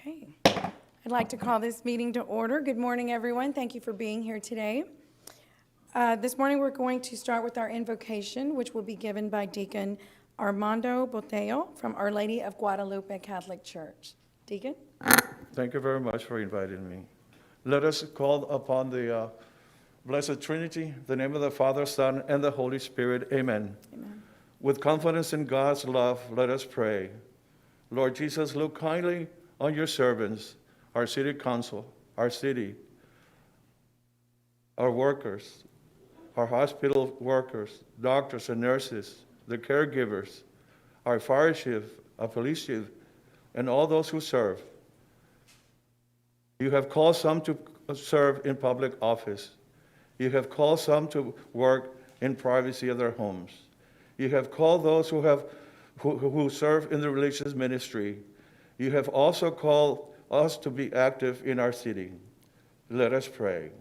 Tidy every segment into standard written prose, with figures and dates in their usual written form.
Okay, I'd like to call this meeting to order. Good morning, everyone. Thank you for being here today. This morning, we're going to start with our invocation, which will be given by Deacon Armando Botello from Our Lady of Guadalupe Catholic Church. Deacon? Thank you very much for inviting me. Let us call upon the Blessed Trinity, the name of the Father, Son, and the Holy Spirit. Amen. Amen. With confidence in God's love, let us pray. Lord Jesus, look kindly on your servants, our city council, our city, our workers, our hospital workers, doctors and nurses, the caregivers, our fire chief, our police chief, and all those who serve. You have called some to serve in public office. You have called some to work in privacy of their homes. You have called those who serve in the religious ministry. You have also called us to be active in our city. Let us pray.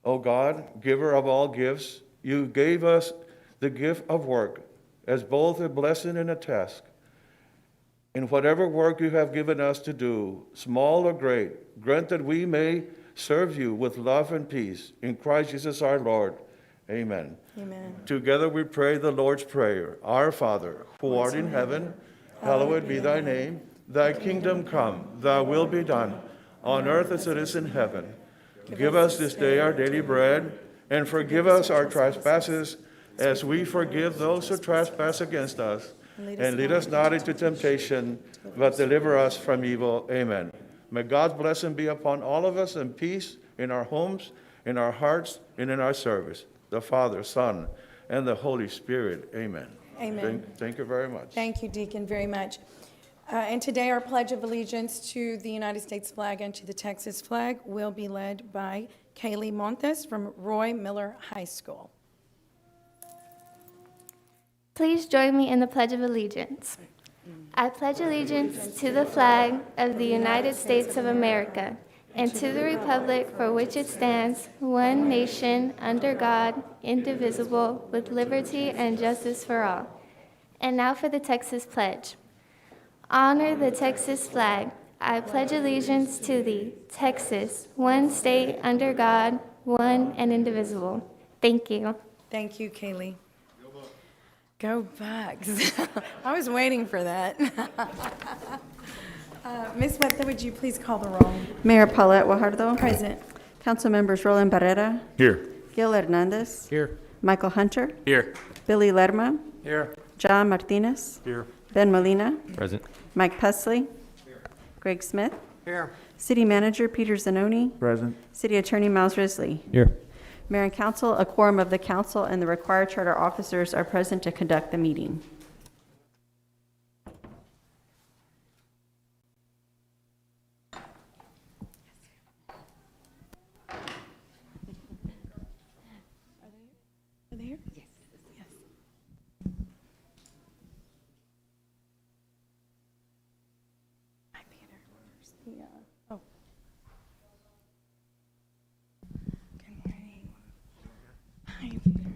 O God, giver of all gifts, you gave us the gift of work as both a blessing and a task. In whatever work you have given us to do, small or great, grant that we may serve you with love and peace. In Christ Jesus our Lord. Amen. Amen. Together we pray the Lord's Prayer. Our Father, who art in heaven, hallowed be thy name. Thy kingdom come, thy will be done, on earth as it is in heaven. Give us this day our daily bread, and forgive us our trespasses, as we forgive those who trespass against us. And lead us not into temptation, but deliver us from evil. Amen. May God's blessing be upon all of us, and peace in our homes, in our hearts, and in our service. The Father, Son, and the Holy Spirit. Amen. Amen. Thank you very much. Thank you, Deacon, very much. And today our Pledge of Allegiance to the United States flag and to the Texas flag will be led by Kaylee Montes from Roy Miller High School. Please join me in the Pledge of Allegiance. I pledge allegiance to the flag of the United States of America and to the republic for which it stands, one nation, under God, indivisible, with liberty and justice for all. And now for the Texas Pledge. Honor the Texas flag. I pledge allegiance to thee, Texas, one state under God, one and indivisible. Thank you. Thank you, Kaylee. Go Bucks. I was waiting for that. Ms. Webster, would you please call the roll? Mayor Paulette Guajardo. Present. Council members Roland Barrera. Here. Gil Hernandez. Here. Michael Hunter. Here. Billy Lerma. Here. John Martinez. Here. Ben Molina. Present. Mike Pesley. Greg Smith. Here. City Manager Peter Zanoni. Present. City Attorney Miles Risley. Here. Mayor and Council, a quorum of the council and the required charter officers are present to conduct the meeting. Are they here? Yes. Yes. Hi, Peter. Yeah. Oh. Good morning. Hi, Peter.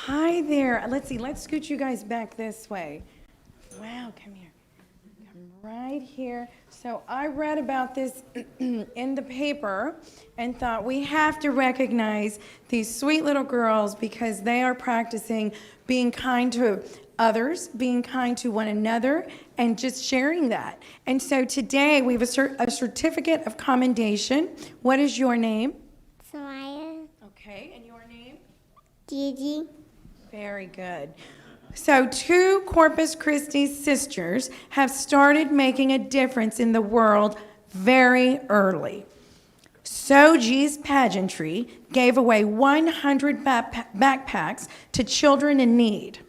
Hi there. Let's see. Let's scoot you guys back this way. Wow, come here. Come right here. So I read about this in the paper and thought we have to recognize these sweet little girls because they are practicing being kind to others, being kind to one another, and just sharing that. And so today we have a certificate of commendation. What is your name? Samaya, Okay, and your name? Gigi, Very good. So 2 Corpus Christi sisters have started making a difference in the world very early. Soji's Pageantry gave away 100 backpacks to children in need.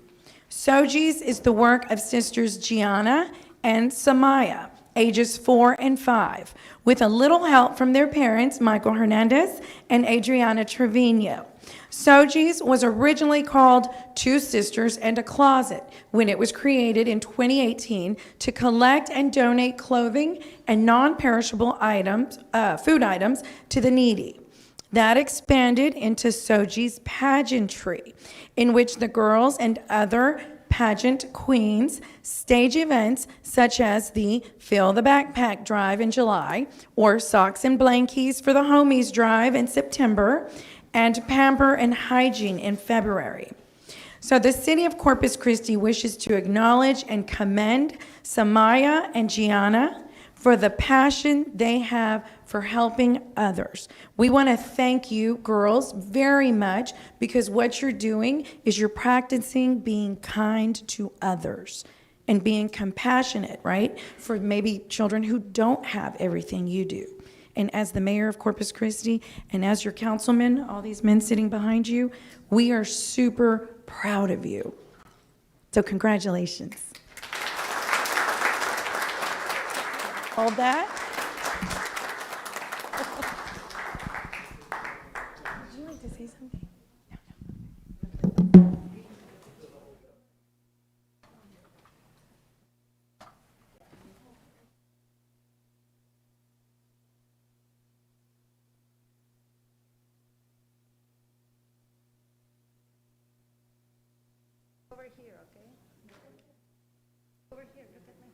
Soji's is the work of sisters Gianna and Samaya. ages 4 and 5, with a little help from their parents, Michael Hernandez and Adriana Trevino. Soji's was originally called Two Sisters and a Closet when it was created in 2018 to collect and donate clothing and non-perishable items, food items to the needy. That expanded into Soji's Pageantry, in which the girls and other pageant queens stage events such as the Fill the Backpack Drive in July, or Socks and Blankies for the Homies Drive in September, and Pamper and Hygiene in February. So the city of Corpus Christi wishes to acknowledge and commend Samaya and Gianna for the passion they have for helping others. We want to thank you, girls, very much, because what you're doing is you're practicing being kind to others and being compassionate, right? For maybe children who don't have everything you do. And as the mayor of Corpus Christi and as your councilman, all these men sitting behind you, we are super proud of you. So congratulations. Hold that. Would you like to say something? Over here, okay? Over here, look at me.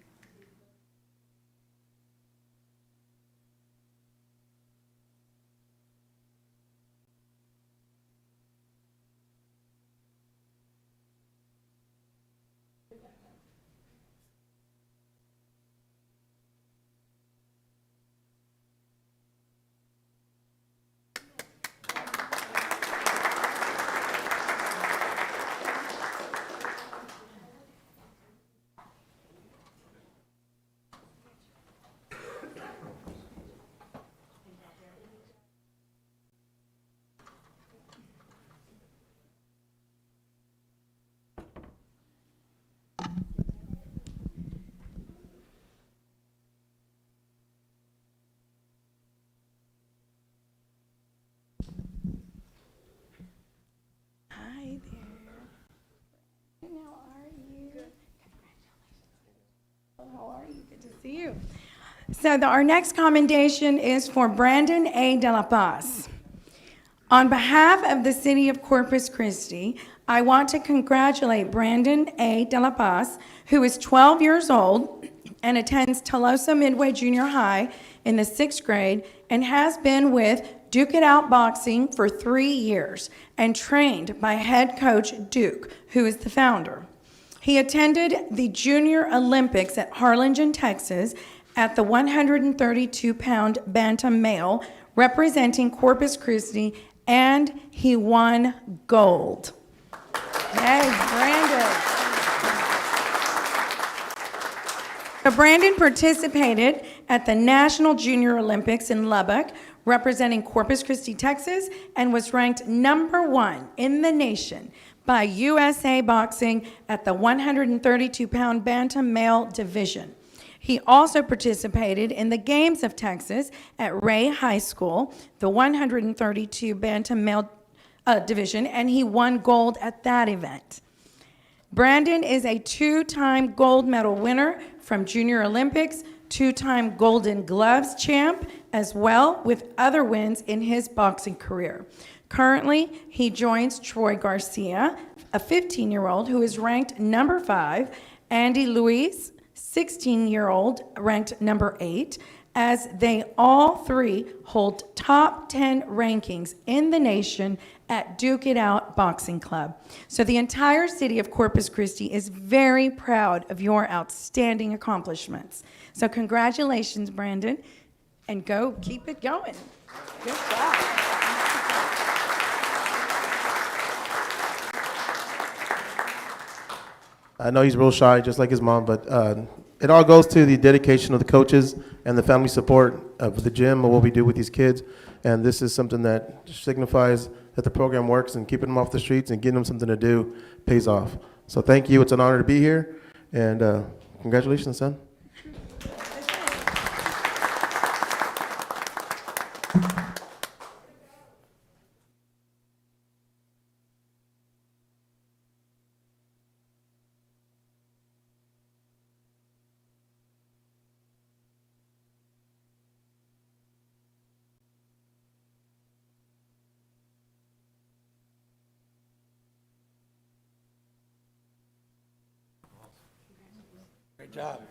Hi there. How are you? Good. Congratulations. How are you? Good to see you. So our next commendation is for Brandon A. De La Paz. On behalf of the city of Corpus Christi, I want to congratulate Brandon A. De La Paz, who is 12 years old and attends Tolosa Midway Junior High in the 6th grade and has been with Duke It Out Boxing for 3 years and trained by head coach Duke, who is the founder. He attended the Junior Olympics at Harlingen, Texas, at the 132-pound bantam male, representing Corpus Christi, and he won gold. Hey, Brandon. So Brandon participated at the National Junior Olympics in Lubbock, representing Corpus Christi, Texas, and was ranked #1 in the nation by USA Boxing at the 132-pound bantam male division. He also participated in the Games of Texas at Ray High School, the 132 bantam male division, and he won gold at that event. Brandon is a 2-time gold medal winner from Junior Olympics, 2-time Golden Gloves champ, as well with other wins in his boxing career. Currently, he joins Troy Garcia, a 15-year-old who is ranked #5, Andy Luis, 16-year-old, ranked #8, as they all three hold top 10 rankings in the nation at Duke It Out Boxing Club. So the entire city of Corpus Christi is very proud of your outstanding accomplishments. So congratulations, Brandon, and go keep it going. Good job. I know he's real shy, just like his mom, but it all goes to the dedication of the coaches and the family support of the gym and what we do with these kids. And this is something that signifies that the program works, and keeping them off the streets and getting them something to do pays off. So thank you. It's an honor to be here. And congratulations, son. Great job.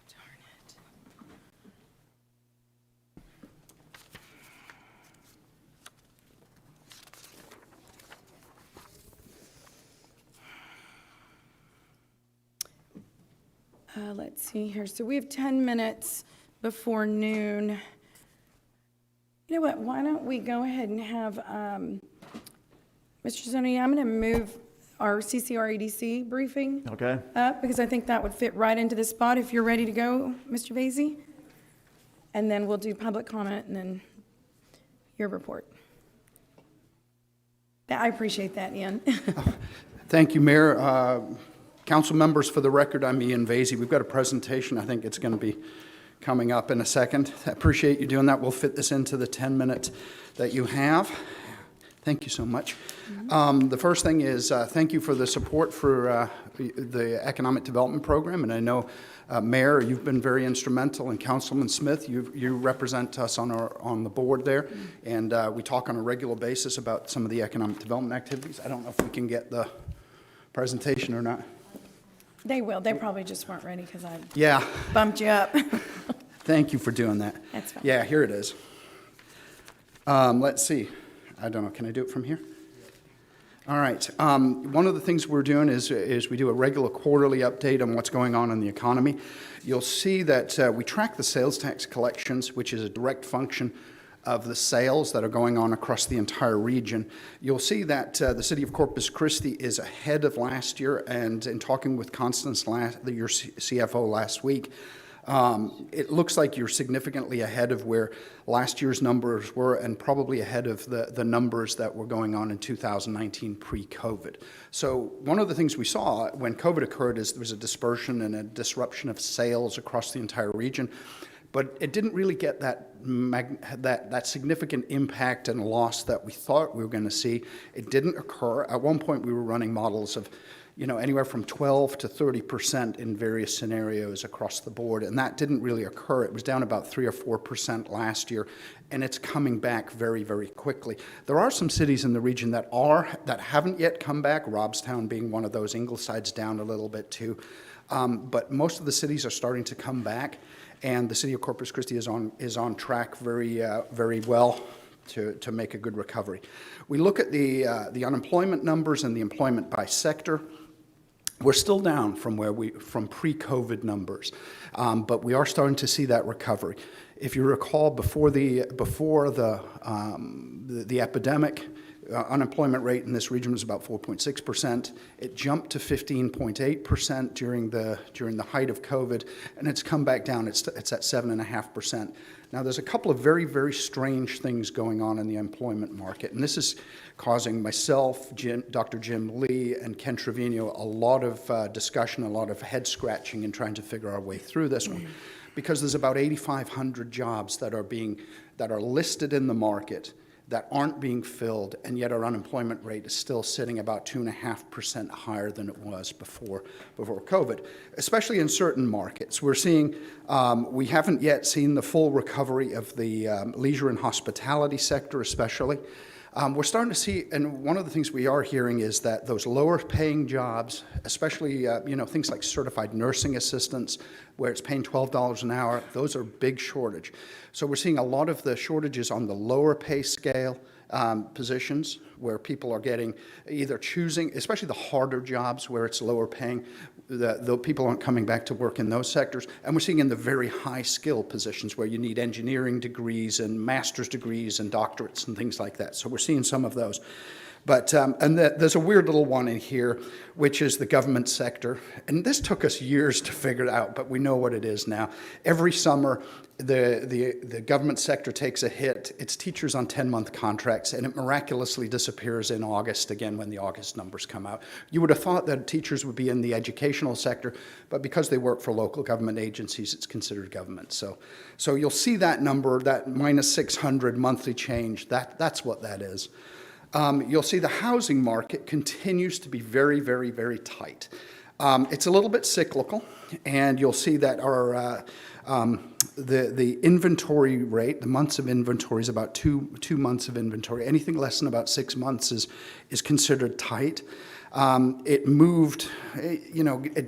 Darn it. Let's see here. So we have 10 minutes before noon. You know what? Why don't we go ahead and have, Mr. Zoni, I'm going to move our CCR-EDC briefing Okay. up because I think that would fit right into this spot if you're ready to go, Mr. Vasey. And then we'll do public comment and then your report. I appreciate that, Ian. Thank you, Mayor. Council members, for the record, I'm Ian Vasey. We've got a presentation. I think it's going to be coming up in a second. I appreciate you doing that. We'll fit this into the 10 minutes that you have. Thank you so much. The first thing is thank you for the support for the Economic Development Program. And I know, Mayor, you've been very instrumental, and Councilman Smith, you represent us on the board there. And we talk on a regular basis about some of the economic development activities. I don't know if we can get the presentation or not. They will. They probably just weren't ready because I Yeah. bumped you up. Thank you for doing that. That's fine. Yeah, here it is. Let's see. I don't know. Can I do it from here? All right. One of the things we're doing is we do a regular quarterly update on what's going on in the economy. You'll see that we track the sales tax collections, which is a direct function of the sales that are going on across the entire region. You'll see that the city of Corpus Christi is ahead of last year, and in talking with Constance, your CFO, last week, it looks like you're significantly ahead of where last year's numbers were, and probably ahead of the numbers that were going on in 2019 pre-COVID. So one of the things we saw when COVID occurred is there was a dispersion and a disruption of sales across the entire region. But it didn't really get that significant impact and loss that we thought we were going to see. It didn't occur. At one point, we were running models of, anywhere from 12 to 30% in various scenarios across the board, and that didn't really occur. It was down about 3 or 4% last year, and it's coming back very, very quickly. There are some cities in the region that haven't yet come back. Robstown being one of those. Ingleside's down a little bit too, but most of the cities are starting to come back. And the city of Corpus Christi is on track very well to make a good recovery. We look at the unemployment numbers and the employment by sector. We're still down from pre-COVID numbers, but we are starting to see that recovery. If you recall, before the epidemic, unemployment rate in this region was about 4.6%. It jumped to 15.8% during the height of COVID, and it's come back down. It's at 7.5%. Now, there's a couple of very, very strange things going on in the employment market, and this is causing myself, Dr. Jim Lee, and Ken Trevino a lot of discussion, a lot of head scratching in trying to figure our way through this one, because there's about 8,500 jobs that are listed in the market that aren't being filled, and yet our unemployment rate is still sitting about 2.5% higher than it was before COVID, especially in certain markets. We're seeing, we haven't yet seen the full recovery of the leisure and hospitality sector especially. We're starting to see, and one of the things we are hearing is that those lower paying jobs, especially things like certified nursing assistants, where it's paying $12 an hour, those are big shortage. So we're seeing a lot of the shortages on the lower pay scale positions, where people are getting either choosing, especially the harder jobs where it's lower paying, the people aren't coming back to work in those sectors. And we're seeing in the very high skill positions where you need engineering degrees and master's degrees and doctorates and things like that. So we're seeing some of those. But, there's a weird little one in here, which is the government sector. And this took us years to figure it out, but we know what it is now. Every summer, the government sector takes a hit. It's teachers on 10-month contracts, and it miraculously disappears in August, again, when the August numbers come out. You would have thought that teachers would be in the educational sector, but because they work for local government agencies, it's considered government. So you'll see that number, that minus 600 monthly change, that's what that is. You'll see the housing market continues to be very, very, very tight. It's a little bit cyclical, and you'll see that our the inventory rate, the months of inventory, is about two months of inventory. Anything less than about 6 months is considered tight. It moved,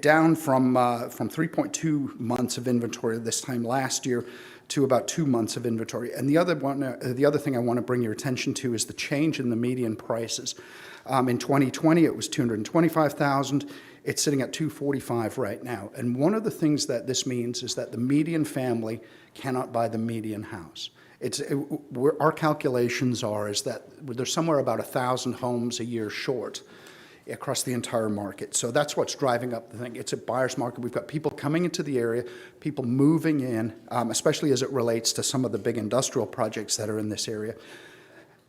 down from 3.2 months of inventory this time last year to about 2 months of inventory. And the other thing I want to bring your attention to is the change in the median prices. In 2020, it was $225,000. It's sitting at $245,000 right now. And one of the things that this means is that the median family cannot buy the median house. Our calculations is that there's somewhere about 1,000 homes a year short across the entire market. So that's what's driving up the thing. It's a buyer's market. We've got people coming into the area, people moving in, especially as it relates to some of the big industrial projects that are in this area.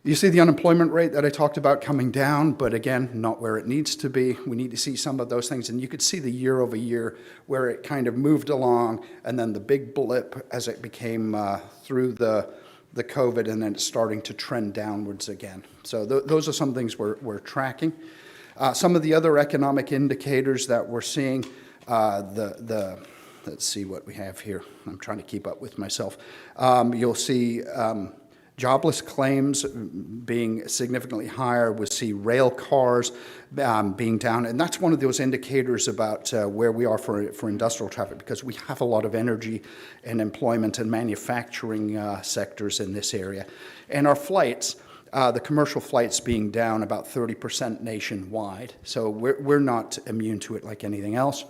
You see the unemployment rate that I talked about coming down, but again, not where it needs to be. We need to see some of those things. And you could see the year over year where it kind of moved along, and then the big blip as it became through the COVID, and then it's starting to trend downwards again. So those are some things we're tracking. Some of the other economic indicators that we're seeing, let's see what we have here. I'm trying to keep up with myself. You'll see jobless claims being significantly higher. We'll see rail cars being down. And that's one of those indicators about where we are for industrial traffic, because we have a lot of energy and employment and manufacturing sectors in this area. And our flights, the commercial flights being down about 30% nationwide. So we're not immune to it like anything else.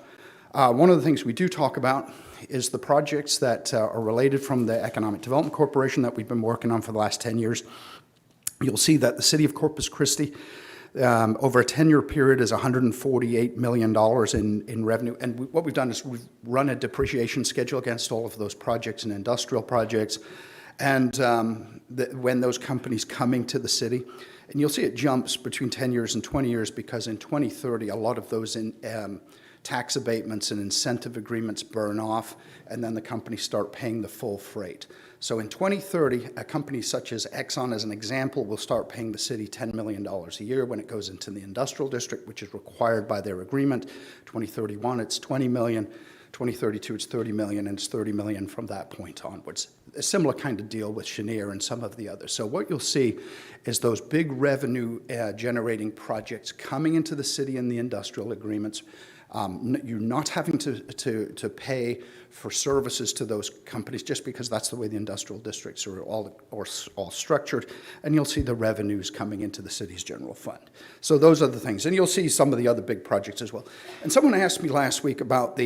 One of the things we do talk about is the projects that are related from the Economic Development Corporation that we've been working on for the last 10 years. You'll see that the city of Corpus Christi, over a 10-year period, is $148 million in revenue. And what we've done is we've run a depreciation schedule against all of those projects and industrial projects. And when those companies coming to the city, and you'll see it jumps between 10 years and 20 years, because in 2030, a lot of those tax abatements and incentive agreements burn off, and then the companies start paying the full freight. So in 2030, a company such as Exxon, as an example, will start paying the city $10 million a year when it goes into the industrial district, which is required by their agreement. 2031, it's $20 million. 2032, it's $30 million, and it's $30 million from that point onwards. A similar kind of deal with Cheniere and some of the others. So what you'll see is those big revenue generating projects coming into the city in the industrial agreements. You're not having to pay for services to those companies just because that's the way the industrial districts are all structured, and you'll see the revenues coming into the city's general fund. So those are the things, and you'll see some of the other big projects as well. And someone asked me last week about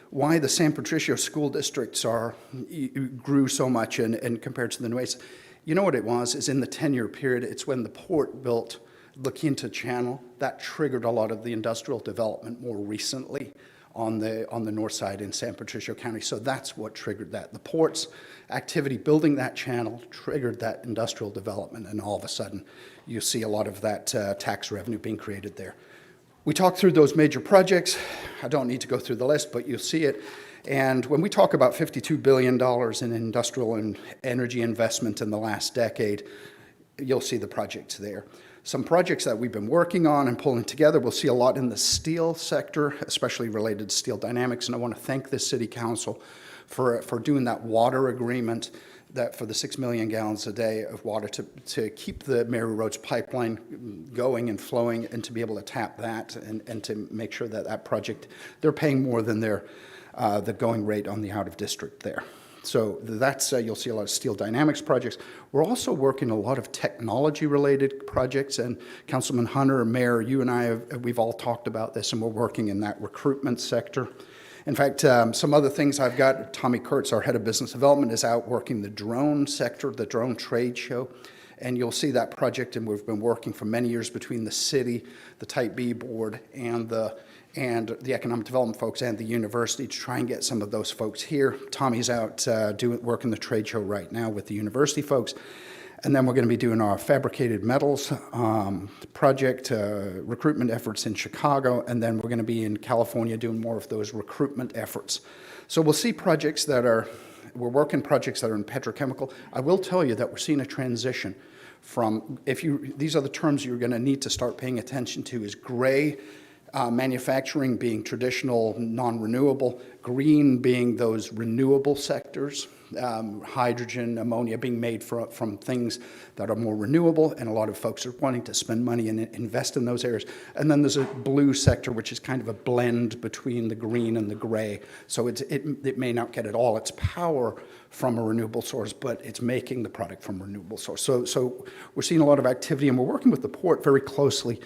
why the San Patricio school districts grew so much and compared to the Nueces. You know what it was, is in the 10-year period, it's when the port built La Quinta Channel, that triggered a lot of the industrial development more recently on the north side in San Patricio County. So that's what triggered that. The port's activity building that channel triggered that industrial development, and all of a sudden you see a lot of that tax revenue being created there. We talked through those major projects. I don't need to go through the list, but you'll see it. And when we talk about $52 billion in industrial and energy investment in the last decade, you'll see the projects there. Some projects that we've been working on and pulling together, we'll see a lot in the steel sector, especially related to Steel Dynamics. And I want to thank the City Council for doing that water agreement, that for the 6 million gallons a day of water to keep the Mary Roads pipeline going and flowing, and to be able to tap that and to make sure that that project, they're paying more than the going rate on the out of district there. So that's, you'll see a lot of Steel Dynamics projects. We're also working a lot of technology-related projects, and Councilman Hunter, Mayor, you and I, we've all talked about this, and we're working in that recruitment sector. In fact, some other things I've got, Tommy Kurtz, our head of business development, is out working the drone sector, the drone trade show, And you'll see that project, and we've been working for many years between the city, the Type B board, and the economic development folks and the university to try and get some of those folks here. Tommy's out working the trade show right now with the university folks. And then we're going to be doing our fabricated metals project, recruitment efforts in Chicago, and then we're going to be in California doing more of those recruitment efforts. So we'll see projects that are, we're working projects that are in petrochemical. I will tell you that we're seeing a transition from, these are the terms you're going to need to start paying attention to, is gray manufacturing being traditional, non-renewable, green being those renewable sectors, hydrogen, ammonia being made from things that are more renewable, and a lot of folks are wanting to spend money and invest in those areas. And then there's a blue sector, which is kind of a blend between the green and the gray. So it may not get at all its power from a renewable source, but it's making the product from a renewable source. So we're seeing a lot of activity, and we're working with the port very closely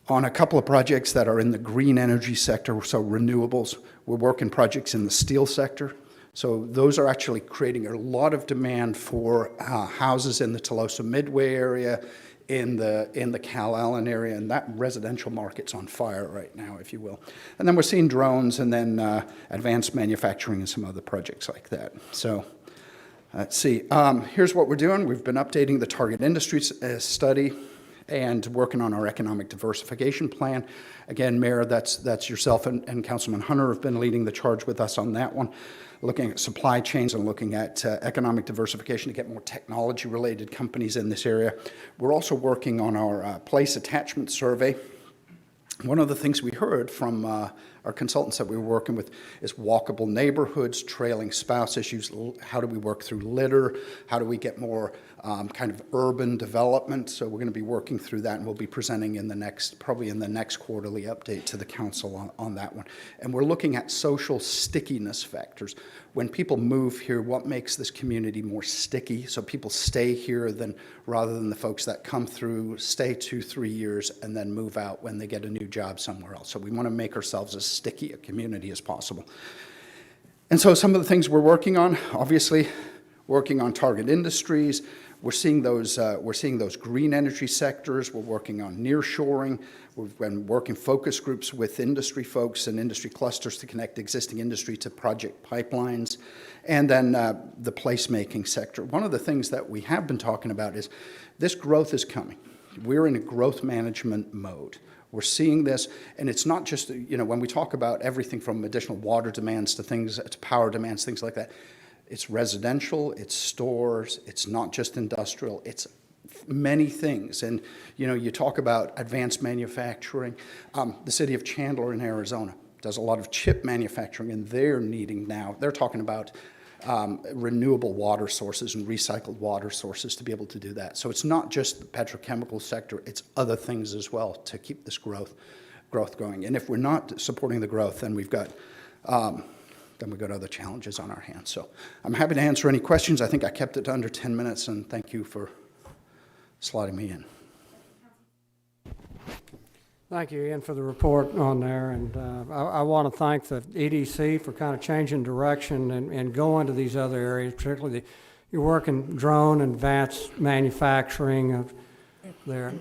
on a couple of projects that are in the green energy sector, so renewables. We're working projects in the steel sector. So those are actually creating a lot of demand for houses in the Tolosa Midway area, in the Cal Allen area, and that residential market's on fire right now, if you will. And then we're seeing drones, and then advanced manufacturing and some other projects like that. So let's see. Here's what we're doing. We've been updating the target industries study and working on our economic diversification plan. Again, Mayor, that's yourself and Councilman Hunter have been leading the charge with us on that one, looking at supply chains and looking at economic diversification to get more technology-related companies in this area. We're also working on our place attachment survey. One of the things we heard from our consultants that we were working with is walkable neighborhoods, trailing spouse issues. How do we work through litter? How do we get more kind of urban development? So we're going to be working through that, and we'll be presenting probably in the next quarterly update to the council on that one. And we're looking at social stickiness factors. When people move here, what makes this community more sticky so people stay here rather than the folks that come through, stay 2-3 years, and then move out when they get a new job somewhere else. So we want to make ourselves as sticky a community as possible. And so some of the things we're working on, obviously, working on target industries. We're seeing those green energy sectors. We're working on nearshoring. We've been working focus groups with industry folks and industry clusters to connect existing industry to project pipelines. And then the placemaking sector. One of the things that we have been talking about is this growth is coming. We're in a growth management mode. We're seeing this, and it's not just, when we talk about everything from additional water demands to power demands, things like that, it's residential, it's stores, it's not just industrial, it's many things. And, you talk about advanced manufacturing. The city of Chandler in Arizona does a lot of chip manufacturing, and they're talking about renewable water sources and recycled water sources to be able to do that. So it's not just the petrochemical sector, it's other things as well to keep this growth going. And if we're not supporting the growth, then we've got other challenges on our hands. So I'm happy to answer any questions. I think I kept it to under 10 minutes, and thank you for slotting me in. Thank you, Ian, for the report on there. And I want to thank the EDC for kind of changing direction and going to these other areas, particularly your work in drone and advanced manufacturing there.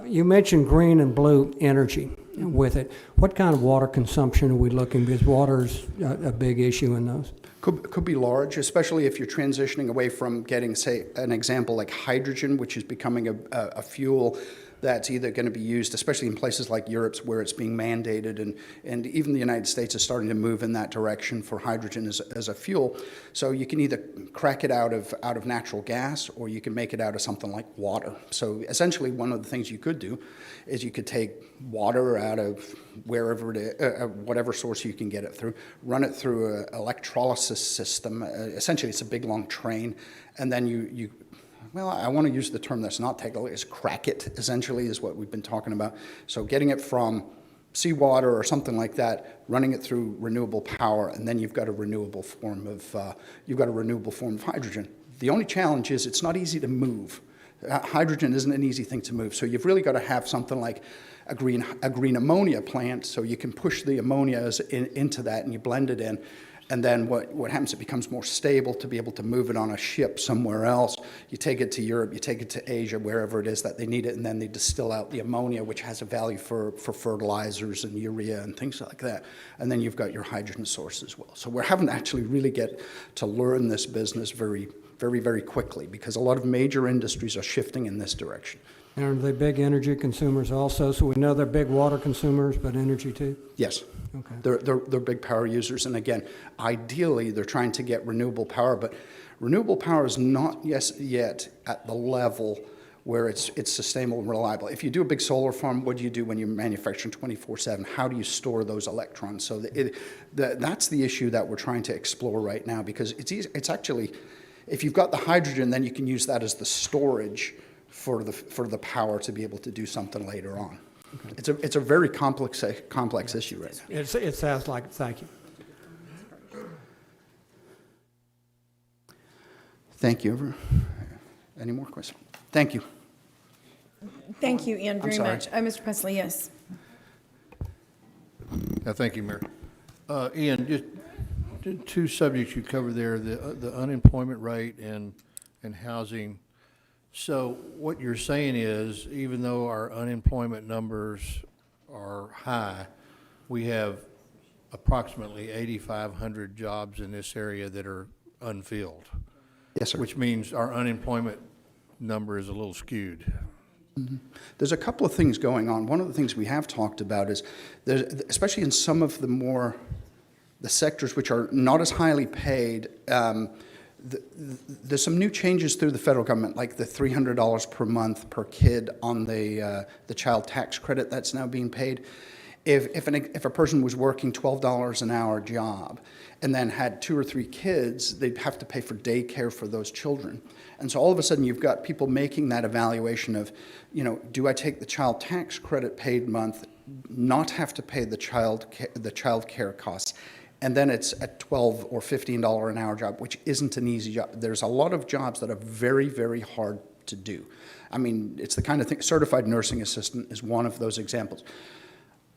You mentioned green and blue energy with it. What kind of water consumption are we looking? Because water's a big issue in those. Could be large, especially if you're transitioning away from getting, say, an example like hydrogen, which is becoming a fuel that's either going to be used, especially in places like Europe where it's being mandated, and even the United States is starting to move in that direction for hydrogen as a fuel. So you can either crack it out of natural gas, or you can make it out of something like water. So essentially one of the things you could do is you could take water out of wherever whatever source you can get it through, run it through an electrolysis system. Essentially it's a big long train, and then well, I want to use the term that's not technical, is crack it, essentially, is what we've been talking about. So getting it from seawater or something like that, running it through renewable power, and then you've got a renewable form of hydrogen. The only challenge is it's not easy to move. Hydrogen isn't an easy thing to move, so you've really got to have something like a green ammonia plant, so you can push the ammonia into that and you blend it in. And then what happens, it becomes more stable to be able to move it on a ship somewhere else. You take it to Europe, you take it to Asia, wherever it is that they need it, and then they distill out the ammonia, which has a value for fertilizers and urea and things like that. And then you've got your hydrogen source as well. So we're having to actually really get to learn this business very, very, very quickly, because a lot of major industries are shifting in this direction. And are they big energy consumers also? So we know they're big water consumers, but energy too? Yes. Okay. They're big power users, and again, ideally, they're trying to get renewable power, but renewable power is not yet at the level where it's sustainable and reliable. If you do a big solar farm, what do you do when you're manufacturing 24/7? How do you store those electrons? So that's the issue that we're trying to explore right now, because it's actually, if you've got the hydrogen, then you can use that as the storage for the power to be able to do something later on. Okay. It's a very complex issue right now. It sounds like, thank you. Thank you. Any more questions? Thank you. Thank you, Ian, very sorry. much. Mr. Presley, yes. Thank you, Mayor. Ian, just two subjects you covered there, the unemployment rate and housing. So what you're saying is, even though our unemployment numbers are high, we have approximately 8,500 jobs in this area that are unfilled. Yes, sir. Which means our unemployment number is a little skewed. Mm-hmm. There's a couple of things going on. One of the things we have talked about is, especially in some of the sectors which are not as highly paid, there's some new changes through the federal government, like the $300 per month per kid on the child tax credit that's now being paid. If a person was working $12 an hour job and then had 2 or 3 kids, they'd have to pay for daycare for those children. And so all of a sudden you've got people making that evaluation of, do I take the child tax credit paid month, not have to pay the child care costs? And then it's a $12 or $15 an hour job, which isn't an easy job. There's a lot of jobs that are very, very hard to do. I mean, it's the kind of thing, certified nursing assistant is one of those examples.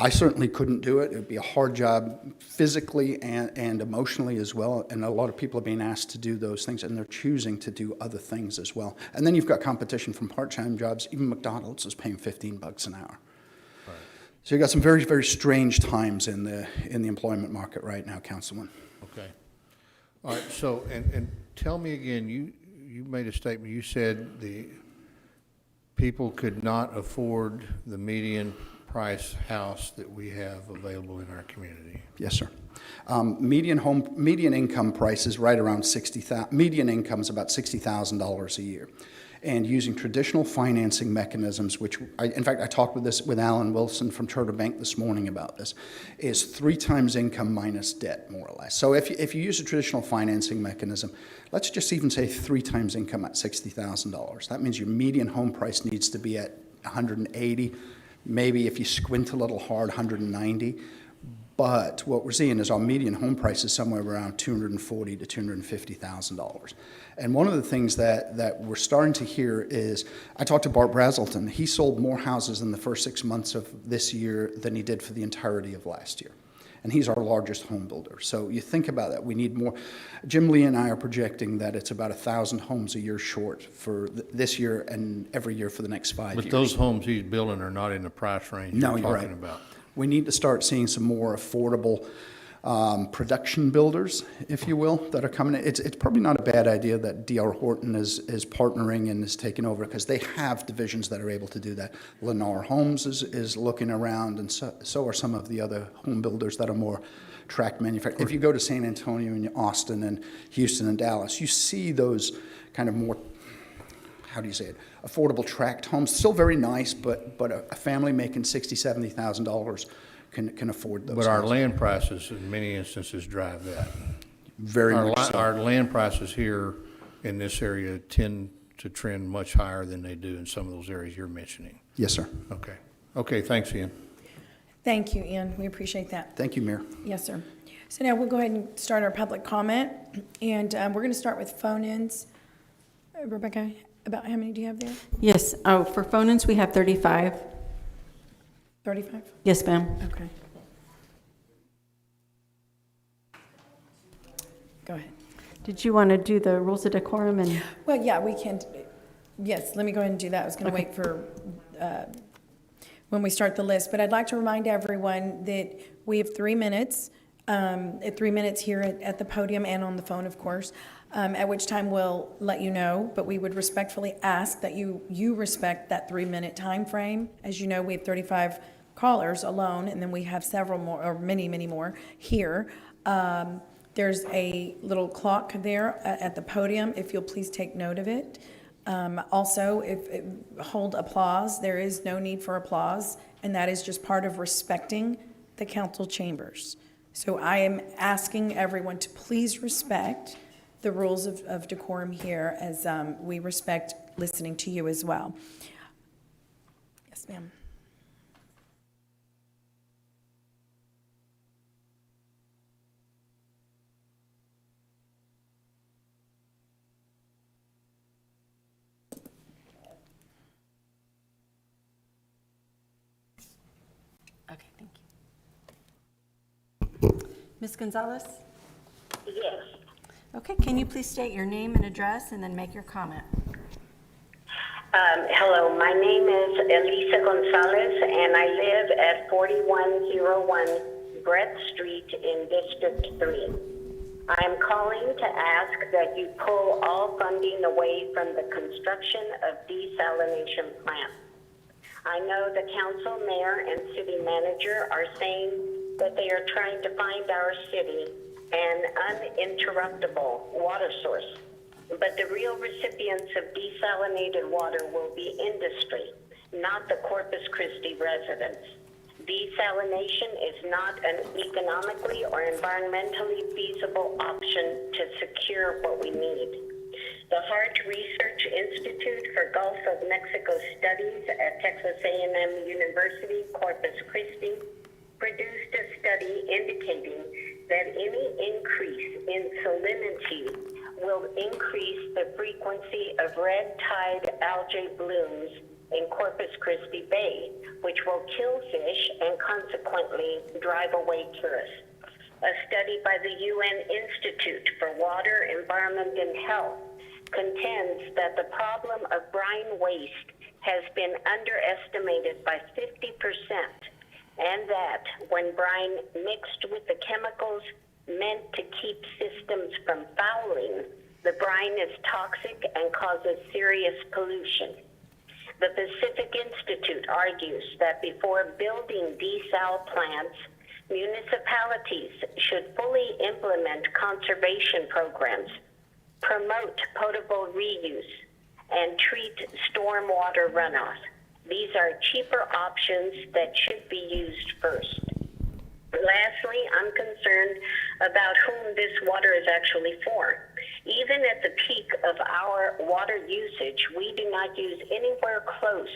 I certainly couldn't do it. It would be a hard job physically and emotionally as well. And a lot of people are being asked to do those things, and they're choosing to do other things as well. And then you've got competition from part-time jobs. Even McDonald's is paying $15 an hour. So you've got some very, very strange times in the employment market right now, Councilman. Okay. All right, so, and tell me again, you made a statement, you said the people could not afford the median price house that we have available in our community. Yes, sir. Median income price is right around median income is about $60,000 a year. And using traditional financing mechanisms, which in fact I talked with Alan Wilson from Charter Bank this morning about this, is 3 times income minus debt, more or less. So if you use a traditional financing mechanism, let's just even say 3 times income at $60,000. That means your median home price needs to be at 180, maybe if you squint a little hard, 190. But what we're seeing is our median home price is somewhere around $240,000 to $250,000. And one of the things that we're starting to hear is, I talked to Bart Brazelton. He sold more houses in the first 6 months of this year than he did for the entirety of last year. And he's our largest home builder. So you think about that. We need more. Jim Lee and I are projecting that it's about 1,000 homes a year short for this year and every year for the next 5 years. But those homes he's building are not in the price range No, you're you're talking right. about. We need to start seeing some more affordable production builders, if you will, that are coming in. It's probably not a bad idea that D.R. Horton is partnering and is taking over, because they have divisions that are able to do that. Lennar Homes is looking around, and so are some of the other home builders that are more tract manufacturing. If you go to San Antonio and Austin and Houston and Dallas, you see those kind of more, how do you say it, affordable tract homes. Still very nice, but a family making $60,000, $70,000 can afford those. But our houses. land prices in many instances drive that. Very much so. Our land prices here in this area tend to trend much higher than they do in some of those areas you're mentioning. Yes, sir. Okay. Okay, thanks, Ian. Thank you, Ian. We appreciate that. Thank you, Mayor. Yes, sir. So now we'll go ahead and start our public comment, and we're going to start with phone-ins. Rebecca, about how many do you have there? Yes, for phone-ins, we have 35. 35? Yes, ma'am. Okay. Go ahead. Did you want to do the rules of decorum and? Well, yeah, we can, yes, let me go ahead and do that. I was going to wait for when we start the list. But I'd like to remind everyone that we have 3 minutes, 3 minutes here at the podium and on the phone, of course, at which time we'll let you know. But we would respectfully ask that you respect that 3-minute time frame. As you know, we have 35 callers alone, and then we have several more, or many, many more here. There's a little clock there at the podium, if you'll please take note of it. Also, hold applause. There is no need for applause, and that is just part of respecting the council chambers. So I am asking everyone to please respect the rules of decorum here, as we respect listening to you as well. Yes, ma'am. Okay, thank you. Ms. Gonzalez? Yes. Okay, can you please state your name and address and then make your comment? Hello, my name is Elisa Gonzalez, and I live at 4101 Brett Street in District 3. I'm calling to ask that you pull all funding away from the construction of desalination plants. I know the council, mayor, and city manager are saying that they are trying to find our city an uninterruptible water source. But the real recipients of desalinated water will be industry, not the Corpus Christi residents. Desalination is not an economically or environmentally feasible option to secure what we need. The Hart Research Institute for Gulf of Mexico Studies at Texas A&M University, Corpus Christi, produced a study indicating that any increase in salinity will increase the frequency of red tide algae blooms in Corpus Christi Bay, which will kill fish and consequently drive away tourists. A study by the UN Institute for Water, Environment, and Health contends that the problem of brine waste has been underestimated by 50%, and that when brine mixed with the chemicals meant to keep systems from fouling, the brine is toxic and causes serious pollution. The Pacific Institute argues that before building desal plants, municipalities should fully implement conservation programs, promote potable reuse, and treat stormwater runoff. These are cheaper options that should be used first. Lastly, I'm concerned about whom this water is actually for. Even at the peak of our water usage, we do not use anywhere close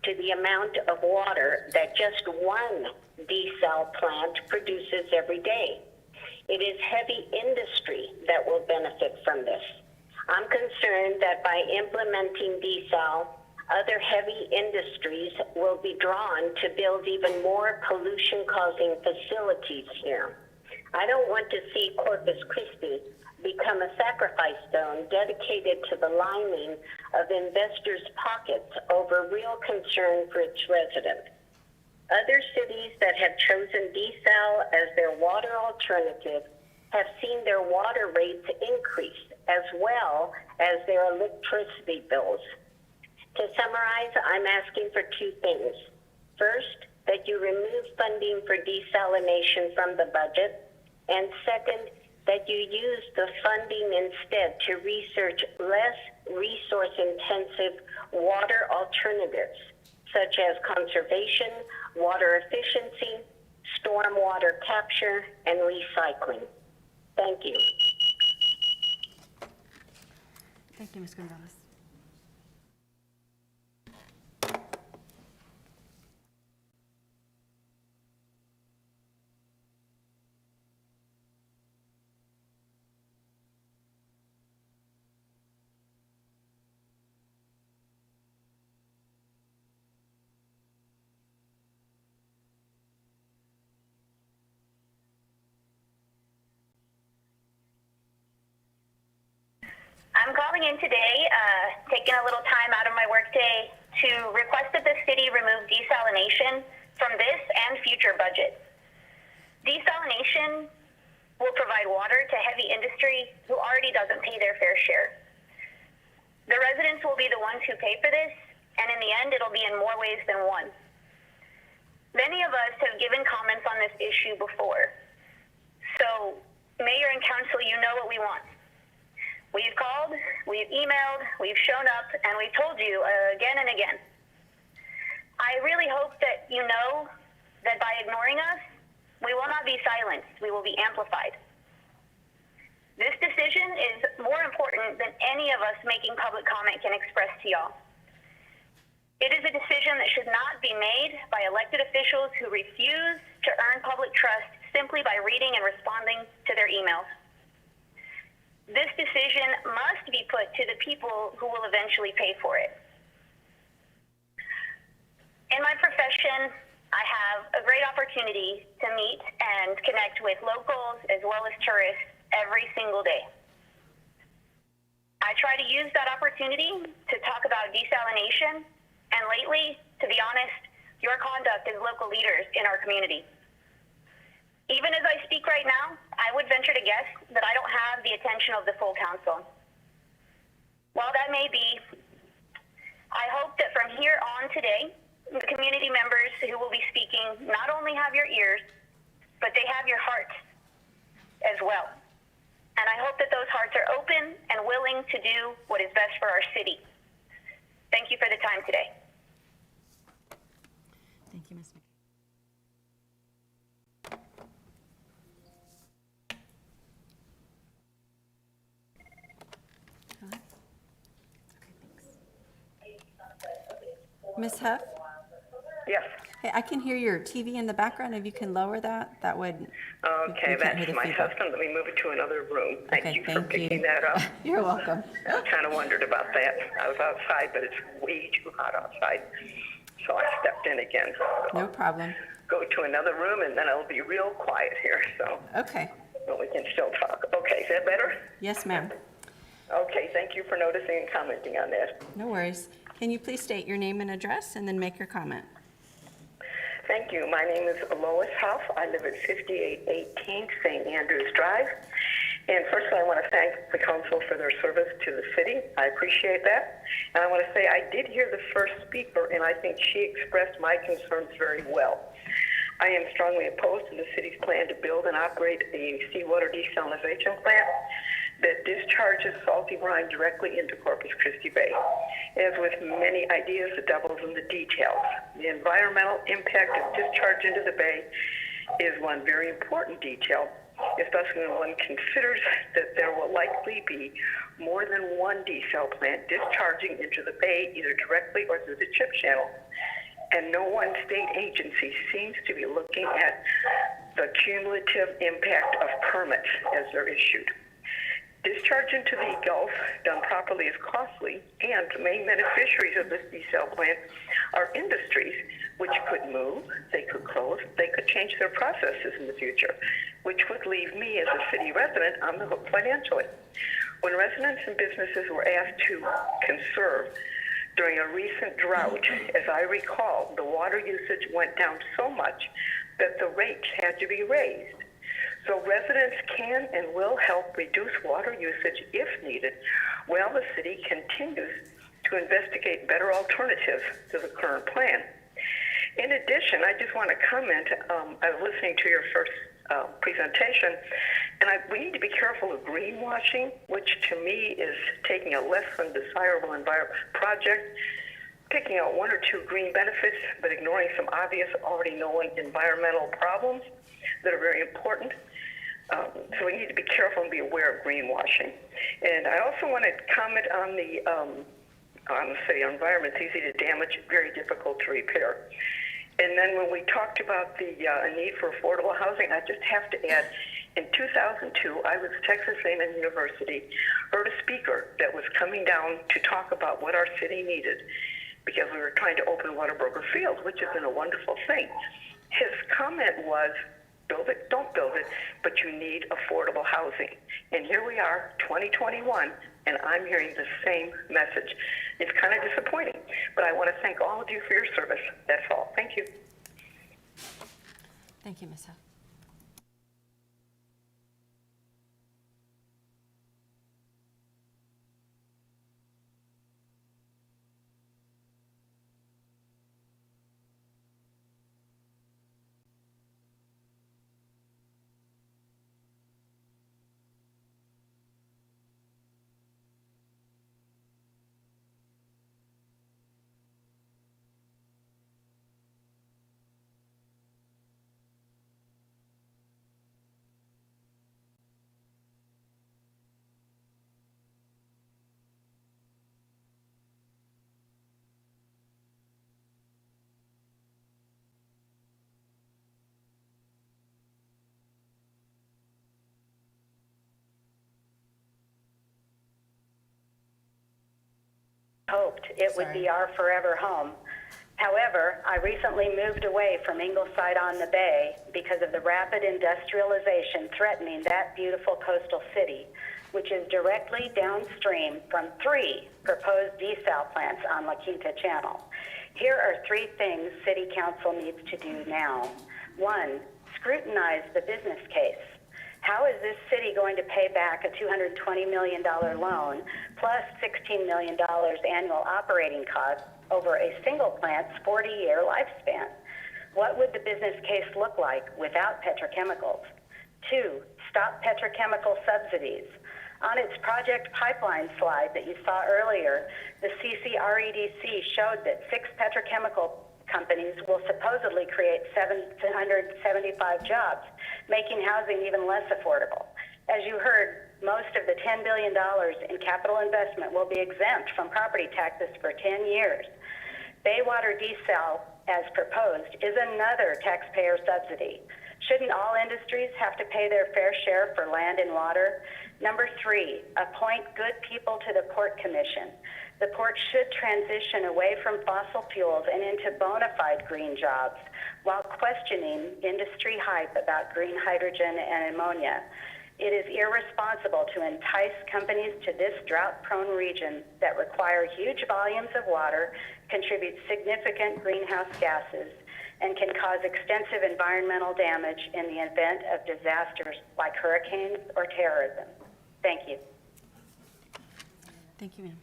to the amount of water that just one desal plant produces every day. It is heavy industry that will benefit from this. I'm concerned that by implementing desal, other heavy industries will be drawn to build even more pollution-causing facilities here. I don't want to see Corpus Christi become a sacrifice stone dedicated to the lining of investors' pockets over real concern for its residents. Other cities that have chosen desal as their water alternative have seen their water rates increase, as well as their electricity bills. To summarize, I'm asking for two things. First, that you remove funding for desalination from the budget, and second, that you use the funding instead to research less resource-intensive water alternatives, such as conservation, water efficiency, stormwater capture, and recycling. Thank you. Thank you, Ms. Gonzalez. I'm calling in today, taking a little time out of my workday to request that the city remove desalination from this and future budgets. Desalination will provide water to heavy industry who already doesn't pay their fair share. The residents will be the ones who pay for this, and in the end, it'll be in more ways than one. Many of us have given comments on this issue before. So, Mayor and Council, you know what we want. We've called, we've emailed, we've shown up, and we've told you again and again. I really hope that you know that by ignoring us, we will not be silenced, we will be amplified. This decision is more important than any of us making public comment can express to y'all. It is a decision that should not be made by elected officials who refuse to earn public trust simply by reading and responding to their emails. This decision must be put to the people who will eventually pay for it. In my profession, I have a great opportunity to meet and connect with locals as well as tourists every single day. I try to use that opportunity to talk about desalination, and lately, to be honest, your conduct as local leaders in our community. Even as I speak right now, I would venture to guess that I don't have the attention of the full council. While that may be, I hope that from here on today, the community members who will be speaking not only have your ears, but they have your hearts as well. And I hope that those hearts are open and willing to do what is best for our city. Thank you for the time today. Thank you, Ms. McKay. Ms. Huff? Yes. Hey, I can hear your TV in the background. If you can lower that, that would. Okay, we can't hear that's the my feedback. husband. Let me move it to another room. Thank Okay, you for thank picking you. that up. You're welcome. I kind of wondered about that. I was outside, but it's way too hot outside. So I stepped in again. No problem. Go to another room, and then it'll be real quiet here. So, Okay. but we can still talk. Okay, is that better? Yes, ma'am. Okay, thank you for noticing and commenting on that. No worries. Can you please state your name and address and then make your comment? Thank you. My name is Lois Huff. I live at 5818 St. Andrews Drive. And first of all, I want to thank the council for their service to the city. I appreciate that. And I want to say I did hear the first speaker, and I think she expressed my concerns very well. I am strongly opposed to the city's plan to build and operate a seawater desalination plant that discharges salty brine directly into Corpus Christi Bay. As with many ideas, the devil's in the details. The environmental impact of discharge into the bay is one very important detail, especially when one considers that there will likely be more than one desal plant discharging into the bay, either directly or through the chip channel. And no one state agency seems to be looking at the cumulative impact of permits as they're issued. Discharge into the Gulf, done properly, is costly, and the main beneficiaries of this desal plant are industries which could move, they could close, they could change their processes in the future, which would leave me as a city resident on the hook financially. When residents and businesses were asked to conserve during a recent drought, as I recall, the water usage went down so much that the rates had to be raised. So residents can and will help reduce water usage if needed, while the city continues to investigate better alternatives to the current plan. In addition, I just want to comment, I was listening to your first presentation, and we need to be careful of greenwashing, which to me is taking a less than desirable project, picking out one or two green benefits, but ignoring some obvious, already known environmental problems that are very important. So we need to be careful and be aware of greenwashing. And I also want to comment on the city environment. It's easy to damage, very difficult to repair. And then when we talked about the need for affordable housing, I just have to add, in 2002, I was at Texas A&M University, heard a speaker that was coming down to talk about what our city needed because we were trying to open Whataburger Field, which has been a wonderful thing. His comment was, build it, don't build it, but you need affordable housing. And here we are, 2021, and I'm hearing the same message. It's kind of disappointing, but I want to thank all of you for your service. That's all. Thank you. Thank you, Ms. Huff. Hoped it would be our forever home. However, I recently moved away from Ingleside on the Bay because of the rapid industrialization threatening that beautiful coastal city, which is directly downstream from 3 proposed desal plants on La Quinta Channel. Here are 3 things City Council needs to do now. 1, scrutinize the business case. How is this city going to pay back a $220 million loan plus $16 million annual operating costs over a single plant's 40-year lifespan? What would the business case look like without petrochemicals? 2, stop petrochemical subsidies. On its project pipeline slide that you saw earlier, the CCREDC showed that 6 petrochemical companies will supposedly create 775 jobs, making housing even less affordable. As you heard, most of the $10 billion in capital investment will be exempt from property taxes for 10 years. Baywater desal, as proposed, is another taxpayer subsidy. Shouldn't all industries have to pay their fair share for land and water? Number 3, appoint good people to the Port Commission. The port should transition away from fossil fuels and into bona fide green jobs while questioning industry hype about green hydrogen and ammonia. It is irresponsible to entice companies to this drought-prone region that require huge volumes of water, contribute significant greenhouse gases, and can cause extensive environmental damage in the event of disasters like hurricanes or terrorism. Thank you. Thank you, ma'am.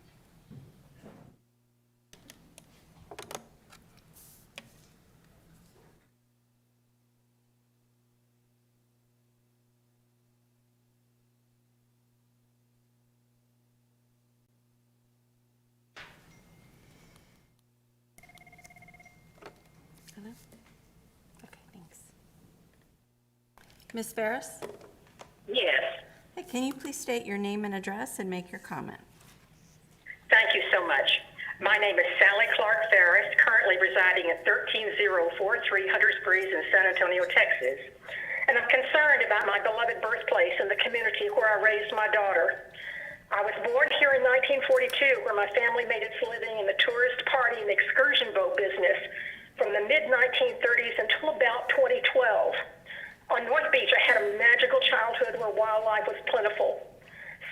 Hello? Okay, thanks. Ms. Ferris? Yes. Hey, can you please state your name and address and make your comment? Thank you so much. My name is Sally Clark Ferris, currently residing at 13043 Hunters Breeze in San Antonio, Texas. And I'm concerned about my beloved birthplace and the community where I raised my daughter. I was born here in 1942, where my family made its living in the tourist party and excursion boat business from the mid-1930s until about 2012. On North Beach, I had a magical childhood where wildlife was plentiful.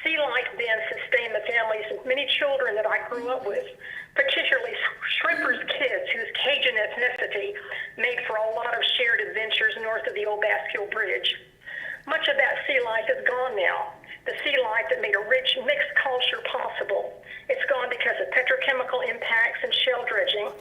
Sea life then sustained the families of many children that I grew up with, particularly shrimpers' kids whose Cajun ethnicity made for a lot of shared adventures north of the old Basque Bridge. Much of that sea life is gone now. The sea life that made a rich mixed culture possible. It's gone because of petrochemical impacts and shell dredging.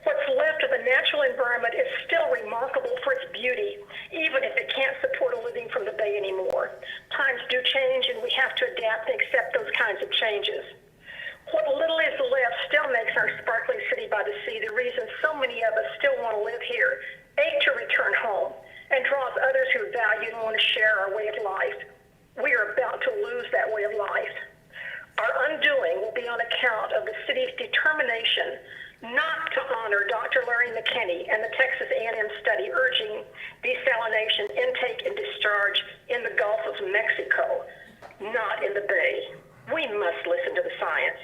What's left of the natural environment is still remarkable for its beauty, even if it can't support a living from the bay anymore. Times do change, and we have to adapt and accept those kinds of changes. What little is left still makes our sparkling city by the sea the reason so many of us still want to live here, ache to return home, and draws others who value and want to share our way of life. We are about to lose that way of life. Our undoing will be on account of the city's determination not to honor Dr. Larry McKinney and the Texas A&M study urging desalination, intake, and discharge in the Gulf of Mexico, not in the Bay. We must listen to the science.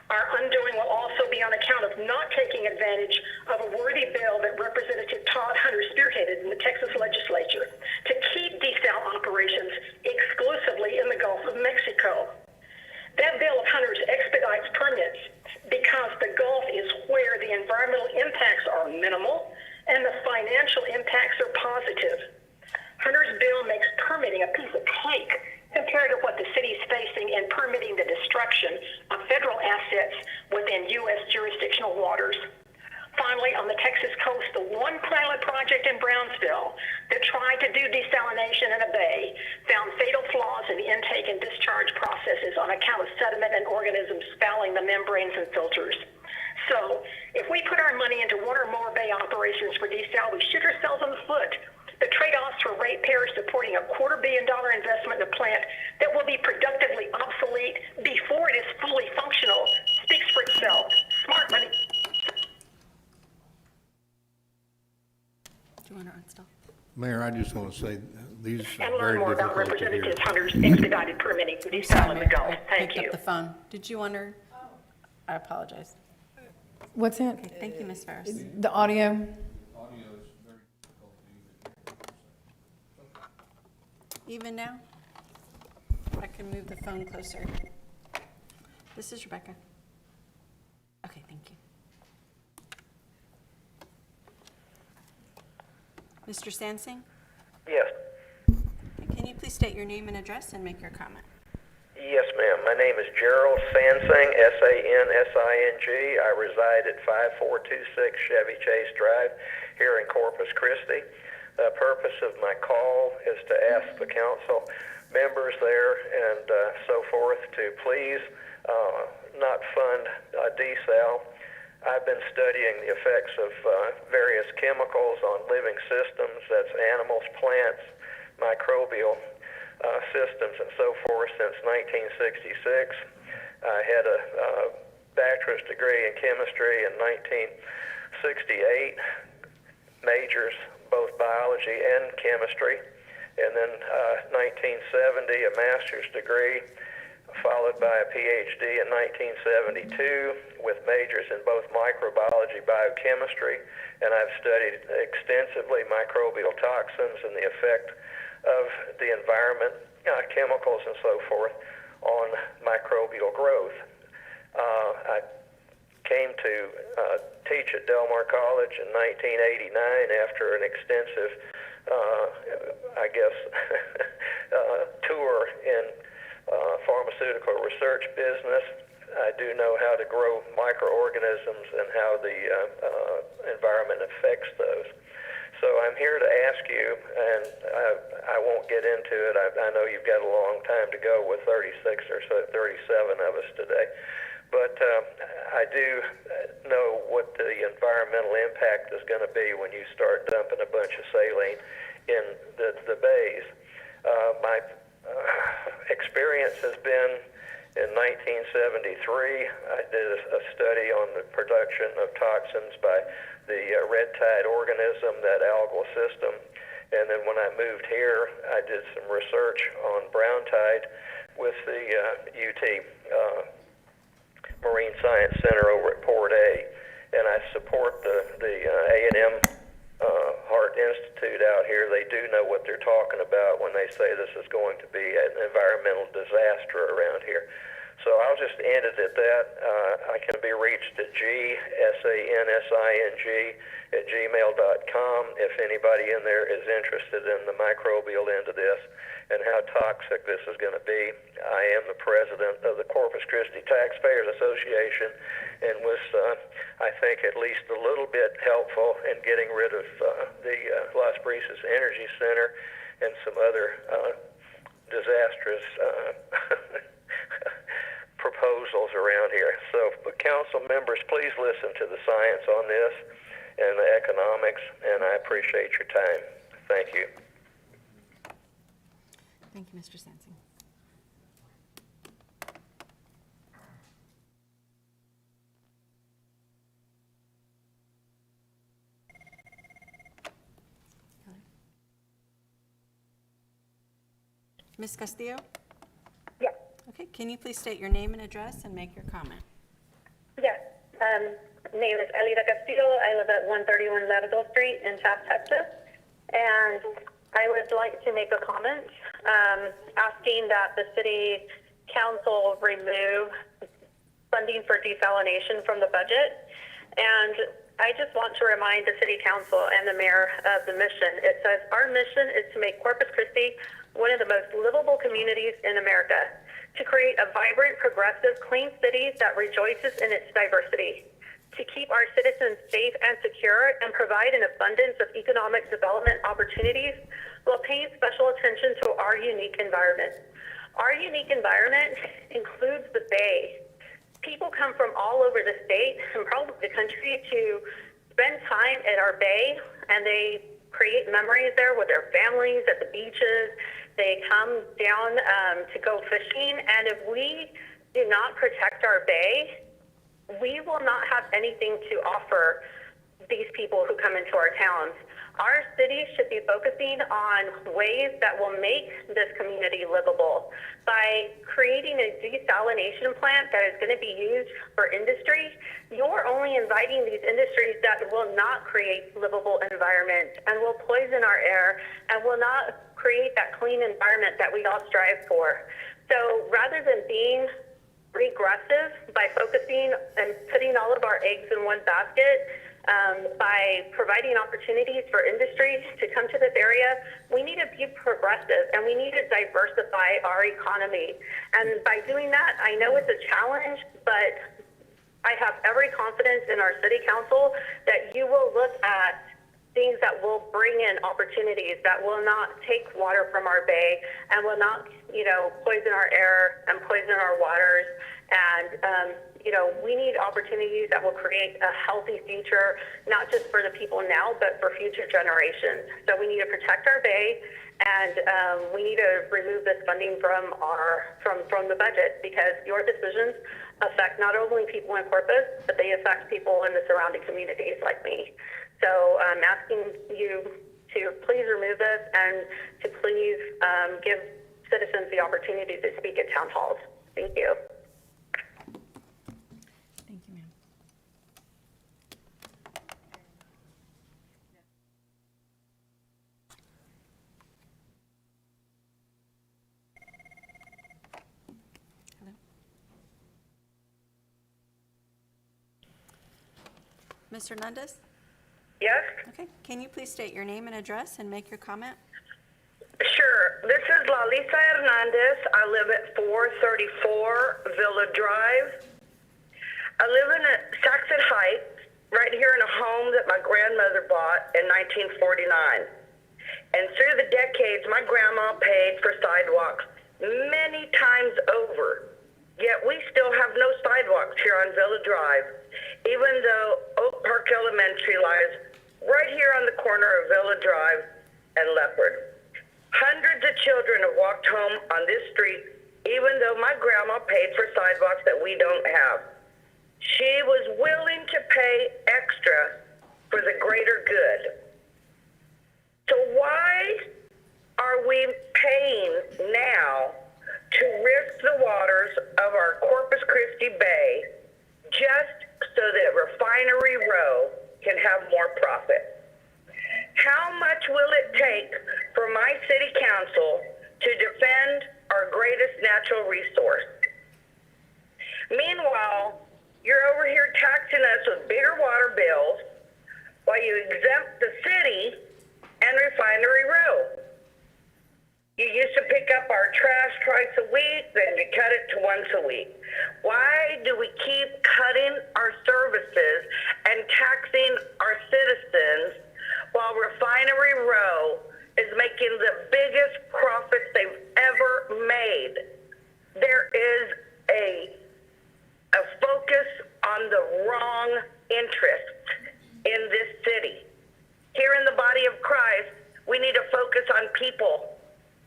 Our undoing will also be on account of not taking advantage of a worthy bill that Representative Todd Hunter spearheaded in the Texas legislature and the financial impacts are positive. Hunter's bill makes permitting a piece of cake compared to what the city's facing in permitting the destruction of federal assets within U.S. jurisdictional waters. Finally, on the Texas coast, the one pilot project in Brownsville that tried to do desalination in a bay found fatal flaws in the intake and discharge processes on account of sediment and organisms fouling the membranes and filters. So, if we put our money into one or more bay operations for desal, we shoot ourselves in the foot. The trade-offs for ratepayers supporting a $250 million investment in a plant that will be productively obsolete before it is fully functional speaks for itself. Smart money. Do you want to install? Mayor, I just want to say, these And are learn very more about difficult to hear. Representative Hunter's expedited permitting for desal in the Gulf. I Thank picked you. up the phone. Did you want her? I apologize. What's that? Okay, thank you, Ms. Ferris. The audio? Even now? I can move the phone closer. This is Rebecca. Okay, thank you. Mr. Sansing? Yes. Can you please state your name and address and make your comment? Yes, ma'am. My name is Gerald Sansing, S-A-N-S-I-N-G. I reside at 5426 Chevy Chase Drive here in Corpus Christi. The purpose of my call is to ask the council members there and so forth to please not fund desal. I've been studying the effects of various chemicals on living systems, that's animals, plants, microbial systems and so forth since 1966. I had a bachelor's degree in chemistry in 1968, majors both biology and chemistry, and then 1970 a master's degree, followed by a PhD in 1972 with majors in both microbiology, biochemistry, and I've studied extensively microbial toxins and the effect of the environment, chemicals and so forth on microbial growth. I came to teach at Del Mar College in 1989 after an extensive, tour in pharmaceutical research business. I do know how to grow microorganisms and how the environment affects those. So I'm here to ask you, and I won't get into it. I know you've got a long time to go with 36 or so, 37 of us today. But I do know what the environmental impact is going to be when you start dumping a bunch of saline in the bays. My experience has been in 1973, I did a study on the production of toxins by the red tide organism, that algal system. And then when I moved here, I did some research on brown tide with the UT Marine Science Center over at Port A. And I support the A&M Heart Institute out here. They do know what they're talking about when they say this is going to be an environmental disaster around here. So I'll just end it at that. I can be reached at sansing@gmail.com if anybody in there is interested in the microbial end of this and how toxic this is going to be. I am the president of the Corpus Christi Taxpayers Association and was, I think, at least a little bit helpful in getting rid of the Las Brisas Energy Center and some other disastrous proposals around here. So, council members, please listen to the science on this and the economics, and I appreciate your time. Thank you. Thank you, Mr. Sansing. Ms. Castillo? Yes. Okay, can you please state your name and address and make your comment? Yes. Name is Elida Castillo. I live at 131 Laderdale Street in Taft, Texas. And I would like to make a comment asking that the city council remove funding for desalination from the budget. And I just want to remind the City Council and the Mayor of the mission. It says, our mission is to make Corpus Christi one of the most livable communities in America, to create a vibrant, progressive, clean city that rejoices in its diversity, to keep our citizens safe and secure and provide an abundance of economic development opportunities while paying special attention to our unique environment. Our unique environment includes the Bay. People come from all over the state and probably the country to spend time at our Bay, and they create memories there with their families at the beaches. They come down to go fishing, and if we do not protect our Bay, we will not have anything to offer these people who come into our towns. Our city should be focusing on ways that will make this community livable by creating a desalination plant that is going to be used for industry. You're only inviting these industries that will not create livable environments and will poison our air and will not create that clean environment that we all strive for. So rather than being regressive by focusing and putting all of our eggs in one basket, by providing opportunities for industry to come to this area, we need to be progressive and we need to diversify our economy. And by doing that, I know it's a challenge, but I have every confidence in our city council that you will look at things that will bring in opportunities, that will not take water from our Bay and will not, poison our air and poison our waters. And, we need opportunities that will create a healthy future, not just for the people now, but for future generations. So we need to protect our Bay, and we need to remove this funding from the budget, because your decisions affect not only people in Corpus, but they affect people in the surrounding communities like me. So I'm asking you to please remove this and to please give citizens the opportunity to speak at town halls. Thank you. Thank you, ma'am. Hello? Ms. Hernandez? Yes? Okay, can you please state your name and address and make your comment? Sure. This is Lalisa Hernandez. I live at 434 Villa Drive. I live in Saxon Heights, right here in a home that my grandmother bought in 1949. And through the decades, my grandma paid for sidewalks many times over. Yet we still have no sidewalks here on Villa Drive, even though Oak Park Elementary lies right here on the corner of Villa Drive and Leopard. Hundreds of children have walked home on this street, even though my grandma paid for sidewalks that we don't have. She was willing to pay extra for the greater good. So why are we paying now to risk the waters of our Corpus Christi Bay just so that Refinery Row can have more profit? How much will it take for my city council to defend our greatest natural resource? Meanwhile, you're over here taxing us with bigger water bills while you exempt the city and Refinery Row. You used to pick up our trash twice a week, then you cut it to once a week. Why do we keep cutting our services and taxing our citizens while Refinery Row is making the biggest profits they've ever made? There is a focus on the wrong interests in this city. Here in the body of Christ, we need to focus on people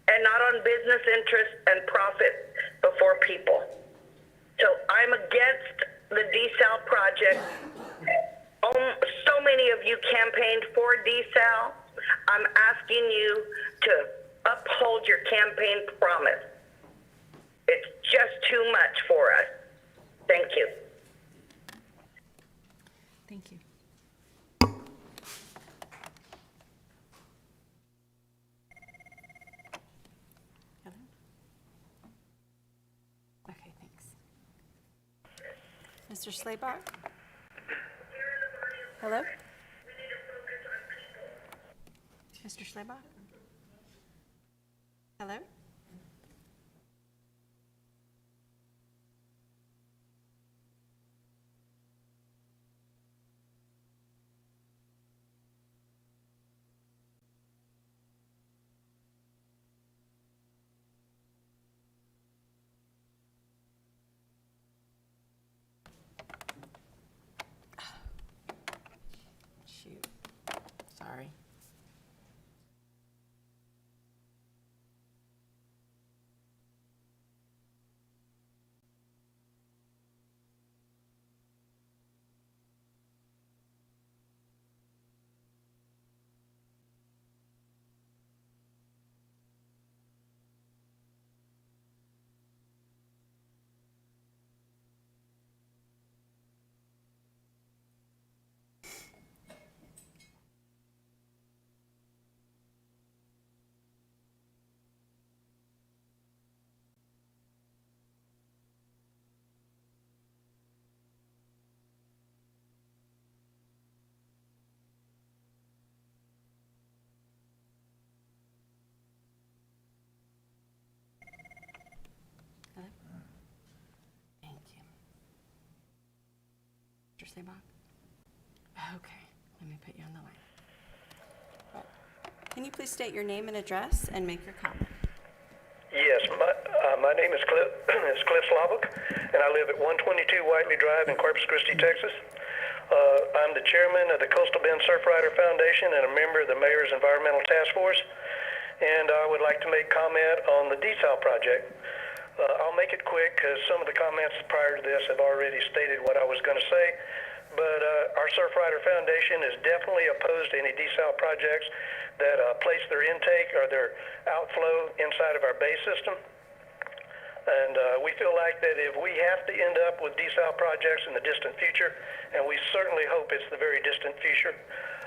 and not on business interests and profit before people. So I'm against the desal project. So many of you campaigned for desal. I'm asking you to uphold your campaign promise. It's just too much for us. Thank you. Thank you. Hello? Okay, thanks. Mr. Slaybach? Hello? Mr. Schlebach? Hello? Shoot. Sorry. Hello? Thank you. Mr. Schlebach? Okay, let me put you on the line. Can you please state your name and address and make your comment? Yes, my name is Cliff Slavik, and I live at 122 Whiteley Drive in Corpus Christi, Texas. I'm the chairman of the Coastal Bend Surfrider Foundation and a member of the Mayor's Environmental Task Force, and I would like to make comment on the desal project. I'll make it quick because some of the comments prior to this have already stated what I was going to say, but our Surfrider Foundation is definitely opposed to any desal projects that place their intake or their outflow inside of our bay system. And we feel like that if we have to end up with desal projects in the distant future, and we certainly hope it's the very distant future,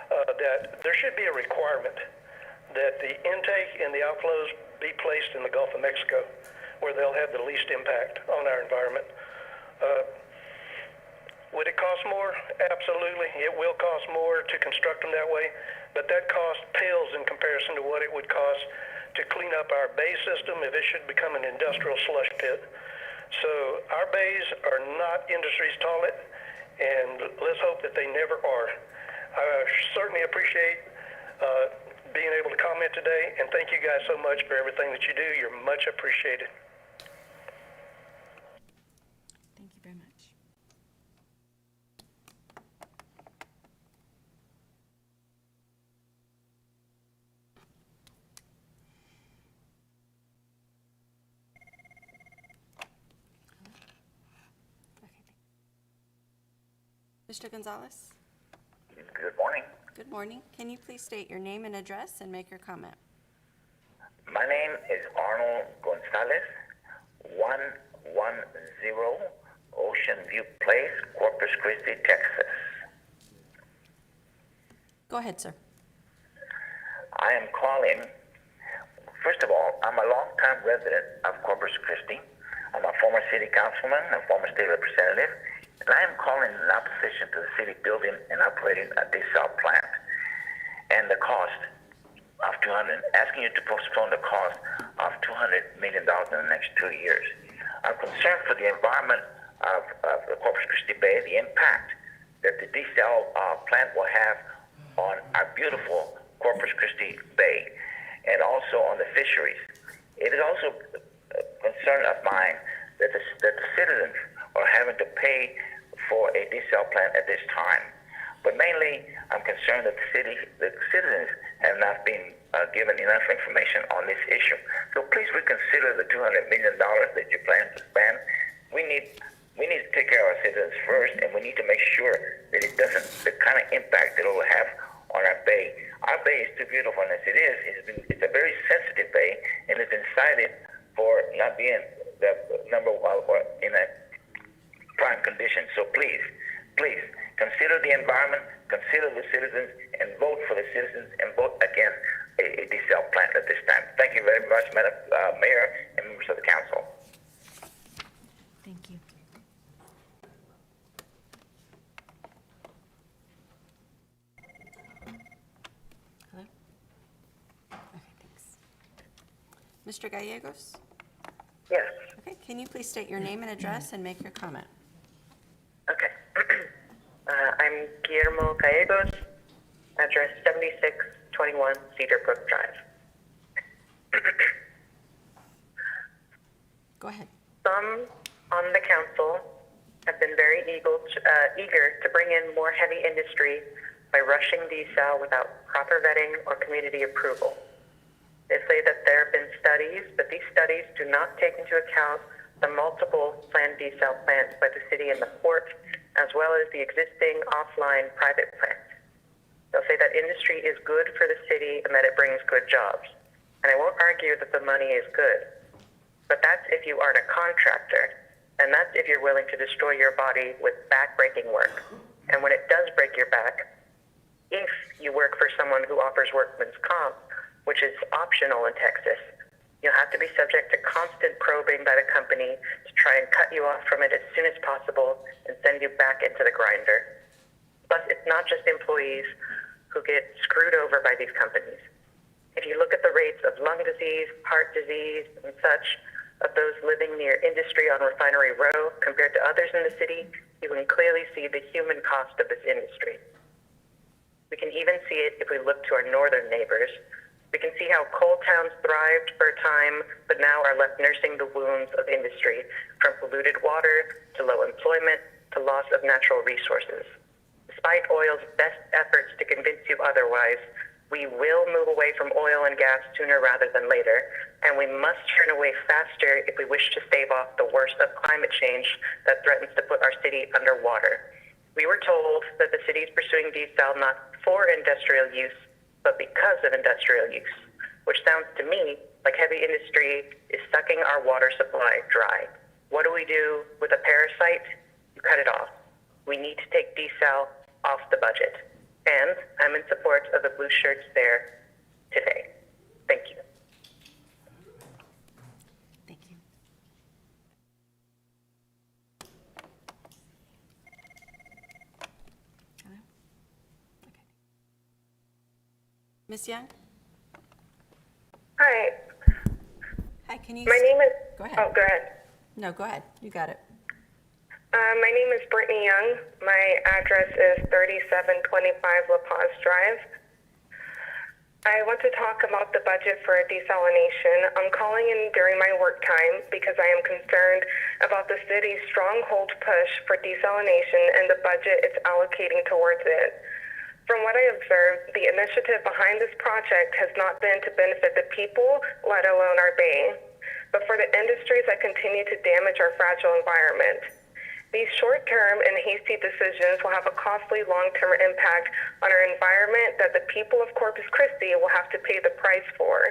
that there should be a requirement that the intake and the outflows be placed in the Gulf of Mexico, where they'll have the least impact on our environment. Would it cost more? Absolutely. It will cost more to construct them that way, but that cost pales in comparison to what it would cost to clean up our bay system if it should become an industrial slush pit. So our bays are not industry's toilet, and let's hope that they never are. I certainly appreciate being able to comment today, and thank you guys so much for everything that you do. You're much appreciated. Thank you very much. Mr. Gonzalez? Good morning. Good morning. Can you please state your name and address and make your comment? My name is Arnold Gonzalez, 110 Ocean View Place, Corpus Christi, Texas. Go ahead, sir. I am calling, first of all, I'm a longtime resident of Corpus Christi. I'm a former city councilman, a former state representative, and I am calling in opposition to the city building and operating a desal plant and the cost of asking you to postpone the cost of $200 million in the next 2 years. I'm concerned for the environment of the Corpus Christi Bay, the impact that the desal plant will have on our beautiful Corpus Christi Bay and also on the fisheries. It is also a concern of mine that the citizens are having to pay for a desal plant at this time. But mainly, I'm concerned that the citizens have not been given enough information on this issue. So please reconsider the $200 million that you plan to spend. We need to take care of our citizens first, and we need to make sure that it doesn't, the kind of impact that it will have on our bay. Our bay is too beautiful as it is. It's a very sensitive bay, and it's been cited for not being the number one or in a prime condition. So please consider the environment, consider the citizens, and vote for the citizens, and vote against a desal plant at this time. Thank you very much, Madam Mayor and members of the council. Thank you. Mr. Gallegos? Yes. Okay, can you please state your name and address and make your comment? Okay. I'm Guillermo Gallegos, address 7621 Cedar Brook Drive. Go ahead. Some on the council have been very eager to bring in more heavy industry by rushing desal without proper vetting or community approval. They say that there have been studies, but these studies do not take into account the multiple planned desal plants by the city and the port, as well as the existing offline private plants. They'll say that industry is good for the city and that it brings good jobs. And I won't argue that the money is good, but that's if you aren't a contractor, and that's if you're willing to destroy your body with back-breaking work. And when it does break your back, if you work for someone who offers workman's comp, which is optional in Texas, you'll have to be subject to constant probing by the company to try and cut you off from it as soon as possible and send you back into the grinder. Plus, it's not just employees who get screwed over by these companies. If you look at the rates of lung disease, heart disease, and such of those living near industry on Refinery Row compared to others in the city, you can clearly see the human cost of this industry. We can even see it if we look to our northern neighbors. We can see how coal towns thrived for a time, but now are left nursing the wounds of industry, from polluted water to low employment to loss of natural resources. Despite oil's best efforts to convince you otherwise, we will move away from oil and gas sooner rather than later, and we must turn away faster if we wish to stave off the worst of climate change that threatens to put our city underwater. We were told that the city is pursuing desal not for industrial use, but because of industrial use, which sounds to me like heavy industry is sucking our water supply dry. What do we do with a parasite? You cut it off. We need to take desal off the budget. And I'm in support of the blue shirts there today. Thank you. Thank you. Hello? Okay. Ms. Young? Hi. Hi, can you? My name is... Go ahead. Oh, go ahead. No, go ahead. You got it. My name is Brittany Young. My address is 3725 La Paz Drive. I want to talk about the budget for desalination. I'm calling in during my work time because I am concerned about the city's stronghold push for desalination and the budget it's allocating towards it. From what I observed, the initiative behind this project has not been to benefit the people, let alone our bay, but for the industries that continue to damage our fragile environment. These short-term and hasty decisions will have a costly long-term impact on our environment that the people of Corpus Christi will have to pay the price for.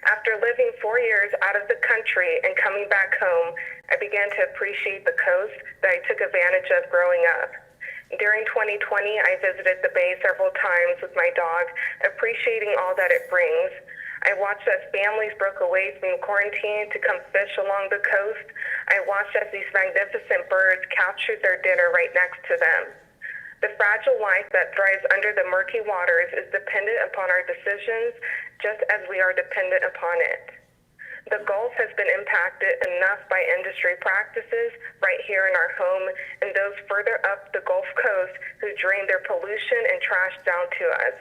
After living 4 years out of the country and coming back home, I began to appreciate the coast that I took advantage of growing up. During 2020, I visited the bay several times with my dog, appreciating all that it brings. I watched as families broke away from quarantine to come fish along the coast. I watched as these magnificent birds captured their dinner right next to them. The fragile life that thrives under the murky waters is dependent upon our decisions, just as we are dependent upon it. The Gulf has been impacted enough by industry practices right here in our home and those further up the Gulf Coast who drain their pollution and trash down to us.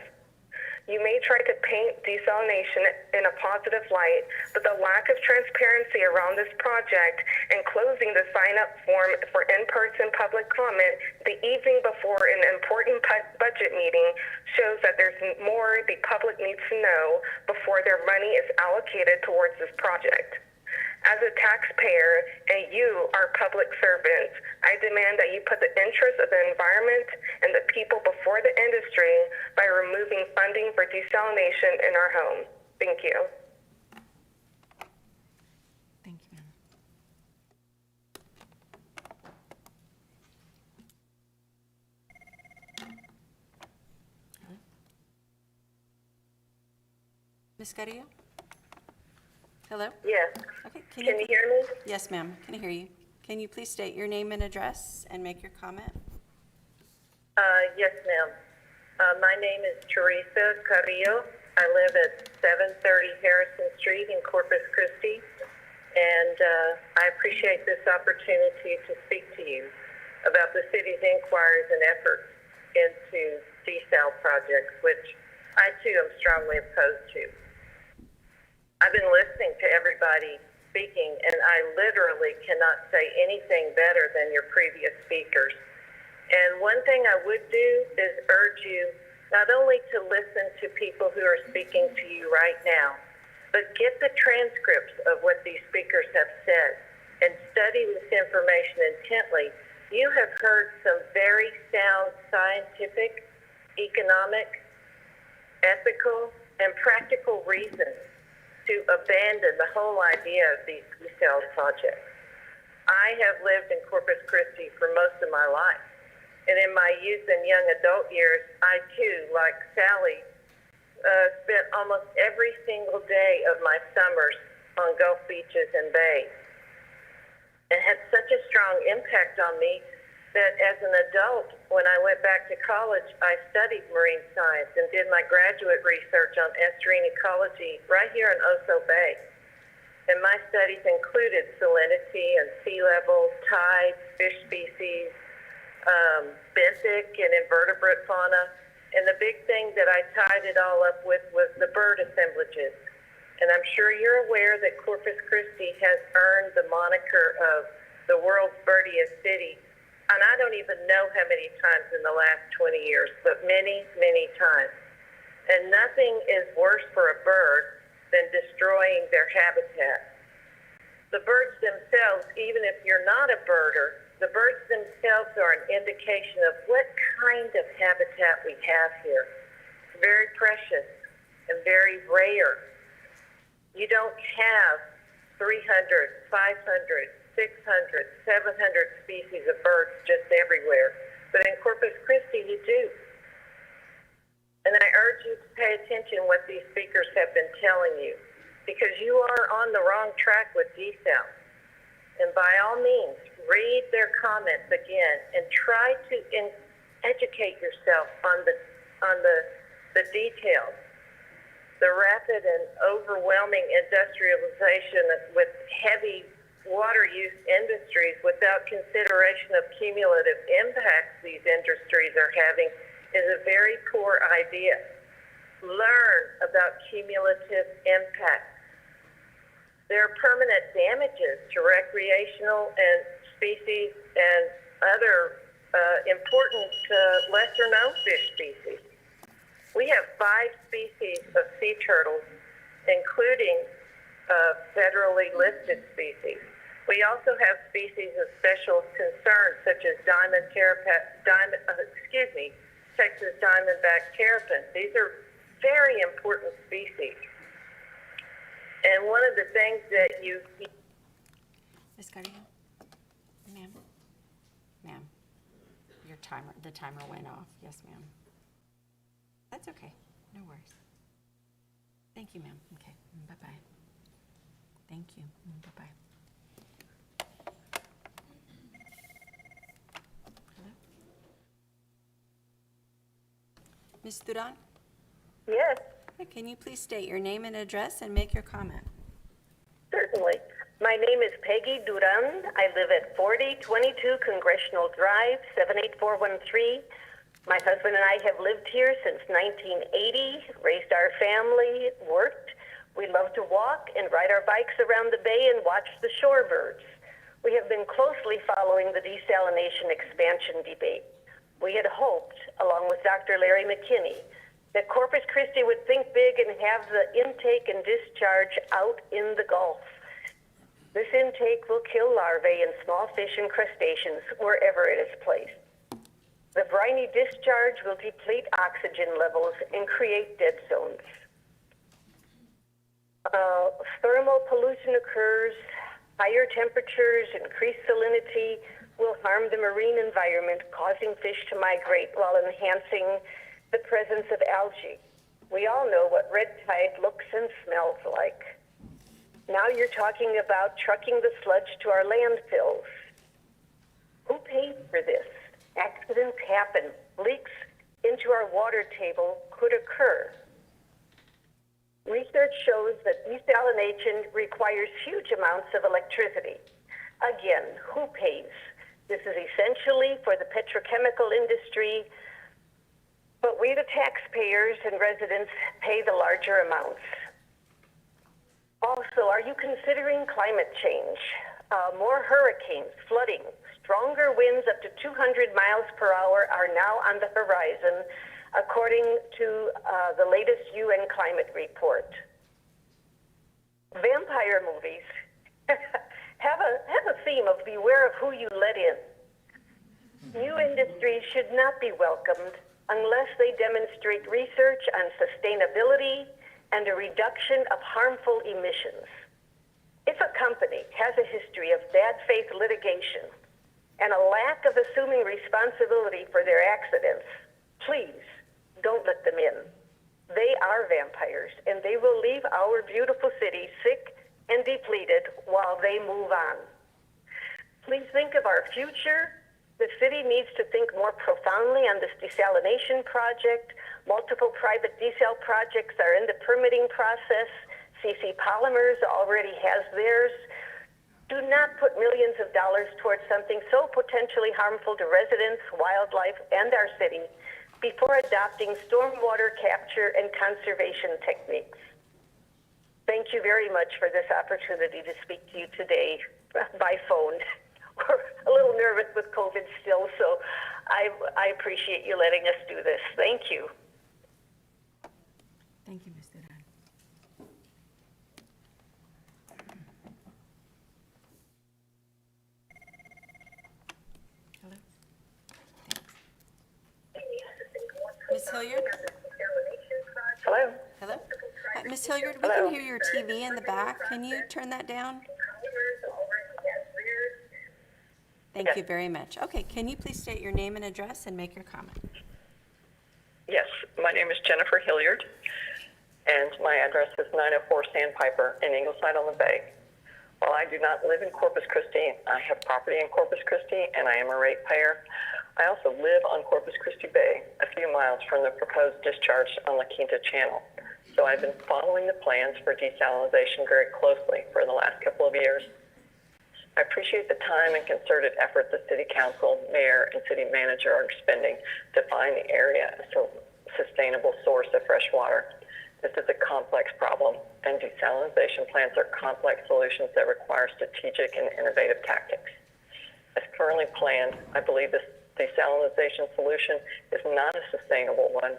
You may try to paint desalination in a positive light, but the lack of transparency around this project and closing the sign-up form for in-person public comment the evening before an important budget meeting shows that there's more the public needs to know before their money is allocated towards this project. As a taxpayer and you are public servants, I demand that you put the interests of the environment and the people before the industry by removing funding for desalination in our home. Thank you. Thank you, ma'am. Ms. Carrillo? Hello? Yes. Okay. Can you hear me? Yes, ma'am. Can I hear you? Can you please state your name and address and make your comment? Yes, ma'am. My name is Teresa Carrillo, I live at 730 Harrison Street in Corpus Christi, and I appreciate this opportunity to speak to you about the city's inquiries and efforts into desal projects, which I too am strongly opposed to. I've been listening to everybody speaking, and I literally cannot say anything better than your previous speakers. And one thing I would do is urge you not only to listen to people who are speaking to you right now, but get the transcripts of what these speakers have said and study this information intently. You have heard some very sound scientific, economic, ethical, and practical reasons to abandon the whole idea of these desal projects. I have lived in Corpus Christi for most of my life. And in my youth and young adult years, I too, like Sally, spent almost every single day of my summers on Gulf beaches and bays. It had such a strong impact on me that as an adult, when I went back to college, I studied marine science and did my graduate research on estuarine ecology right here in Oso Bay. And my studies included salinity and sea level, tides, fish species, benthic and invertebrate fauna. And the big thing that I tied it all up with was the bird assemblages. And I'm sure you're aware that Corpus Christi has earned the moniker of the world's birdiest city. And I don't even know how many times in the last 20 years, but many, many times. And nothing is worse for a bird than destroying their habitat. The birds themselves, even if you're not a birder, the birds themselves are an indication of what kind of habitat we have here. It's very precious and very rare. You don't have 300, 500, 600, 700 species of birds just everywhere. But in Corpus Christi, you do. And I urge you to pay attention to what these speakers have been telling you, because you are on the wrong track with desal. And by all means, read their comments again and try to educate yourself on the details. The rapid and overwhelming industrialization with heavy water use industries without consideration of cumulative impacts these industries are having is a very poor idea. Learn about cumulative impacts. There are permanent damages to recreational and species and other important lesser-known fish species. We have 5 species of sea turtles, including federally listed species. We also have species of special concern, such as Texas diamondback terrapin. These are very important species. And one of the things that Ms. Cardigan? Ma'am? Ma'am, the timer went off. Yes, ma'am. That's okay. No worries. Thank you, ma'am. Okay. Bye-bye. Thank you. Bye-bye. Hello? Ms. Duran? Yes, Can you please state your name and address and make your comment? certainly. My name is Peggy Duran. I live at 4022 Congressional Drive, 78413. My husband and I have lived here since 1980, raised our family, worked. We love to walk and ride our bikes around the bay and watch the shorebirds. We have been closely following the desalination expansion debate. We had hoped, along with Dr. Larry McKinney, that Corpus Christi would think big and have the intake and discharge out in the Gulf. This intake will kill larvae and small fish and crustaceans wherever it is placed. The briny discharge will deplete oxygen levels and create dead zones. Thermal pollution occurs, higher temperatures, increased salinity will harm the marine environment, causing fish to migrate while enhancing the presence of algae. We all know what red tide looks and smells like. Now you're talking about trucking the sludge to our landfills. Who paid for this? Accidents happen. Leaks into our water table could occur. research shows that desalination requires huge amounts of electricity. Again, who pays? This is essentially for the petrochemical industry, but we, the taxpayers and residents, pay the larger amounts. Also, are you considering climate change? More hurricanes, flooding, stronger winds up to 200 miles per hour are now on the horizon, according to the latest UN climate report. Vampire movies have a theme of beware of who you let in. New industries should not be welcomed unless they demonstrate research on sustainability and a reduction of harmful emissions. If a company has a history of bad faith litigation and a lack of assuming responsibility for their accidents, please don't let them in. They are vampires, and they will leave our beautiful city sick and depleted while they move on. Please think of our future. The city needs to think more profoundly on this desalination project. Multiple private desal projects are in the permitting process. CC Polymers already has theirs. Do not put millions of dollars towards something so potentially harmful to residents, wildlife, and our city before adopting stormwater capture and conservation techniques. Thank you very much for this opportunity to speak to you today by phone. We're a little nervous with COVID still, so I appreciate you letting us do this. Thank you. Thank you, Ms. Duran. Hello? Ms. Hilliard? Hello? Hello? Ms. Hilliard, we can hear your TV in the back. Can you turn that down? Thank you very much. Okay, can you please state your name and address and make your comment? Yes, my name is Jennifer Hilliard, and my address is 904 Sandpiper in Ingleside on the Bay. While I do not live in Corpus Christi, I have property in Corpus Christi, and I am a ratepayer. I also live on Corpus Christi Bay, a few miles from the proposed discharge on La Quinta Channel. So I've been following the plans for desalination very closely for the last couple of years. I appreciate the time and concerted effort the City Council, Mayor, and City Manager are spending to find the area as a sustainable source of fresh water. This is a complex problem, and desalination plants are complex solutions that require strategic and innovative tactics. As currently planned, I believe this desalination solution is not a sustainable one.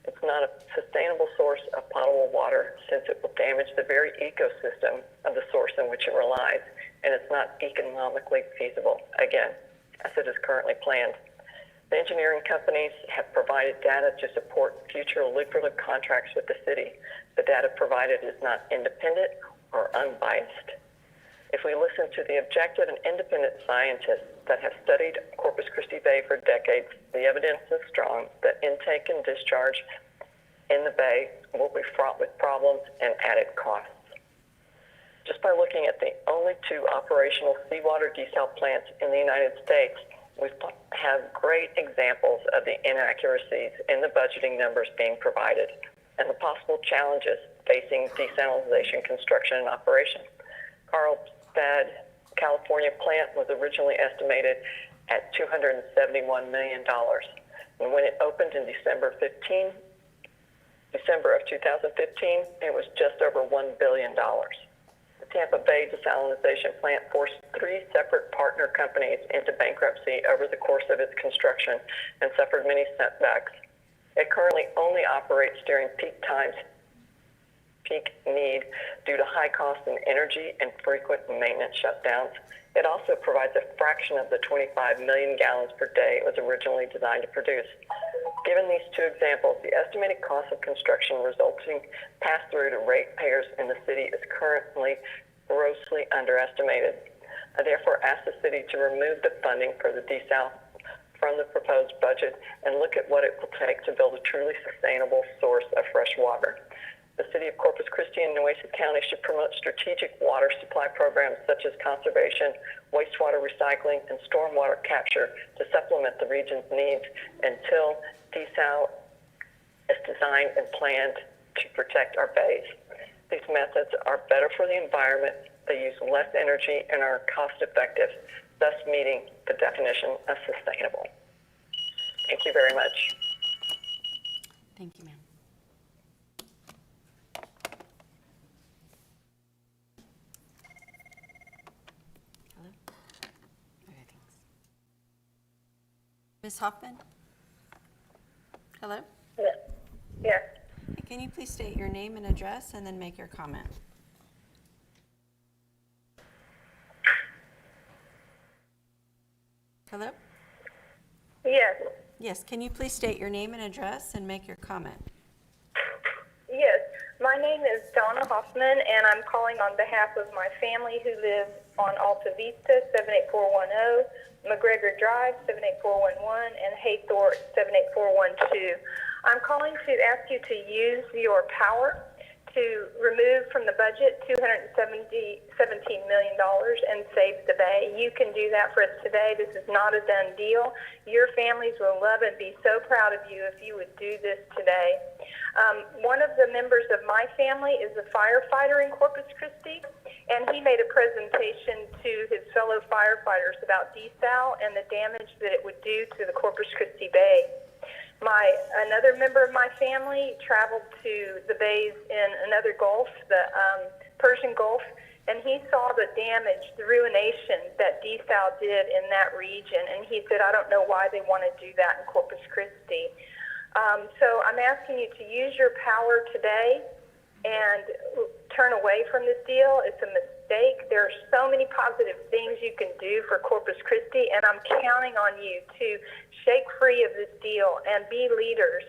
It's not a sustainable source of potable water since it will damage the very ecosystem of the source in which it relies, and it's not economically feasible, again, as it is currently planned. The engineering companies have provided data to support future lucrative contracts with the city. The data provided is not independent or unbiased. If we listen to the objective and independent scientists that have studied Corpus Christi Bay for decades, the evidence is strong that intake and discharge in the bay will be fraught with problems and added costs. Just by looking at the only two operational seawater desal plants in the United States, we have great examples of the inaccuracies in the budgeting numbers being provided and the possible challenges facing desalination construction and operation. Carlsbad, California plant was originally estimated at $271 million. And when it opened in December of 2015, it was just over $1 billion. The Tampa Bay desalination plant forced 3 separate partner companies into bankruptcy over the course of its construction and suffered many setbacks. It currently only operates during peak times, peak need due to high cost in energy and frequent maintenance shutdowns. It also provides a fraction of the 25 million gallons per day it was originally designed to produce. Given these two examples, the estimated cost of construction resulting pass-through to ratepayers in the city is currently grossly underestimated. I therefore ask the city to remove the funding for the desal from the proposed budget and look at what it will take to build a truly sustainable source of fresh water. The City of Corpus Christi and Nueces County should promote strategic water supply programs such as conservation, wastewater recycling, and stormwater capture to supplement the region's needs until desal is designed and planned to protect our bays. These methods are better for the environment, they use less energy, and are cost-effective, thus meeting the definition of sustainable. Thank you very much. Thank you, ma'am. Hello? Okay, thanks. Ms. Hoffman? Hello? Yes. Yes. Hey, can you please state your name and address and then make your comment? Hello? Yes. Yes, can you please state your name and address and make your comment? Yes, my name is Donna Hoffman, and I'm calling on behalf of my family who lives on Alta Vista, 78410, McGregor Drive, 78411, and Haythorpe, 78412. I'm calling to ask you to use your power to remove from the budget $17 million and save the bay. You can do that for us today. This is not a done deal. Your families will love and be so proud of you if you would do this today. One of the members of my family is a firefighter in Corpus Christi, and he made a presentation to his fellow firefighters about desal and the damage that it would do to the Corpus Christi Bay. Another member of my family traveled to the bays in another Gulf, the Persian Gulf, and he saw the damage, the ruination that desal did in that region, and he said, I don't know why they want to do that in Corpus Christi. So I'm asking you to use your power today and turn away from this deal. It's a mistake. There are so many positive things you can do for Corpus Christi, and I'm counting on you to shake free of this deal and be leaders.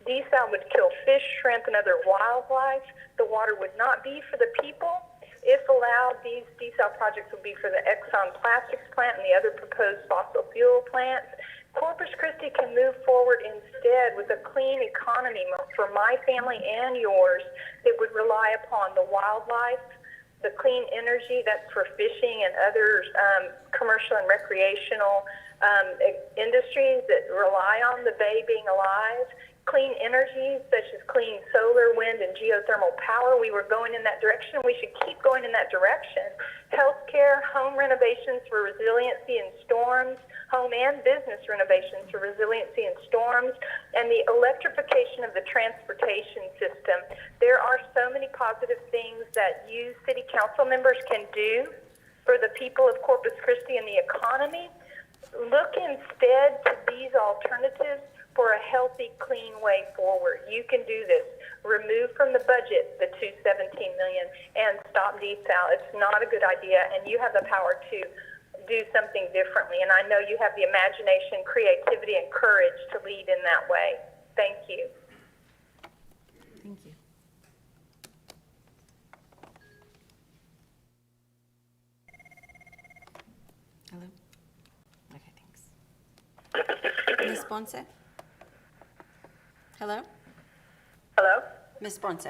Desal would kill fish, shrimp, and other wildlife. The water would not be for the people. If allowed, these desal projects would be for the Exxon Plastics plant and the other proposed fossil fuel plants. Corpus Christi can move forward instead with a clean economy for my family and yours that would rely upon the wildlife, the clean energy that's for fishing and other commercial and recreational industries that rely on the bay being alive, clean energy such as clean solar, wind, and geothermal power. We were going in that direction. We should keep going in that direction. Healthcare, home renovations for resiliency in storms, home and business renovations for resiliency in storms, and the electrification of the transportation system. There are so many positive things that you city council members can do for the people of Corpus Christi and the economy. Look instead to these alternatives for a healthy, clean way forward. You can do this. Remove from the budget the $217 million and stop desal. It's not a good idea, and you have the power to do something differently. And I know you have the imagination, creativity, and courage to lead in that way. Thank you. Thank you. Hello? Okay, thanks. Ms. Ponce? Hello? Hello? Ms. Ponce,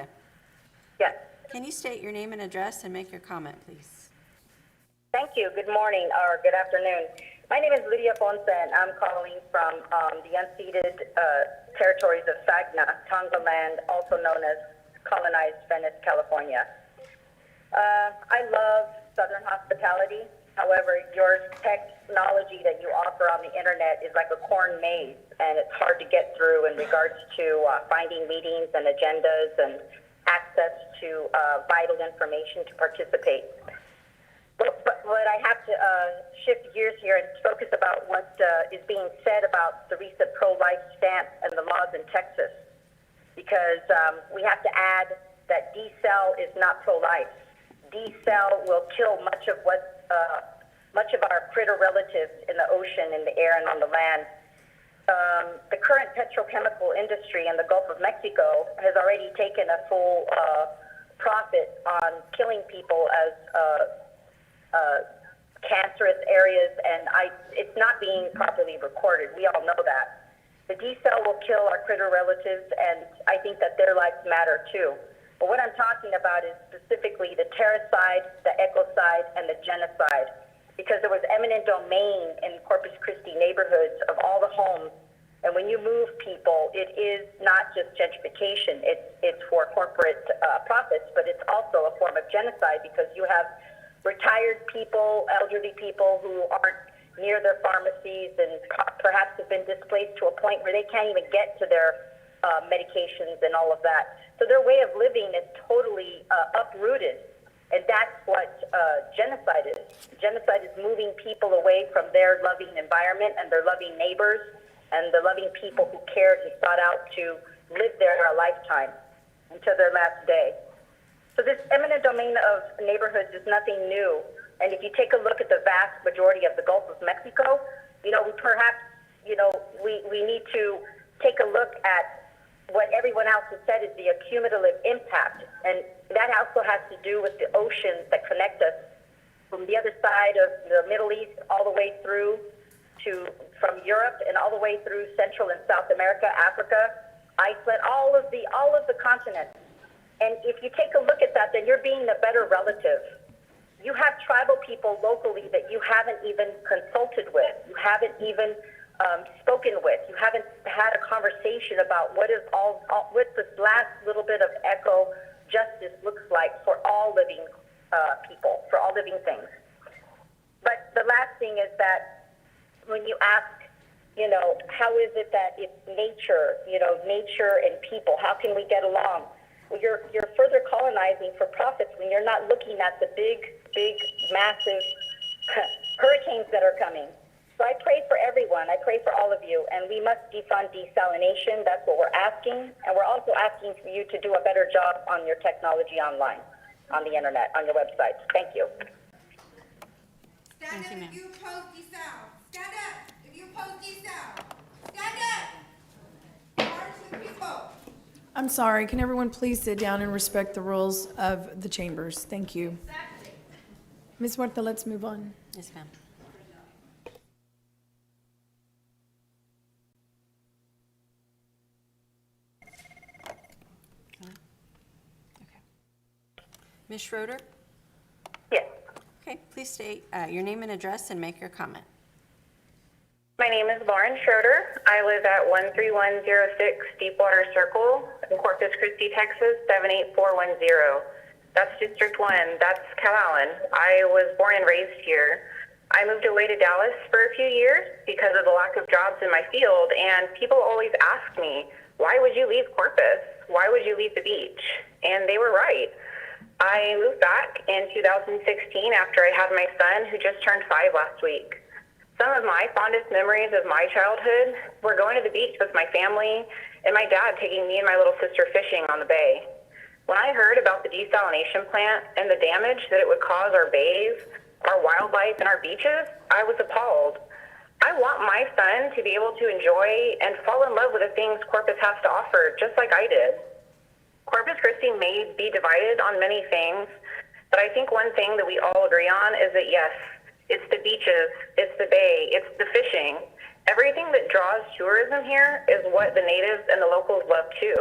Yes. can you state your name and address and make your comment, please? Thank you. Good morning or good afternoon. My name is Lydia Ponce, and I'm calling from the unceded territories of Sagna, Tonga land, also known as colonized Venice, California. I love Southern hospitality. However, your technology that you offer on the internet is like a corn maze, and it's hard to get through in regards to finding meetings and agendas and access to vital information to participate. But I have to shift gears here and focus about what is being said about the recent pro-life stance and the laws in Texas, because we have to add that desal is not pro-life. Desal will kill much of our critter relatives in the ocean, in the air, and on the land. The current petrochemical industry in the Gulf of Mexico has already taken a full profit on killing people as cancerous areas, and it's not being properly recorded. We all know that. The desal will kill our critter relatives, and I think that their lives matter too. But what I'm talking about is specifically the terracide, the ecocide, and the genocide, because there was eminent domain in Corpus Christi neighborhoods of all the homes And when you move people, it is not just gentrification. It's for corporate profits, but it's also a form of genocide because you have retired people, elderly people who aren't near their pharmacies and perhaps have been displaced to a point where they can't even get to their medications and all of that. So their way of living is totally uprooted. And that's what genocide is. Genocide is moving people away from their loving environment and their loving neighbors and the loving people who cared and sought out to live there a lifetime until their last day. So this eminent domain of neighborhoods is nothing new. And if you take a look at the vast majority of the Gulf of Mexico, we perhaps, we need to take a look at what everyone else has said is the cumulative impact. And that also has to do with the oceans that connect us from the other side of the Middle East all the way through from Europe and all the way through Central and South America, Africa, Iceland, all of the continents. And if you take a look at that, then you're being a better relative. You have tribal people locally that you haven't even consulted with. You haven't even spoken with. You haven't had a conversation about what this last little bit of eco justice looks like for all living people, for all living things. But the last thing is that when you ask, how is it that it's nature, nature and people, how can we get along? Well, you're further colonizing for profits when you're not looking at the big, massive hurricanes that are coming. So I pray for everyone. I pray for all of you. And we must defund desalination. That's what we're asking. And we're also asking for you to do a better job on your technology online, on the internet, on your websites. Thank you. Thank you, ma'am. If you oppose desal. Stand up. If you oppose desal. Stand up. March with people. I'm sorry, can everyone please sit down and respect the rules of the chambers? Thank you. Ms. Huerta, let's move on. Yes, ma'am. Okay. Ms. Schroeder? Yes. Okay, please state your name and address and make your comment. My name is Lauren Schroeder. I live at 13106 Deepwater Circle in Corpus Christi, Texas, 78410. That's District 1. That's Cal Allen. I was born and raised here. I moved away to Dallas for a few years because of the lack of jobs in my field, and people always ask me, why would you leave Corpus? Why would you leave the beach? And they were right. I moved back in 2016 after I had my son, who just turned 5 last week. Some of my fondest memories of my childhood were going to the beach with my family and my dad taking me and my little sister fishing on the bay. When I heard about the desalination plant and the damage that it would cause our bays, our wildlife, and our beaches, I was appalled. I want my son to be able to enjoy and fall in love with the things Corpus has to offer, just like I did. Corpus Christi may be divided on many things, but I think one thing that we all agree on is that yes, it's the beaches, it's the bay, it's the fishing. Everything that draws tourism here is what the natives and the locals love too.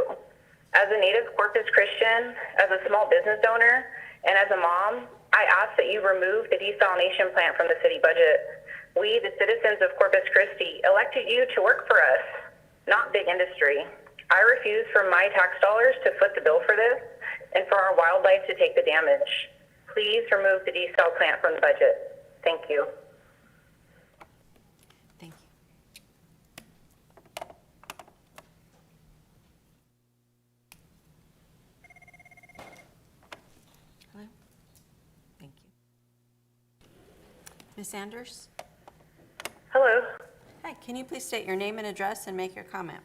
As a native Corpus Christian, as a small business owner, and as a mom, I ask that you remove the desalination plant from the city budget. We, the citizens of Corpus Christi, elected you to work for us, not big industry. I refuse from my tax dollars to foot the bill for this and for our wildlife to take the damage. Please remove the desal plant from the budget. Thank you. Thank you. Hello? Thank you. Ms. Sanders? Hello. Hi, can you please state your name and address and make your comment?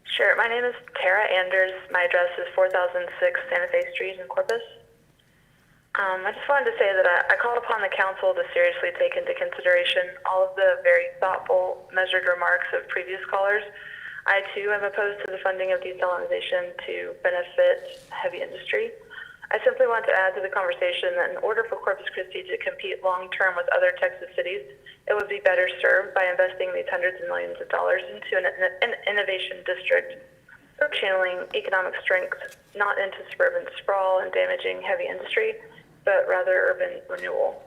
Sure. My name is Tara Anders. My address is 4006 Santa Fe Street in Corpus. I just wanted to say that I called upon the council to seriously take into consideration all of the very thoughtful, measured remarks of previous callers. I, too, am opposed to the funding of desalination to benefit heavy industry. I simply want to add to the conversation that in order for Corpus Christi to compete long-term with other Texas cities, it would be better served by investing these hundreds of millions of dollars into an innovation district, channeling economic strength not into suburban sprawl and damaging heavy industry, but rather urban renewal.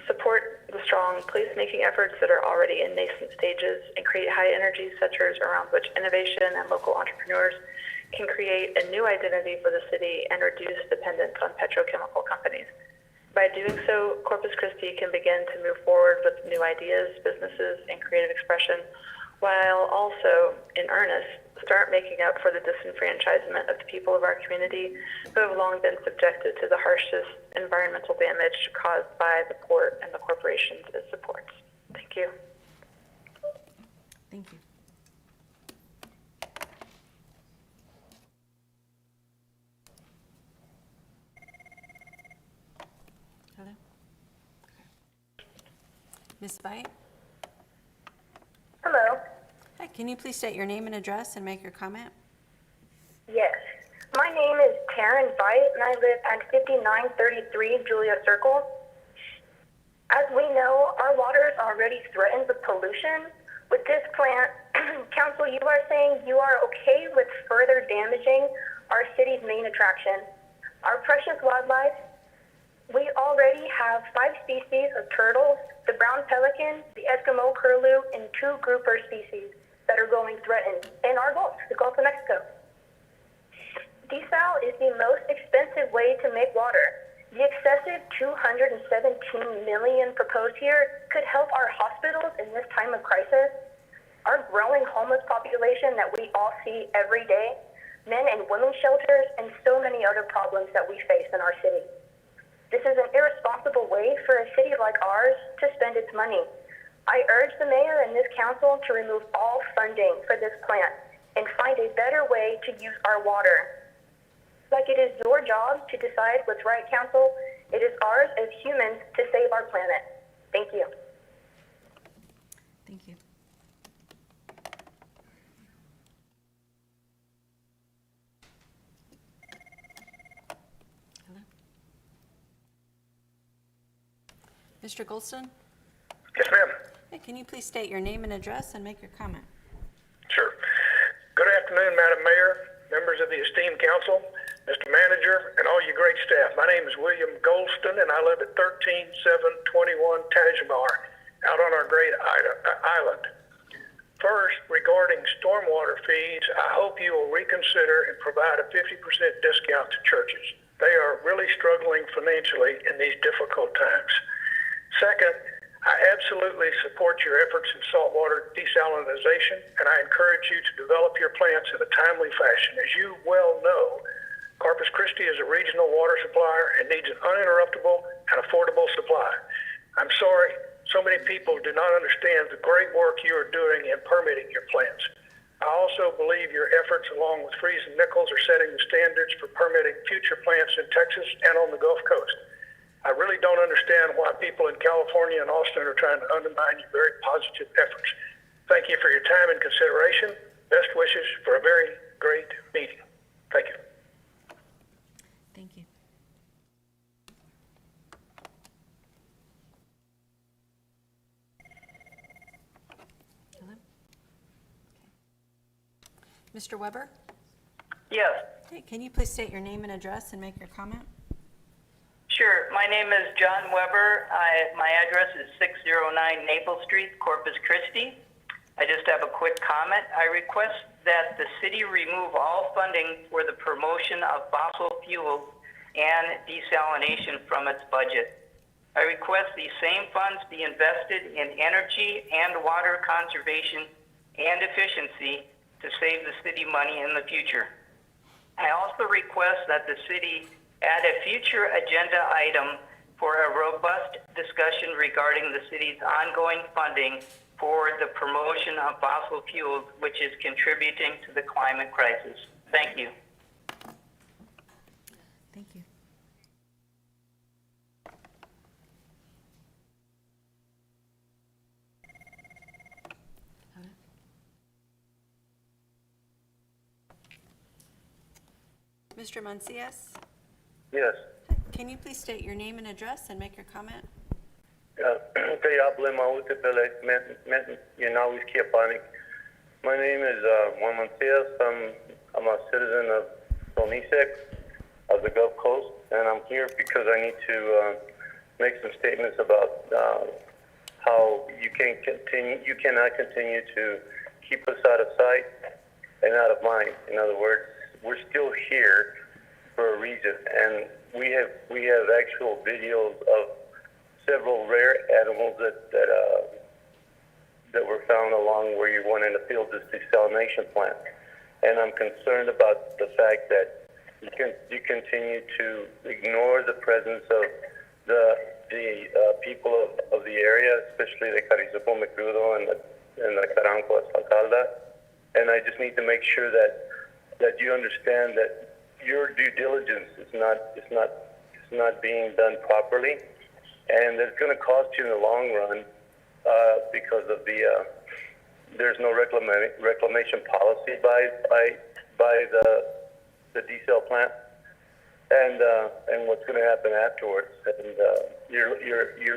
Support the strong place-making efforts that are already in nascent stages and create high-energy centers around which innovation and local entrepreneurs can create a new identity for the city and reduce dependence on petrochemical companies. By doing so, Corpus Christi can begin to move forward with new ideas, businesses, and creative expression, while also, in earnest, start making up for the disenfranchisement of the people of our community who have long been subjected to the harshest environmental damage caused by the port and the corporations it supports. Thank you. Thank you. Hello? Ms. Veit? Hello. Hi, can you please state your name and address and make your comment? Yes. My name is Taryn Veit, and I live at 5933 Julia Circle. As we know, our water is already threatened with pollution. With this plant, Council, you are saying you are okay with further damaging our city's main attraction, our precious wildlife. We already have 5 species of turtles, the brown pelican, the Eskimo curlew, and 2 grouper species that are going threatened in our Gulf, the Gulf of Mexico. Desal is the most expensive way to make water. The excessive $217 million proposed here could help our hospitals in this time of crisis, our growing homeless population that we all see every day, men and women's shelters, and so many other problems that we face in our city. This is an irresponsible way for a city like ours to spend its money. I urge the mayor and this council to remove all funding for this plant and find a better way to use our water. Like it is your job to decide what's right, council, it is ours as humans to save our planet. Thank you. Thank you. Hello? Mr. Golston? Yes, ma'am. Hey, can you please state your name and address and make your comment? Sure. Good afternoon, Madam Mayor, members of the esteemed council, Mr. Manager, and all you great staff. My name is William Golston, and I live at 13721 Tajamar, out on our great island. First, regarding stormwater fees, I hope you will reconsider and provide a 50% discount to churches. They are really struggling financially in these difficult times. Second, I absolutely support your efforts in saltwater desalinization, and I encourage you to develop your plants in a timely fashion. As you well know, Corpus Christi is a regional water supplier and needs an uninterruptible and affordable supply. I'm sorry, so many people do not understand the great work you are doing in permitting your plants. I also believe your efforts, along with Freeze and Nichols, are setting the standards for permitting future plants in Texas and on the Gulf Coast. I really don't understand why people in California and Austin are trying to undermine your very positive efforts. Thank you for your time and consideration. Best wishes for a very great meeting. Thank you. Thank you. Hello? Okay. Mr. Weber? Yes, Hey, can you please state your name and address and make your comment? sure. My name is John Weber. My address is 609 Maple Street, Corpus Christi. I just have a quick comment. I request that the city remove all funding for the promotion of fossil fuels and desalination from its budget. I request these same funds be invested in energy and water conservation and efficiency to save the city money in the future. I also request that the city add a future agenda item for a robust discussion regarding the city's ongoing funding for the promotion of fossil fuels, which is contributing to the climate crisis. Thank you. Thank you. Hello? Mr. Mancias? Yes. Can you please state your name and address and make your comment? Te hablo multiple My name is Juan Mancias. I'm a citizen of Sonisex of the Gulf Coast, and I'm here because I need to make some statements about how you cannot continue to keep us out of sight and out of mind. In other words, we're still here for a reason, and we have actual videos of several rare animals that were found along where you went in the field this desalination plant. And I'm concerned about the fact that you continue to ignore the presence of the people of the area, especially the Carrizopo Mecrudo and the Caranco Escalda. And I just need to make sure that you understand that your due diligence is not being done properly, and it's going to cost you in the long run because of there's no reclamation policy by the desal plant, and what's going to happen afterwards. And you're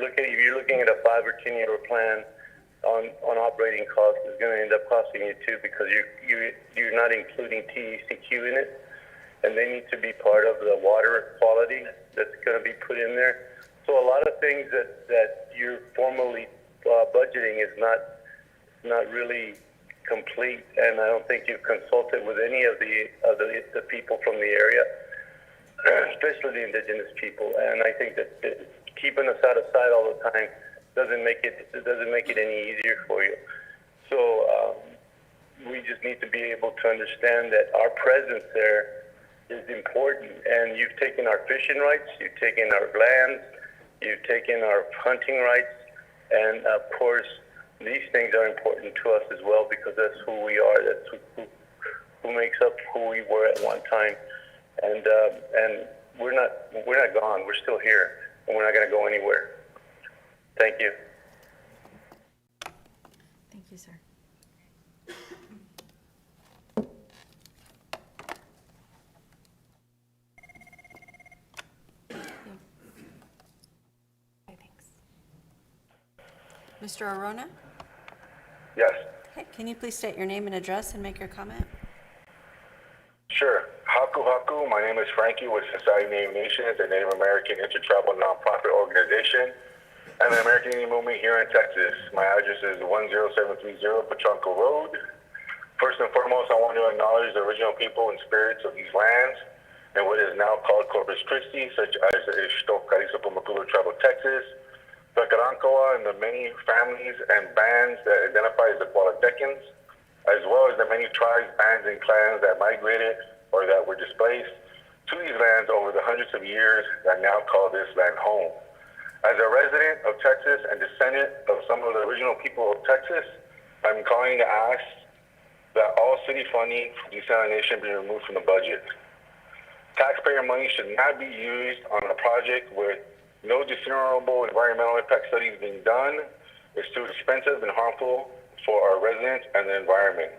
looking at a 5 or 10 year plan on operating costs is going to end up costing you too, because you're not including TECQ in it, and they need to be part of the water quality that's going to be put in there. So a lot of things that you're formally budgeting is not really complete, and I don't think you've consulted with any of the people from the area, especially the indigenous people. And I think that keeping us out of sight all the time doesn't make it any easier for you. So we just need to be able to understand that our presence there is important. And you've taken our fishing rights, you've taken our lands, you've taken our hunting rights, and of course these things are important to us as well, because that's who we are. That's who makes up who we were at one time. And we're not gone. We're still here, and we're not going to go anywhere. Thank you. Thank you, sir. Okay, thanks. Mr. Arona? Yes. Okay, can you please state your name and address and make your comment? Sure. Haku Haku, my name is Frankie with Society of Native Nations, a Native American intertribal nonprofit organization, and the American Indian Movement here in Texas. My address is 10730 Petronco Road. First and foremost, I want to acknowledge the original people and spirits of these lands and what is now called Corpus Christi, such as the Ixtoc Carrizopo Mecrudo tribe of Texas, the Carancoa, and the many families and bands that identify as the Guadaltecans, as well as the many tribes, bands, and clans that migrated or that were displaced to these lands over the hundreds of years that now call this land home. As a resident of Texas and descendant of some of the original people of Texas, I'm calling to ask that all city funding for desalination be removed from the budget. Taxpayer money should not be used on a project with no discernible environmental impact studies being done. It's too expensive and harmful for our residents and the environment.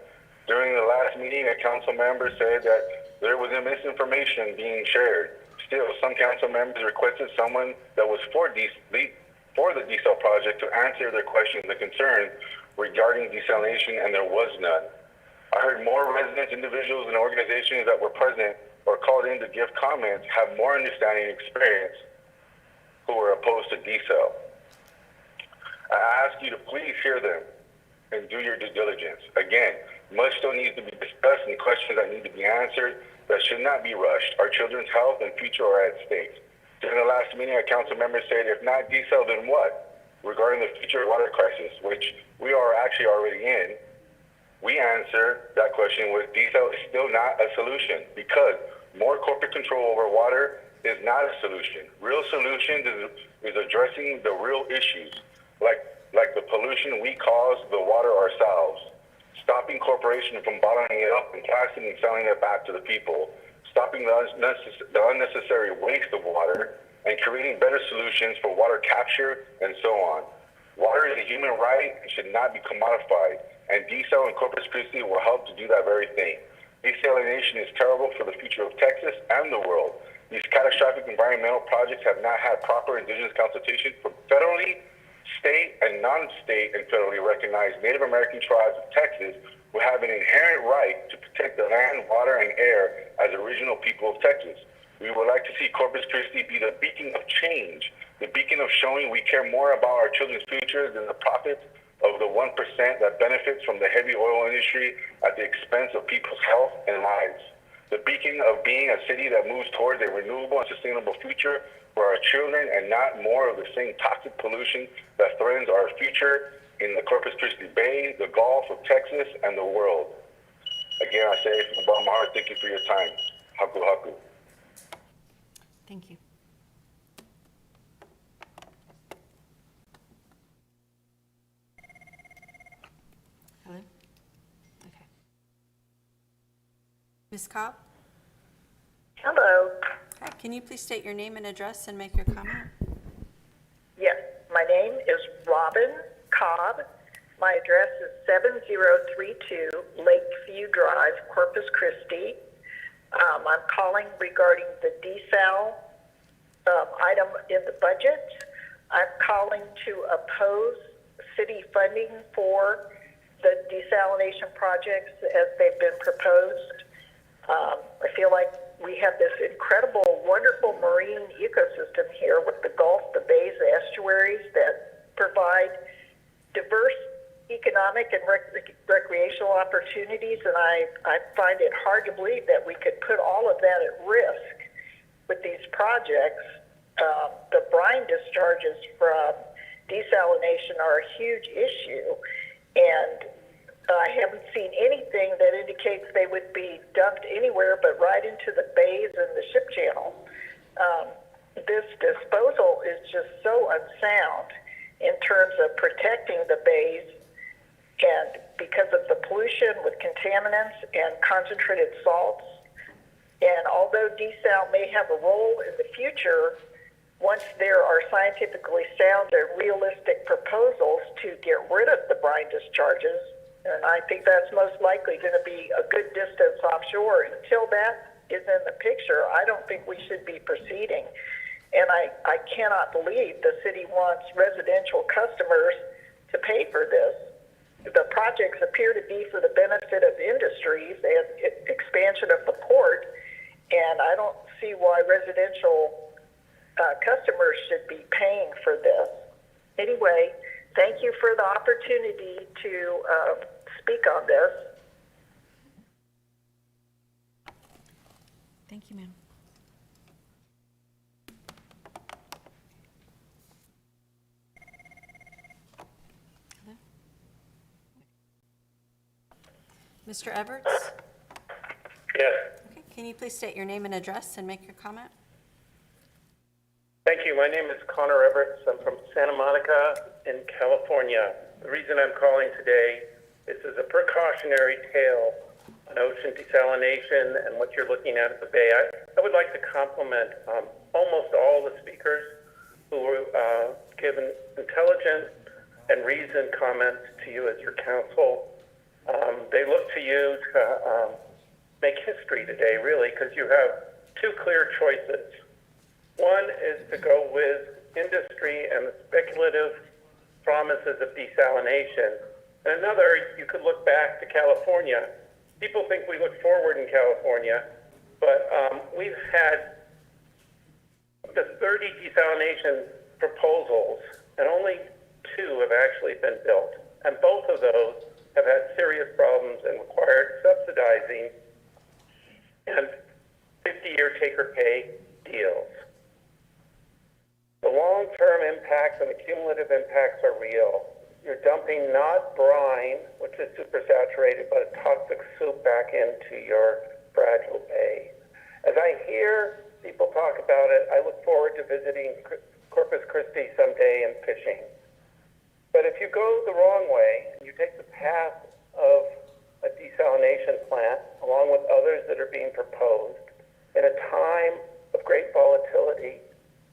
During the last meeting, a council member said that there was misinformation being shared. Still, some council members requested someone that was for the desal project to answer their questions and concerns regarding desalination, and there was none. I heard more residents, individuals, and organizations that were present or called in to give comments have more understanding and experience who were opposed to desal. I ask you to please hear them and do your due diligence. Again, much still needs to be discussed and questions that need to be answered that should not be rushed. Our children's health and future are at stake. During the last meeting, a council member said, if not desal, then what? Regarding the future water crisis, which we are actually already in, we answer that question with desal is still not a solution, because more corporate control over water is not a solution. Real solution is addressing the real issues, like the pollution we cause the water ourselves. Stopping corporations from bottling it up and plastic and selling it back to the people, stopping the unnecessary waste of water, and creating better solutions for water capture and so on. Water is a human right and should not be commodified, and desal and Corpus Christi will help to do that very thing. Desalination is terrible for the future of Texas and the world. These catastrophic environmental projects have not had proper indigenous consultation from federally, state, and non-state and federally recognized Native American tribes of Texas who have an inherent right to protect the land, water, and air as original people of Texas. We would like to see Corpus Christi be the beacon of change the beacon of showing we care more about our children's futures than the profits of the 1% that benefits from the heavy oil industry at the expense of people's health and lives. The beacon of being a city that moves towards a renewable and sustainable future for our children and not more of the same toxic pollution that threatens our future in the Corpus Christi Bay, the Gulf of Texas, and the world. Again, I say from the bottom of my heart, thank you for your time. Haku haku. Thank you. Hello? Okay. Ms. Cobb? Hello. Hi, can you please state your name and address and make your comment? Yes, my name is Robin Cobb. My address is 7032 Lakeview Drive, Corpus Christi. I'm calling regarding the desal item in the budget. I'm calling to oppose city funding for the desalination projects as they've been proposed. I feel like we have this incredible, wonderful marine ecosystem here with the Gulf, the bays, the estuaries that provide diverse economic and recreational opportunities, and I find it hard to believe that we could put all of that at risk with these projects. The brine discharges from desalination are a huge issue, and I haven't seen anything that indicates they would be dumped anywhere but right into the bays and the ship channel. This disposal is just so unsound in terms of protecting the bays, and because of the pollution with contaminants and concentrated salts. And although desal may have a role in the future, once there are scientifically sound and realistic proposals to get rid of the brine discharges, and I think that's most likely going to be a good distance offshore. Until that is in the picture, I don't think we should be proceeding. And I cannot believe the city wants residential customers to pay for this. The projects appear to be for the benefit of industries and expansion of the port, and I don't see why residential customers should be paying for this. Anyway, thank you for the opportunity to speak on this. Thank you, ma'am. Hello? Mr. Everts? Yes. Okay, can you please state your name and address and make your comment? Thank you. My name is Connor Everts. I'm from Santa Monica in California. The reason I'm calling today is as a precautionary tale on ocean desalination and what you're looking at the Bay. I would like to compliment almost all the speakers who were given intelligent and reasoned comments to you as your counsel. They look to you to make history today, really, because you have two clear choices. One is to go with industry and the speculative promises of desalination. And another, you could look back to California. People think we look forward in California, but we've had the 30 desalination proposals, and only 2 have actually been built. And both of those have had serious problems and required subsidizing and 50-year take-or-pay deals. The long-term impacts and the cumulative impacts are real. You're dumping not brine, which is supersaturated, but a toxic soup back into your fragile bay. As I hear people talk about it, I look forward to visiting Corpus Christi someday and fishing. But if you go the wrong way, and you take the path of a desalination plant, along with others that are being proposed, in a time of great volatility,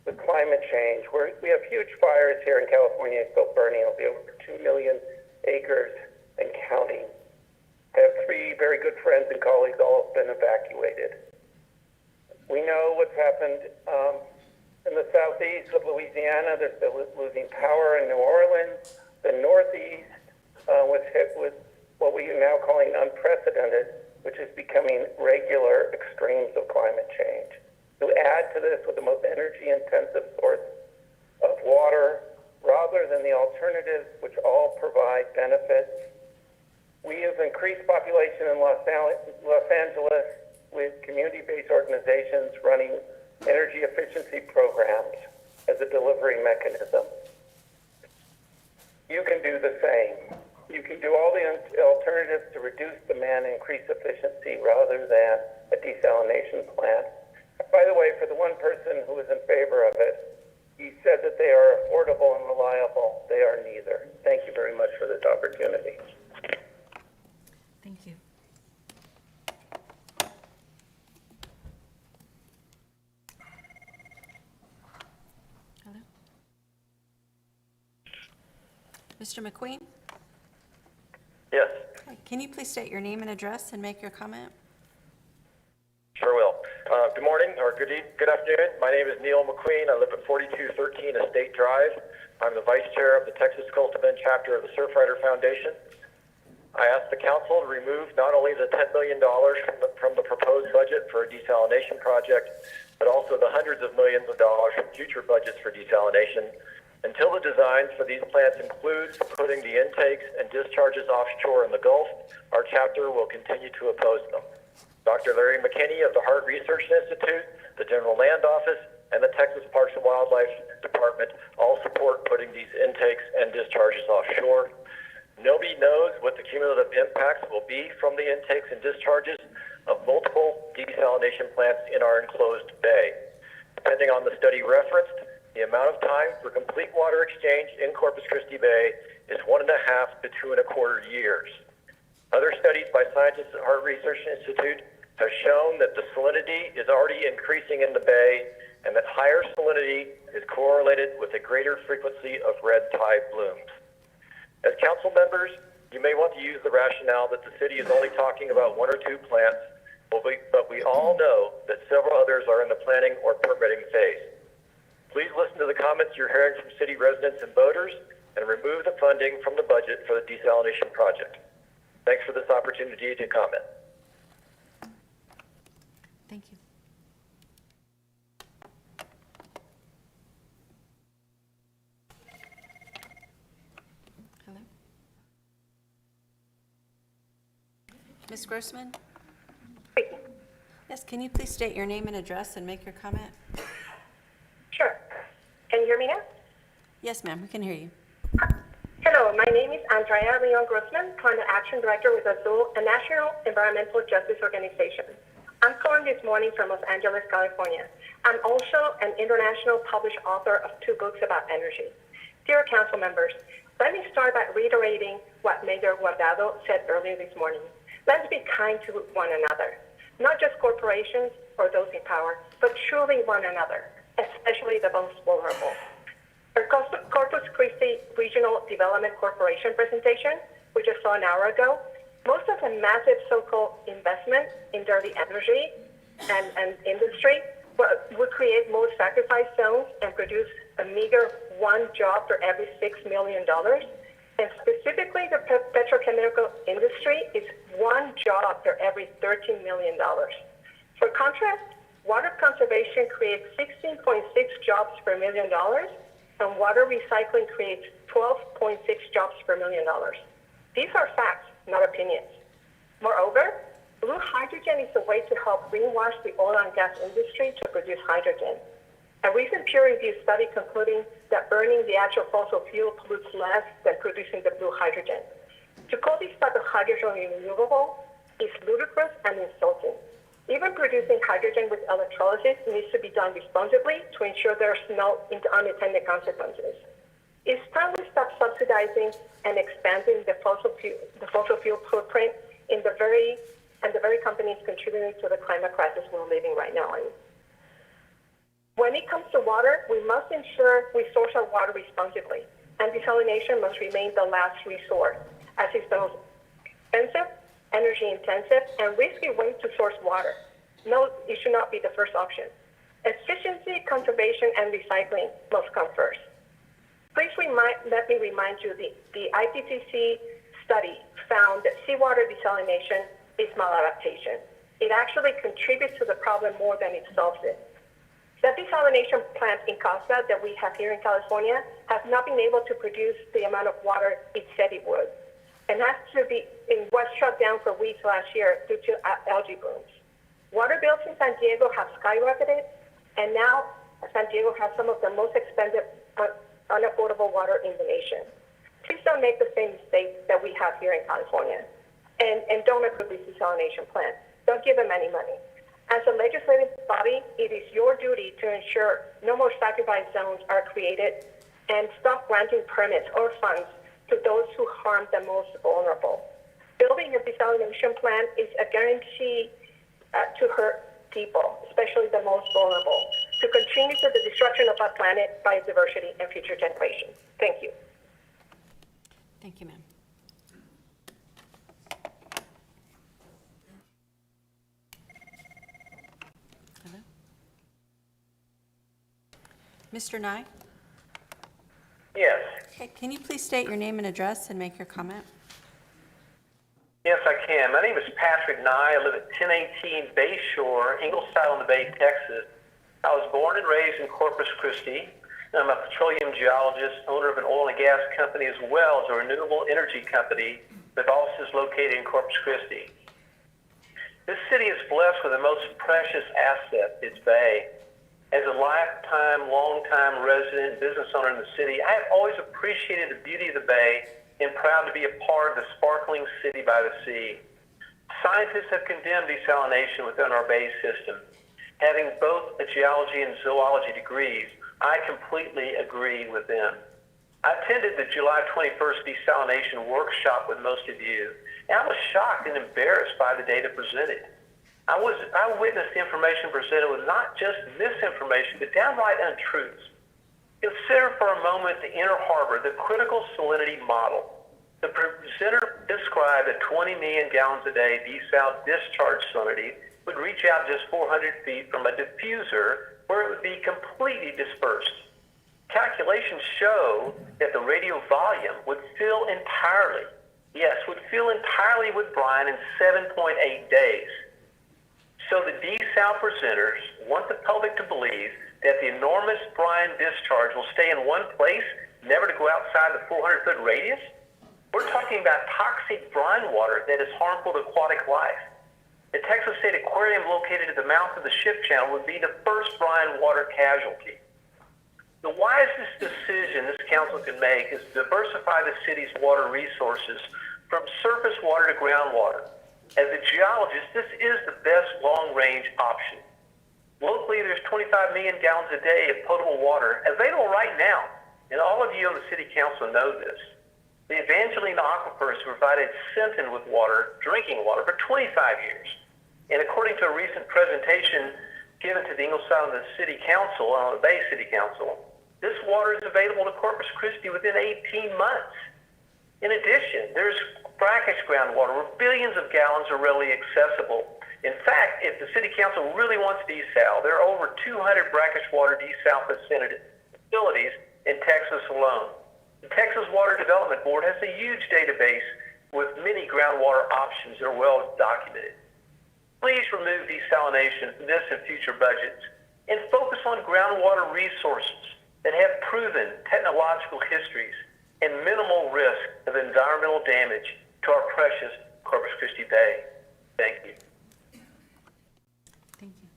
with climate change, we have huge fires here in California still burning. It'll be over 2 million acres and counting. I have 3 very good friends and colleagues, all have been evacuated. We know what's happened in the southeast of Louisiana. They're still losing power in New Orleans. The northeast was hit with what we are now calling unprecedented, which is becoming regular extremes of climate change. To add to this with the most energy-intensive source water rather than the alternatives which all provide benefits. We have increased population in Los Angeles with community-based organizations running energy efficiency programs as a delivery mechanism. You can do the same. You can do all the alternatives to reduce demand and increase efficiency rather than a desalination plant. By the way, for the one person who is in favor of it, he said that they are affordable and reliable. They are neither. Thank you very much for this opportunity. Thank you. Hello? Mr. McQueen? Yes, Hi, can you please state your name and address and make your comment? sure will. Good morning, or good afternoon. My name is Neil McQueen. I live at 4213 Estate Drive. I'm the Vice Chair of the Texas Cultivan Chapter of the Surfrider Foundation. I asked the council to remove not only the $10 million from the proposed budget for a desalination project, but also the hundreds of millions of dollars from future budgets for desalination until the designs for these plants include putting the intakes and discharges offshore in the Gulf. Our chapter will continue to oppose them. Dr. Larry McKinney of the Hart Research Institute, the General Land Office, and the Texas Parks and Wildlife Department all support putting these intakes and discharges offshore. Nobody knows what the cumulative impacts will be from the intakes and discharges of multiple desalination plants in our enclosed bay. Depending on the study referenced, the amount of time for complete water exchange in Corpus Christi Bay is 1.5 to 2.25 years. Other studies by scientists at Hart Research Institute have shown that the salinity is already increasing in the bay and that higher salinity is correlated with a greater frequency of red tide blooms. As council members, you may want to use the rationale that the city is only talking about 1 or 2 plants, but we all know that several others are in the planning or permitting phase. Please listen to the comments you're hearing from city residents and voters and remove the funding from the budget for the desalination project. Thanks for this opportunity to comment. Thank you. Hello? Ms. Grossman? Yes, can you please state your name and address and make your comment? Sure. Can you hear me now? Yes, ma'am, we can hear you. Hello, my name is Andrea Leon Grossman, Climate Action Director with Azul, a national environmental justice organization. I'm calling this morning from Los Angeles, California. I'm also an international published author of 2 books about energy. Dear council members, let me start by reiterating what Mayor Guardado said earlier this morning. Let's be kind to one another, not just corporations or those in power, but truly one another, especially the most vulnerable. Our Corpus Christi Regional Development Corporation presentation, which I saw an hour ago, most of the massive so-called investment in dirty energy and industry would create most sacrifice zones and produce a meager 1 job for every $6 million. And specifically, the petrochemical industry is 1 job for every $13 million. For contrast, water conservation creates 16.6 jobs per $1 million, and water recycling creates 12.6 jobs per $1 million. These are facts, not opinions. Moreover, blue hydrogen is a way to help greenwash the oil and gas industry to produce hydrogen. A recent peer-reviewed study concluding that burning the actual fossil fuel pollutes less than producing the blue hydrogen. To call this type of hydrogen renewable is ludicrous and insulting. Even producing hydrogen with electrolysis needs to be done responsibly to ensure there's no unintended consequences. It's time we stop subsidizing and expanding the fossil fuel footprint in the very companies contributing to the climate crisis we're living right now in. When it comes to water, we must ensure we source our water responsibly, and desalination must remain the last resort, as it's the most expensive, energy-intensive, and risky way to source water. No, it should not be the first option. Efficiency, conservation, and recycling must come first. Please let me remind you, the IPCC study found that seawater desalination is maladaptation. It actually contributes to the problem more than it solves it. That this desalination plant in Casa that we have here in California has not been able to produce the amount of water it said it would, and was shut down for weeks last year due to algae blooms. Water bills in San Diego have skyrocketed, and now San Diego has some of the most expensive unaffordable water in the nation. Please don't make the same mistake that we have here in California, and don't approve this desalination plant. Don't give them any money. As a legislative body, it is your duty to ensure no more sacrifice zones are created and stop granting permits or funds to those who harm the most vulnerable. Building a desalination plant is a guarantee to hurt people, especially the most vulnerable, to continue to the destruction of our planet, biodiversity, and future generations. Thank you. Thank you, ma'am. Hello? Mr. Nye? Yes. Okay, can you please state your name and address and make your comment? Yes, I can. My name is Patrick Nye. I live at 1018 Bayshore, Ingleside on the Bay, Texas. I was born and raised in Corpus Christi. I'm a petroleum geologist, owner of an oil and gas company as well as a renewable energy company with offices located in Corpus Christi. This city is blessed with the most precious asset, its bay. As a lifetime, long-time resident and business owner in the city, I have always appreciated the beauty of the bay and proud to be a part of the sparkling city by the sea. Scientists have condemned desalination within our bay system. Having both a geology and zoology degrees, I completely agree with them. I attended the July 21st desalination workshop with most of you, and I was shocked and embarrassed by the data presented. I witnessed the information presented was not just misinformation, but downright untruths. Consider for a moment the Inner Harbor, the critical salinity model. The presenter described a 20 million gallons a day desal discharge salinity would reach out just 400 feet from a diffuser where it would be completely dispersed. Calculations show that the radial volume would fill entirely with brine in 7.8 days. So the desal presenters want the public to believe that the enormous brine discharge will stay in one place, never to go outside the 400-foot radius? We're talking about toxic brine water that is harmful to aquatic life. The Texas State Aquarium located at the mouth of the ship channel would be the first brine water casualty. The wisest decision this council can make is to diversify the city's water resources from surface water to groundwater. As a geologist, this is the best long-range option. Locally, there's 25 million gallons a day of potable water available right now, and all of you on the city council know this. The Evangeline Aquifer has provided Sinton with water, drinking water, for 25 years. And according to a recent presentation given to the Ingleside and the City Council, the Bay City Council, this water is available to Corpus Christi within 18 months. In addition, there's brackish groundwater where billions of gallons are readily accessible. In fact, if the City Council really wants desal, there are over 200 brackish water desal facilities in Texas alone. The Texas Water Development Board has a huge database with many groundwater options that are well documented. Please remove desalination from this and future budgets and focus on groundwater resources that have proven technological histories and minimal risk of environmental damage to our precious Corpus Christi Bay. Thank you. Thank you.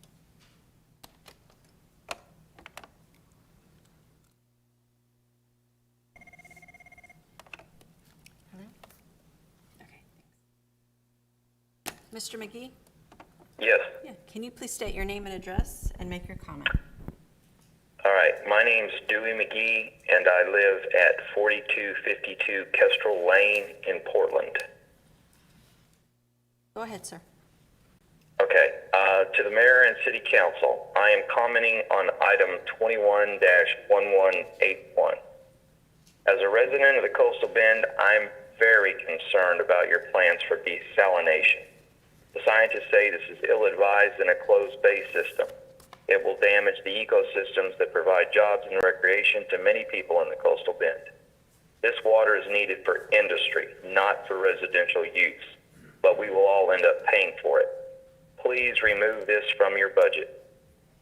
Hello? Okay, thanks. Mr. McGee? Yes. Yeah, can you please state your name and address and make your comment? All right. My name's Dewey McGee, and I live at 4252 Kestrel Lane in Portland. Go ahead, sir. Okay. To the mayor and city council, I am commenting on item 21-1181. As a resident of the Coastal Bend, I'm very concerned about your plans for desalination. The scientists say this is ill-advised in a closed bay system. It will damage the ecosystems that provide jobs and recreation to many people in the Coastal Bend. This water is needed for industry, not for residential use, but we will all end up paying for it. Please remove this from your budget.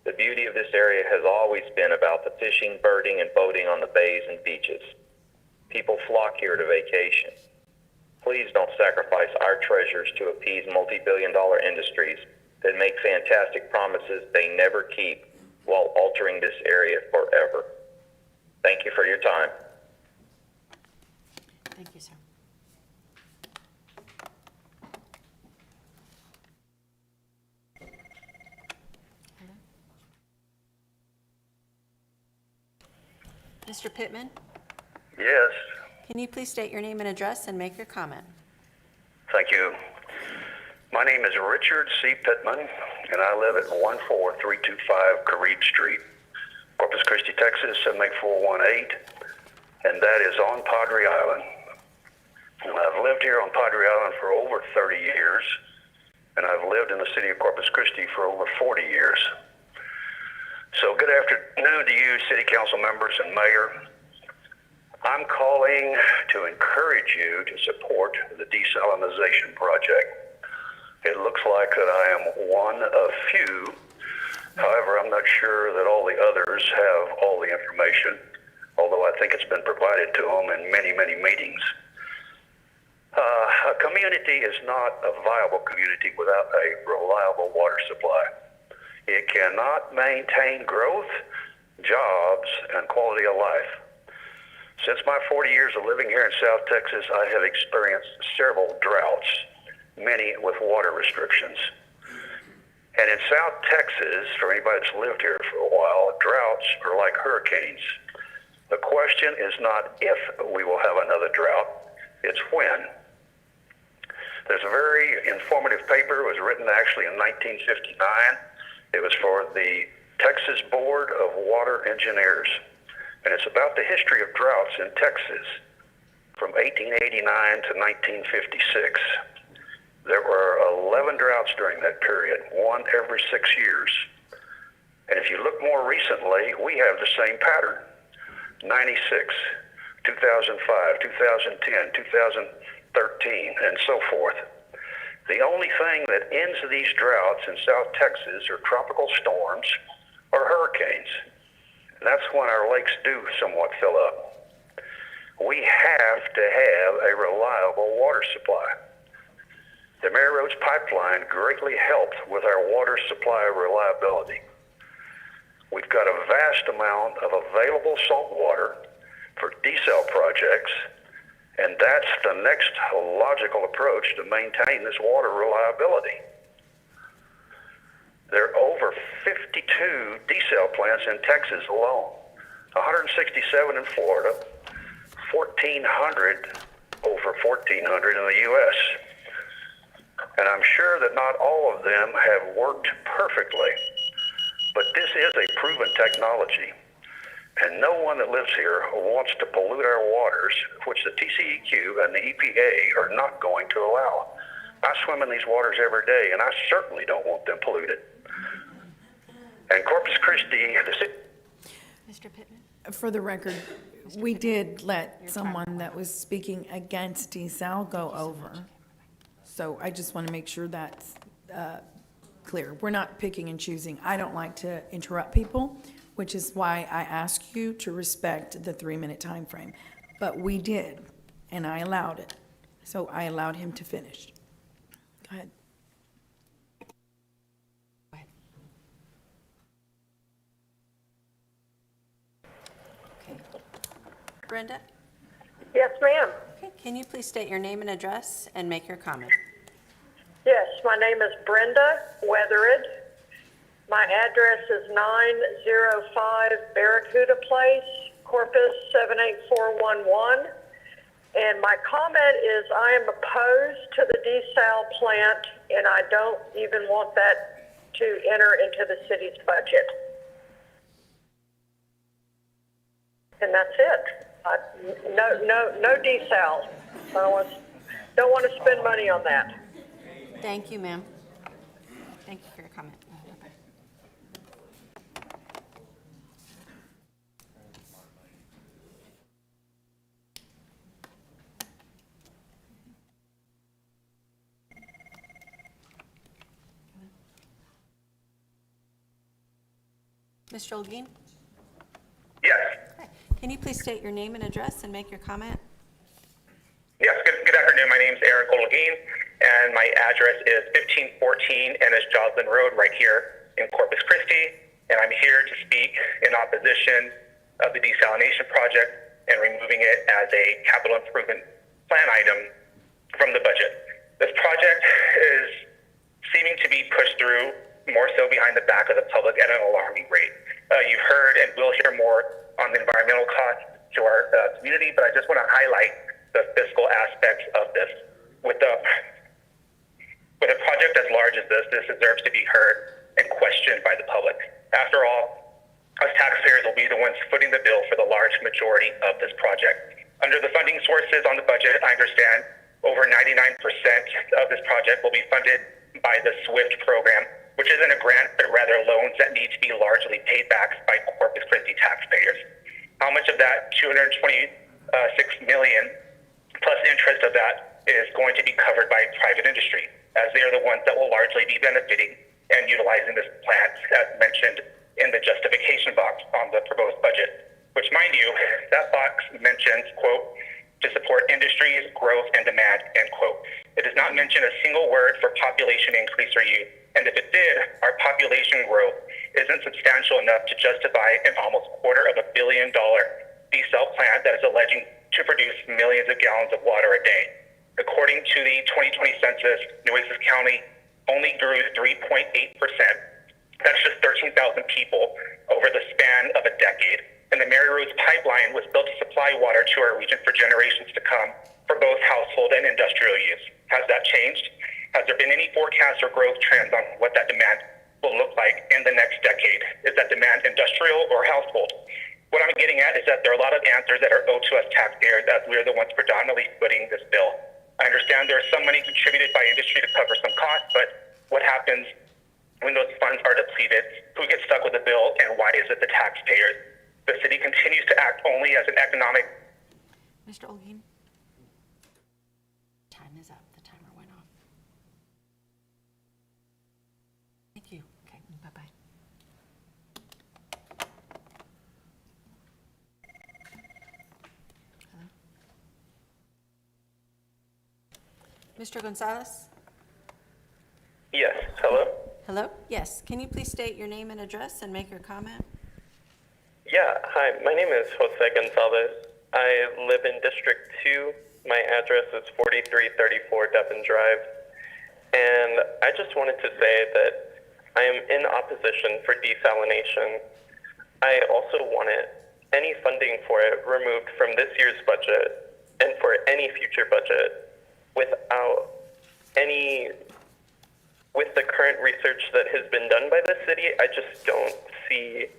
The beauty of this area has always been about the fishing, birding, and boating on the bays and beaches. People flock here to vacation. Please don't sacrifice our treasures to appease multi-billion-dollar industries that make fantastic promises they never keep while altering this area forever. Thank you for your time. Thank you, sir. Mr. Pittman, Yes, can you please state your name and address and make your comment? thank you. My name is Richard C. Pittman, and I live at 14325 Careed Street, Corpus Christi, Texas, 78418, and that is on Padre Island. And I've lived here on Padre Island for over 30 years, and I've lived in the city of Corpus Christi for over 40 years. So good afternoon to you, city council members and mayor. I'm calling to encourage you to support the desalinization project. It looks like that I am one of few. However, I'm not sure that all the others have all the information, although I think it's been provided to them in many, many meetings. A community is not a viable community without a reliable water supply. It cannot maintain growth, jobs, and quality of life. Since my 40 years of living here in South Texas, I have experienced several droughts, many with water restrictions. And in South Texas, for anybody that's lived here for a while, droughts are like hurricanes. The question is not if we will have another drought, it's when. There's a very informative paper. It was written actually in 1959. It was for the Texas Board of Water Engineers. And it's about the history of droughts in Texas from 1889 to 1956. There were 11 droughts during that period, one every 6 years. And if you look more recently, we have the same pattern. 96, 2005, 2010, 2013, and so forth. The only thing that ends these droughts in South Texas are tropical storms or hurricanes. And that's when our lakes do somewhat fill up. We have to have a reliable water supply. The Mary Roads pipeline greatly helped with our water supply reliability. We've got a vast amount of available salt water for desal projects, and that's the next logical approach to maintain this water reliability. There are over 52 desal plants in Texas alone, 167 in Florida, 1,400, over 1,400 in the U.S. And I'm sure that not all of them have worked perfectly, but this is a proven technology. And no one that lives here wants to pollute our waters, which the TCEQ and the EPA are not going to allow. I swim in these waters every day, and I certainly don't want them polluted. And Corpus Christi, the city... Mr. Pittman? For the record, we did let someone that was speaking against desal go over. So I just want to make sure that's clear. We're not picking and choosing. I don't like to interrupt people, which is why I ask you to respect the 3-minute time frame. But we did, and I allowed it. So I allowed him to finish. Go ahead. Brenda? Yes, ma'am. Okay, can you please state your name and address and make your comment? Yes, my name is Brenda Weathered. My address is 905 Barracuda Place, Corpus 78411. And my comment is I am opposed to the desal plant, and I don't even want that to enter into the city's budget. And that's it. No desal. I don't want to spend money on that. Thank you, ma'am. Thank you for your comment. Mr. Olguin? Yes. Can you please state your name and address and make your comment? Yes, good afternoon. My name is Eric Olguin, and my address is 1514 Ennis Joslin Road right here in Corpus Christi, and I'm here to speak in opposition of the desalination project and removing it as a capital improvement plan item from the budget. This project is seeming to be pushed through more so behind the back of the public at an alarming rate. You've heard and will hear more on the environmental costs to our community, but I just want to highlight the fiscal aspects of this. With a project as large as this deserves to be heard and questioned by the public. After all, us taxpayers will be the ones footing the bill for the large majority of this project. Under the funding sources on the budget, I understand over 99% of this project will be funded by the SWIFT program, which isn't a grant, but rather loans that need to be largely paid back by Corpus Christi taxpayers. How much of that $226 million plus interest of that is going to be covered by private industry, as they are the ones that will largely be benefiting and utilizing this plant, as mentioned in the justification box on the proposed budget, which, mind you, that box mentions, quote, to support industries, growth, and demand, end quote. It does not mention a single word for population increase or youth, and if it did, our population growth isn't substantial enough to justify an almost $250 million desal plant that is alleging to produce millions of gallons of water a day. According to the 2020 census, Nueces County only grew 3.8%. That's just 13,000 people over the span of a decade. And the Mary Rose pipeline was built to supply water to our region for generations to come for both household and industrial use. Has that changed? Has there been any forecasts or growth trends on what that demand will look like in the next decade? Is that demand industrial or household? What I'm getting at is that there are a lot of answers that are owed to us taxpayers, as we are the ones predominantly footing this bill. I understand there is some money contributed by industry to cover some costs, but what happens when those funds are depleted? Who gets stuck with the bill, and why is it the taxpayers? The city continues to act only as an economic... Mr. Olguin? Time is up. The timer went off. Thank you. Okay, bye-bye. Hello? Mr. Gonzalez? Yes, hello? Hello? Yes. Can you please state your name and address and make your comment? Yeah, hi, my name is Jose Gonzalez. I live in District 2. My address is 4334 Devon Drive. And I just wanted to say that I am in opposition for desalination. I also wanted any funding for it removed from this year's budget and for any future budget without any... With the current research that has been done by the city, I just don't see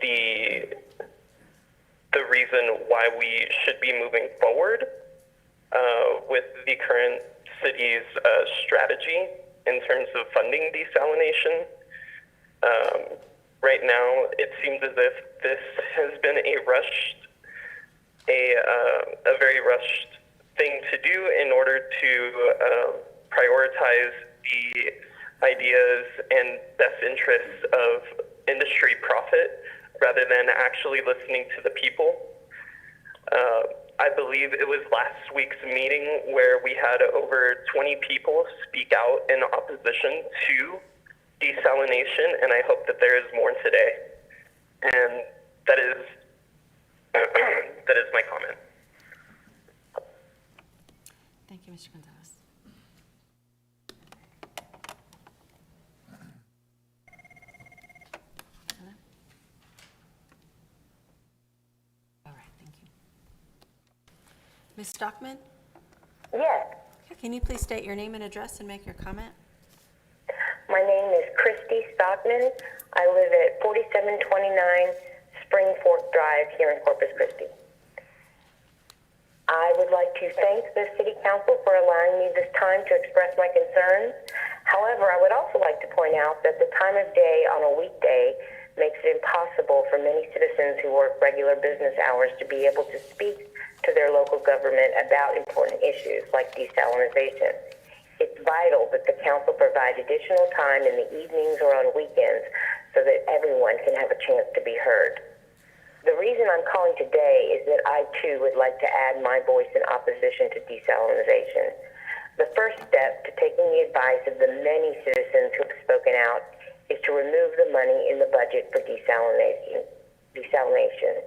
the reason why we should be moving forward with the current city's strategy in terms of funding desalination. Right now, it seems as if this has been a very rushed thing to do in order to prioritize the ideas and best interests of industry profit rather than actually listening to the people. I believe it was last week's meeting where we had over 20 people speak out in opposition to desalination, and I hope that there is more today. And that is my comment. Thank you, Mr. Gonzalez. Hello? All right, thank you. Ms. Stockman? Yes. Okay, can you please state your name and address and make your comment? My name is Christi Stockman. I live at 4729 Spring Fork Drive here in Corpus Christi. I would like to thank the City Council for allowing me this time to express my concerns. However, I would also like to point out that the time of day on a weekday makes it impossible for many citizens who work regular business hours to be able to speak to their local government about important issues like desalination. It's vital that the council provide additional time in the evenings or on weekends so that everyone can have a chance to be heard. The reason I'm calling today is that I too would like to add my voice in opposition to desalination. The first step to taking the advice of the many citizens who have spoken out is to remove the money in the budget for desalination.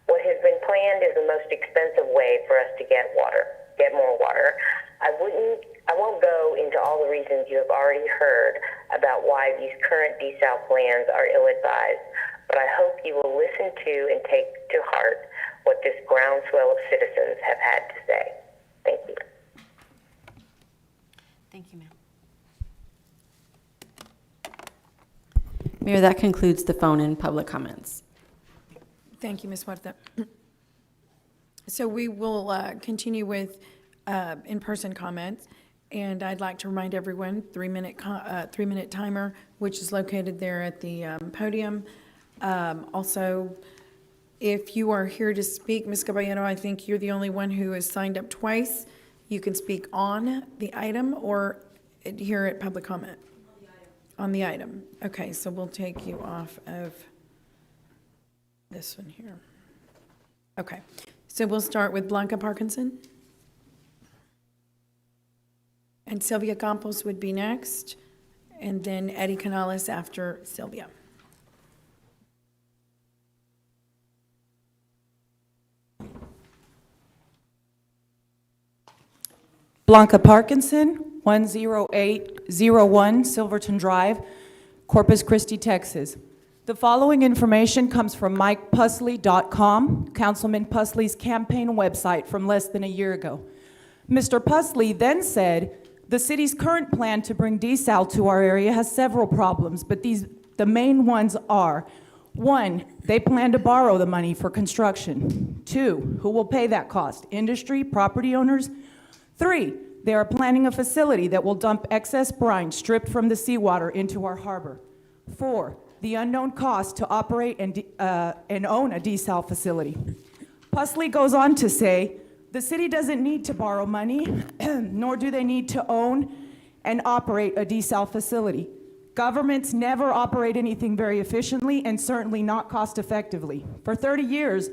What has been planned is the most expensive way for us to get more water. I won't go into all the reasons you have already heard about why these current desal plans are ill-advised, but I hope you will listen to and take to heart what this groundswell of citizens have had to say. Thank you. Thank you, ma'am. Mayor, that concludes the phone and public comments. Thank you, Ms. Huerta. So we will continue with in-person comments, and I'd like to remind everyone, three-minute timer, which is located there at the podium. Also, if you are here to speak, Ms. Caballero, I think you're the only one who has signed up twice. You can speak on the item or here at public comment. On the item. Okay, so we'll take you off of this one here. Okay, so we'll start with Blanca Parkinson. And Sylvia Campos would be next, and then Eddie Canales after Sylvia. Blanca Parkinson, 10801 Silverton Drive, Corpus Christi, Texas. The following information comes from MikePusley.com, Councilman Pusley's campaign website from less than a year ago. Mr. Pusley then said, the city's current plan to bring desal to our area has several problems, but the main ones are: 1, they plan to borrow the money for construction. 2, who will pay that cost? Industry, property owners? 3, they are planning a facility that will dump excess brine stripped from the seawater into our harbor. 4, the unknown cost to operate and own a desal facility. Pusley goes on to say, the city doesn't need to borrow money, nor do they need to own and operate a desal facility. Governments never operate anything very efficiently and certainly not cost effectively. For 30 years,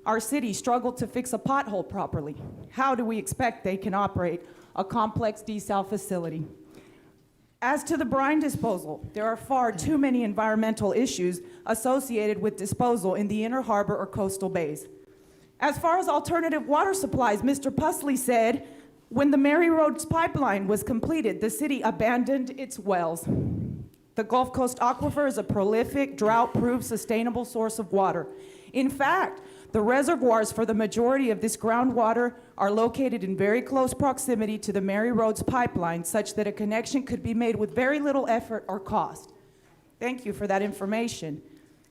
our city struggled to fix a pothole properly. How do we expect they can operate a complex desal facility? As to the brine disposal, there are far too many environmental issues associated with disposal in the inner harbor or coastal bays. As far as alternative water supplies, Mr. Pusley said, when the Mary Roads pipeline was completed, the city abandoned its wells. The Gulf Coast aquifer is a prolific, drought-proof, sustainable source of water. In fact, the reservoirs for the majority of this groundwater are located in very close proximity to the Mary Roads pipeline, such that a connection could be made with very little effort or cost. Thank you for that information.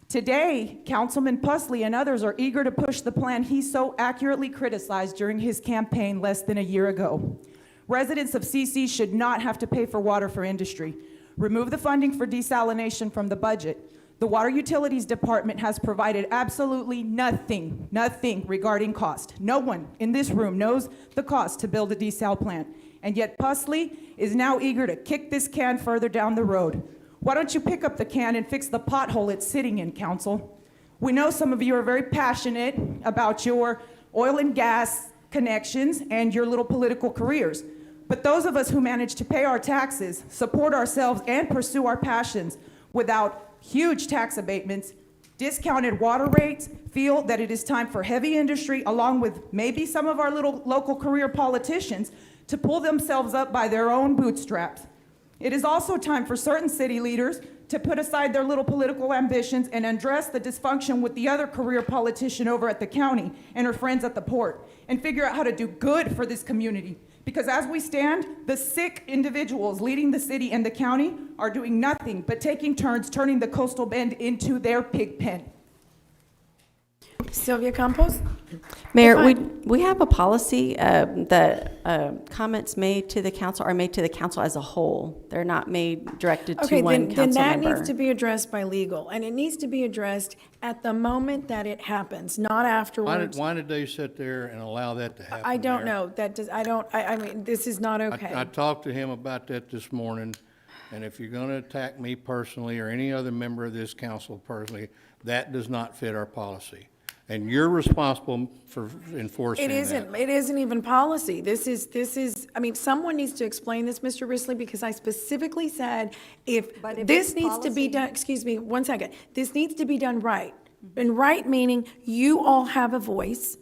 Today, Councilman Pusley and others are eager to push the plan he so accurately criticized during his campaign less than a year ago. Residents of CC should not have to pay for water for industry. Remove the funding for desalination from the budget. The Water Utilities Department has provided absolutely nothing regarding cost. No one in this room knows the cost to build a desal plant. And yet Pusley is now eager to kick this can further down the road. Why don't you pick up the can and fix the pothole it's sitting in, Council? We know some of you are very passionate about your oil and gas connections and your little political careers. But those of us who manage to pay our taxes, support ourselves, and pursue our passions without huge tax abatements, discounted water rates, feel that it is time for heavy industry, along with maybe some of our little local career politicians, to pull themselves up by their own bootstraps. It is also time for certain city leaders to put aside their little political ambitions and address the dysfunction with the other career politician over at the county and her friends at the port, and figure out how to do good for this community. Because as we stand, the sick individuals leading the city and the county are doing nothing but taking turns turning the coastal bend into their pig pen. Sylvia Campos? Mayor, we have a policy that comments made to the council are made to the council as a whole. They're not made directed to one council member. Then that needs to be addressed by legal, and it needs to be addressed at the moment that it happens, not afterwards. Why did they sit there and allow that to happen? I don't Mayor? know. I mean, this is not okay. I talked to him about that this morning, And if you're going to attack me personally or any other member of this council personally, that does not fit our policy. And you're responsible for enforcing that. It isn't even policy. This is, I mean, someone needs to explain this, Mr. Risley, because I specifically said But if this it's needs to be policy- done, excuse me, one second. This needs to be done right. And right meaning you all have a voice.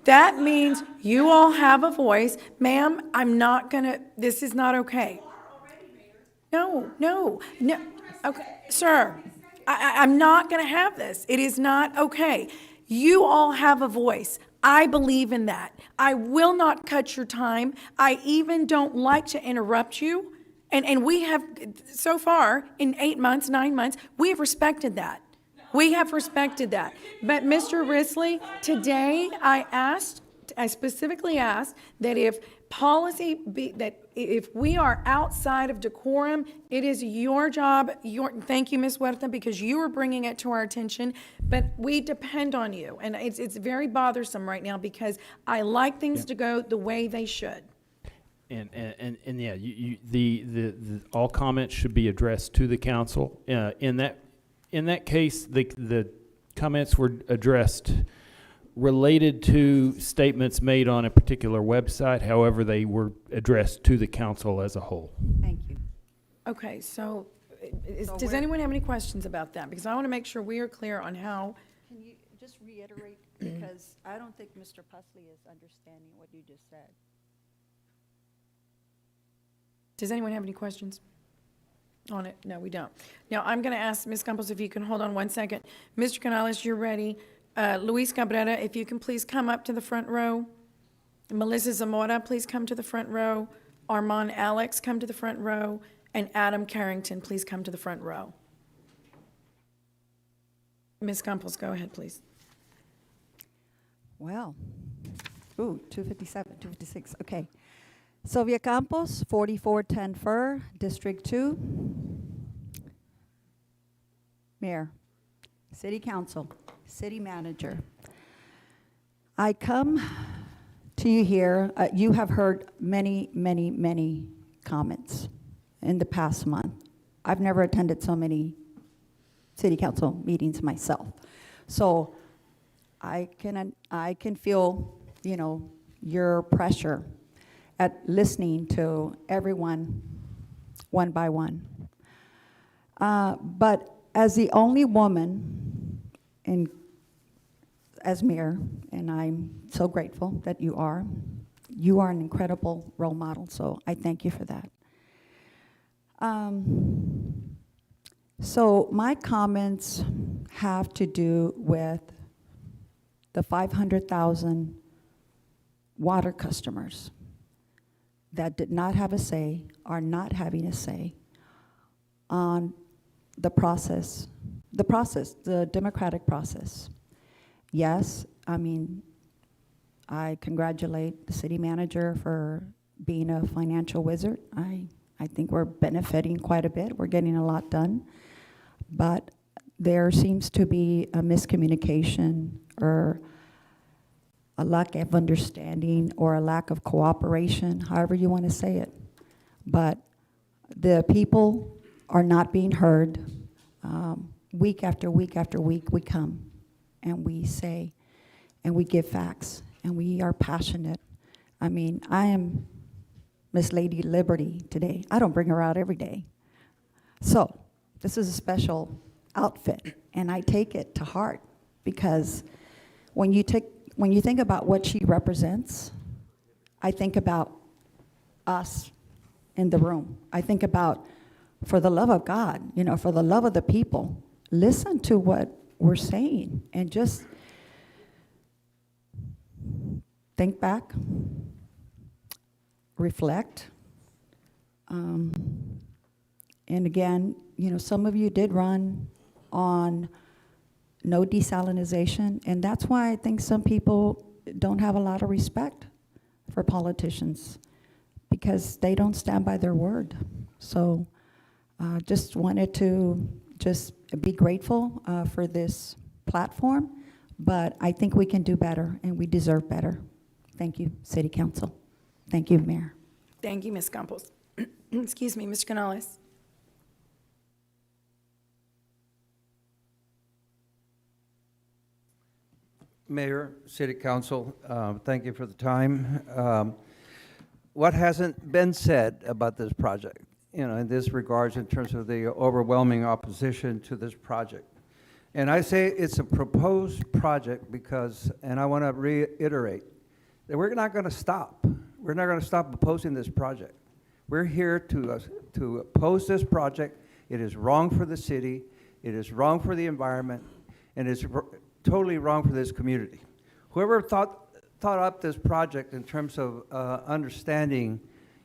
That means you all have a voice. Ma'am, I'm not gonna, this is not okay. No. Okay, sir, I'm not gonna have this. It is not okay. You all have a voice. I believe in that. I will not cut your time. I even don't like to interrupt you. And we have, so far, in 8 months, 9 months, we have respected that. We have respected that. But Mr. Risley, today I specifically asked that if if we are outside of decorum, it is your job, thank you, Ms. Huerta, because you are bringing it to our attention, but we depend on you. And it's very bothersome right now because I like things to go the way they should. And yeah, the all comments should be addressed to the council. In that case, the comments were addressed related to statements made on a particular website. However, they were addressed to the council as a whole. Thank you. Okay, so does anyone have any questions about that? Because I want to make sure we are clear on how. Can you just reiterate, because I don't think Mr. Pusley is understanding what you just said. Does anyone have any questions on it? No, we don't. Now, I'm going to ask Ms. Campos if you can hold on one second. Mr. Canales, you're ready. Luis Cabrera, if you can please come up to the front row. Melissa Zamora, please come to the front row. Armand Alex, come to the front row. And Adam Carrington, please come to the front row. Ms. Campos, go ahead, please. Well, 257, 256, okay. Sylvia Campos, 4410 Fur, District 2. Mayor, City Council, City Manager. I come to you here, you have heard many, many, many comments in the past month. I've never attended so many City Council meetings myself. So I can feel, your pressure at listening to everyone one by one. But as the only woman as mayor, and I'm so grateful that you are an incredible role model, so I thank you for that. So my comments have to do with the 500,000 water customers that did not have a say, are not having a say on the process, the democratic process. Yes, I congratulate the city manager for being a financial wizard. I think we're benefiting quite a bit. We're getting a lot done. But there seems to be a miscommunication or a lack of understanding or a lack of cooperation, however you want to say it. But the people are not being heard. Week after week after week, we come and we say and we give facts and we are passionate. I am Miss Lady Liberty today. I don't bring her out every day. So this is a special outfit, and I take it to heart because when you think about what she represents, I think about us in the room. I think about, for the love of God, for the love of the people, listen to what we're saying and just think back, reflect. And again, some of you did run on no desalinization, and that's why I think some people don't have a lot of respect for politicians, because they don't stand by their word. So just wanted to just be grateful for this platform, but I think we can do better, and we deserve better. Thank you, City Council. Thank you, Mayor. Thank you, Ms. Campos. Excuse me, Mr. Canales. Mayor, City Council, thank you for the time. What hasn't been said about this project, in this regards in terms of the overwhelming opposition to this project? And I say it's a proposed project because, and I want to reiterate, that we're not going to stop. We're not going to stop opposing this project. We're here to oppose this project. It is wrong for the city. It is wrong for the environment. And it's totally wrong for this community. Whoever thought up this project in terms of understanding,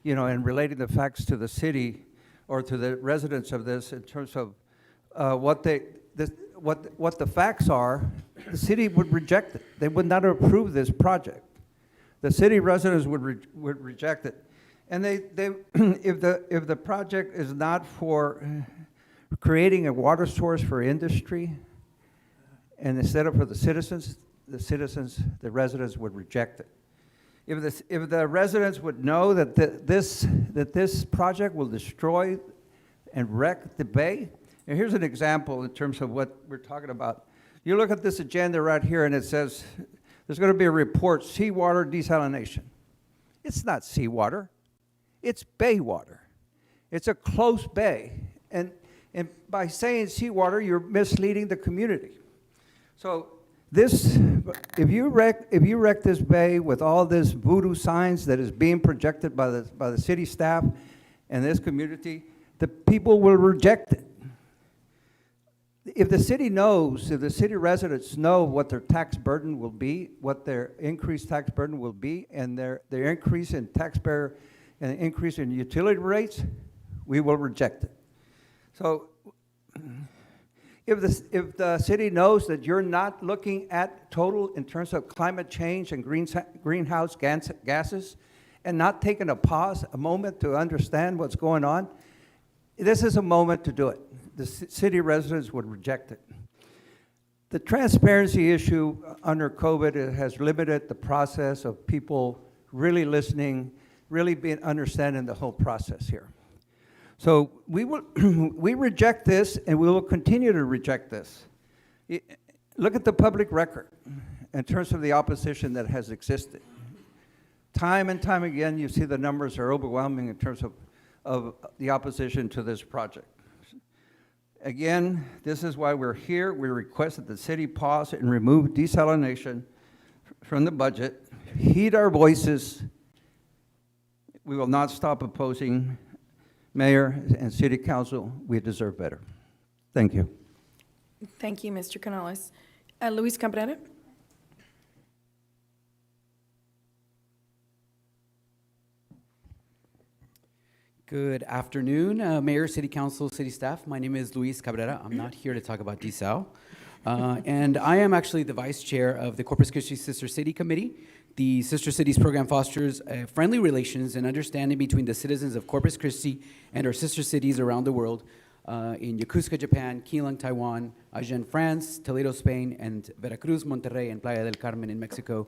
and relating the facts to the city or to the residents of this in terms of what the facts are, the city would reject it. They would not approve this project. The city residents would reject it. And if the project is not for creating a water source for industry, and instead of for the citizens, the residents would reject it. If the residents would know that this project will destroy and wreck the bay, and here's an example in terms of what we're talking about. You look at this agenda right here, and it says there's going to be a report, seawater desalination. It's not seawater. It's bay water. It's a close bay. And by saying seawater, you're misleading the community. So if you wreck this bay with all this voodoo signs that is being projected by the city staff and this community, the people will reject it. If the city residents know what their tax burden will be, what their increased tax burden will be, and their increase in taxpayer and increase in utility rates, we will reject it. So if the city knows that you're not looking at total in terms of climate change and greenhouse gases and not taking a moment to understand what's going on, this is a moment to do it. The city residents would reject it. The transparency issue under COVID has limited the process of people really listening, really understanding the whole process here. So we reject this, and we will continue to reject this. Look at the public record in terms of the opposition that has existed. Time and time again, you see the numbers are overwhelming in terms of the opposition to this project. Again, this is why we're here. We request that the city pause and remove desalination from the budget. Heed our voices. We will not stop opposing. Mayor and City Council, we deserve better. Thank you. Thank you, Mr. Canales. Luis Cabrera? Good afternoon, Mayor, City Council, City staff. My name is Luis Cabrera. I'm not here to talk about desal. And I am actually the vice chair of the Corpus Christi Sister City Committee. The Sister Cities program fosters friendly relations and understanding between the citizens of Corpus Christi and our sister cities around the world in Yokosuka, Japan, Keelung, Taiwan, Agen, France, Toledo, Spain, and Veracruz, Monterrey, and Playa del Carmen in Mexico.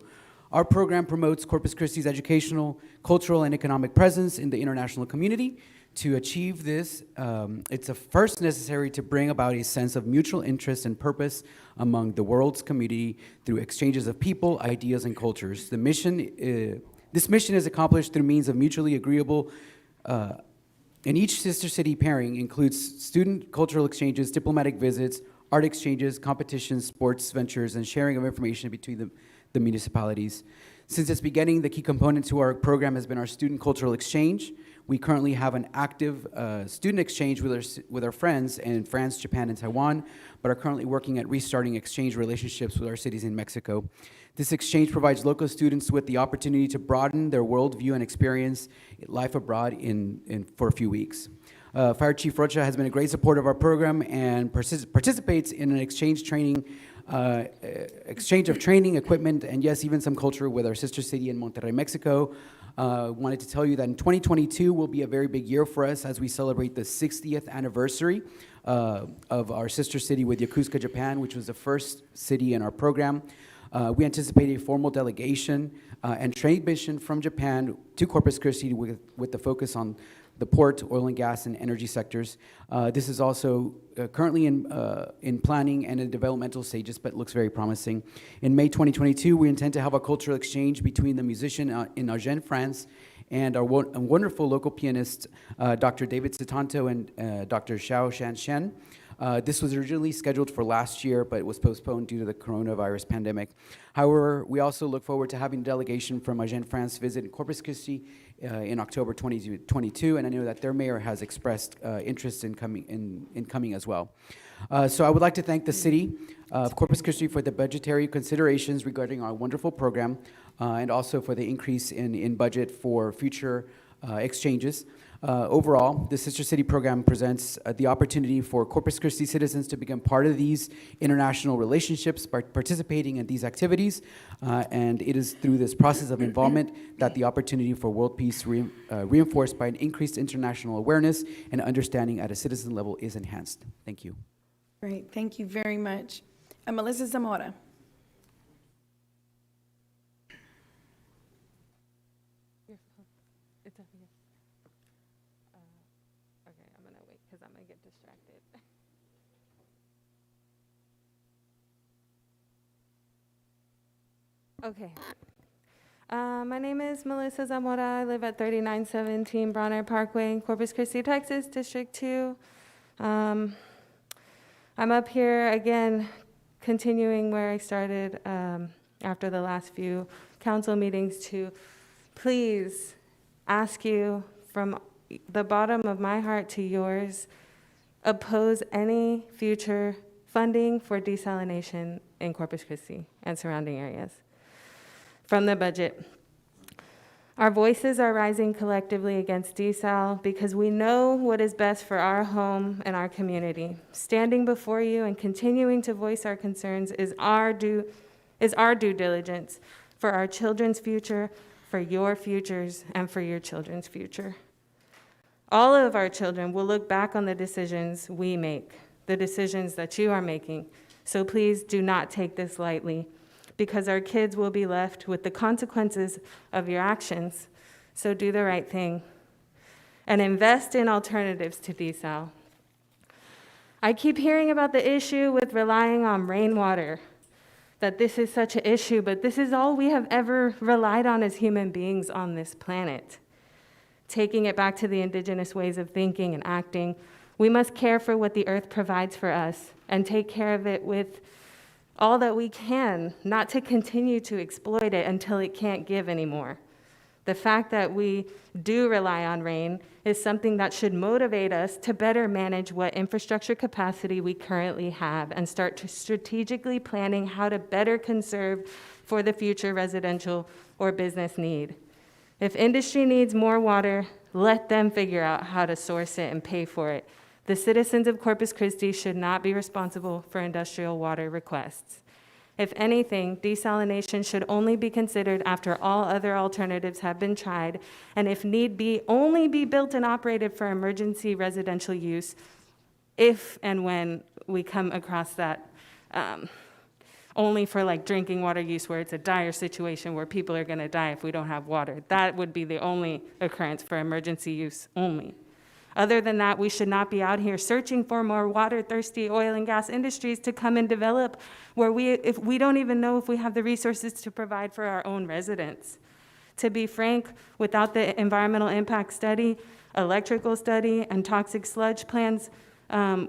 Our program promotes Corpus Christi's educational, cultural, and economic presence in the international community. To achieve this, it's first necessary to bring about a sense of mutual interest and purpose among the world's community through exchanges of people, ideas, and cultures. This mission is accomplished through means of mutually agreeable, and each sister city pairing includes student cultural exchanges, diplomatic visits, art exchanges, competitions, sports ventures, and sharing of information between the municipalities. Since its beginning, the key component to our program has been our student cultural exchange. We currently have an active student exchange with our friends in France, Japan, and Taiwan, but are currently working at restarting exchange relationships with our cities in Mexico. This exchange provides local students with the opportunity to broaden their worldview and experience life abroad for a few weeks. Fire Chief Rocha has been a great supporter of our program and participates in an exchange of training, equipment, and yes, even some culture with our sister city in Monterrey, Mexico. Wanted to tell you that in 2022 will be a very big year for us as we celebrate the 60th anniversary of our sister city with Yokosuka, Japan, which was the first city in our program. We anticipate a formal delegation and trade mission from Japan to Corpus Christi with the focus on the port, oil and gas, and energy sectors. This is also currently in planning and in developmental stages, but looks very promising. In May 2022, we intend to have a cultural exchange between the musician in Agen, France, and our wonderful local pianist, Dr. David Sitanto and Dr. Xiao Shan. This was originally scheduled for last year, but it was postponed due to the coronavirus pandemic. However, we also look forward to having a delegation from Agen France visit Corpus Christi in October 2022, and I know that their mayor has expressed interest in coming as well. So I would like to thank the city of Corpus Christi for the budgetary considerations regarding our wonderful program, and also for the increase in budget for future exchanges. Overall, the Sister City program presents the opportunity for Corpus Christi citizens to become part of these international relationships by participating in these activities, and it is through this process of involvement that the opportunity for world peace reinforced by an increased international awareness and understanding at a citizen level is enhanced. Thank you. Great, thank you very much. Melissa Zamora. Okay. My name is Melissa Zamora. I live at 3917 Bronner Parkway in Corpus Christi, Texas, District 2. I'm up here again, continuing where I started after the last few council meetings to please ask you from the bottom of my heart to yours, oppose any future funding for desalination in Corpus Christi and surrounding areas from the budget. Our voices are rising collectively against desal because we know what is best for our home and our community. Standing before you and continuing to voice our concerns is our due diligence for our children's future, for your futures, and for your children's future. All of our children will look back on the decisions we make, the decisions that you are making. So please do not take this lightly, because our kids will be left with the consequences of your actions. So do the right thing and invest in alternatives to desal. I keep hearing about the issue with relying on rainwater, that this is such an issue, but this is all we have ever relied on as human beings on this planet. Taking it back to the indigenous ways of thinking and acting, we must care for what the earth provides for us and take care of it with all that we can, not to continue to exploit it until it can't give anymore. The fact that we do rely on rain is something that should motivate us to better manage what infrastructure capacity we currently have and start to strategically planning how to better conserve for the future residential or business need. If industry needs more water, let them figure out how to source it and pay for it. The citizens of Corpus Christi should not be responsible for industrial water requests. If anything, desalination should only be considered after all other alternatives have been tried, and if need be, only be built and operated for emergency residential use if and when we come across that, only for like drinking water use where it's a dire situation where people are gonna die if we don't have water. That would be the only occurrence for emergency use only. Other than that, we should not be out here searching for more water-thirsty oil and gas industries to come and develop where if we don't even know if we have the resources to provide for our own residents. To be frank, without the environmental impact study, electrical study, and toxic sludge plans,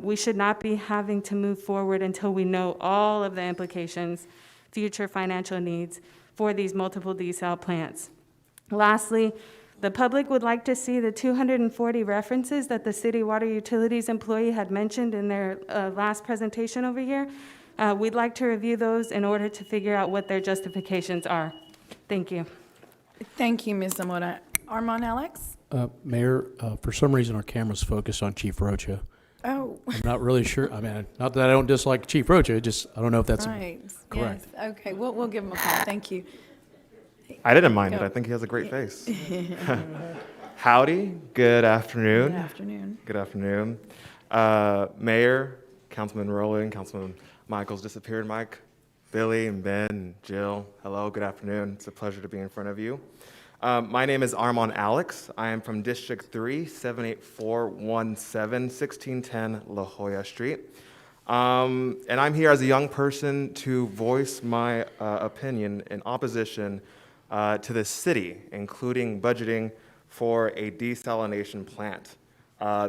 we should not be having to move forward until we know all of the implications, future financial needs for these multiple desal plants. Lastly, the public would like to see the 240 references that the city water utilities employee had mentioned in their last presentation over here. We'd like to review those in order to figure out what their justifications are. Thank you. Thank you, Ms. Zamora. Armand Alex? Mayor, for some reason our camera's focused on Chief Rocha. Oh. I'm not really sure. I mean, not that I don't dislike Chief Rocha, just I don't know if that's right. correct. Yes. Okay, we'll give him a call. Thank you. I didn't mind it. Go. I think he has a great face. Howdy. Good afternoon. Good afternoon. Good afternoon. Mayor, Councilman Rowland, Councilman Michaels disappeared, Mike, Billy, and Ben, and Jill. Hello. Good afternoon. It's a pleasure to be in front of you. My name is Armand Alex. I am from District 3, 78417, 1610 La Jolla Street. And I'm here as a young person to voice my opinion in opposition to the city, including budgeting for a desalination plant.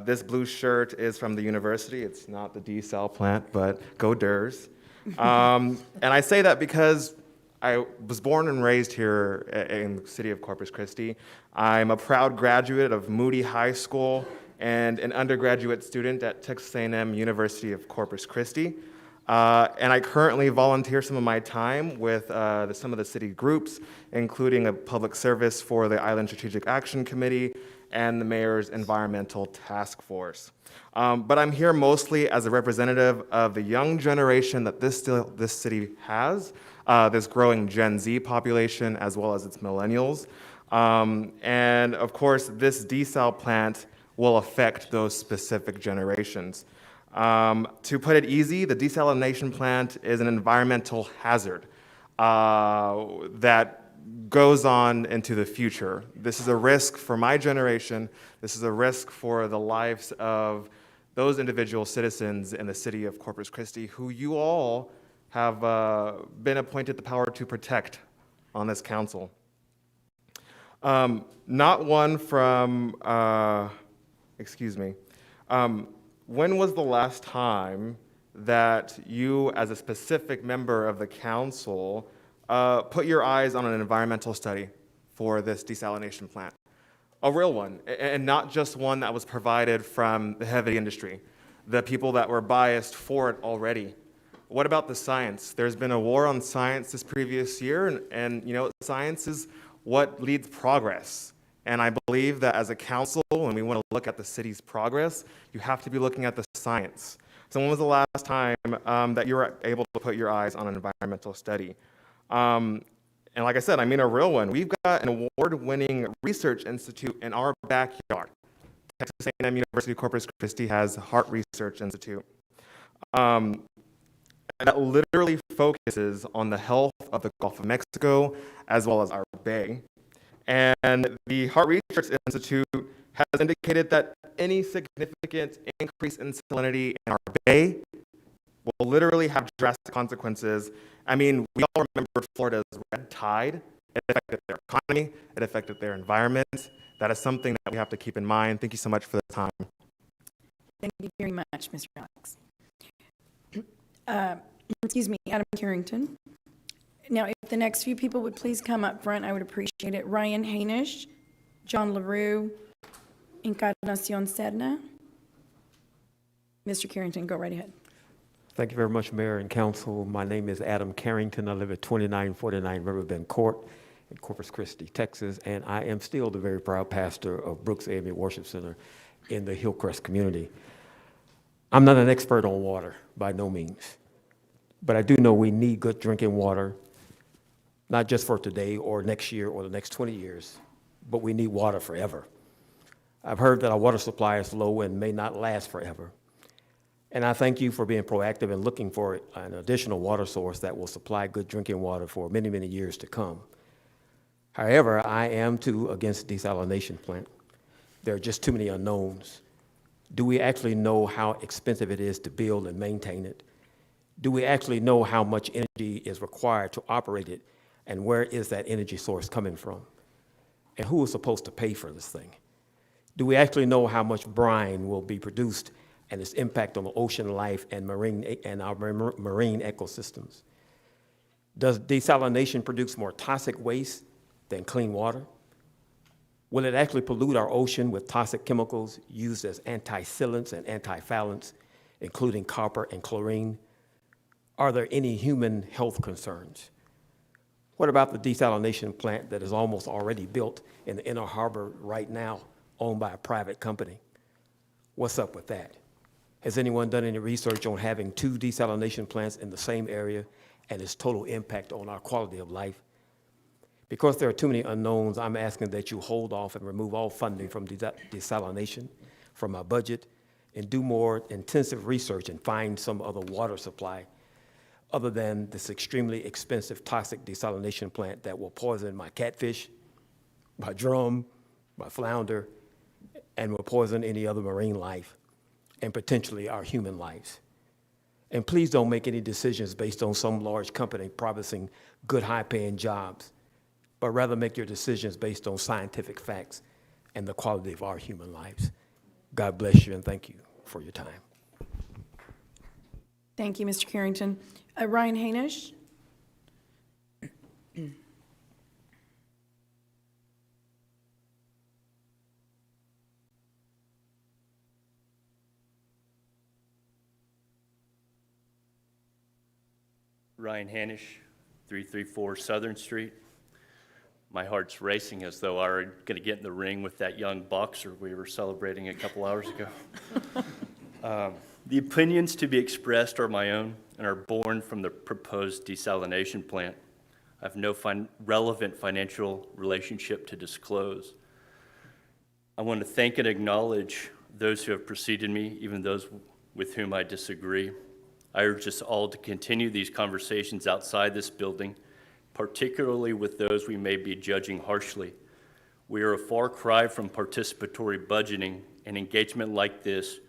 This blue shirt is from the university. It's not the desal plant, but go Durs. And I say that because I was born and raised here in the city of Corpus Christi. I'm a proud graduate of Moody High School and an undergraduate student at Texas A&M University of Corpus Christi. And I currently volunteer some of my time with some of the city groups, including a public service for the Island Strategic Action Committee and the Mayor's Environmental Task Force. But I'm here mostly as a representative of the young generation that this city has, this growing Gen Z population, as well as its millennials. And of course, this desal plant will affect those specific generations. To put it easy, the desalination plant is an environmental hazard that goes on into the future. This is a risk for my generation. This is a risk for the lives of those individual citizens in the city of Corpus Christi who you all have been appointed the power to protect on this council. Not one from, when was the last time that you, as a specific member of the council, put your eyes on an environmental study for this desalination plant? A real one, and not just one that was provided from the heavy industry, the people that were biased for it already. What about the science? There's been a war on science this previous year, and you know, science is what leads progress. And I believe that as a council, when we want to look at the city's progress, you have to be looking at the science. So when was the last time that you were able to put your eyes on an environmental study? And like I said, I mean a real one. We've got an award-winning research institute in our backyard. Texas A&M University Corpus Christi has Heart Research Institute. That literally focuses on the health of the Gulf of Mexico as well as our bay. And the Heart Research Institute has indicated that any significant increase in salinity in our bay will literally have drastic consequences. I mean, we all remember Florida's red tide. It affected their economy. It affected their environment. That is something that we have to keep in mind. Thank you so much for the time. Thank you very much, Mr. Alex. Excuse me, Adam Carrington. Now, if the next few people would please come up front, I would appreciate it. Ryan Hainish, John LaRue, Encarnacion Serna. Mr. Carrington, go right ahead. Thank you very much, Mayor and Council. My name is Adam Carrington. I live at 2949 Riverbend Court in Corpus Christi, Texas, and I am still the very proud pastor of Brooks AME Worship Center in the Hillcrest community. I'm not an expert on water, by no means, but I do know we need good drinking water, not just for today or next year or the next 20 years, but we need water forever. I've heard that our water supply is low and may not last forever. And I thank you for being proactive and looking for an additional water source that will supply good drinking water for many, many years to come. However, I am too against desalination plant. There are just too many unknowns. Do we actually know how expensive it is to build and maintain it? Do we actually know how much energy is required to operate it? And where is that energy source coming from? And who is supposed to pay for this thing? Do we actually know how much brine will be produced and its impact on the ocean life and our marine ecosystems? Does desalination produce more toxic waste than clean water? Will it actually pollute our ocean with toxic chemicals used as anti-sealants and anti-foulants, including copper and chlorine? Are there any human health concerns? What about the desalination plant that is almost already built in the Inner Harbor right now, owned by a private company? What's up with that? Has anyone done any research on having two desalination plants in the same area and its total impact on our quality of life? Because there are too many unknowns, I'm asking that you hold off and remove all funding from desalination from our budget and do more intensive research and find some other water supply other than this extremely expensive toxic desalination plant that will poison my catfish, by drum, by flounder, and will poison any other marine life and potentially our human lives. And please don't make any decisions based on some large company promising good, high-paying jobs, but rather make your decisions based on scientific facts and the quality of our human lives. God bless you, and thank you for your time. Thank you, Mr. Carrington. Ryan Hainish? Ryan Hanish, 334 Southern Street. My heart's racing as though I were going to get in the ring with that young boxer we were celebrating a couple hours ago. The opinions to be expressed are my own and are born from the proposed desalination plant. I have no relevant financial relationship to disclose. I want to thank and acknowledge those who have preceded me, even those with whom I disagree. I urge us all to continue these conversations outside this building, particularly with those we may be judging harshly. We are a far cry from participatory budgeting, and engagement like this,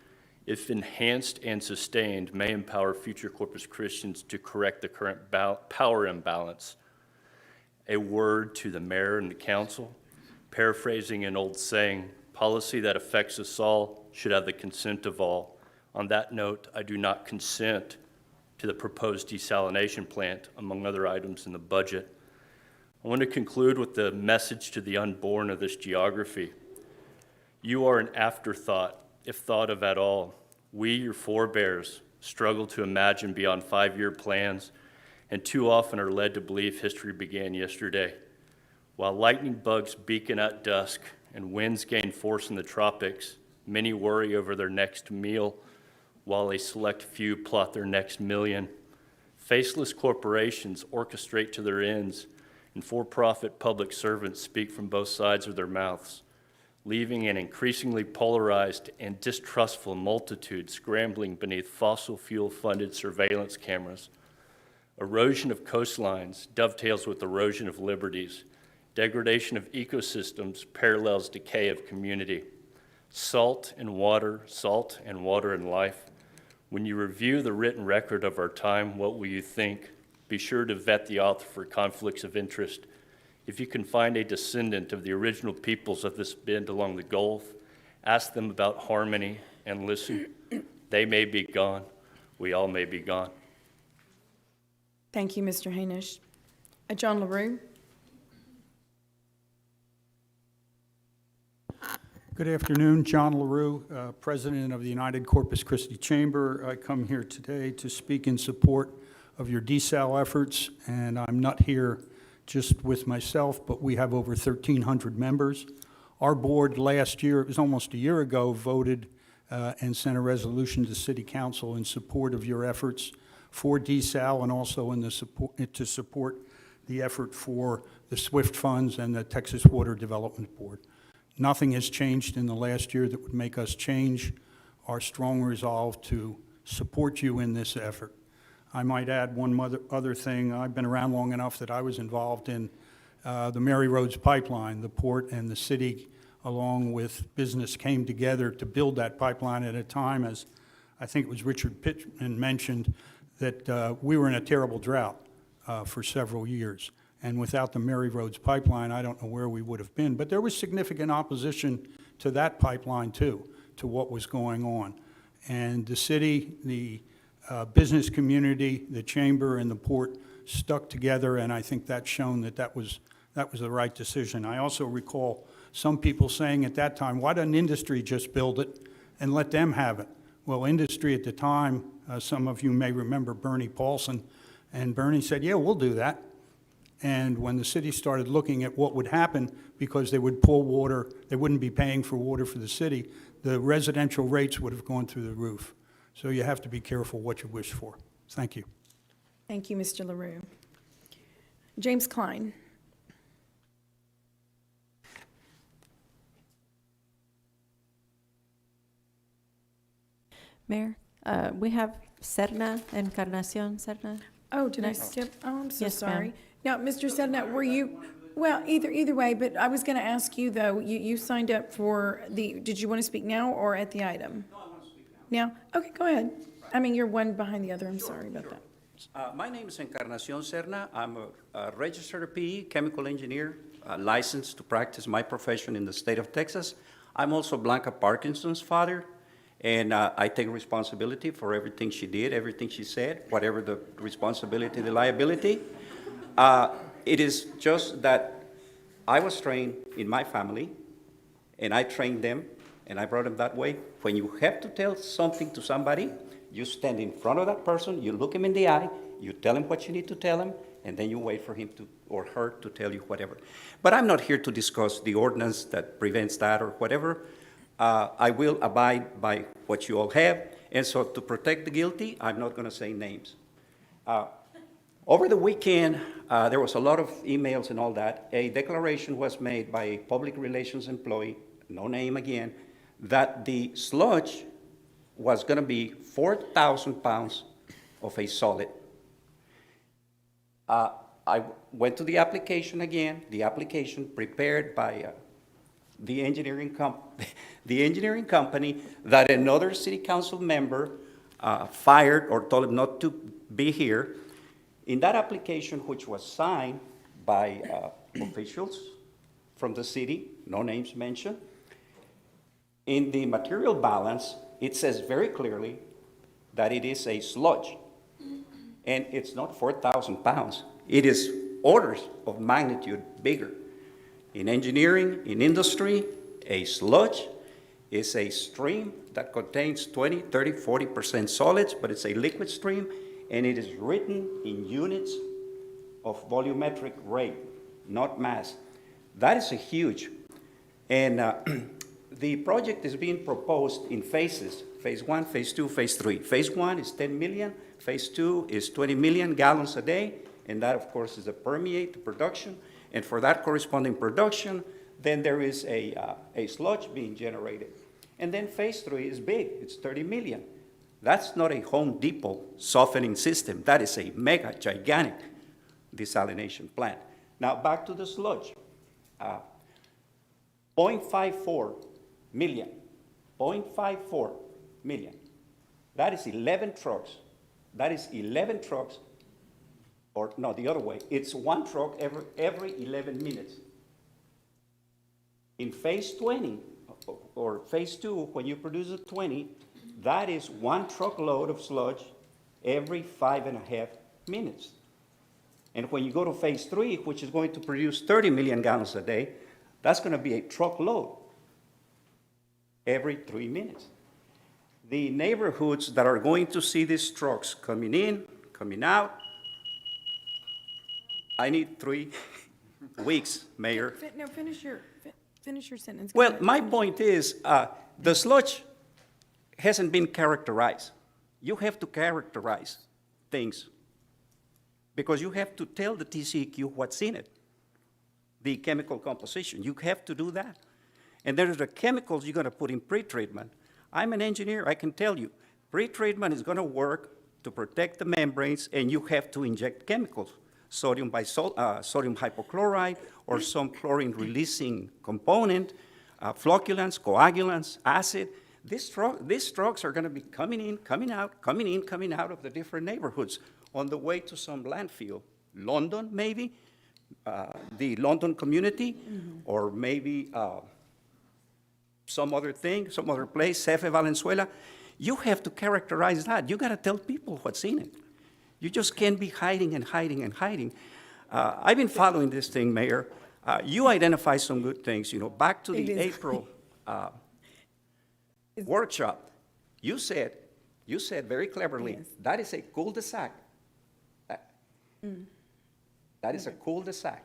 if enhanced and sustained, may empower future Corpus Christians to correct the current power imbalance. A word to the mayor and the council, paraphrasing an old saying, policy that affects us all should have the consent of all. On that note, I do not consent to the proposed desalination plant, among other items in the budget. I want to conclude with the message to the unborn of this geography. You are an afterthought, if thought of at all. We, your forebears, struggle to imagine beyond 5-year plans, and too often are led to believe history began yesterday. While lightning bugs beacon at dusk and winds gain force in the tropics, many worry over their next meal, while a select few plot their next million. Faceless corporations orchestrate to their ends, and for-profit public servants speak from both sides of their mouths, leaving an increasingly polarized and distrustful multitude scrambling beneath fossil fuel-funded surveillance cameras. Erosion of coastlines dovetails with erosion of liberties. Degradation of ecosystems parallels decay of community. Salt and water and life. When you review the written record of our time, what will you think? Be sure to vet the author for conflicts of interest. If you can find a descendant of the original peoples of this bend along the Gulf, ask them about harmony and listen. They may be gone. We all may be gone. Thank you, Mr. Hainish. John LaRue? Good afternoon, John LaRue, President of the United Corpus Christi Chamber. I come here today to speak in support of your desal efforts, and I'm not here just with myself, but we have over 1,300 members. Our board last year, it was almost a year ago, voted and sent a resolution to City Council in support of your efforts for desal and also in the to support the effort for the SWIFT funds and the Texas Water Development Board. Nothing has changed in the last year that would make us change our strong resolve to support you in this effort. I might add one other thing. I've been around long enough that I was involved in the Mary Roads pipeline. The port and the city, along with business, came together to build that pipeline at a time, as I think it was Richard Pittman mentioned, that we were in a terrible drought for several years. And without the Mary Roads pipeline, I don't know where we would have been. But there was significant opposition to that pipeline, too, to what was going on. And the city, the business community, the chamber, and the port stuck together, and I think that's shown that that was the right decision. I also recall some people saying at that time, why doesn't industry just build it and let them have it? Well, industry at the time, some of you may remember Bernie Paulson, and Bernie said, yeah, we'll do that. And when the city started looking at what would happen, because they would pull water, they wouldn't be paying for water for the city, the residential rates would have gone through the roof. So you have to be careful what you wish for. Thank you. Thank you, Mr. LaRue. James Klein. Mayor, we have Serna, Encarnacion Serna. Oh, did I next. skip? Oh, I'm so Yes, ma'am. sorry. Now, Mr. Sedna, were you, Well, either way, but I was going to ask you, though, you signed up for did you want to speak now or at the item? No, I want to speak now. Now? Okay, go ahead. I mean, you're one behind the other. I'm sorry about that. My name is Encarnacion Serna. I'm a registered PE, chemical engineer, licensed to practice my profession in the state of Texas. I'm also Blanca Parkinson's father, and I take responsibility for everything she did, everything she said, whatever the responsibility, the liability. It is just that I was trained in my family, and I trained them, and I brought them that way. When you have to tell something to somebody, you stand in front of that person, you look him in the eye, you tell him what you need to tell him, and then you wait for him to, or her to tell you whatever. But I'm not here to discuss the ordinance that prevents that or whatever. I will abide by what you all have, and so to protect the guilty, I'm not going to say names. Over the weekend, there was a lot of emails and all that. A declaration was made by a public relations employee, no name again, that the sludge was going to be 4,000 pounds of a solid. I went to the application again, the application prepared by the engineering company that another city council member fired or told him not to be here. In that application, which was signed by officials from the city, no names mentioned, in the material balance, it says very clearly that it is a sludge. And it's not 4,000 pounds. It is orders of magnitude bigger. In engineering, in industry, a sludge is a stream that contains 20, 30, 40% solids, but it's a liquid stream, and it is written in units of volumetric rate, not mass. That is a huge. And the project is being proposed in phases, phase 1, phase 2, phase 3. Phase 1 is 10 million, phase 2 is 20 million gallons a day, and that, of course, is a permeate, the production. And for that corresponding production, then there is a sludge being generated. And then phase 3 is big, it's 30 million. That's not a Home Depot softening system. That is a mega, gigantic desalination plant. Now, back to the sludge. 0.54 million. 0.54 million. That is 11 trucks. That is 11 trucks, or no, the other way. It's one truck every 11 minutes. In phase 20, or phase 2, when you produce a 20, that is one truckload of sludge every 5.5 minutes. And when you go to phase 3, which is going to produce 30 million gallons a day, that's going to be a truckload every 3 minutes. The neighborhoods that are going to see these trucks coming in, coming out, I need 3 weeks, Mayor. No, finish your sentence. Well, my point is, the sludge hasn't been characterized. You have to characterize things because you have to tell the TCEQ what's in it, the chemical composition. You have to do that. And there are the chemicals you're going to put in pretreatment. I'm an engineer, I can tell you, pretreatment is going to work to protect the membranes, and you have to inject chemicals, sodium hypochlorite, or some chlorine-releasing component, flocculants, coagulants, acid. These trucks are going to be coming in, coming out, coming in, coming out of the different neighborhoods on the way to some landfill. London, maybe, the London community, or maybe some other thing, some other place, Cefe Valenzuela. You have to characterize that. You got to tell people what's in it. You just can't be hiding and hiding and hiding. I've been following this thing, Mayor. You identify some good things. You know, back to the April workshop, you said very cleverly, yes, that is a cul-de-sac. That is a cul-de-sac.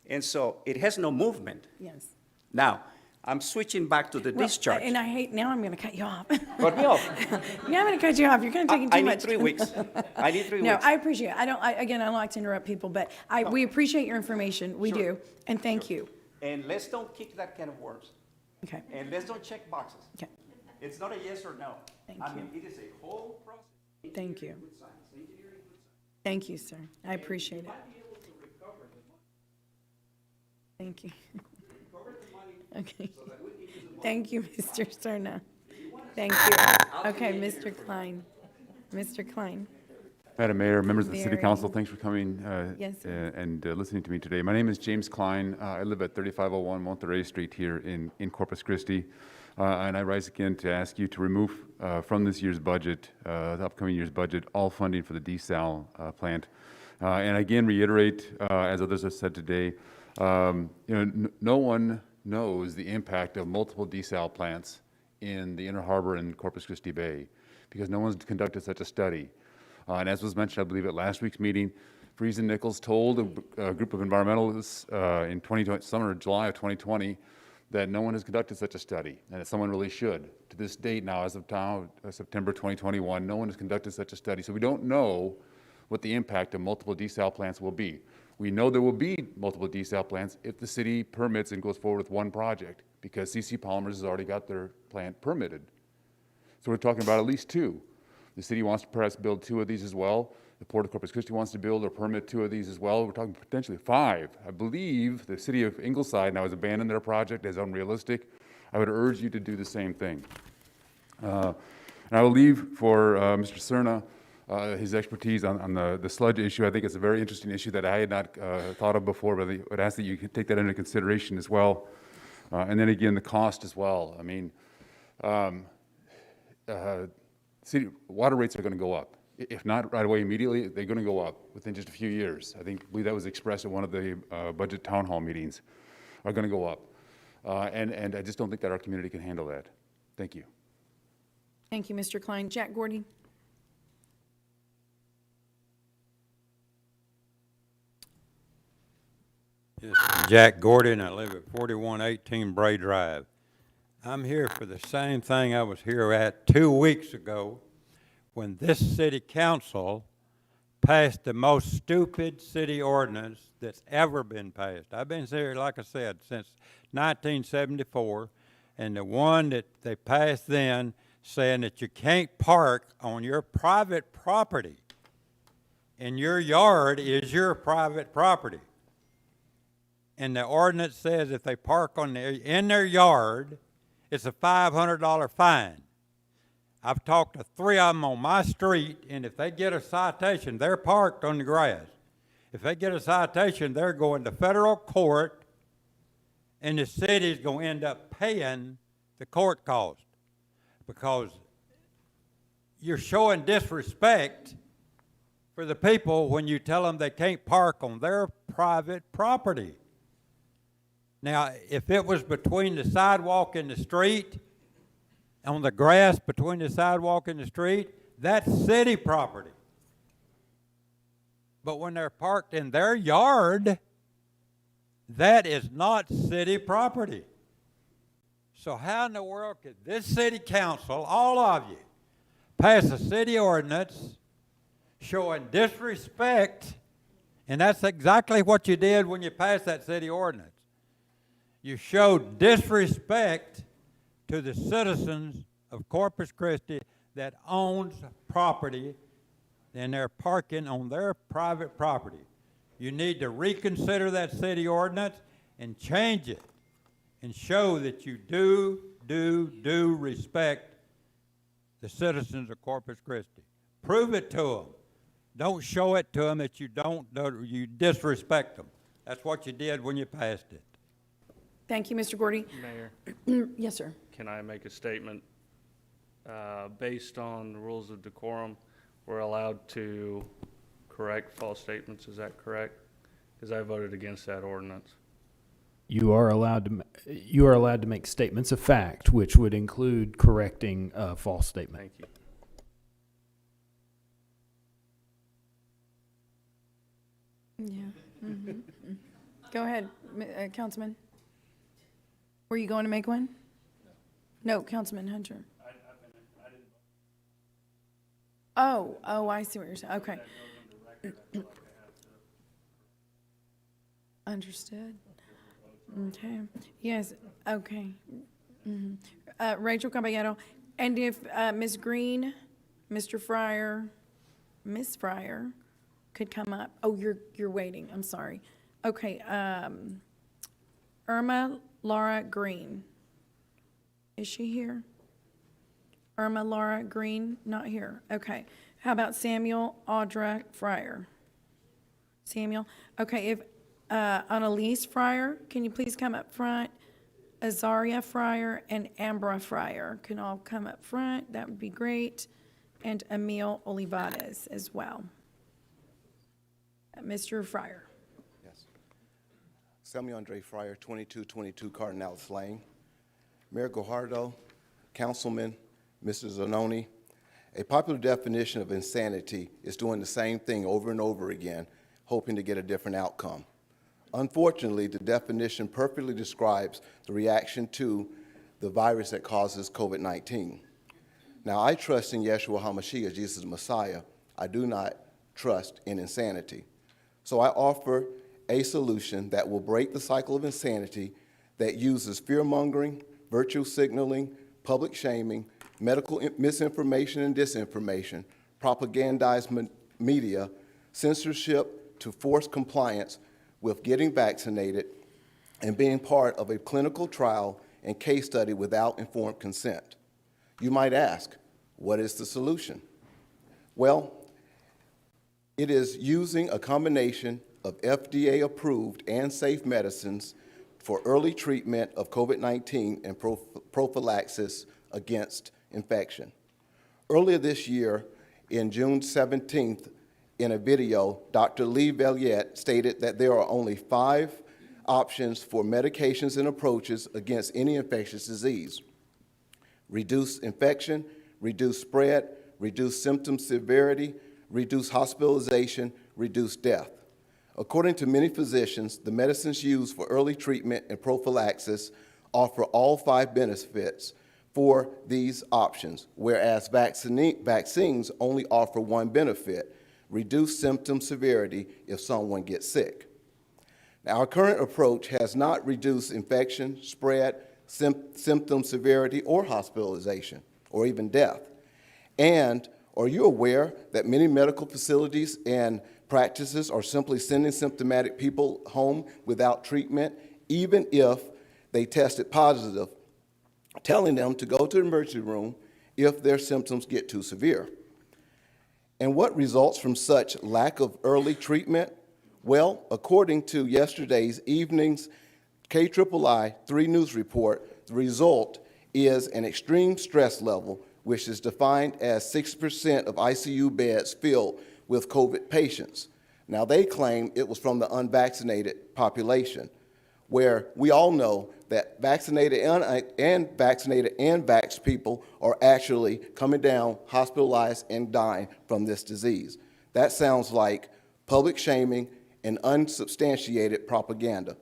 And so it has no movement. Yes. Now, I'm switching back to the discharge. And now I'm going to cut you off. Cut me off. Now I'm going to cut you off. You're kind of taking too much. I need 3 weeks. I need 3 weeks. No, I appreciate it. I don't like to interrupt people, but we appreciate your information. We do. And thank you. And let's don't kick that can of worms. Okay. And let's don't check boxes. Okay. It's not a yes or no. Thank I you. mean, it is a whole process. Thank you. Thank you, sir. I appreciate it. Thank you. Okay. Thank you, Mr. Serna. Thank you. Okay, Mr. Klein. Mr. Klein. Madam Mayor, members of the City Very- Council, thanks for coming Yes, sir. and listening to me today. My name is James Klein. I live at 3501 Monterey Street here in Corpus Christi. And I rise again to ask you to remove from this year's budget, the upcoming year's budget, all funding for the desal plant. And again, reiterate, as others have said today, no one knows the impact of multiple desal plants in the Inner Harbor and Corpus Christi Bay, because no one's conducted such a study. And as was mentioned, I believe at last week's meeting, Freese and Nichols told a group of environmentalists in summer, July of 2020, that no one has conducted such a study, and that someone really should. To this date now, as of now, September 2021, no one has conducted such a study. So we don't know what the impact of multiple desal plants will be. We know there will be multiple desal plants if the city permits and goes forward with one project, because CC Polymers has already got their plant permitted. So we're talking about at least two. The city wants to perhaps build two of these as well. The Port of Corpus Christi wants to build or permit two of these as well. We're talking potentially 5. I believe the city of Ingleside now has abandoned their project as unrealistic. I would urge you to do the same thing. And I will leave for Mr. Serna his expertise on the sludge issue. I think it's a very interesting issue that I had not thought of before, but I would ask that you could take that into consideration as well. And then again, the cost as well. I mean, city water rates are going to go up. If not right away immediately, they're going to go up within just a few years. I believe that was expressed at one of the budget town hall meetings, are going to go up. And I just don't think that our community can handle that. Thank you. Thank you, Mr. Klein. Jack Gordy. This is Jack Gordon. I live at 4118 Bray Drive. I'm here for the same thing I was here at 2 weeks ago when this city council passed the most stupid city ordinance that's ever been passed. I've been here, like I said, since 1974, and the one that they passed then saying that you can't park on your private property, and your yard is your private property. And the ordinance says if they park in their yard, it's a $500 fine. I've talked to 3 of them on my street, and if they get a citation, they're parked on the grass. If they get a citation, they're going to federal court, and the city's going to end up paying the court cost, because you're showing disrespect for the people when you tell them they can't park on their private property. Now, if it was between the sidewalk and the street, on the grass between the sidewalk and the street, that's city property. But when they're parked in their yard, that is not city property. So how in the world could this city council, all of you, pass a city ordinance showing disrespect? And that's exactly what you did when you passed that city ordinance. You showed disrespect to the citizens of Corpus Christi that owns property, and they're parking on their private property. You need to reconsider that city ordinance and change it and show that you do respect the citizens of Corpus Christi. Prove it to them. Don't show it to them that you disrespect them. That's what you did when you passed it. Thank you, Mr. Gordy. Mayor, Yes, sir. can I make a statement? Based on the rules of decorum, we're allowed to correct false statements. Is that correct? Because I voted against that ordinance. You are allowed to make statements of fact, which would include correcting a false statement. Thank you. Yeah. Mm-hmm. Go ahead, Councilman. Were you going to make one? No, Councilman Hunter. Oh, I see what you're saying. Okay. Understood. Okay. Yes, okay. Mm-hmm. Rachel Caballero, and if Ms. Green, Mr. Fryer, Ms. Fryer could come up. Oh, you're waiting. I'm sorry. Okay. Irma Laura Green. Is she here? Irma Laura Green, not here. Okay. How about Samuel Audra Fryer? Samuel? Okay, if Annalise Fryer, can you please come up front? Azaria Fryer and Ambra Fryer can all come up front. That would be great. And Emil Olivares as well. Mr. Fryer. Yes. Samuel Andre Fryer, 2222 Cardinals Lane. Mayor Guajardo, Councilman, Mr. Zanoni, a popular definition of insanity is doing the same thing over and over again, hoping to get a different outcome. Unfortunately, the definition perfectly describes the reaction to the virus that causes COVID-19. Now, I trust in Yeshua HaMashiach, Jesus Messiah. I do not trust in insanity. So I offer a solution that will break the cycle of insanity that uses fear-mongering, virtue signaling, public shaming, medical misinformation and disinformation, propagandized media, censorship to force compliance with getting vaccinated and being part of a clinical trial and case study without informed consent. You might ask, what is the solution? Well, it is using a combination of FDA-approved and safe medicines for early treatment of COVID-19 and prophylaxis against infection. Earlier this year, in June 17th, in a video, Dr. Lee Valiette stated that there are only 5 options for medications and approaches against any infectious disease: reduce infection, reduce spread, reduce symptom severity, reduce hospitalization, reduce death. According to many physicians, the medicines used for early treatment and prophylaxis offer all 5 benefits for these options, whereas vaccines only offer 1 benefit: reduce symptom severity if someone gets sick. Now, our current approach has not reduced infection, spread, symptom severity, or hospitalization, or even death. And are you aware that many medical facilities and practices are simply sending symptomatic people home without treatment, even if they tested positive, telling them to go to the emergency room if their symptoms get too severe? And what results from such lack of early treatment? Well, according to yesterday's evening's KIII 3 News report, the result is an extreme stress level, which is defined as 6% of ICU beds filled with COVID patients. Now, they claim it was from the unvaccinated population, where we all know that vaccinated and vaxxed people are actually coming down, hospitalized, and dying from this disease. That sounds like public shaming and unsubstantiated propaganda.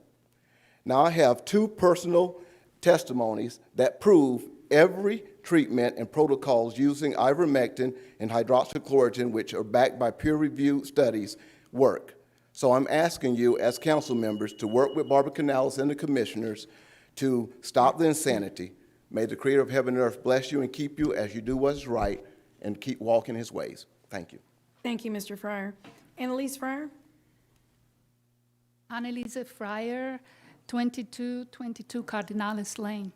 Now, I have 2 personal testimonies that prove every treatment and protocols using ivermectin and hydroxychloroquine, which are backed by peer-reviewed studies, work. So I'm asking you as council members to work with Barbara Canales and the commissioners to stop the insanity. May the creator of heaven and earth bless you and keep you as you do what is right and keep walking his ways. Thank you. Thank you, Mr. Fryer. Annalise Fryer? Annalise Fryer, 2222 Cardinales Lane.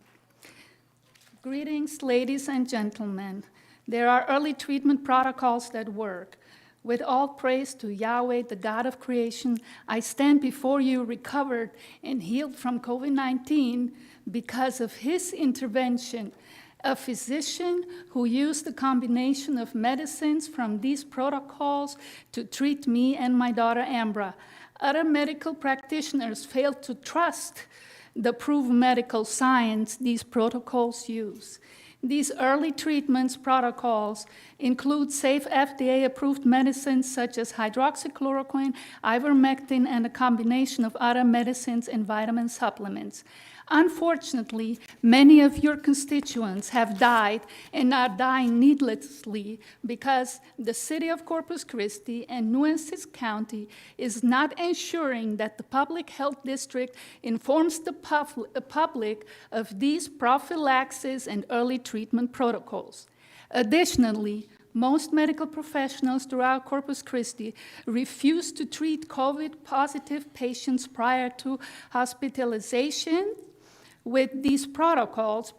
Greetings, ladies and gentlemen. There are early treatment protocols that work. With all praise to Yahweh, the God of creation, I stand before you recovered and healed from COVID-19 because of his intervention. A physician who used a combination of medicines from these protocols to treat me and my daughter Ambra. Other medical practitioners failed to trust the proven medical science these protocols use. These early treatments protocols include safe FDA-approved medicines such as hydroxychloroquine, ivermectin, and a combination of other medicines and vitamin supplements. Unfortunately, many of your constituents have died and are dying needlessly because the city of Corpus Christi and Nueces County is not ensuring that the public health district informs the public of these prophylaxis and early treatment protocols. Additionally, Most medical professionals throughout Corpus Christi refuse to treat COVID-positive patients prior to hospitalization with these protocols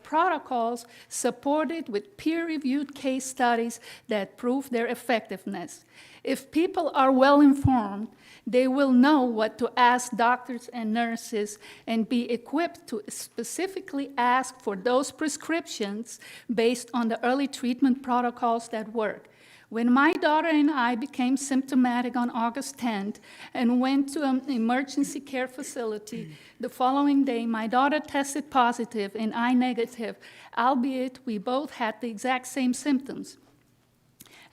supported with peer-reviewed case studies that prove their effectiveness. If people are well informed, they will know what to ask doctors and nurses and be equipped to specifically ask for those prescriptions based on the early treatment protocols that work. When my daughter and I became symptomatic on August 10th and went to an emergency care facility, the following day my daughter tested positive and I negative, albeit we both had the exact same symptoms.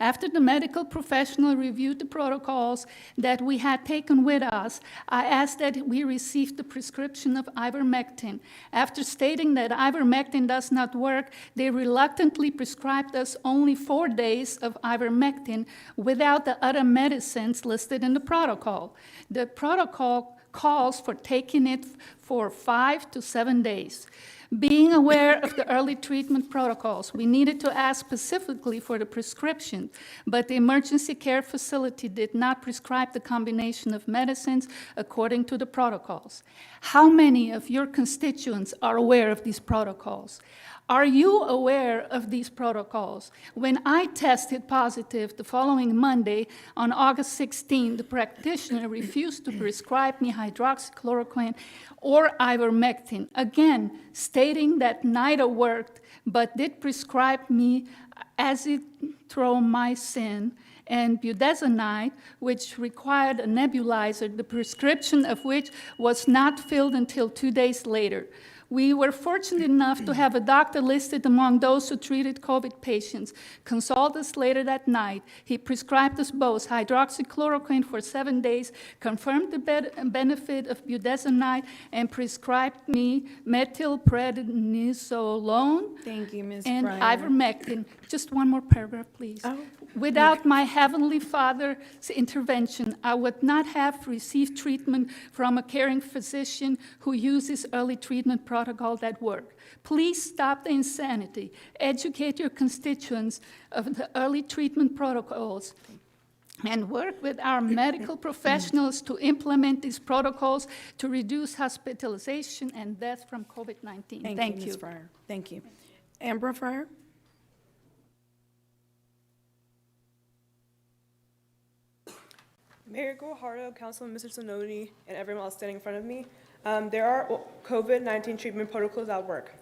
After the medical professional reviewed the protocols that we had taken with us, I asked that we receive the prescription of ivermectin. After stating that ivermectin does not work, they reluctantly prescribed us only 4 days of ivermectin without the other medicines listed in the protocol. The protocol calls for taking it for 5 to 7 days. Being aware of the early treatment protocols, we needed to ask specifically for the prescription, but the emergency care facility did not prescribe the combination of medicines according to the protocols. How many of your constituents are aware of these protocols? Are you aware of these protocols? When I tested positive the following Monday, on August 16, the practitioner refused to prescribe me hydroxychloroquine or ivermectin, again, stating that neither worked, but did prescribe me azithromycin and budesonide, which required a nebulizer, the prescription of which was not filled until 2 days later. We were fortunate enough to have a doctor listed among those who treated COVID patients consult us later that night. He prescribed us both hydroxychloroquine for 7 days, confirmed the benefit of budesonide, and prescribed me methylprednisolone Thank you, Ms. and Breyer. ivermectin. Just one more paragraph, please. Oh. Without my Heavenly Father's intervention, I would not have received treatment from a caring physician who uses early treatment protocols that work. Please stop the insanity. Educate your constituents of the early treatment protocols and work with our medical professionals to implement these protocols to reduce hospitalization and death from COVID-19. Thank you, Ms. Fryer. Thank you. Amber Fryer? Mayor Guajardo, Councilman Mr. Zanoni, and everyone else standing in front of me, there are COVID-19 treatment protocols at work.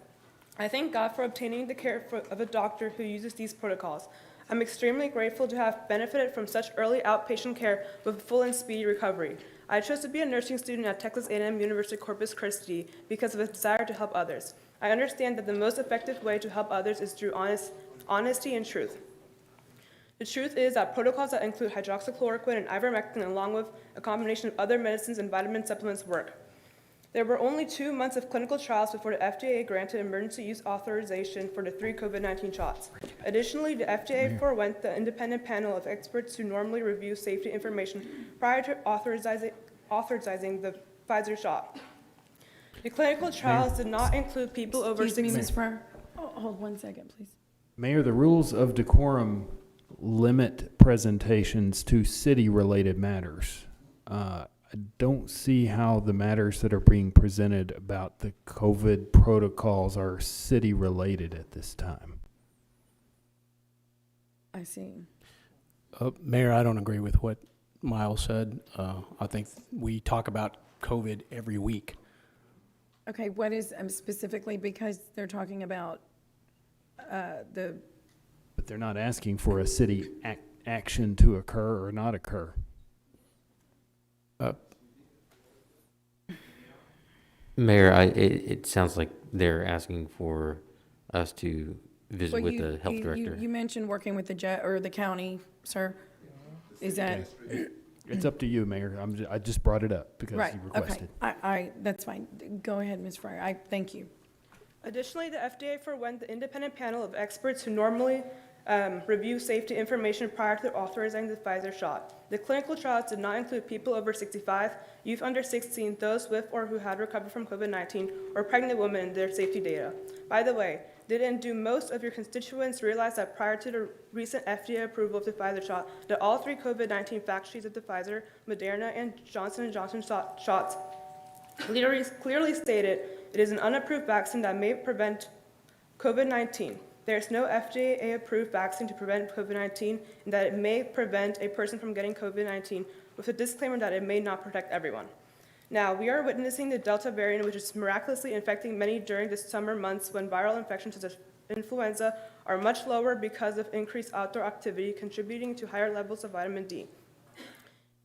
I thank God for obtaining the care of a doctor who uses these protocols. I'm extremely grateful to have benefited from such early outpatient care with full and speedy recovery. I chose to be a nursing student at Texas A&M University Corpus Christi because of a desire to help others. I understand that the most effective way to help others is through honesty and truth. The truth is that protocols that include hydroxychloroquine and ivermectin, along with a combination of other medicines and vitamin supplements, work. There were only 2 months of clinical trials before the FDA granted emergency use authorization for the 3 COVID-19 shots. Additionally, the FDA forewent the independent panel of experts who normally review safety information prior to authorizing the Pfizer shot. The clinical trials did not include people over 60. Excuse me, Ms. Fryer. Oh, hold 1 second, please. Mayor, the rules of decorum limit presentations to city-related matters. I don't see how the matters that are being presented about the COVID protocols are city-related at this time. I see. Mayor, I don't agree with what Miles said. I think we talk about COVID every week. Okay, what is specifically, because they're talking about the... But they're not asking for a city action to occur or not occur. Mayor, it sounds like they're asking for us to visit with the health director. You mentioned working with the county, sir. Is that... It's up to you, Mayor. I just brought it up because right, you requested. okay. That's fine. Go ahead, Ms. Fryer. Thank you. Additionally, the FDA forewent the independent panel of experts who normally review safety information prior to authorizing the Pfizer shot. The clinical trials did not include people over 65, youth under 16, those with or who had recovered from COVID-19, or pregnant women in their safety data. By the way, Didn't do most of your constituents realize that prior to the recent FDA approval of the Pfizer shot, that all 3 COVID-19 fact sheets of the Pfizer, Moderna, and Johnson & Johnson shots clearly stated it is an unapproved vaccine that may prevent COVID-19. There is no FDA-approved vaccine to prevent COVID-19, and that it may prevent a person from getting COVID-19, with a disclaimer that it may not protect everyone. Now, we are witnessing the Delta variant, which is miraculously infecting many during the summer months when viral infections such as influenza are much lower because of increased outdoor activity, contributing to higher levels of vitamin D.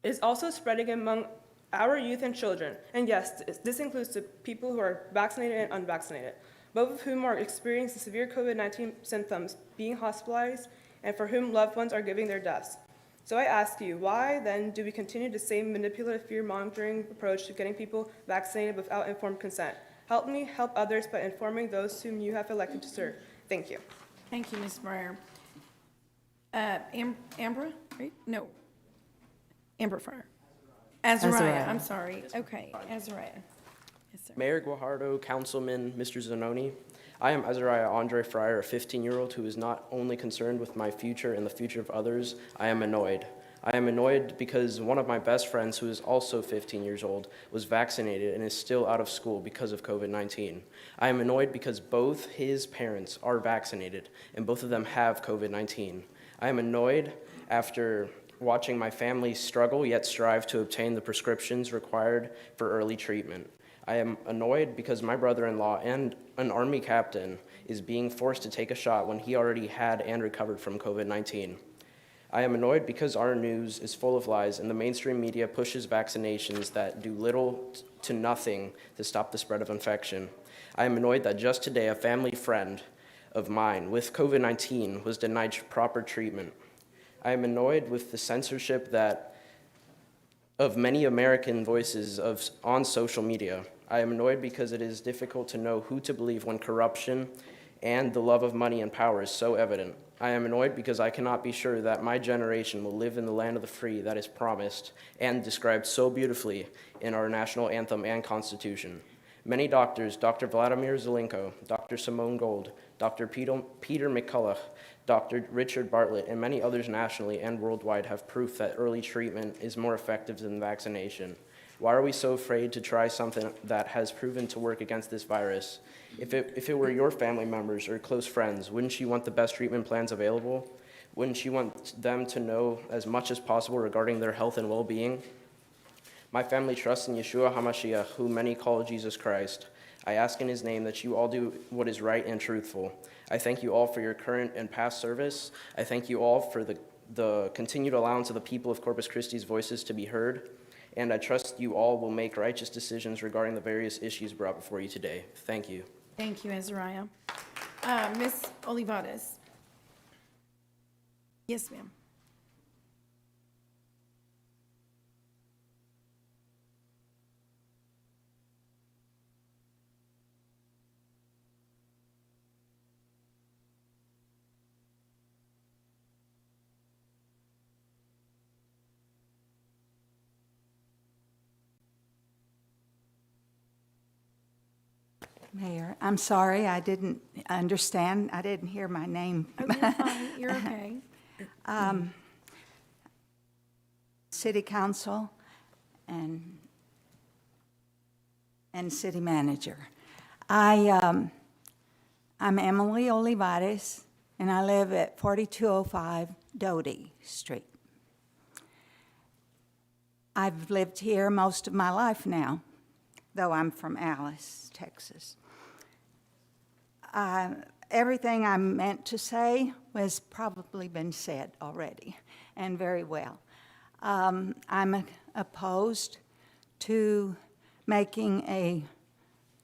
It is also spreading among our youth and children, and yes, this includes the people who are vaccinated and unvaccinated, both of whom are experiencing severe COVID-19 symptoms, being hospitalized, and for whom loved ones are giving their deaths. So I ask you, why then do we continue the same manipulative fear-mongering approach to getting people vaccinated without informed consent? Help me help others by informing those whom you have elected to serve. Thank you. Thank you, Ms. Breyer. Ambra, right? No. Amber Fryer. Azariah, I'm sorry. Okay, Azariah. Yes, sir. Mayor Guajardo, Councilman, Mr. Zanoni, I am Azariah Andre Fryer, a 15-year-old who is not only concerned with my future and the future of others, I am annoyed. I am annoyed because one of my best friends, who is also 15 years old, was vaccinated and is still out of school because of COVID-19. I am annoyed because both his parents are vaccinated and both of them have COVID-19. I am annoyed after watching my family struggle yet strive to obtain the prescriptions required for early treatment. I am annoyed because my brother-in-law and an Army captain is being forced to take a shot when he already had and recovered from COVID-19. I am annoyed because our news is full of lies and the mainstream media pushes vaccinations that do little to nothing to stop the spread of infection. I am annoyed that just today a family friend of mine with COVID-19 was denied proper treatment. I am annoyed with the censorship of many American voices on social media. I am annoyed because it is difficult to know who to believe when corruption and the love of money and power is so evident. I am annoyed because I cannot be sure that my generation will live in the land of the free that is promised and described so beautifully in our national anthem and Constitution. Many doctors, Dr. Vladimir Zelenko, Dr. Simone Gold, Dr. Peter McCullough, Dr. Richard Bartlett, and many others nationally and worldwide have proof that early treatment is more effective than vaccination. Why are we so afraid to try something that has proven to work against this virus? If it were your family members or close friends, wouldn't you want the best treatment plans available? Wouldn't you want them to know as much as possible regarding their health and well-being? My family trusts in Yeshua HaMashiach, whom many call Jesus Christ. I ask in his name that you all do what is right and truthful. I thank you all for your current and past service. I thank you all for the continued allowance of the people of Corpus Christi's voices to be heard. And I trust you all will make righteous decisions regarding the various issues brought before you today. Thank you. Thank you, Azariah. Ms. Olivares. Yes, ma'am. Mayor, I'm sorry, I didn't understand. I didn't hear my name. Oh, you're fine. You're okay. City Council and City Manager. I'm Emily Olivares, and I live at 4205 Doty Street. I've lived here most of my life now, though I'm from Alice, Texas. Everything I meant to say has probably been said already, and very well. I'm opposed to making a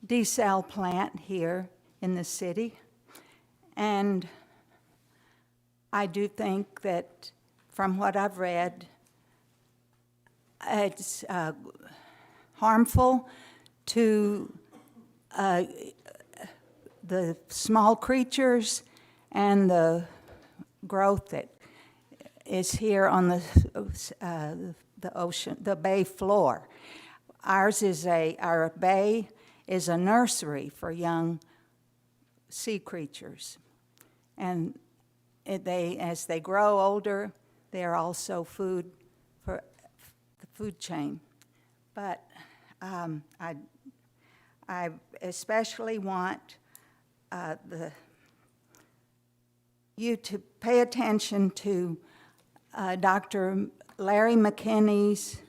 desal plant here in the city, and I do think that from what I've read, it's harmful to the small creatures and the growth that is here on the ocean, the bay floor. Our bay is a nursery for young sea creatures. And as they grow older, they are also food for the food chain. But I especially want you to pay attention to Dr. Larry McKinney's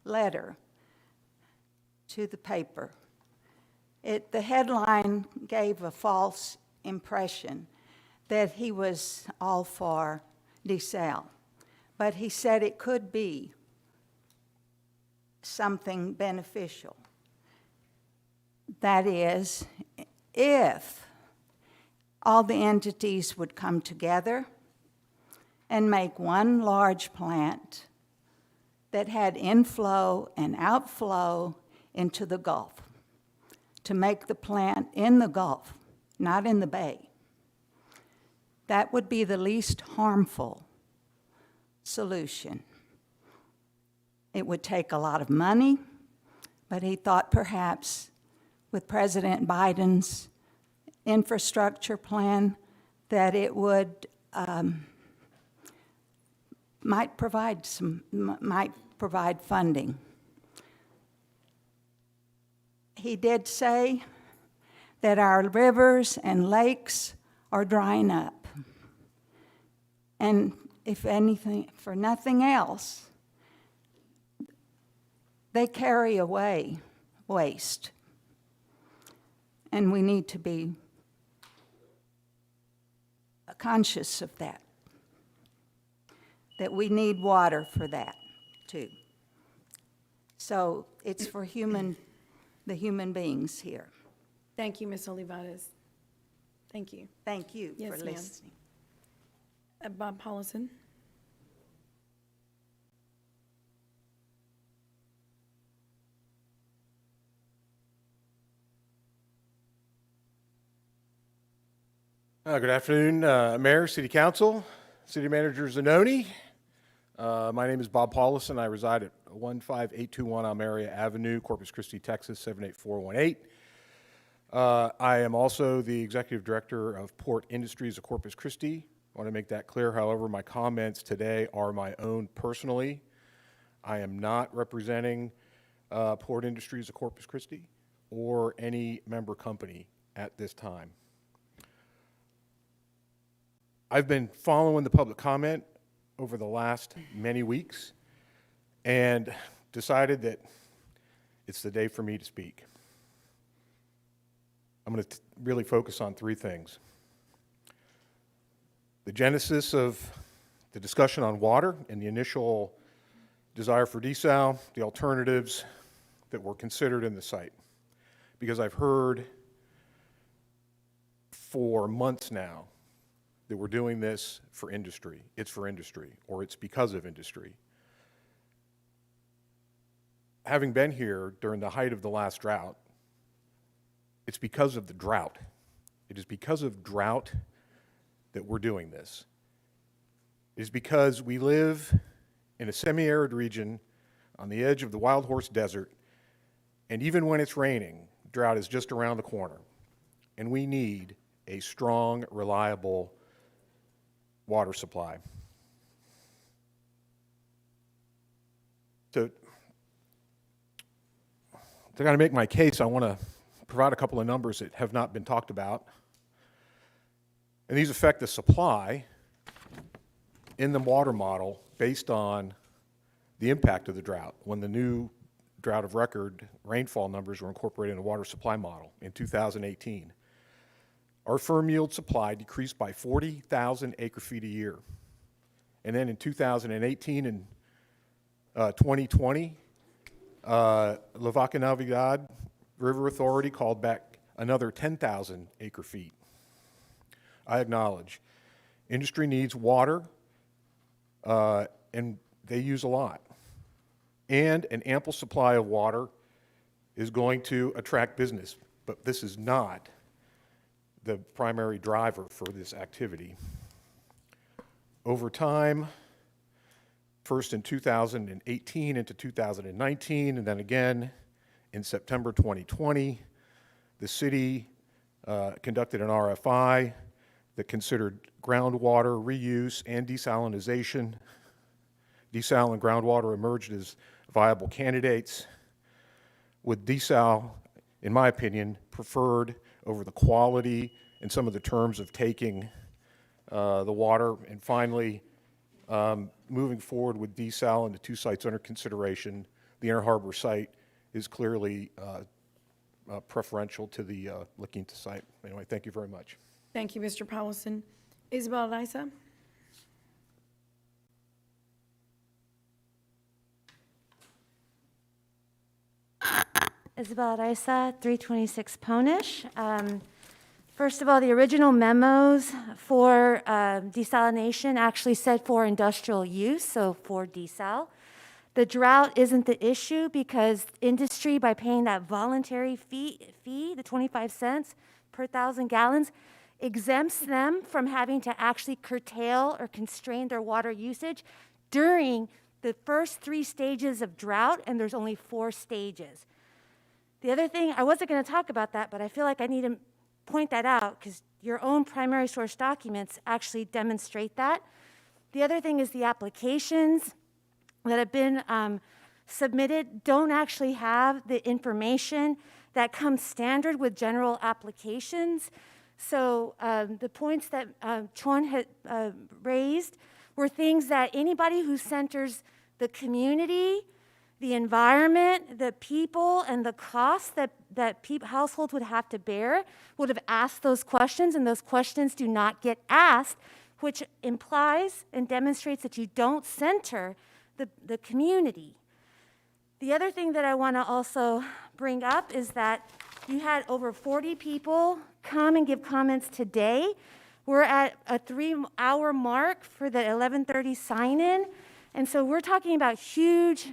letter to the paper. The headline gave a false impression that he was all for desal, but he said it could be something beneficial. That is, if all the entities would come together and make one large plant that had inflow and outflow into the Gulf, to make the plant in the Gulf, not in the Bay. That would be the least harmful solution. It would take a lot of money, but he thought perhaps with President Biden's infrastructure plan that it would might provide funding. He did say that our rivers and lakes are drying up. And if anything, for nothing else, they carry away waste. And we need to be conscious of that we need water for that too. So it's for the human beings here. Thank you, Ms. Olivares. Thank you. Thank you Yes, for ma'am. listening. Bob Paulison. Good afternoon, Mayor, City Council, City Manager Zanoni. My name is Bob Paulison. I reside at 15821 Almeria Avenue, Corpus Christi, Texas, 78418. I am also the Executive Director of Port Industries of Corpus Christi. I want to make that clear. However, my comments today are my own personally. I am not representing Port Industries of Corpus Christi or any member company at this time. I've been following the public comment over the last many weeks and decided that it's the day for me to speak. I'm going to really focus on three things. The genesis of the discussion on water and the initial desire for desal, the alternatives that were considered in the site. Because I've heard for months now that we're doing this for industry. It's for industry, or it's because of industry. Having been here during the height of the last drought, it's because of the drought. It is because of drought that we're doing this. It is because we live in a semi-arid region on the edge of the Wild Horse Desert, and even when it's raining, drought is just around the corner, and we need a strong, reliable water supply. To kind of make my case, I want to provide a couple of numbers that have not been talked about. And these affect the supply in the water model based on the impact of the drought. When the new drought of record rainfall numbers were incorporated in the water supply model in 2018. Our firm yield supply decreased by 40,000 acre feet a year. And then in 2018 and 2020, La Vaca Navidad River Authority called back another 10,000 acre feet. I acknowledge industry needs water, and they use a lot. And an ample supply of water is going to attract business, but this is not the primary driver for this activity. Over time, first in 2018 into 2019, and then again in September 2020, the city conducted an RFI that considered groundwater reuse and desalinization. Desal and groundwater emerged as viable candidates, with desal, in my opinion, preferred over the quality and some of the terms of taking the water. And finally, moving forward with desal and the 2 sites under consideration, the Inner Harbor site is clearly preferential to the La Quinta site. Anyway, thank you very much. Thank you, Mr. Paulson. Isabel Isa? Isabel Arisa, 326 Ponish. First of all, the original memos for desalination actually said for industrial use, so for desal. The drought isn't the issue because industry, by paying that voluntary fee, the 25 cents per 1,000 gallons, exempts them from having to actually curtail or constrain their water usage during the first 3 stages of drought, and there's only 4 stages. The other thing, I wasn't going to talk about that, but I feel like I need to point that out because your own primary source documents actually demonstrate that. The other thing is the applications that have been submitted don't actually have the information that comes standard with general applications. So the points that Chuan had raised were things that anybody who centers the community, the environment, the people, and the costs that households would have to bear would have asked those questions, and those questions do not get asked, which implies and demonstrates that you don't center the community. The other thing that I want to also bring up is that you had over 40 people come and give comments today. We're at a 3-hour mark for the 11:30 sign-in. And so we're talking about huge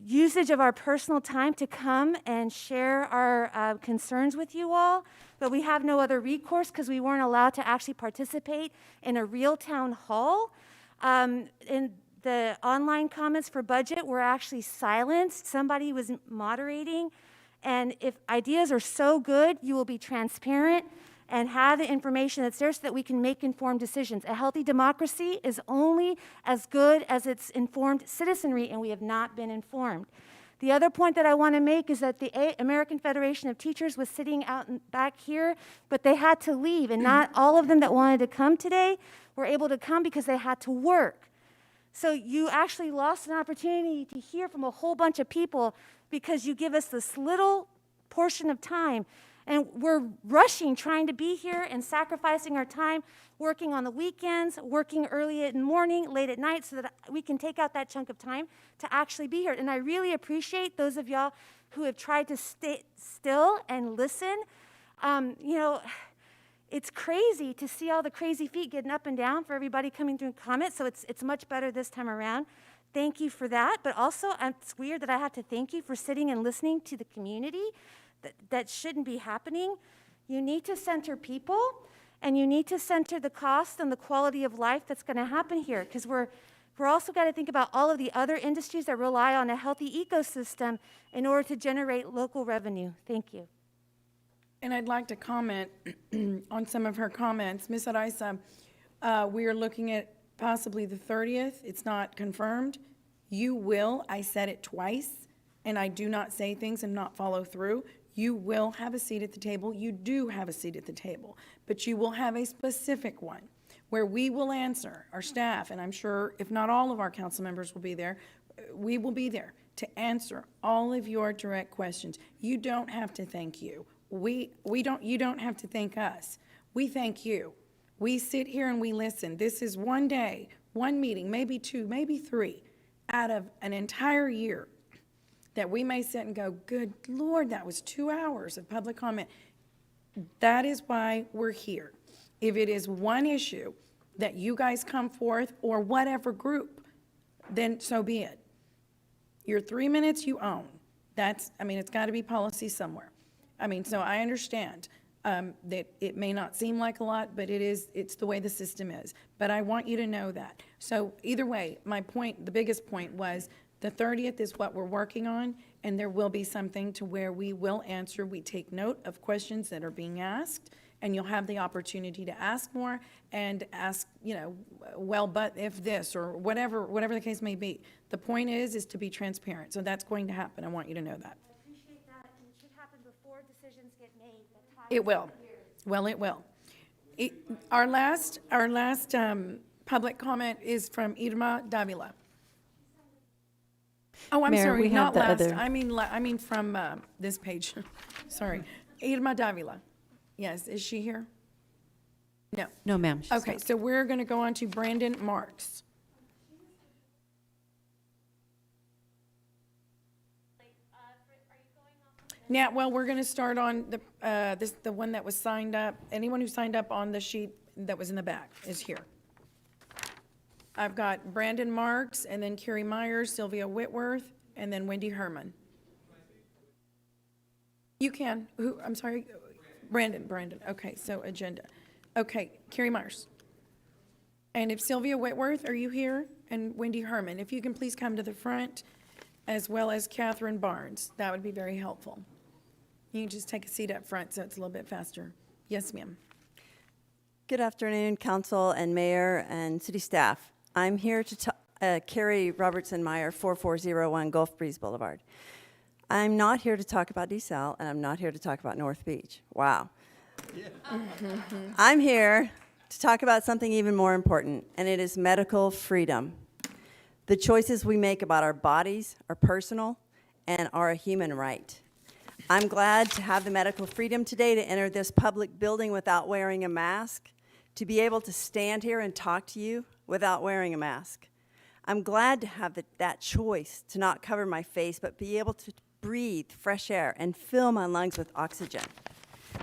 usage of our personal time to come and share our concerns with you all, but we have no other recourse because we weren't allowed to actually participate in a real town hall. In the online comments for budget were actually silenced. Somebody was moderating, and if ideas are so good, you will be transparent and have the information that's there so that we can make informed decisions. A healthy democracy is only as good as its informed citizenry, and we have not been informed. The other point that I want to make is that the American Federation of Teachers was sitting out back here, but they had to leave, and not all of them that wanted to come today were able to come because they had to work. So you actually lost an opportunity to hear from a whole bunch of people because you give us this little portion of time. And we're rushing, trying to be here and sacrificing our time, working on the weekends, working early in the morning, late at night, so that we can take out that chunk of time to actually be here. And I really appreciate those of y'all who have tried to stay still and listen. You know, it's crazy to see all the crazy feet getting up and down for everybody coming through comments, so it's much better this time around. Thank you for that, but also it's weird that I have to thank you for sitting and listening to the community. That shouldn't be happening. You need to center people, and you need to center the cost and the quality of life that's going to happen here, because we're also got to think about all of the other industries that rely on a healthy ecosystem in order to generate local revenue. Thank you. And I'd like to comment on some of her comments. Ms. Araiza, we are looking at possibly the 30th. It's not confirmed. You will, I said it twice, and I do not say things and not follow through. You will have a seat at the table. You do have a seat at the table, but you will have a specific one where we will answer, our staff, and I'm sure if not all of our council members will be there, we will be there to answer all of your direct questions. You don't have to thank you. You don't have to thank us. We thank you. We sit here and we listen. This is one day, one meeting, maybe 2, maybe 3 out of an entire year that we may sit and go, good Lord, that was 2 hours of public comment. That is why we're here. If it is one issue that you guys come forth, or whatever group, then so be it. Your 3 minutes you own. It's got to be policy somewhere. So I understand that it may not seem like a lot, but it's the way the system is. But I want you to know that. So either way, my point, the biggest point was, The 30th is what we're working on, and there will be something to where we will answer. We take note of questions that are being asked, and you'll have the opportunity to ask more and ask, well, but if this, or whatever the case may be. The point is to be transparent. So that's going to happen. I want you to know that. I appreciate that, and it should happen before decisions get made. It will. Well, it will. Our last public comment is from Irma Davila. Oh, I'm Mayor, sorry, we not have the last. other- I mean from this page. Sorry. Irma Davila. Yes, is she here? No. No, ma'am. she's Okay, not. so we're going to go on to Brandon Marks. Now, well, we're going to start on the one that was signed up. Anyone who signed up on the sheet that was in the back is here. I've got Brandon Marks, and then Carrie Myers, Sylvia Whitworth, and then Wendy Herman. You can. Who? I'm sorry. Brandon. Okay, so agenda. Okay, Carrie Myers. And if Sylvia Whitworth, are you here? And Wendy Herman, if you can please come to the front, as well as Catherine Barnes. That would be very helpful. You can just take a seat up front so it's a little bit faster. Yes, ma'am. Good afternoon, council and mayor and city staff. I'm here to Carrie Robertson Meyer, 4401 Gulf Breeze Boulevard. I'm not here to talk about DeSalle, and I'm not here to talk about North Beach. Wow. I'm here to talk about something even more important, and it is medical freedom. The choices we make about our bodies are personal and are a human right. I'm glad to have the medical freedom today to enter this public building without wearing a mask, to be able to stand here and talk to you without wearing a mask. I'm glad to have that choice to not cover my face, but be able to breathe fresh air and fill my lungs with oxygen.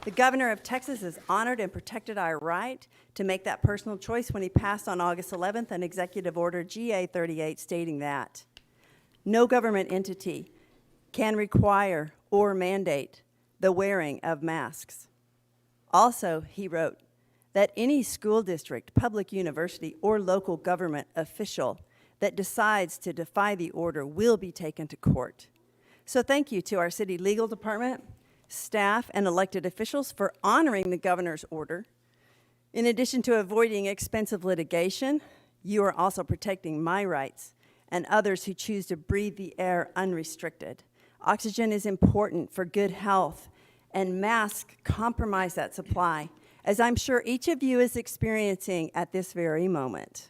The governor of Texas has honored and protected our right to make that personal choice when he passed on August 11th an executive order GA38 stating that no government entity can require or mandate the wearing of masks. Also, he wrote that any school district, public university, or local government official that decides to defy the order will be taken to court. So thank you to our city legal department, staff, and elected officials for honoring the governor's order. In addition to avoiding expensive litigation, you are also protecting my rights and others who choose to breathe the air unrestricted. Oxygen is important for good health, and masks compromise that supply, as I'm sure each of you is experiencing at this very moment.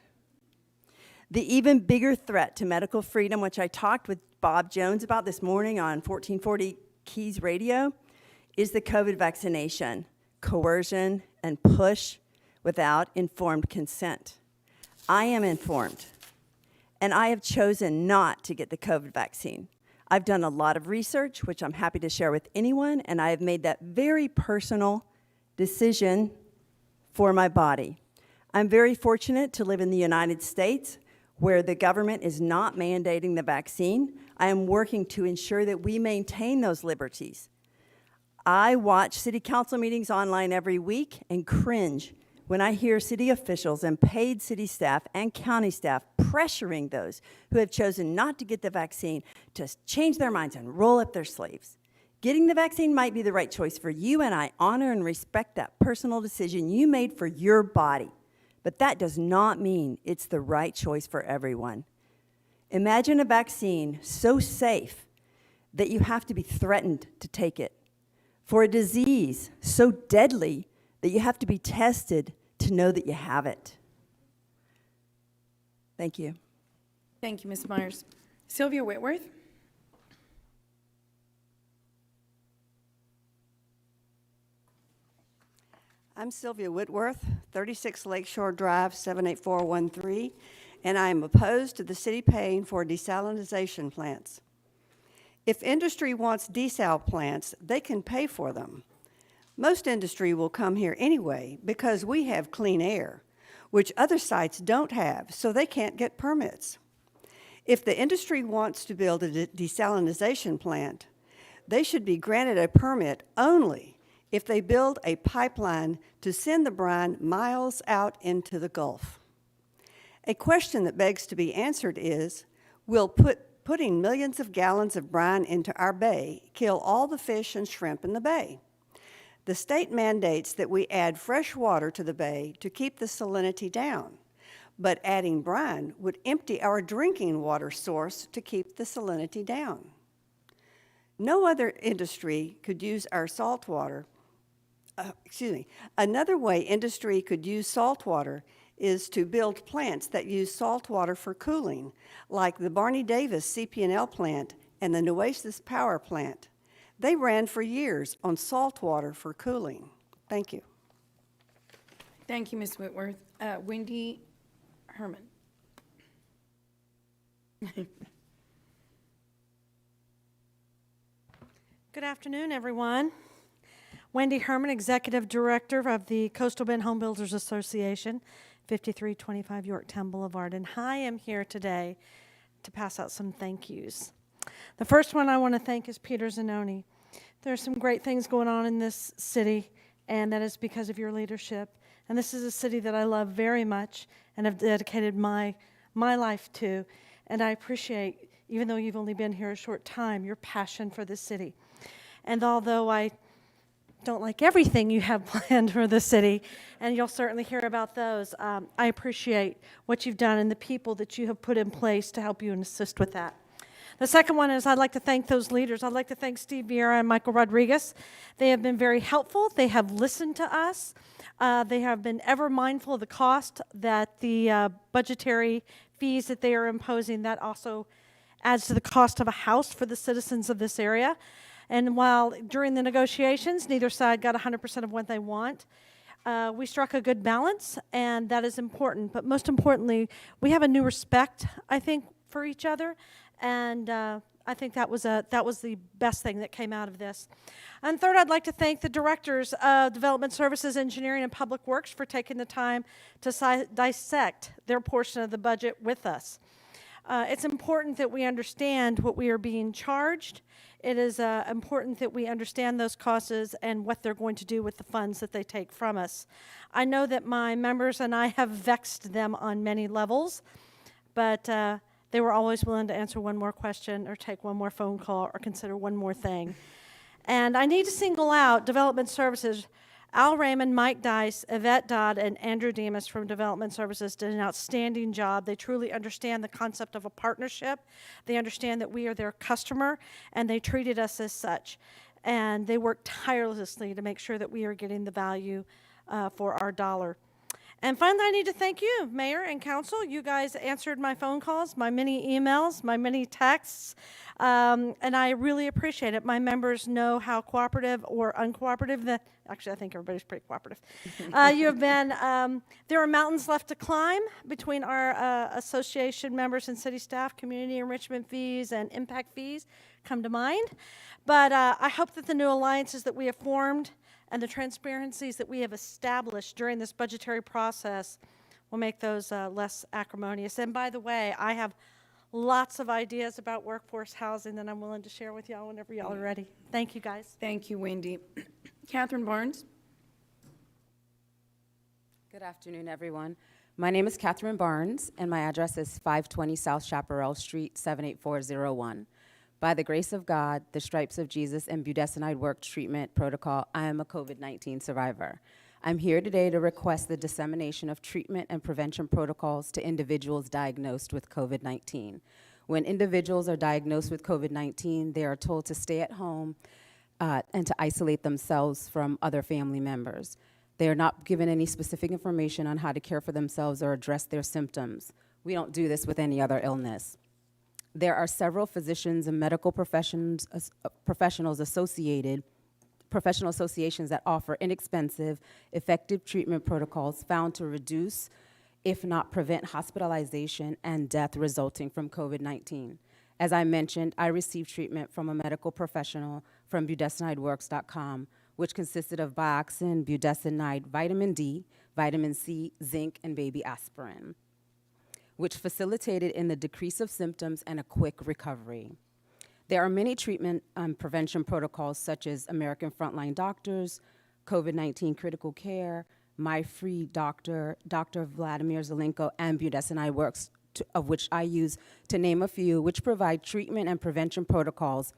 The even bigger threat to medical freedom, which I talked with Bob Jones about this morning on 1440 Keys Radio, is the COVID vaccination, coercion, and push without informed consent. I am informed, and I have chosen not to get the COVID vaccine. I've done a lot of research, which I'm happy to share with anyone, and I have made that very personal decision for my body. I'm very fortunate to live in the United States, where the government is not mandating the vaccine. I am working to ensure that we maintain those liberties. I watch city council meetings online every week and cringe when I hear city officials and paid city staff and county staff pressuring those who have chosen not to get the vaccine to change their minds and roll up their sleeves. Getting the vaccine might be the right choice for you, and I honor and respect that personal decision you made for your body. But that does not mean it's the right choice for everyone. Imagine a vaccine so safe that you have to be threatened to take it, for a disease so deadly that you have to be tested to know that you have it. Thank you. Thank you, Ms. Myers. Sylvia Whitworth. I'm Sylvia Whitworth, 36 Lakeshore Drive, 78413, and I am opposed to the city paying for desalinization plants. If industry wants desal plants, they can pay for them. Most industry will come here anyway because we have clean air, which other sites don't have, so they can't get permits. If the industry wants to build a desalinization plant, they should be granted a permit only if they build a pipeline to send the brine miles out into the Gulf. A question that begs to be answered is, will putting millions of gallons of brine into our bay kill all the fish and shrimp in the bay. The state mandates that we add fresh water to the bay to keep the salinity down, but adding brine would empty our drinking water source to keep the salinity down. No other industry could use our salt water. Another way industry could use salt water is to build plants that use salt water for cooling, like the Barney Davis CP&L plant and the Nueces Power Plant. They ran for years on salt water for cooling. Thank you. Thank you, Ms. Whitworth. Wendy Herman. Good afternoon, everyone. Wendy Herman, Executive Director of the Coastal Bend Home Builders Association, 5325 Yorktown Boulevard. And I am here today to pass out some thank yous. The first one I want to thank is Peter Zanoni. There are some great things going on in this city, and that is because of your leadership. And this is a city that I love very much and have dedicated my life to. And I appreciate, even though you've only been here a short time, your passion for the city. And although I don't like everything you have planned for the city, and you'll certainly hear about those, I appreciate what you've done and the people that you have put in place to help you and assist with that. The second one is I'd like to thank those leaders. I'd like to thank Steve Vieira and Michael Rodriguez. They have been very helpful. They have listened to us. They have been ever mindful of the cost that the budgetary fees that they are imposing, that also adds to the cost of a house for the citizens of this area. And while during the negotiations, neither side got 100% of what they want, we struck a good balance, and that is important. But most importantly, we have a new respect, I think, for each other, and I think that was the best thing that came out of this. And third, I'd like to thank the directors of Development Services, Engineering, and Public Works for taking the time to dissect their portion of the budget with us. It's important that we understand what we are being charged. It is important that we understand those costs and what they're going to do with the funds that they take from us. I know that my members and I have vexed them on many levels, but they were always willing to answer one more question or take one more phone call or consider one more thing. And I need to single out Development Services. Al Raymond, Mike Dice, Yvette Dodd, and Andrew Demas from Development Services did an outstanding job. They truly understand the concept of a partnership. They understand that we are their customer, and they treated us as such. And they worked tirelessly to make sure that we are getting the value for our dollar. And finally, I need to thank you, Mayor and Council. You guys answered my phone calls, my many emails, my many texts, and I really appreciate it. My members know how cooperative or uncooperative actually, I think everybody's pretty cooperative. You have been. There are mountains left to climb between our association members and city staff. Community enrichment fees and impact fees come to mind. But I hope that the new alliances that we have formed and the transparencies that we have established during this budgetary process will make those less acrimonious. And by the way, I have lots of ideas about workforce housing that I'm willing to share with y'all whenever y'all are ready. Thank you, guys. Thank you, Wendy. Catherine Barnes. Good afternoon, everyone. My name is Catherine Barnes, and my address is 520 South Chaparral Street, 78401. By the grace of God, the stripes of Jesus, and budesonide work treatment protocol, I am a COVID-19 survivor. I'm here today to request the dissemination of treatment and prevention protocols to individuals diagnosed with COVID-19. When individuals are diagnosed with COVID-19, they are told to stay at home and to isolate themselves from other family members. They are not given any specific information on how to care for themselves or address their symptoms. We don't do this with any other illness. There are several physicians and medical professional associations that offer inexpensive, effective treatment protocols found to reduce, if not prevent, hospitalization and death resulting from COVID-19. As I mentioned, I received treatment from a medical professional from budesonideworks.com, which consisted of Bioxin, budesonide, vitamin D, vitamin C, zinc, and baby aspirin, which facilitated in the decrease of symptoms and a quick recovery. There are many treatment prevention protocols such as American Frontline Doctors, COVID-19 Critical Care, My Free Doctor, Dr. Vladimir Zelenko, and Budesonide Works of which I use to name a few, which provide treatment and prevention protocols.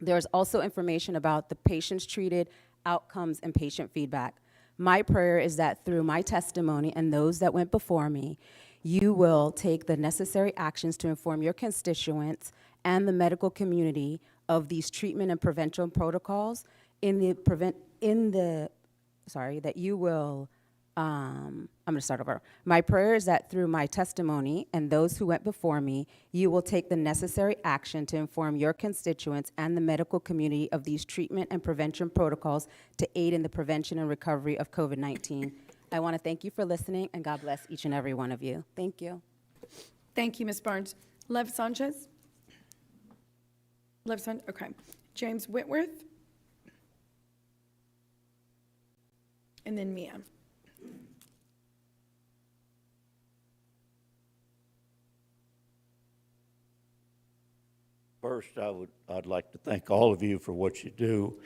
There's also information about the patients treated, outcomes, and patient feedback. My prayer is that through my testimony and those that went before me, you will take the necessary actions to inform your constituents and the medical community of these treatment and prevention protocols that you will, I'm gonna start over. My prayer is that through my testimony and those who went before me, you will take the necessary action to inform your constituents and the medical community of these treatment and prevention protocols to aid in the prevention and recovery of COVID-19. I wanna thank you for listening, and God bless each and every one of you. Thank you. Thank you, Ms. Barnes. Lev Sanchez? Okay. James Whitworth? And then Mia. First, I'd like to thank all of you for what you do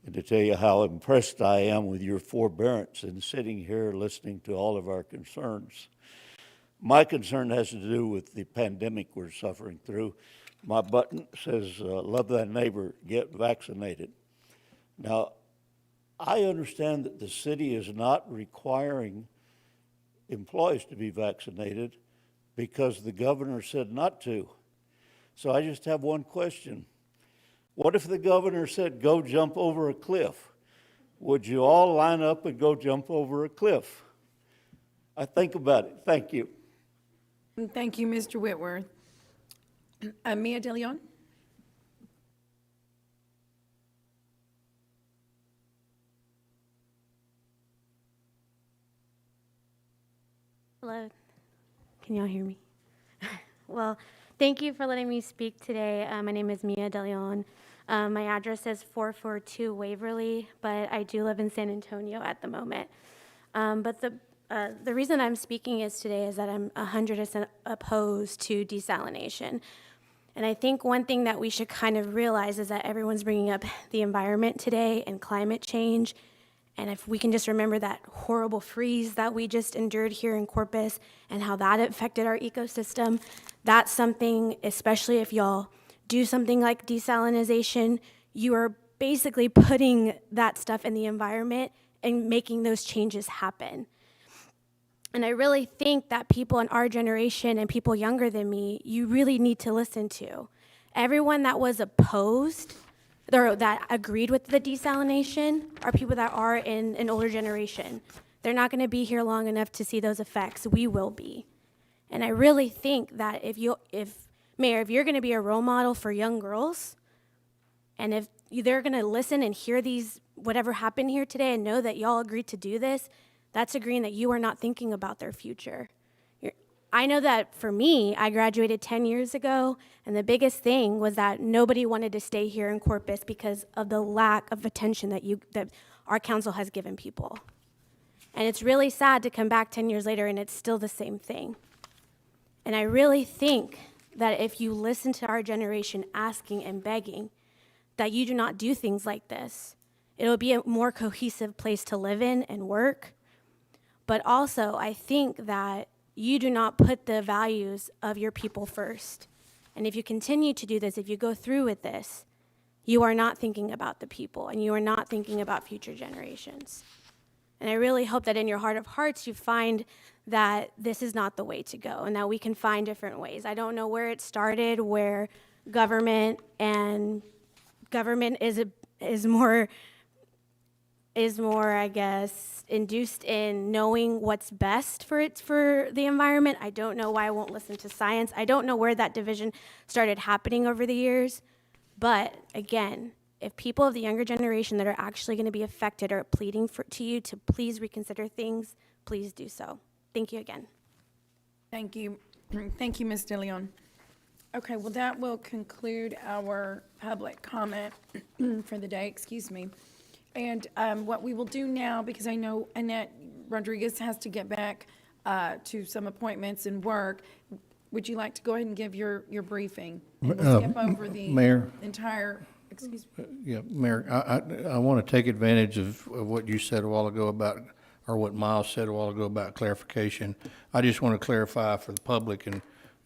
and to tell you how impressed I am with your forbearance in sitting here listening to all of our concerns. My concern has to do with the pandemic we're suffering through. My button says, love thy neighbor, get vaccinated. Now, I understand that the city is not requiring employees to be vaccinated because the governor said not to. So I just have one question. What if the governor said, go jump over a cliff? Would you all line up and go jump over a cliff? I think about it. Thank you. Thank you, Mr. Whitworth. Mia DeLeon? Hello. Can y'all hear me? Well, thank you for letting me speak today. My name is Mia DeLeon. My address is 442 Waverly, but I do live in San Antonio at the moment. But the reason I'm speaking today is that I'm 100% opposed to desalination. And I think one thing that we should kind of realize is that everyone's bringing up the environment today and climate change. And if we can just remember that horrible freeze that we just endured here in Corpus and how that affected our ecosystem, that's something, especially if y'all do something like desalination, you are basically putting that stuff in the environment and making those changes happen. And I really think that people in our generation and people younger than me, you really need to listen to. Everyone that was opposed or that agreed with the desalination are people that are in an older generation. They're not gonna be here long enough to see those effects. We will be. And I really think that Mayor, if you're gonna be a role model for young girls, and if they're gonna listen and hear whatever happened here today and know that y'all agreed to do this, that's agreeing that you are not thinking about their future. I know that for me, I graduated 10 years ago, and the biggest thing was that nobody wanted to stay here in Corpus because of the lack of attention that our council has given people. And it's really sad to come back 10 years later and it's still the same thing. And I really think that if you listen to our generation asking and begging that you do not do things like this, it'll be a more cohesive place to live in and work. But also, I think that you do not put the values of your people first. And if you continue to do this, if you go through with this, you are not thinking about the people and you are not thinking about future generations. And I really hope that in your heart of hearts, you find that this is not the way to go and that we can find different ways. I don't know where it started, where government is more, I guess, induced in knowing what's best for the environment. I don't know why I won't listen to science. I don't know where that division started happening over the years. But again, if people of the younger generation that are actually going to be affected are pleading to you to please reconsider things, please do so. Thank you again. Thank you. Thank you, Ms. DeLeon. Okay, well, that will conclude our public comment for the day, excuse me. And what we will do now, because I know Annette Rodriguez has to get back to some appointments and work, would you like to go ahead and give your briefing? And we'll skip over the Mayor. entire, excuse me. Yeah, Mayor, I want to take advantage of what you said a while ago about, or what Miles said a while ago about clarification. I just want to clarify for the public and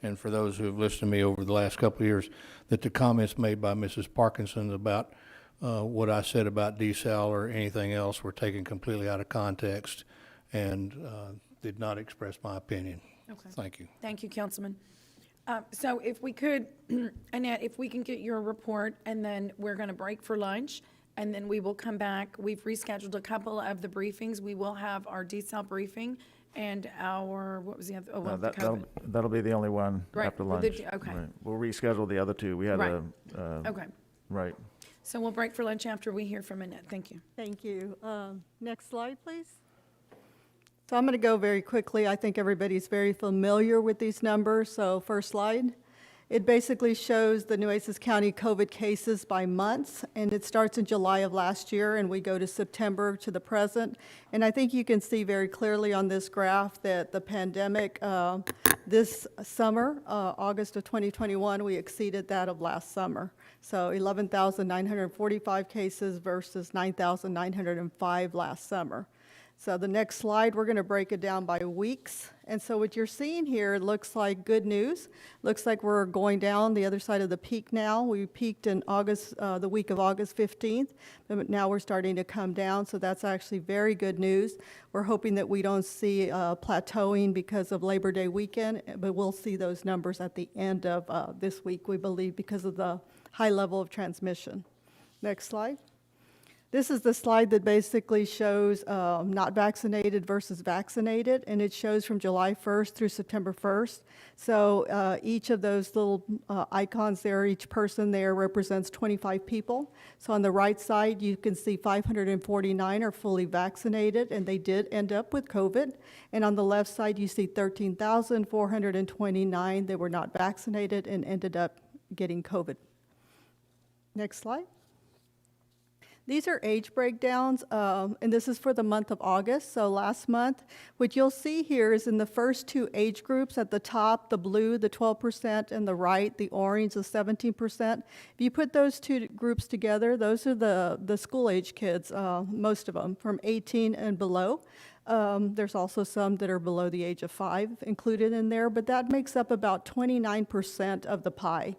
and for those who have listened to me over the last couple of years, that the comments made by Mrs. Parkinson about what I said about desal or anything else were taken completely out of context and did not express my opinion. Okay. Thank you. Thank you, Councilman. So if we could, Annette, if we can get your report, and then we're going to break for lunch, and then we will come back. We've rescheduled a couple of the briefings. We will have our desal briefing and our, what was the other? Oh, well, the COVID. That'll be the only one Right, after well, lunch. okay. Right. We'll reschedule the other two. We had Right. a. Okay. Right. So we'll break for lunch after we hear from Annette. Thank you. Thank you. Next slide, please. So I'm going to go very quickly. I think everybody's very familiar with these numbers. So first slide. It basically shows the Nueces County COVID cases by months, and it starts in July of last year, and we go to September to the present. And I think you can see very clearly on this graph that the pandemic this summer, August of 2021, we exceeded that of last summer. So 11,945 cases versus 9,905 last summer. So the next slide, we're going to break it down by weeks. And so what you're seeing here looks like good news. Looks like we're going down the other side of the peak now. We peaked in August, the week of August 15th, but now we're starting to come down. So that's actually very good news. We're hoping that we don't see plateauing because of Labor Day weekend, but we'll see those numbers at the end of this week, we believe, because of the high level of transmission. Next slide. This is the slide that basically shows not vaccinated versus vaccinated, and it shows from July 1st through September 1st. So each of those little icons there, each person there represents 25 people. So on the right side, you can see 549 are fully vaccinated, and they did end up with COVID. And on the left side, you see 13,429 that were not vaccinated and ended up getting COVID. Next slide. These are age breakdowns, and this is for the month of August. So last month, what you'll see here is in the first two age groups at the top, the blue, the 12%, and the right, the orange, the 17%. If you put those two groups together, those are the school age kids, most of them, from 18 and below. There's also some that are below the age of 5 included in there, but that makes up about 29% of the pie.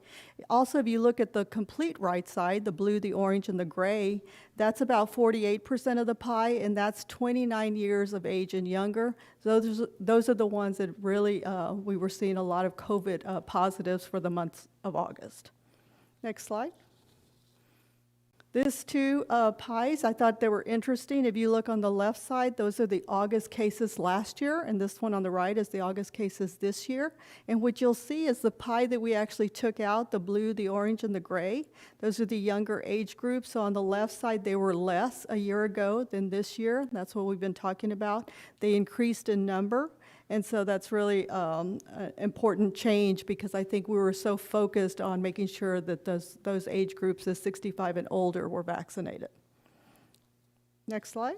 Also, if you look at the complete right side, the blue, the orange, and the gray, that's about 48% of the pie, and that's 29 years of age and younger. Those are the ones that really, we were seeing a lot of COVID positives for the month of August. Next slide. These two pies, I thought they were interesting. If you look on the left side, those are the August cases last year, and this one on the right is the August cases this year. And what you'll see is the pie that we actually took out, the blue, the orange, and the gray. Those are the younger age groups. So on the left side, they were less a year ago than this year. That's what we've been talking about. They increased in number. And so that's really an important change, because I think we were so focused on making sure that those age groups as 65 and older were vaccinated. Next slide.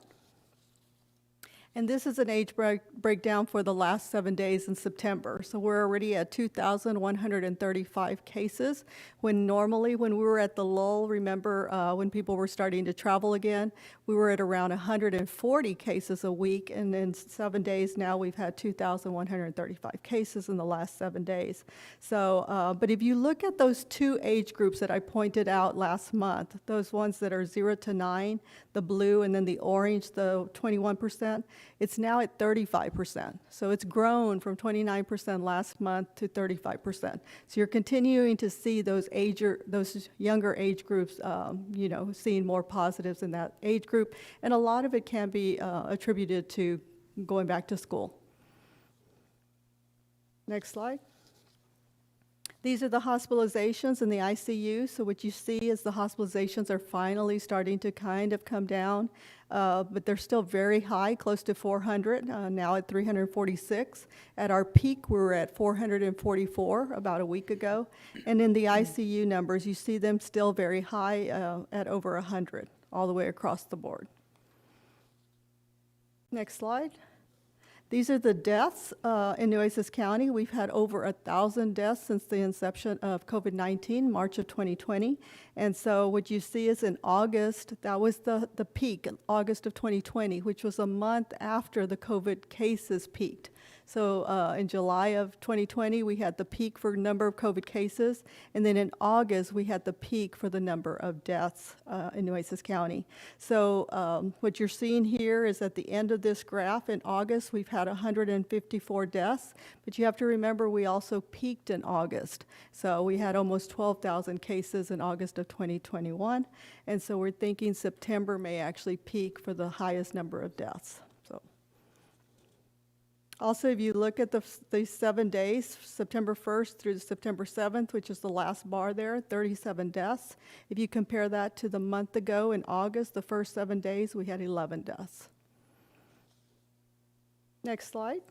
And this is an age breakdown for the last 7 days in September. So we're already at 2,135 cases, when normally when we were at the lull, remember when people were starting to travel again, we were at around 140 cases a week, and in 7 days now we've had 2,135 cases in the last 7 days. So, but if you look at those two age groups that I pointed out last month, those ones that are 0 to 9, the blue, and then the orange, the 21%, it's now at 35%. So it's grown from 29% last month to 35%. So you're continuing to see those younger age groups, seeing more positives in that age group. And a lot of it can be attributed to going back to school. Next slide. These are the hospitalizations in the ICU. So what you see is the hospitalizations are finally starting to kind of come down, but they're still very high, close to 400, now at 346. At our peak, we were at 444 about a week ago. And in the ICU numbers, you see them still very high at over 100, all the way across the board. Next slide. These are the deaths in Nueces County. We've had over 1,000 deaths since the inception of COVID-19, March of 2020. And so what you see is in August, that was the peak, in August of 2020, which was a month after the COVID cases peaked. So in July of 2020, we had the peak for number of COVID cases, and then in August, we had the peak for the number of deaths in Nueces County. So what you're seeing here is at the end of this graph, in August, we've had 154 deaths, but you have to remember we also peaked in August. So we had almost 12,000 cases in August of 2021, and so we're thinking September may actually peak for the highest number of deaths. Also, if you look at these 7 days, September 1st through September 7th, which is the last bar there, 37 deaths. If you compare that to the month ago in August, the first 7 days, we had 11 deaths. Next slide.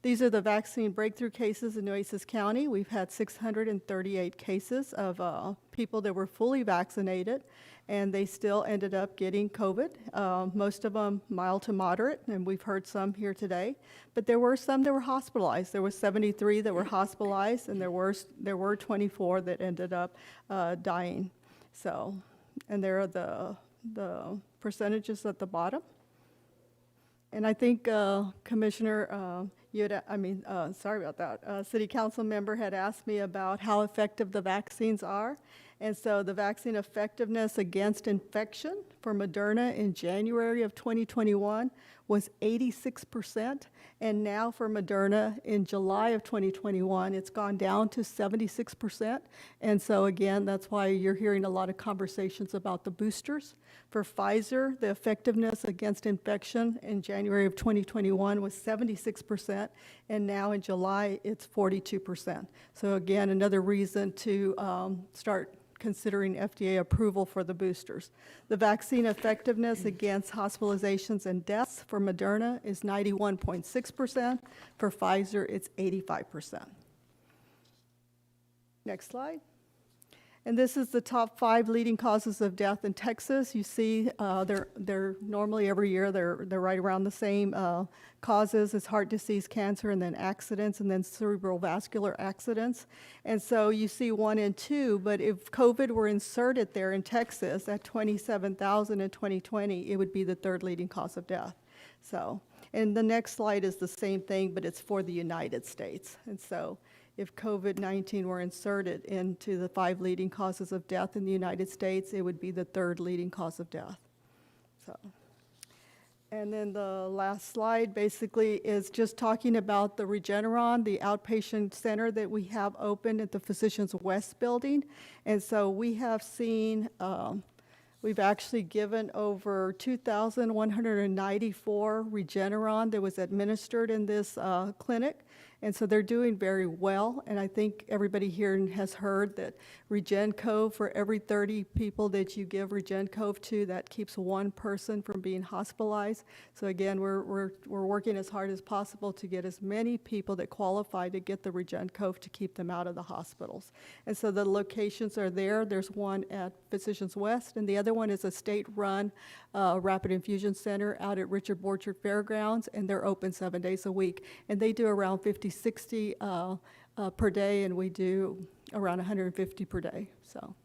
These are the vaccine breakthrough cases in Nueces County. We've had 638 cases of people that were fully vaccinated, and they still ended up getting COVID. Most of them mild to moderate, and we've heard some here today. But there were some that were hospitalized. There were 73 that were hospitalized, and there were 24 that ended up dying. So, and there are the percentages at the bottom. And I think Commissioner, sorry about that. City Council member had asked me about how effective the vaccines are. And so the vaccine effectiveness against infection for Moderna in January of 2021 was 86%. And now for Moderna in July of 2021, it's gone down to 76%. And so again, that's why you're hearing a lot of conversations about the boosters. For Pfizer, the effectiveness against infection in January of 2021 was 76%, and now in July, it's 42%. So again, another reason to start considering FDA approval for the boosters. The vaccine effectiveness against hospitalizations and deaths for Moderna is 91.6%. For Pfizer, it's 85%. Next slide. And this is the top 5 leading causes of death in Texas. You see, they're normally every year they're right around the same causes as heart disease, cancer, and then accidents, and then cerebral vascular accidents. And so you see 1 and 2, but if COVID were inserted there in Texas at 27,000 in 2020, it would be the 3rd leading cause of death. So, and the next slide is the same thing, but it's for the United States. And so, if COVID-19 were inserted into the 5 leading causes of death in the United States, it would be the 3rd leading cause of death. So, and then the last slide basically is just talking about the Regeneron, the outpatient center that we have open at the Physicians West building. And so we have seen, we've actually given over 2,194 Regeneron that was administered in this clinic. And so they're doing very well, and I think everybody here has heard that RegenCove, for every 30 people that you give RegenCove to, that keeps 1 person from being hospitalized. So again, we're working as hard as possible to get as many people that qualify to get the RegenCove to keep them out of the hospitals. And so the locations are there. There's one at Physicians West, and the other one is a state-run rapid infusion center out at Richard Borchard Fairgrounds, and they're open 7 days a week. And they do around 60 per day, and we do around 150 per day. So,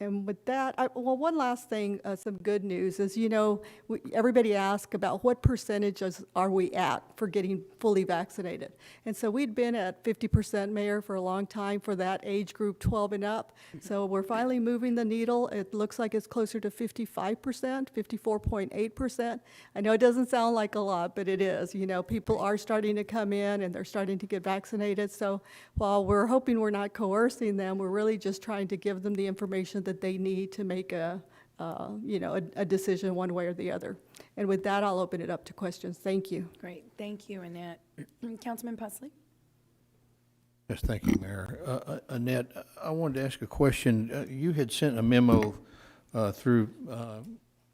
and with that, one last thing, some good news is, you know, everybody asks about what percentages are we at for getting fully vaccinated. And so we'd been at 50%, Mayor, for a long time for that age group 12 and up. So we're finally moving the needle. It looks like it's closer to 55%, 54.8%. I know it doesn't sound like a lot, but it is. You know, people are starting to come in and they're starting to get vaccinated. So while we're hoping we're not coercing them, we're really just trying to give them the information that they need to make a decision one way or the other. And with that, I'll open it up to questions. Thank you. Great. Thank you, Annette. Councilman Pusley? Yes, thank you, Mayor. Annette, I wanted to ask a question. You had sent a memo through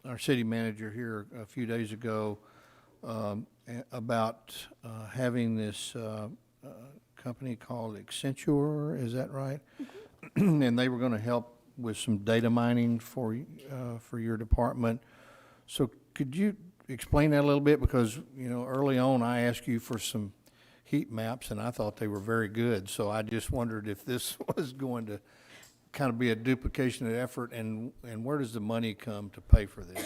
our city manager here a few days ago about having this company called Accenture, is that right? Mm-hmm. And they were going to help with some data mining for your department. So could you explain that a little bit? Because, you know, early on I asked you for some heat maps and I thought they were very good. So I just wondered if this was going to kind of be a duplication of effort, and where does the money come to pay for this?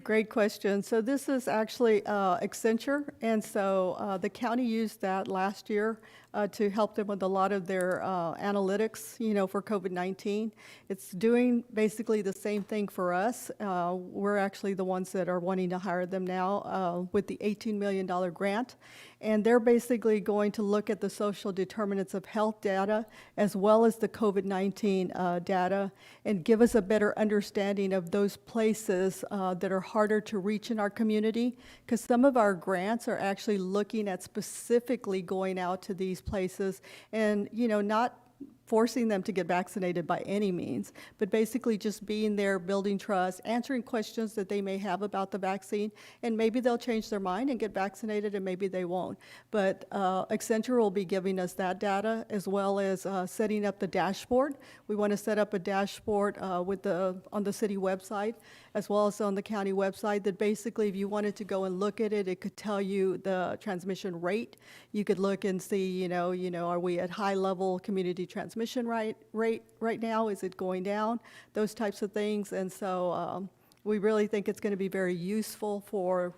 Great question. So this is actually Accenture, and so the county used that last year to help them with a lot of their analytics, for COVID-19. It's doing basically the same thing for us. We're actually the ones that are wanting to hire them now with the $18 million grant. And they're basically going to look at the social determinants of health data as well as the COVID-19 data and give us a better understanding of those places that are harder to reach in our community, because some of our grants are actually looking at specifically going out to these places and, not forcing them to get vaccinated by any means, but basically just being there, building trust, answering questions that they may have about the vaccine, and maybe they'll change their mind and get vaccinated, and maybe they won't. But Accenture will be giving us that data as well as setting up the dashboard. We want to set up a dashboard on the city website as well as on the county website that basically if you wanted to go and look at it, it could tell you the transmission rate. You could look and see, are we at high level community transmission rate right now? Is it going down? Those types of things. And so we really think it's going to be very useful for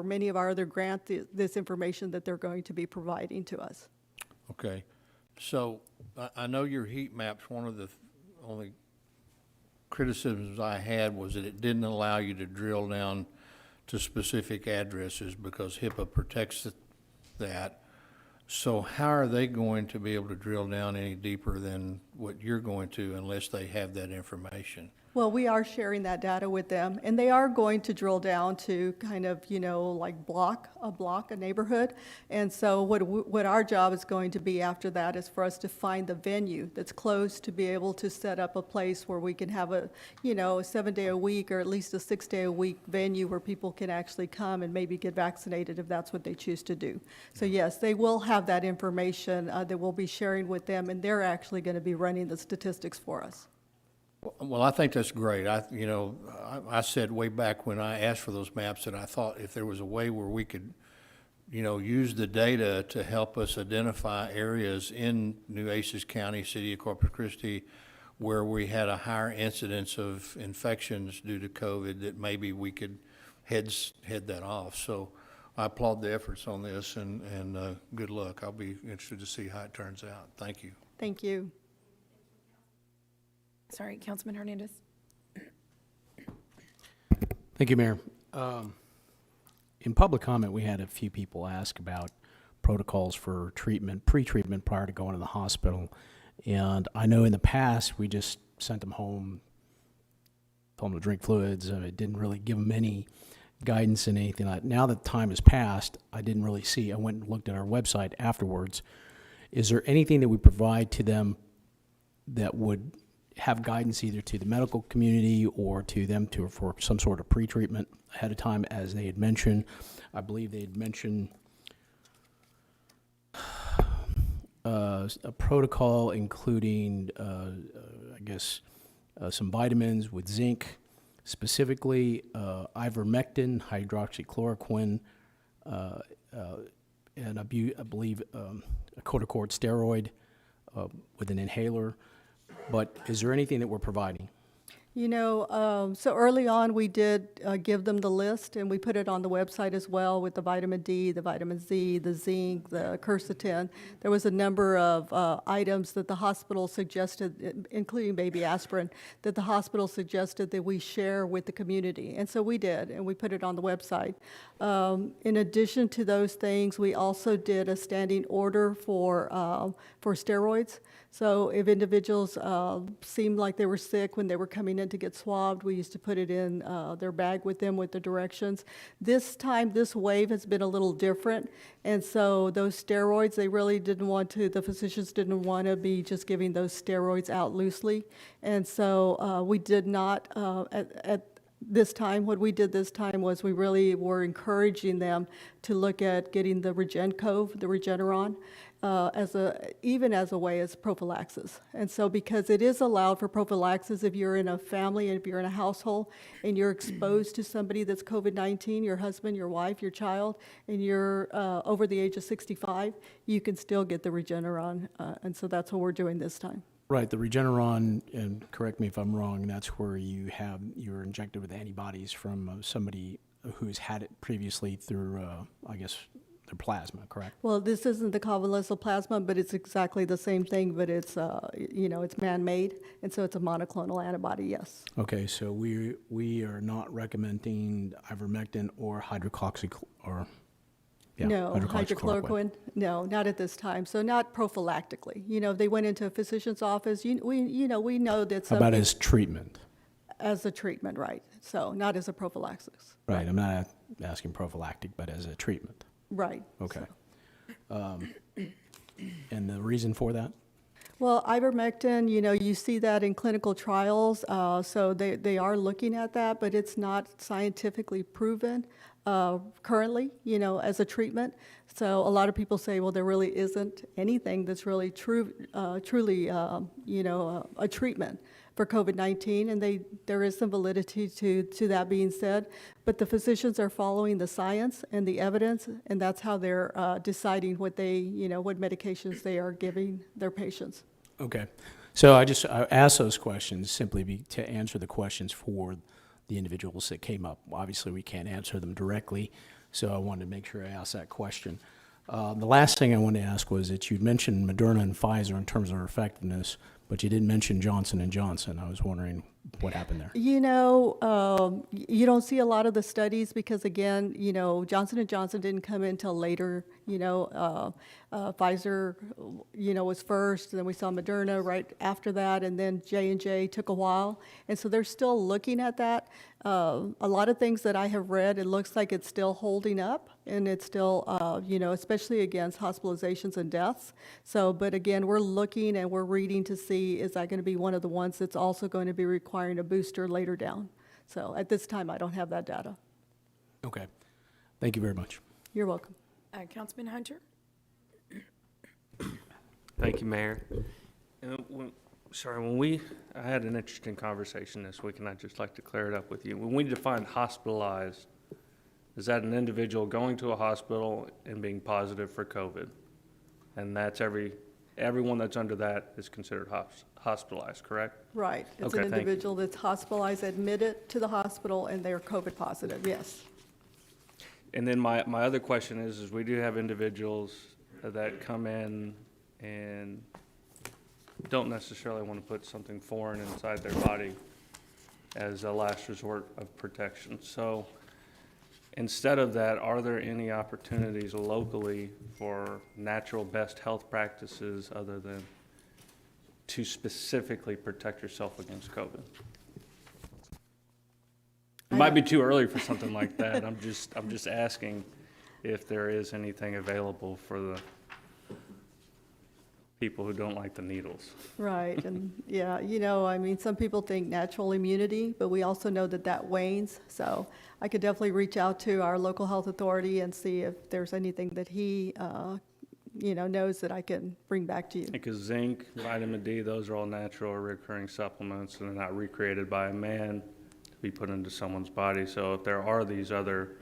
many of our other grants, this information that they're going to be providing to us. Okay. So I know your heat maps, one of the only criticisms I had was that it didn't allow you to drill down to specific addresses because HIPAA protects that. So how are they going to be able to drill down any deeper than what you're going to unless they have that information? Well, we are sharing that data with them, and they are going to drill down to kind of, like a neighborhood. And so what our job is going to be after that is for us to find the venue that's close to be able to set up a place where we can have a 7-day-a-week or at least a 6-day-a-week venue where people can actually come and maybe get vaccinated if that's what they choose to do. So yes, they will have that information that we'll be sharing with them, and they're actually going to be running the statistics for us. Well, I think that's great. I said way back when I asked for those maps that I thought if there was a way where we could, use the data to help us identify areas in Nueces County, City of Corpus Christi, where we had a higher incidence of infections due to COVID, that maybe we could head that off. So I applaud the efforts on this, and good luck. I'll be interested to see how it turns out. Thank you. Thank you. Sorry, Councilman Hernandez. Thank you, Mayor. In public comment, we had a few people ask about protocols for treatment, pre-treatment prior to going to the hospital. And I know in the past, we just sent them home, told them to drink fluids. It didn't really give them any guidance in anything like that. Now that time has passed, I didn't really see. I went and looked at our website afterwards. Is there anything that we provide to them that would have guidance either to the medical community or to them for some sort of pre-treatment ahead of time, as they had mentioned? I believe they had mentioned a protocol including, some vitamins with zinc, specifically ivermectin, hydroxychloroquine, and I believe a corticosteroid steroid with an inhaler. But is there anything that we're providing? So early on, we did give them the list, and we put it on the website as well with the vitamin D, the vitamin Z, the zinc, the quercetin. There was a number of items that the hospital suggested, including baby aspirin, that the hospital suggested that we share with the community. And so we did, and we put it on the website. In addition to those things, we also did a standing order for steroids. So if individuals seemed like they were sick when they were coming in to get swabbed, we used to put it in their bag with them with the directions. This time, this wave has been a little different. And so those steroids, the physicians didn't want to be just giving those steroids out loosely. And so we did not, at this time, what we did this time was we really were encouraging them to look at getting the RegenCove, the Regeneron, as a way as prophylaxis. And so because it is allowed for prophylaxis if you're in a family and if you're in a household and you're exposed to somebody that's COVID-19, your husband, your wife, your child, and you're over the age of 65, you can still get the Regeneron. And so that's what we're doing this time. Right, the Regeneron, and correct me if I'm wrong, that's where you're injected with antibodies from somebody who's had it previously through, I guess, their plasma, correct? Well, this isn't the convalescent plasma, but it's exactly the same thing, but it's, it's man-made, and so it's a monoclonal antibody, yes. Okay, so we are not recommending ivermectin or No, hydroxychloroquine. no, not at this time. So not prophylactically. If they went into a physician's office, we know that How some. about as treatment? As a treatment, right. So not as a prophylaxis. Right, I'm not asking prophylactic, but as a treatment. Right. Okay. And the reason for that? Well, ivermectin, you see that in clinical trials, so they are looking at that, but it's not scientifically proven currently, as a treatment. So a lot of people say, well, there really isn't anything that's really truly, a treatment for COVID-19, and there is some validity to that being said. But the physicians are following the science and the evidence, and that's how they're deciding what what medications they are giving their patients. Okay. So I asked those questions simply to answer the questions for the individuals that came up. Obviously, we can't answer them directly, so I wanted to make sure I asked that question. The last thing I wanted to ask was that you'd mentioned Moderna and Pfizer in terms of their effectiveness, but you didn't mention Johnson & Johnson. I was wondering what happened there. You don't see a lot of the studies because, again, Johnson & Johnson didn't come in until later. Pfizer, was first, and then we saw Moderna right after that, and then J&J took a while. And so they're still looking at that. A lot of things that I have read, it looks like it's still holding up, and it's still, especially against hospitalizations and deaths. So, but again, we're looking and we're reading to see, is that going to be one of the ones that's also going to be requiring a booster later down? So at this time, I don't have that data. Okay. Thank you very much. You're welcome. Councilman Hunter? Thank you, Mayor. I had an interesting conversation this week, and I'd just like to clear it up with you. When we define hospitalized, is that an individual going to a hospital and being positive for COVID? And that's everyone that's under that is considered hospitalized, correct? Right. It's Okay, an thank you. individual that's hospitalized, admitted to the hospital, and they're COVID positive, yes. And then my other question is we do have individuals that come in and don't necessarily want to put something foreign inside their body as a last resort of protection. So instead of that, are there any opportunities locally for natural best health practices other than to specifically protect yourself against COVID? It might be too early for something like that. I'm just asking if there is anything available for the people who don't like the needles. Right, and yeah, some people think natural immunity, but we also know that wanes. So I could definitely reach out to our local health authority and see if there's anything that he, knows that I can bring back to you. Because zinc, vitamin D, those are all natural or recurring supplements, and they're not recreated by a man to be put into someone's body. So if there are these other,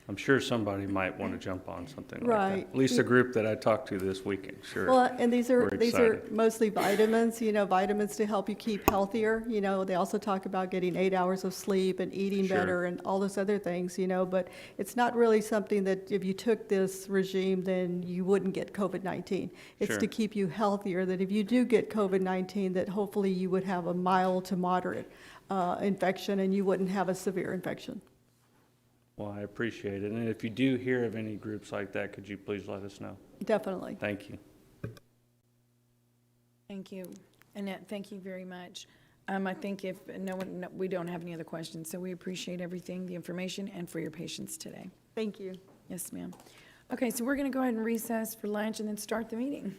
I'm sure somebody might want to jump on something like that. Right. At least a group that I talked to this weekend, sure. Well, and these are We're excited. mostly vitamins, vitamins to help you keep healthier. They also talk about getting 8 hours of sleep and eating Sure. better and all those other things, but it's not really something that if you took this regime, then you wouldn't get COVID-19. It's Sure. to keep you healthier, that if you do get COVID-19, that hopefully you would have a mild to moderate infection and you wouldn't have a severe infection. Well, I appreciate it. And if you do hear of any groups like that, could you please let us know? Definitely. Thank you. Thank you. Annette, thank you very much. I think if we don't have any other questions, so we appreciate everything, the information, and for your patience today. Thank you. Yes, ma'am. Okay, so we're going to go ahead and recess for lunch and then start the meeting.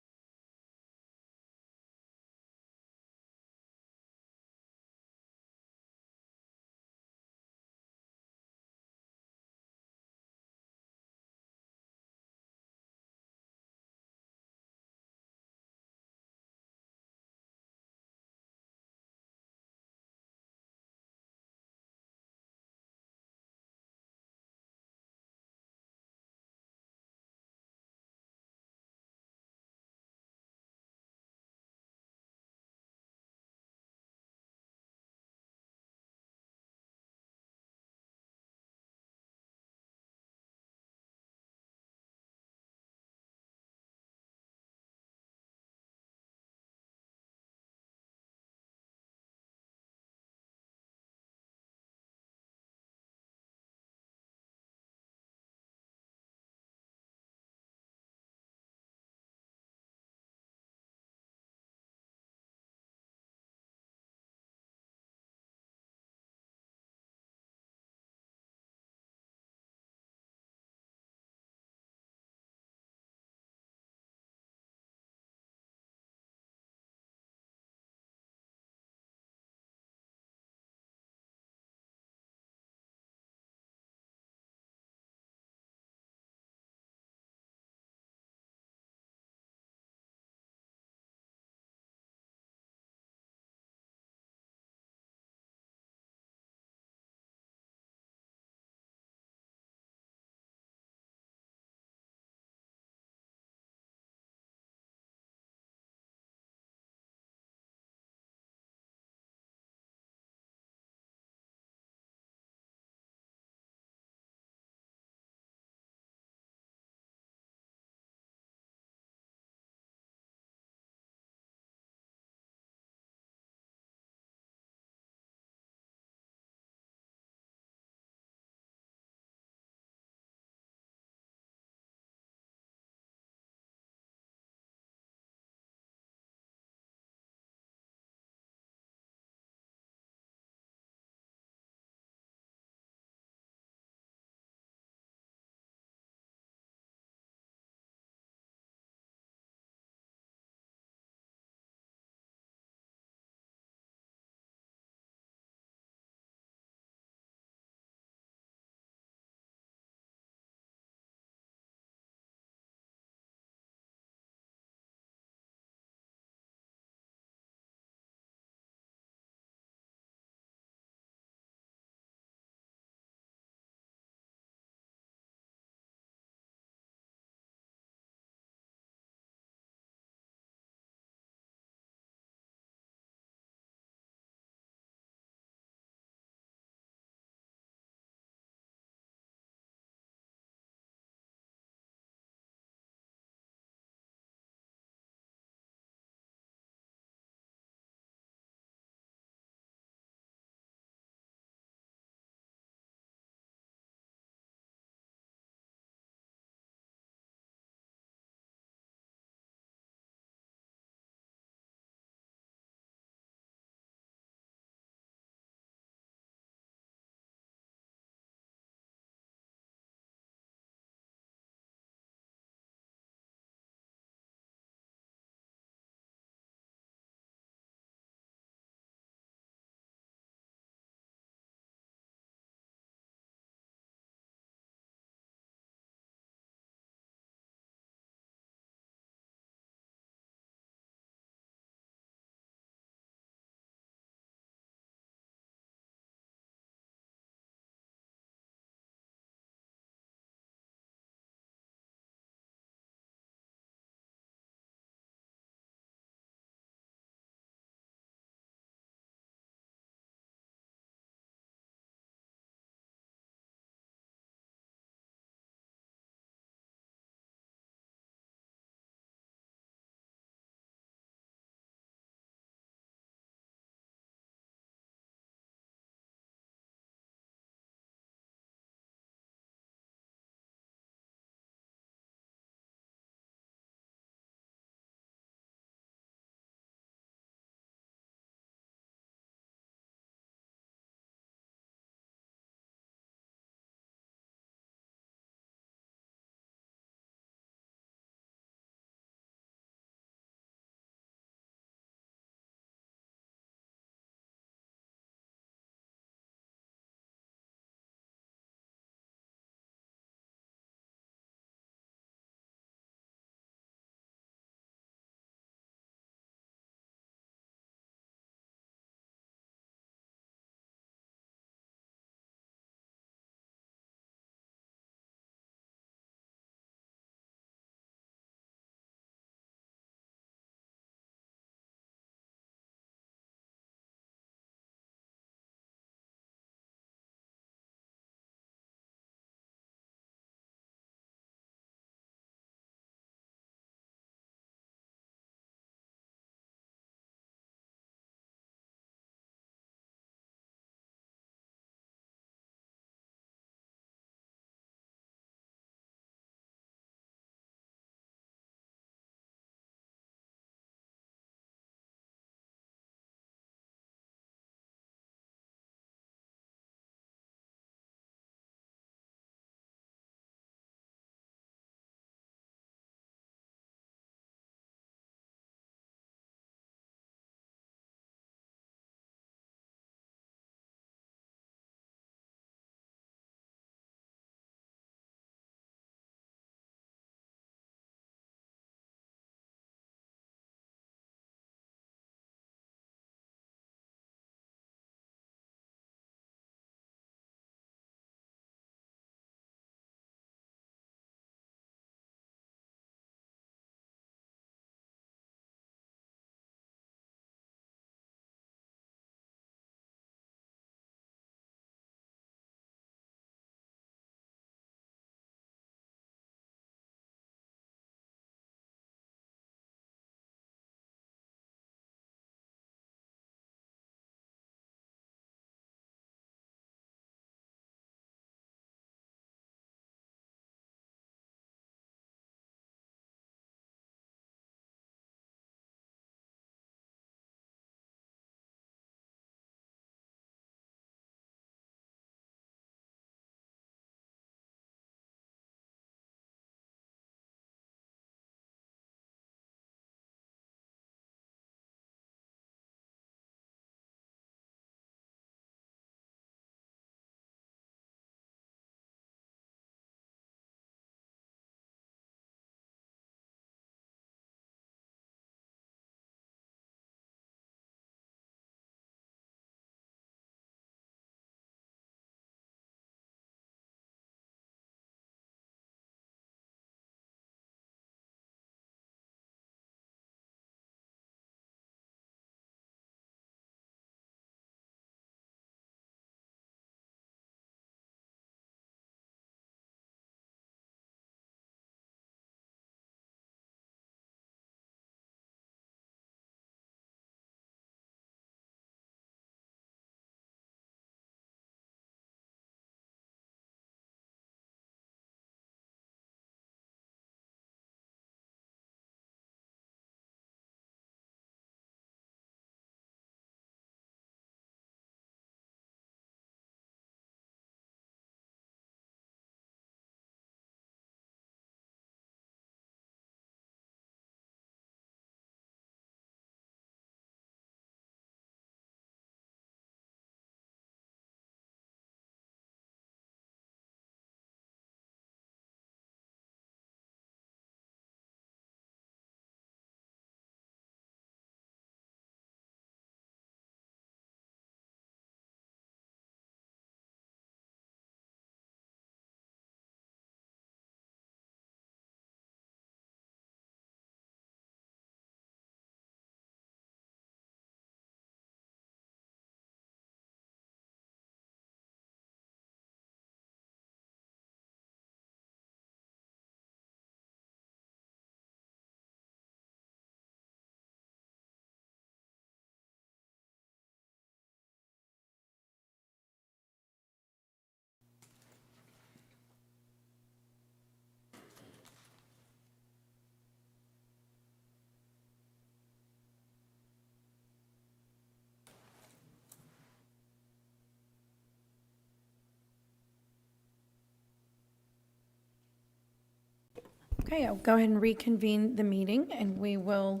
Okay, I'll go ahead and reconvene the meeting, and we will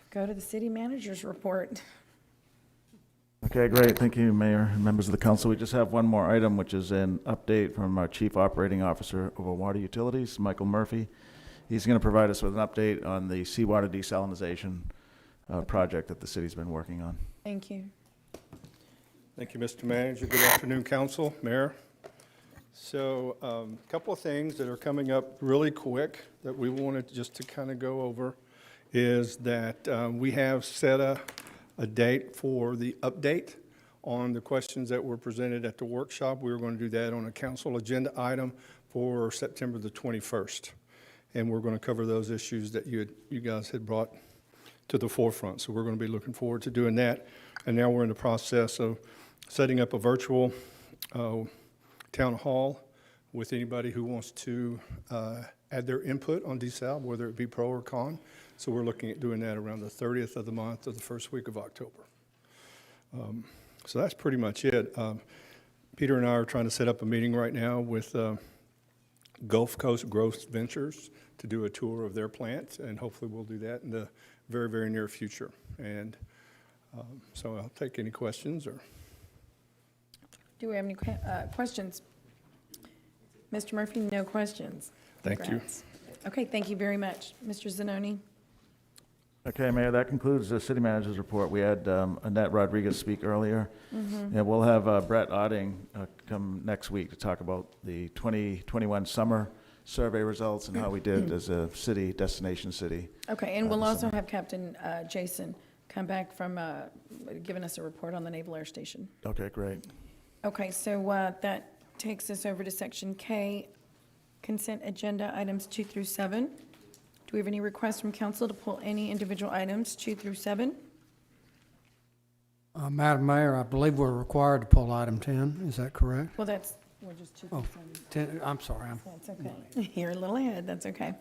go to the city manager's report. Okay, great. Thank you, Mayor and members of the council. We just have one more item, which is an update from our Chief Operating Officer over Water Utilities, Michael Murphy. He's going to provide us with an update on the seawater desalinization project that the city's been working on. Thank you. Thank you, Mr. Manager. Good afternoon, Council, Mayor. So a couple of things that are coming up really quick that we wanted just to kind of go over is that we have set a date for the update on the questions that were presented at the workshop. We were going to do that on a council agenda item for September the 21st. And we're going to cover those issues that you guys had brought to the forefront. So we're going to be looking forward to doing that. And now we're in the process of setting up a virtual town hall with anybody who wants to add their input on desal, whether it be pro or con. So we're looking at doing that around the 30th of the month or the first week of October. So that's pretty much it. Peter and I are trying to set up a meeting right now with Gulf Coast Growth Ventures to do a tour of their plant, and hopefully we'll do that in the very, very near future. And so I'll take any questions. Or Do we have any questions? Mr. Murphy, no questions. Thank you. Congrats. Okay, thank you very much. Mr. Zanoni? Okay, Mayor, that concludes the city manager's report. We had Annette Rodriguez speak earlier. Mm-hmm. And we'll have Brett Otting come next week to talk about the 2021 summer survey results and how we did as a city, destination city. Okay, and we'll also have Captain Jason come back from giving us a report on the Naval Air Station. Okay, great. Okay, so that takes us over to Section K, consent agenda items 2 through 7. Do we have any requests from council to pull any individual items 2 through 7? Madam Mayor, I believe we're required to pull item 10. Is that correct? Well, we're just 2 through 7. 10, I'm sorry. That's okay. You're a little ahead. That's okay.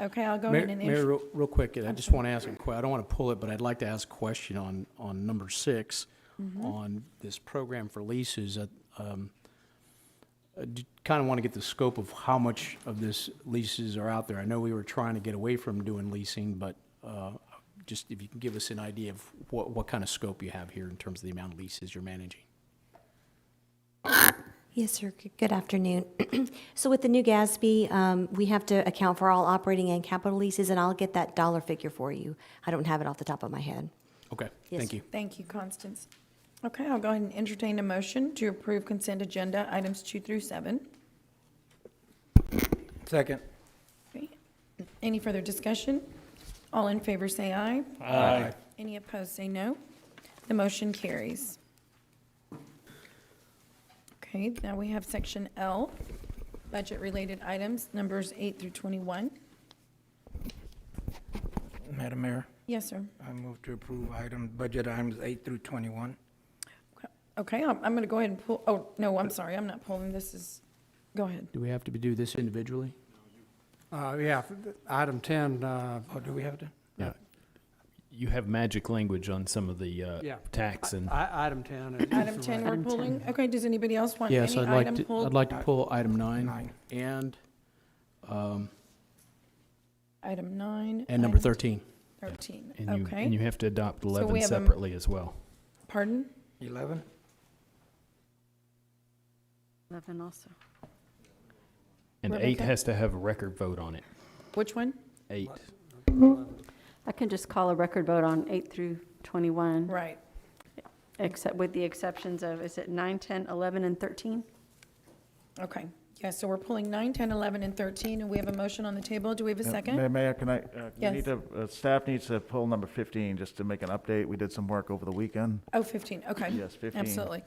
Okay, I'll go Mayor, ahead and Mayor, real quick, I just want to ask a question. I don't want to pull it, but I'd like to ask a question on number 6, on this program for leases. I kind of want to get the scope of how much of this leases are out there. I know we were trying to get away from doing leasing, but just if you can give us an idea of what kind of scope you have here in terms of the amount of leases you're managing. Yes, sir. Good afternoon. So with the new GASB, we have to account for all operating and capital leases, and I'll get that dollar figure for you. I don't have it off the top of my head. Okay, Yes. thank you. Thank you, Constance. Okay, I'll go ahead and entertain a motion to approve consent agenda items 2 through 7. Second. Okay. Any further discussion? All in favor say aye. Aye. Any opposed say no. The motion carries. Okay, now we have Section L, budget-related items, numbers 8 through 21. Madam Mayor, Yes, sir. I move to approve budget items 8 through 21. Okay, I'm going to go ahead and pull, oh, no, I'm sorry, I'm not pulling, this is, go ahead. Do we have to do this individually? Yeah, item 10, Oh, do we have to? Yeah. You have magic language on some of the yeah. tax and. Item 10. is Item the 10 right- we're pulling. Okay, does anybody else want any Yes, item pulled? I'd like to pull item 9 and Item 9. number item 13. 13, And okay. you have to adopt So 11 we have a- separately as well. Pardon? 11? 11 also. And Rebecca? 8 has to have a record vote on it. Which one? 8. I can just call a record vote on 8 through 21. Right. Except with the exceptions of, is it 9, 10, 11, and 13? Okay, yeah, so we're pulling 9, 10, 11, and 13, and we have a motion on the table. Do we have a Yeah, second? Mayor, can I, Yes. we need to, staff needs to pull number 15 just to make an update. We did some work over the weekend. Oh, 15, okay. Yes, 15. Absolutely.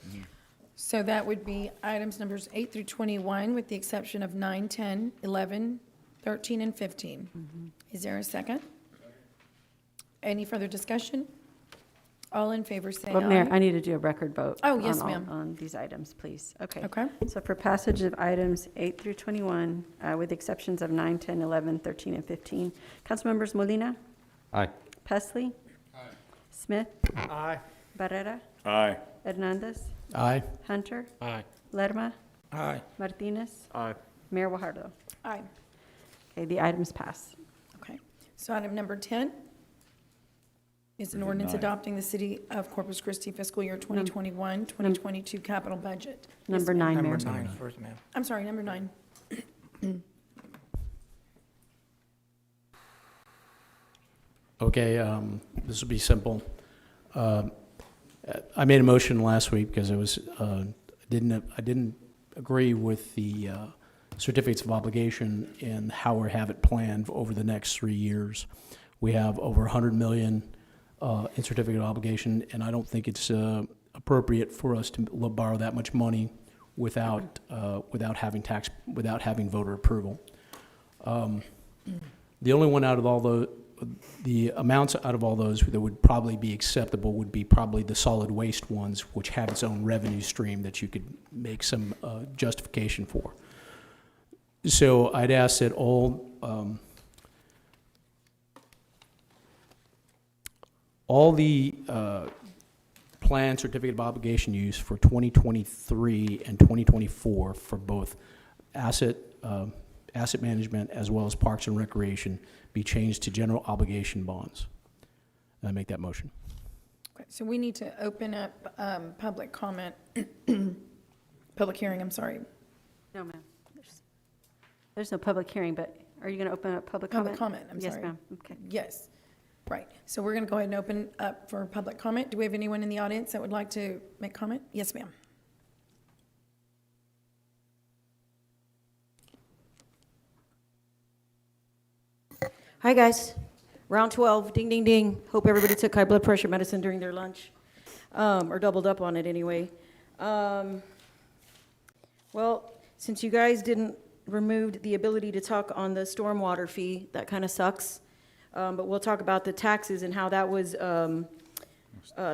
So that would be items numbers 8 through 21, with the exception of 9, 10, 11, 13, and 15. Is there a second? Any further discussion? All in favor, say Well, Mayor, aye. I need to do a record vote. Oh, yes, on all- ma'am. On these items, please. Okay. Okay. So for passage of items 8 through 21, with the exceptions of 9, 10, 11, 13, and 15. Councilmembers Molina, Aye. Pesley. Smith. Aye. Barrera. Aye. Hernandez. Aye. Hunter. Aye. Lerma. Aye. Martinez. Aye. Mayor Guajardo. Aye. Okay, the items pass. Okay. So item number 10 is an ordinance adopting the City of Corpus Christi fiscal year 2021, 2022 capital budget. Yes, Number ma'am. 9, Mayor. Number 9 first, ma'am. I'm sorry, number 9. Okay, this will be simple. I made a motion last week because I didn't agree with the certificates of obligation and how we have it planned over the next 3 years. We have over 100 million in certificate of obligation, and I don't think it's appropriate for us to borrow that much money without having voter approval. The only one out of all the amounts out of all those that would probably be acceptable would be probably the solid waste ones, which have its own revenue stream that you could make some justification for. So I'd ask that all the planned certificate of obligation use for 2023 and 2024 for both asset management as well as parks and recreation be changed to general obligation bonds. And I make that motion. Okay, so we need to open up public comment, public hearing, I'm sorry. No, ma'am. There's no public hearing, but are you going to open up public comment? Public comment, I'm sorry. Yes, ma'am. Okay. Yes, right. So we're going to go ahead and open up for public comment. Do we have anyone in the audience that would like to make comment? Yes, ma'am. Hi, guys. Round 12, ding, ding, ding. Hope everybody took high blood pressure medicine during their lunch, or doubled up on it anyway. Well, since you guys didn't remove the ability to talk on the stormwater fee, that kind of sucks. But we'll talk about the taxes and how that was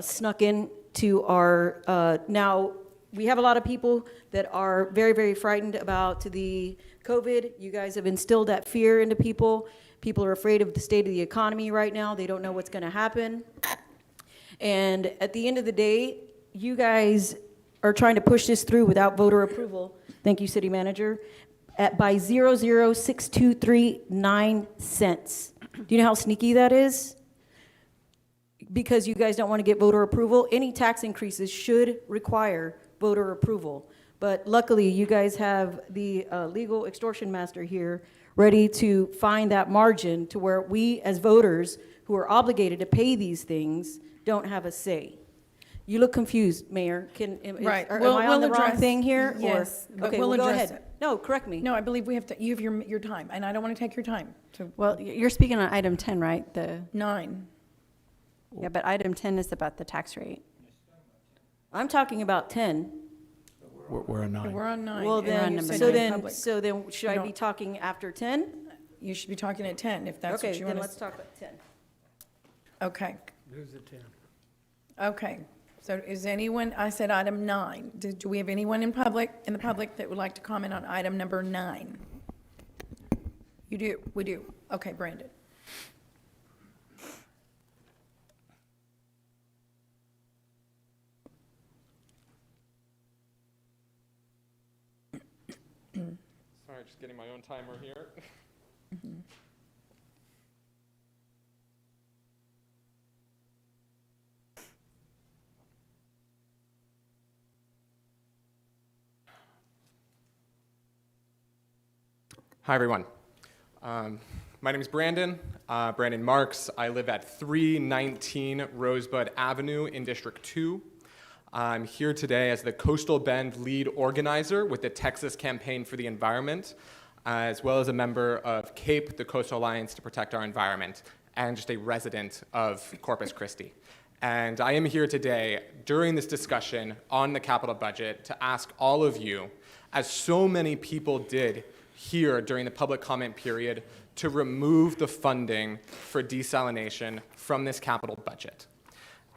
snuck in to our, now, we have a lot of people that are very, very frightened about the COVID. You guys have instilled that fear into people. People are afraid of the state of the economy right now. They don't know what's going to happen. And at the end of the day, you guys are trying to push this through without voter approval. Thank you, City Manager. By 0.06239 cents. Do you know how sneaky that is? Because you guys don't want to get voter approval. Any tax increases should require voter approval. But luckily, you guys have the legal extortion master here ready to find that margin to where we as voters who are obligated to pay these things don't have a say. You look confused, Mayor. Right. Am I on the wrong thing here? Yes, Or, but okay, we'll well, go address ahead. it. No, correct me. No, I believe we have to, you have your time, and I don't want to take your time. So Well, you're speaking on item 10, right? 9. Yeah, but item 10 is about the tax rate. I'm talking about 10. We're on 9. We're on 9. Well, and then, you said so no then, public. so then, should I No. be talking after 10? You should be talking at 10, if that's what Okay, you then want let's to. talk about 10. Okay, Who's the 10? okay. So is anyone, I said item 9. Do we have anyone in the public that would like to comment on item number 9? You do, we do. Okay, Brandon. Sorry, just getting my own timer here. Hi, everyone. My name is Brandon, Brandon Marks. I live at 319 Rosebud Avenue in District 2. I'm here today as the Coastal Bend lead organizer with the Texas Campaign for the Environment, as well as a member of CAPE, the Coastal Alliance to Protect Our Environment, and just a resident of Corpus Christi. And I am here today during this discussion on the capital budget to ask all of you, as so many people did here during the public comment period, to remove the funding for desalination from this capital budget.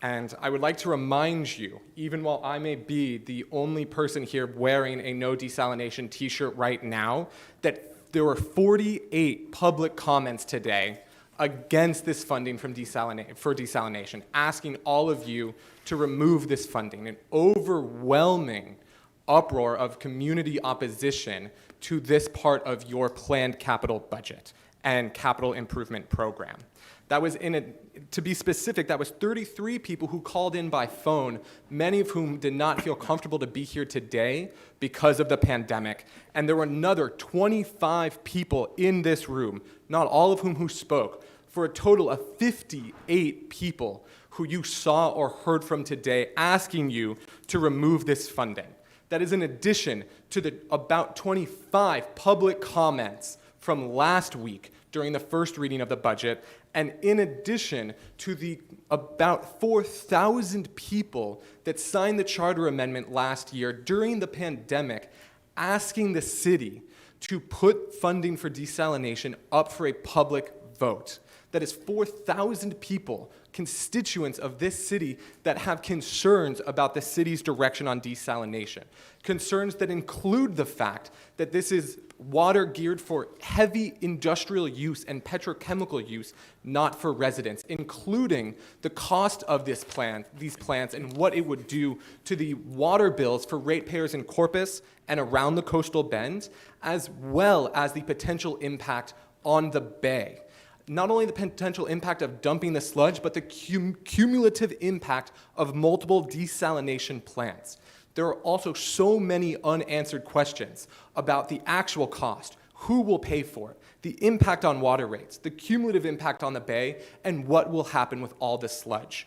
And I would like to remind you, even while I may be the only person here wearing a no desalination t-shirt right now, that there were 48 public comments today against this funding for desalination, asking all of you to remove this funding. An overwhelming uproar of community opposition to this part of your planned capital budget and capital improvement program. That was to be specific, that was 33 people who called in by phone, many of whom did not feel comfortable to be here today because of the pandemic. And there were another 25 people in this room, not all of whom who spoke, for a total of 58 people who you saw or heard from today asking you to remove this funding. That is in addition to the about 25 public comments from last week during the first reading of the budget, and in addition to the about 4,000 people that signed the charter amendment last year during the pandemic asking the city to put funding for desalination up for a public vote. That is 4,000 people, constituents of this city, that have concerns about the city's direction on desalination. Concerns that include the fact that this is water geared for heavy industrial use and petrochemical use, not for residents, including the cost of these plants and what it would do to the water bills for ratepayers in Corpus and around the coastal bend, as well as the potential impact on the bay. Not only the potential impact of dumping the sludge, but the cumulative impact of multiple desalination plants. There are also so many unanswered questions about the actual cost, who will pay for it, the impact on water rates, the cumulative impact on the bay, and what will happen with all the sludge.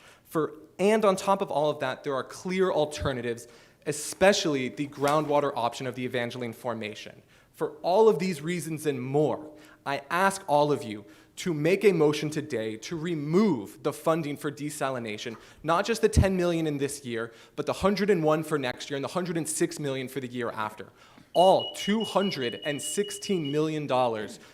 And on top of all of that, there are clear alternatives, especially the groundwater option of the Evangeline Formation. For all of these reasons and more, I ask all of you to make a motion today to remove the funding for desalination, not just the $10 million in this year, but the $101 for next year and the $106 million for the year after. All $216 million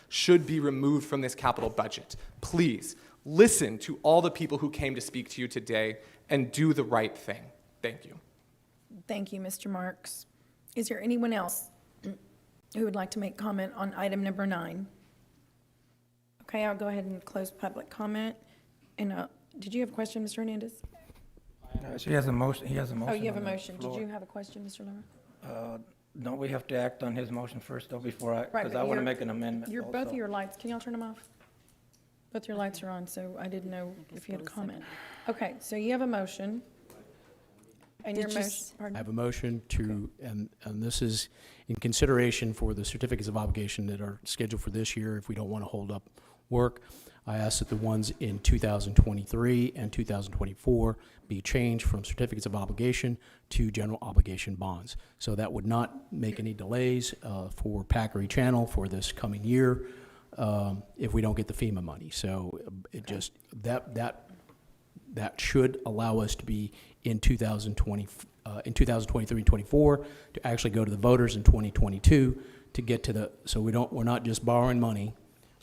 should be removed from this capital budget. Please listen to all the people who came to speak to you today and do the right thing. Thank you. Thank you, Mr. Marks. Is there anyone else who would like to make comment on item number 9? Okay, I'll go ahead and close public comment. And did you have a question, Mr. Hernandez? He has a motion. Oh, you have a motion. Did you have a question, Mr. Lara? Don't we have to act on his motion first, though, before Right, because but I want to you're- make an amendment Both also. of your lights, can y'all turn them off? Both your lights are on, so I didn't know if you had a comment. Okay, so you have a motion. And your motion, I pardon? have a motion to, and this is in consideration for the certificates of obligation that are scheduled for this year, if we don't want to hold up work. I ask that the ones in 2023 and 2024 be changed from certificates of obligation to general obligation bonds. So that would not make any delays for Packery Channel for this coming year if we don't get the FEMA money. So it just, that should allow us to be in 2020, in 2023 and 24 to actually go to the voters in 2022 to get to the, so we're not just borrowing money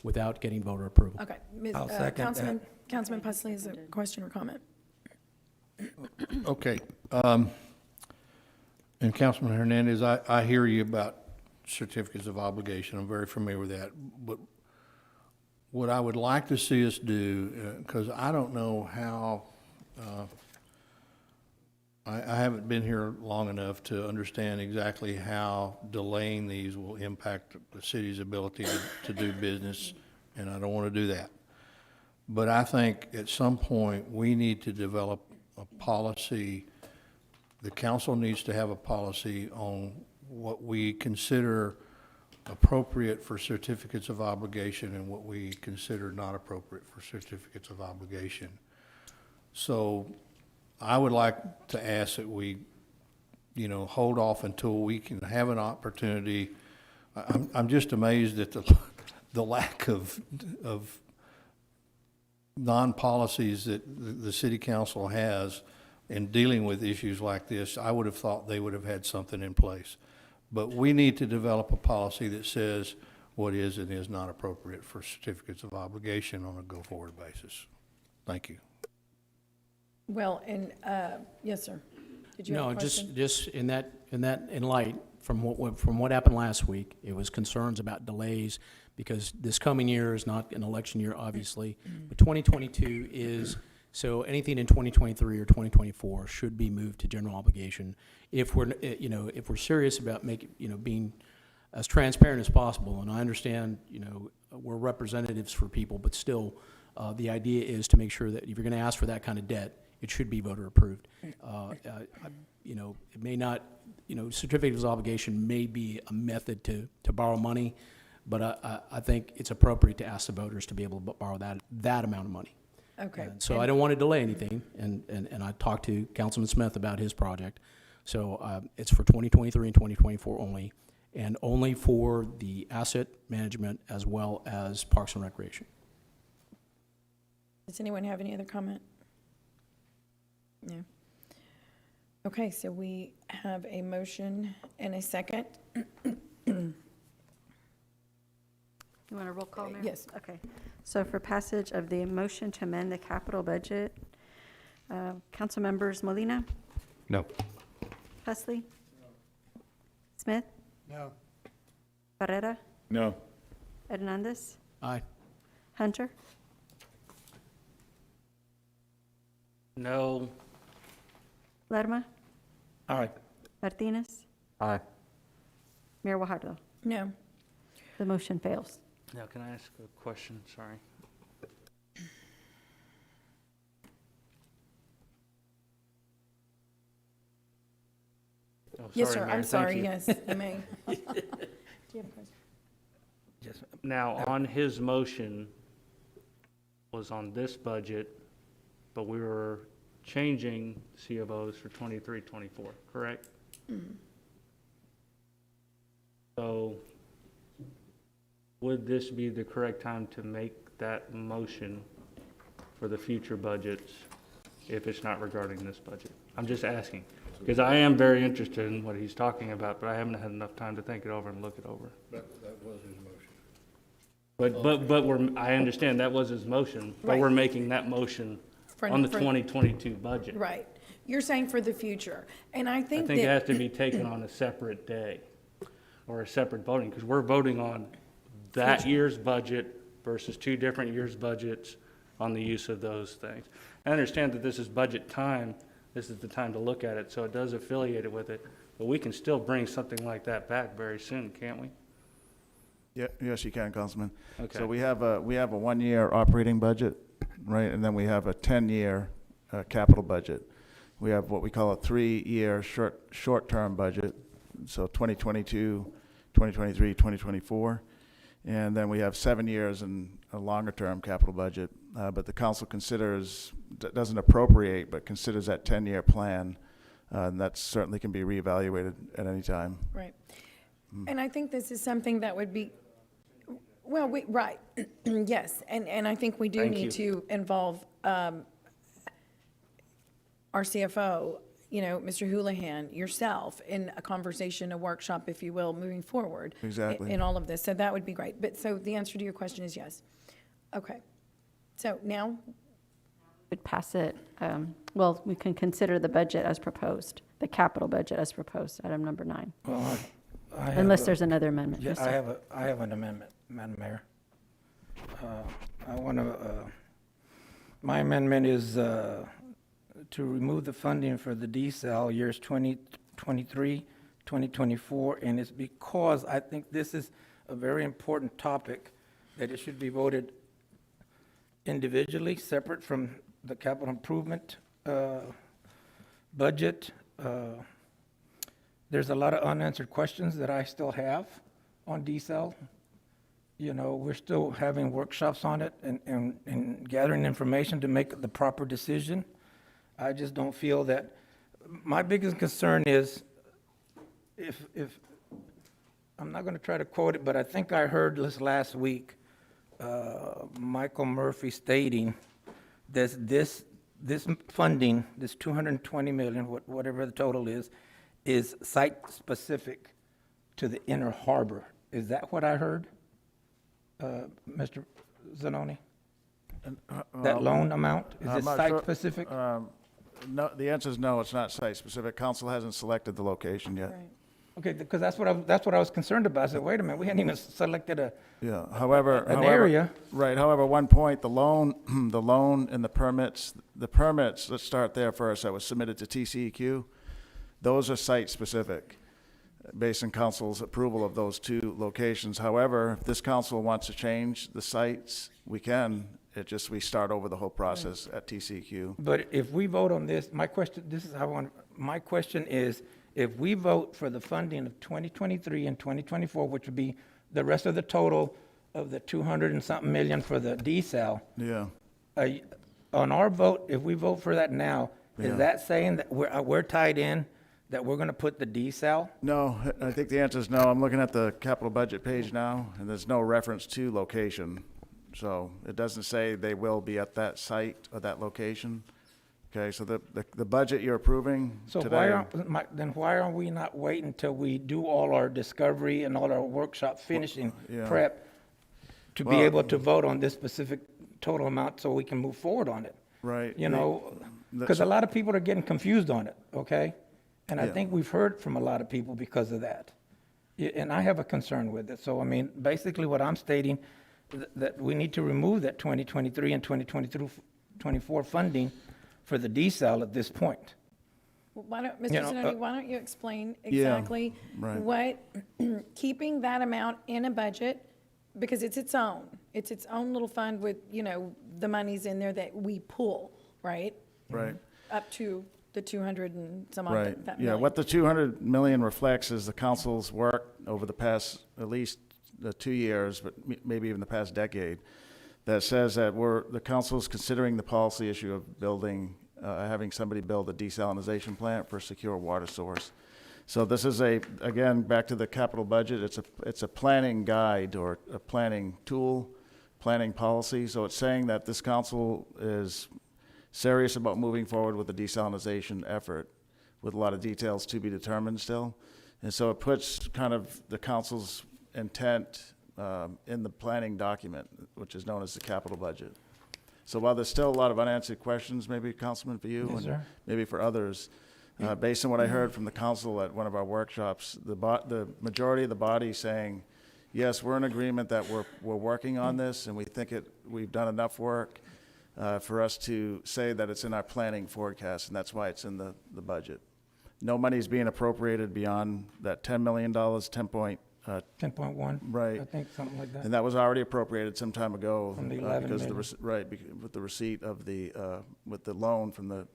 without getting voter approval. Okay. I'll second Councilman Pusley has a question or comment. Okay. And Councilman Hernandez, I hear you about certificates of obligation. I'm very familiar with that. But what I would like to see us do, because I don't know how, I haven't been here long enough to understand exactly how delaying these will impact the city's ability to do business, and I don't want to do that. But I think at some point, we need to develop a policy. The council needs to have a policy on what we consider appropriate for certificates of obligation and what we consider not appropriate for certificates of obligation. So I would like to ask that we, hold off until we can have an opportunity. I'm just amazed at the lack of non-policies that the city council has in dealing with issues like this. I would have thought they would have had something in place. But we need to develop a policy that says what is and is not appropriate for certificates of obligation on a go-forward basis. Thank you. Well, and, yes, sir. Did you have a No, question? just in light, from what happened last week, it was concerns about delays, because this coming year is not an election year, obviously, but 2022 is, so anything in 2023 or 2024 should be moved to general obligation. If we're serious about being as transparent as possible. And I understand, you know, we're representatives for people, but still, the idea is to make sure that if you're going to ask for that kind of debt, it should be voter approved. You know, it may not, you know, certificate of obligation may be a method to borrow money, but I think it's appropriate to ask the voters to be able to borrow that amount of money. Okay. And so I don't want to delay anything, and I talked to Councilman Smith about his project. So it's for 2023 and 2024 only, and only for the asset management as well as Parks and Recreation. Does anyone have any other comment? No. Okay, so we have a motion and a second. You want a roll call, Mayor? Yes. Okay. So for passage of the motion to amend the capital budget, council members Molina, No. Hussey, Smith, No. Barrera, No. Hernandez, Aye. Hunter, No. Lerma, Aye. Martinez, Aye. Mayor Guajardo. No. The motion fails. Now, can I ask a question? Sorry. Oh, Yes, sir, Mayor, I'm thank sorry, you. yes, you may. Do you have a question? Now, on his motion was on this budget, but we were changing CFOs for 23, 24, correct? So would this be the correct time to make that motion for the future budgets if it's not regarding this budget? I'm just asking, because I am very interested in what he's talking about, but I haven't had enough time to think it over and look it over. That was his motion. But I understand that was his motion, but Right. we're making that motion For- on the for- 2022 budget. Right. You're saying for the future. And I I think think it has that, to be taken on a separate day or a separate voting, because we're voting on that year's budget versus 2 different years' budgets on the use of those things. I understand that this is budget time, this is the time to look at it, so it does affiliate it with it, but we can still bring something like that back very soon, can't we? Yeah, yes, you can, Councilman. Okay. So we have a 1-year operating budget, right, and then we have a 10-year capital budget. We have what we call a 3-year short-term budget, so 2022, 2023, 2024. And then we have 7 years in a longer-term capital budget. But the council doesn't appropriate, but considers that 10-year plan. And that certainly can be reevaluated at any time. right. And I think this is something that would be, well, right, yes. And I think we do Thank need you. to involve our CFO, you know, Mr. Houlihan, yourself, in a conversation, a workshop, if you will, moving forward. Exactly. In all of this, so that would be great. But, so the answer to your question is yes. Okay. So now, Would pass it, well, we can consider the budget as proposed, the capital budget as proposed, item number 9. Well, I have Unless a- there's another amendment. Yeah, Yes, I sir. have an amendment, Madam Mayor. I want to, my amendment is to remove the funding for the DSAL years 2023, 2024, and it's because I think this is a very important topic, that it should be voted individually, separate from the capital improvement budget. There's a lot of unanswered questions that I still have on DSAL. You know, we're still having workshops on it and gathering information to make the proper decision. I just don't feel that, my biggest concern is if, I'm not gonna try to quote it, but I think I heard this last week, Michael Murphy stating that this funding, this 220 million, whatever the total is site-specific to the inner harbor. Is that what I heard, Mr. Zanoni? That loan amount, is I'm it not sure. site-specific? No, the answer is no, it's not site-specific. Council hasn't selected the location yet. right. Okay, because that's what I was concerned about. I said, wait a minute, we hadn't even selected Yeah, however. an area. Right, however, one point, the loan and the permits, let's start there first, that was submitted to TCEQ. Those are site-specific. based on council's approval of those two locations. However, if this council wants to change the sites, we can. We start over the whole process at TCQ. But if we vote on this, my question is, if we vote for the funding of 2023 and 2024, which would be the rest of the total of the 200 and something million for the desal. Yeah. On our vote, if we vote for that now, Yeah. is that saying that we're tied in, that we're gonna put the desal? No, I think the answer is no. I'm looking at the capital budget page now, and there's no reference to location. So it doesn't say they will be at that site or that location. Okay, so the budget you're approving So today. why are we not waiting until we do all our discovery and all our workshop finishing yeah. prep to be Well- able to vote on this specific total amount so we can move forward on it? Right. You know, because a lot of people are getting confused on it, okay? And I Yeah. think we've heard from a lot of people because of that. And I have a concern with it. So, I mean, basically what I'm stating, that we need to remove that 2023 and 2024 funding for the desal at this point. Well, why don't, You Mr. know, Zanoni, why don't you explain Yeah, exactly right. what, keeping that amount in a budget, because it's its own little fund with, the monies in there that we pull, right? Right. Up to the 200 and some odd. Right, that yeah, million. what the 200 million reflects is the council's work over the past, at least 2 years, but maybe even the past decade, that says that the council's considering the policy issue of building, having somebody build a desalinization plant for a secure water source. So this is again, back to the capital budget, it's a planning guide or a planning tool, planning policy. So it's saying that this council is serious about moving forward with the desalinization effort with a lot of details to be determined still. And so it puts kind of the council's intent in the planning document, which is known as the capital budget. So while there's still a lot of unanswered questions, maybe Councilman for you, Yes, and sir. maybe for others, based on what I heard from the council at one of our workshops, the majority of the body saying, yes, we're in agreement that we're working on this and we think we've done enough work for us to say that it's in our planning forecast, and that's why it's in the budget. No money's being appropriated beyond that $10 million, 10.1? Right. I think something like that. And that was already appropriated some time ago. From the 11 because million. with the receipt of with the loan from the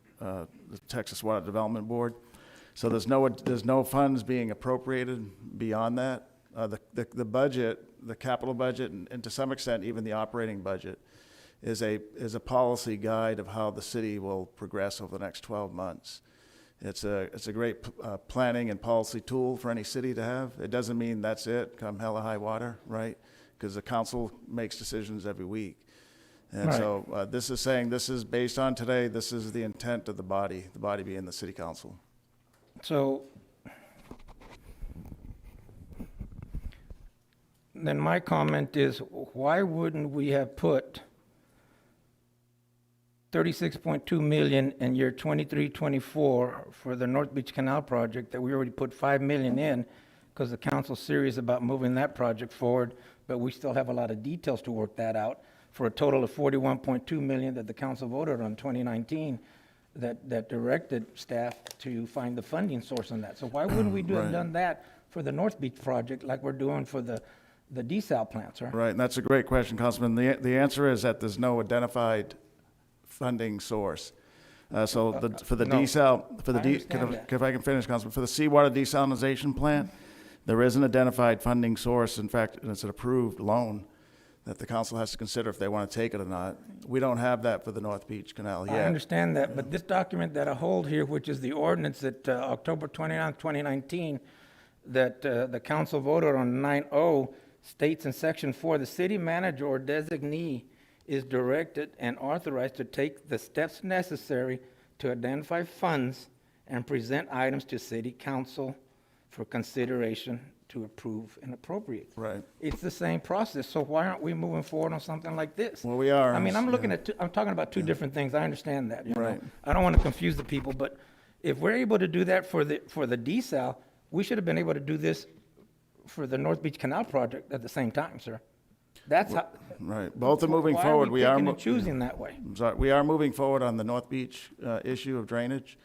Texas Water Development Board. So there's no funds being appropriated beyond that. The budget, the capital budget, and to some extent even the operating budget, is a policy guide of how the city will progress over the next 12 months. It's a great planning and policy tool for any city to have. It doesn't mean that's it, come hell or high water, right? Because the council makes decisions every week. And Right. so this is saying, this is based on today, this is the intent of the body being the city council. So then my comment is, why wouldn't we have put 36.2 million in year 23-24 for the North Beach Canal project that we already put 5 million in, because the council's serious about moving that project forward, but we still have a lot of details to work that out, for a total of 41.2 million that the council voted on 2019, that directed staff to find the funding source on that. So why wouldn't we have Right. done that for the North Beach project like we're doing for the desal plants, right? Right, and that's a great question, Councilman. The answer is that there's no identified funding source. So for the No, desal, for the I understand that. if I can finish, Councilman, for the seawater desalinization plant, there is an identified funding source. In fact, and it's an approved loan that the council has to consider if they want to take it or not. We don't have that for the North Beach Canal I yet. understand that, but this document that I hold here, which is the ordinance that October 29, 2019, that the council voted on 9-0, states in section 4, the city manager or designee is directed and authorized to take the steps necessary to identify funds and present items to city council for consideration to approve and appropriate. Right. It's the same process, so why aren't we moving forward on something like this? Well, we are. I mean, I'm yeah. looking at, I'm talking about two different things, I understand that, you know? Right. I don't want to confuse the people, but if we're able to do that for the desal, we should have been able to do this for the North Beach Canal project at the same time, sir. That's how. Right, both are moving Why forward. picking and choosing that way? I'm sorry, we are moving forward on the North Beach issue of drainage.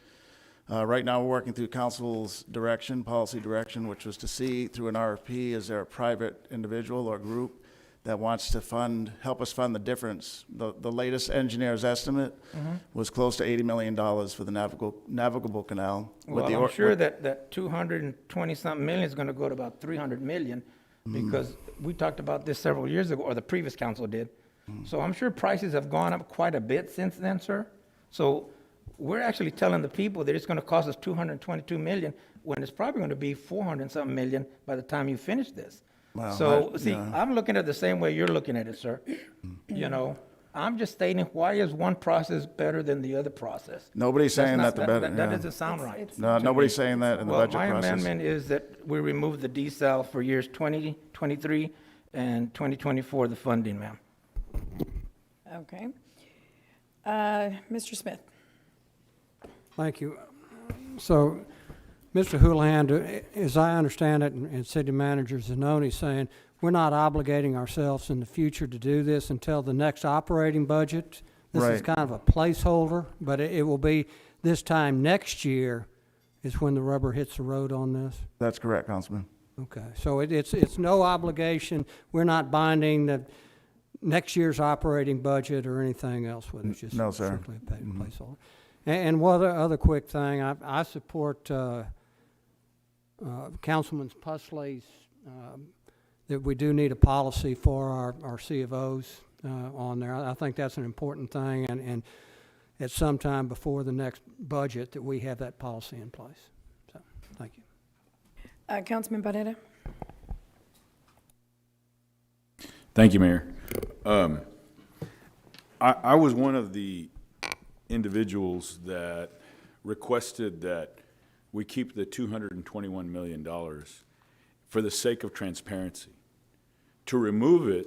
Right now, we're working through council's direction, policy direction, which was to see through an RFP, is there a private individual or group that wants to help us fund the difference? The latest engineer's estimate was close to $80 million for the navigable canal. Well, I'm sure that 220-something million is going to go to about 300 million, because we talked about this several years ago, or the previous council did. So I'm sure prices have gone up quite a bit since then, sir. So we're actually telling the people that it's going to cost us 222 million, when it's probably going to be 400-something million by the time you finish this. Well, So, I- see, yeah. I'm looking at it the same way you're looking at it, sir. You know, I'm just stating, why is one process better than the other process? Nobody's That's saying not- that the better. That yeah. doesn't sound right. No, to nobody's me. saying that in the Well, budget my process. amendment is that we remove the decel for years 2023 and 2024, the funding, ma'am. Okay. Mr. Smith? Thank you. So, Mr. Houlihan, as I understand it, and City Manager Zanoni saying, we're not obligating ourselves in the future to do this until the next operating budget. This is Right. kind of a placeholder, but it will be this time next year is when the rubber hits the road on this? That's correct, Councilman. Okay, so it's no obligation. We're not binding the next year's operating budget or anything else with it. It's just No, sir. strictly a placeholder. And one other quick thing, I support Councilman Pusley's, that we do need a policy for our C of Os on there. I think that's an important thing, and at some time before the next budget that we have that policy in place. So, thank you. Councilman Barrera? Thank you, Mayor. I was one of the individuals that requested that we keep the $221 million for the sake of transparency. To remove it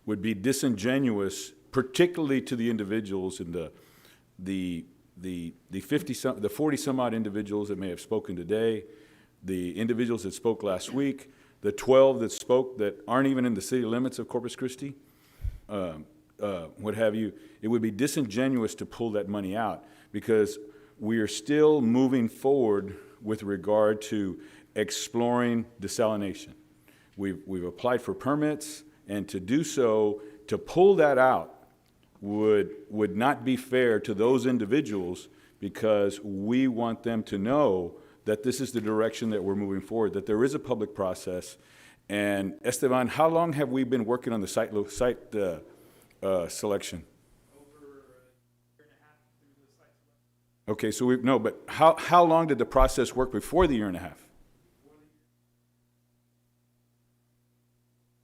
would be disingenuous, particularly to the individuals in the 40 some odd individuals that may have spoken today, the individuals that spoke last week, the 12 that spoke that aren't even in the city limits of Corpus Christi, what have you. It would be disingenuous to pull that money out, because we are still moving forward with regard to exploring desalination. We've applied for permits, and to do so, to pull that out would not be fair to those individuals, because we want them to know that this is the direction that we're moving forward, that there is a public process. And Esteban, how long have we been working on the site selection? Over a year and a half through the site selection. Okay, so no, but how long did the process work before the year and a half?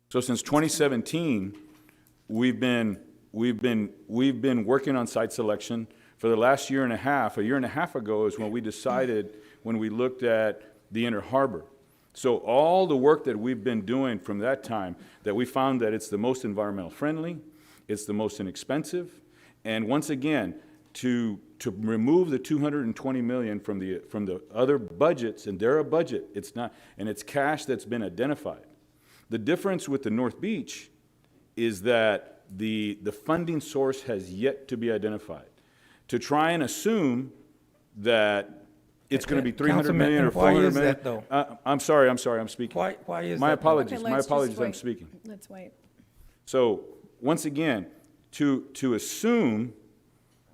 So since 2017, we've been working on site selection for the last year and a half. A year and a half ago is when we decided, when we looked at the Inner Harbor. So all the work that we've been doing from that time, that we found that it's the most environmental friendly, it's the most inexpensive, and once again, to remove the 220 million from the other budgets, and they're a budget, it's not, and it's cash that's been identified. The difference with the North Beach is that the funding source has yet to be identified. To try and assume that it's going to be 300 million or 400 million. That, though? I'm sorry, I'm speaking. Why is My that? apologies, Okay, my let's just apologies, I'm wait. speaking. Let's wait. So, once again, to assume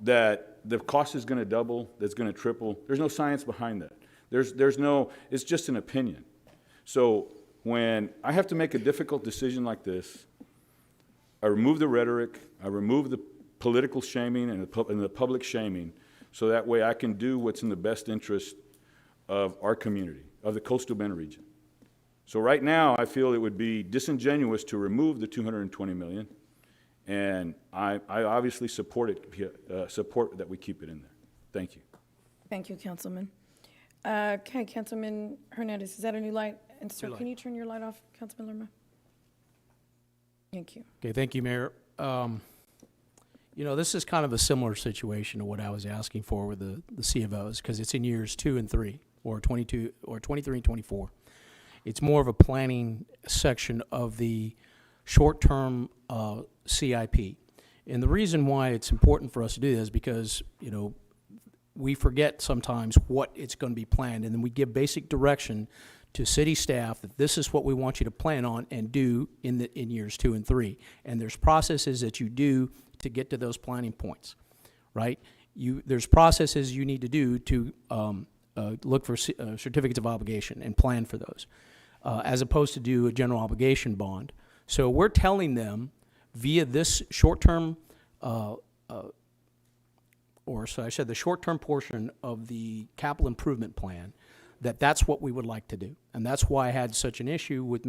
that the cost is going to double, that's going to triple, there's no science behind that. There's no, it's just an opinion. So, when I have to make a difficult decision like this, I remove the rhetoric, I remove the political shaming and the public shaming, so that way I can do what's in the best interest of our community, of the Coastal Bend region. So right now, I feel it would be disingenuous to remove the 220 million, and I obviously support that we keep it in there. Thank you. Thank you, Councilman. Okay, Councilman Hernandez, is that a new light? And sir, can you turn your light off, Councilman Lerma? Thank you. Okay, thank you, Mayor. You know, this is kind of a similar situation to what I was asking for with the C of Os, because it's in years 2 and 3, or 22, or 23 and 24. It's more of a planning section of the short-term CIP. And the reason why it's important for us to do this is because, you know, we forget sometimes what it's going to be planned, and then we give basic direction to city staff that this is what we want you to plan on and do in years 2 and 3. And there's processes that you do to get to those planning points, right? There's processes you need to do to look for certificates of obligation and plan for those, as opposed to do a general obligation bond. So we're telling them via this short-term, or so I said the short-term portion of the capital improvement plan, that's what we would like to do. And that's why I had such an issue with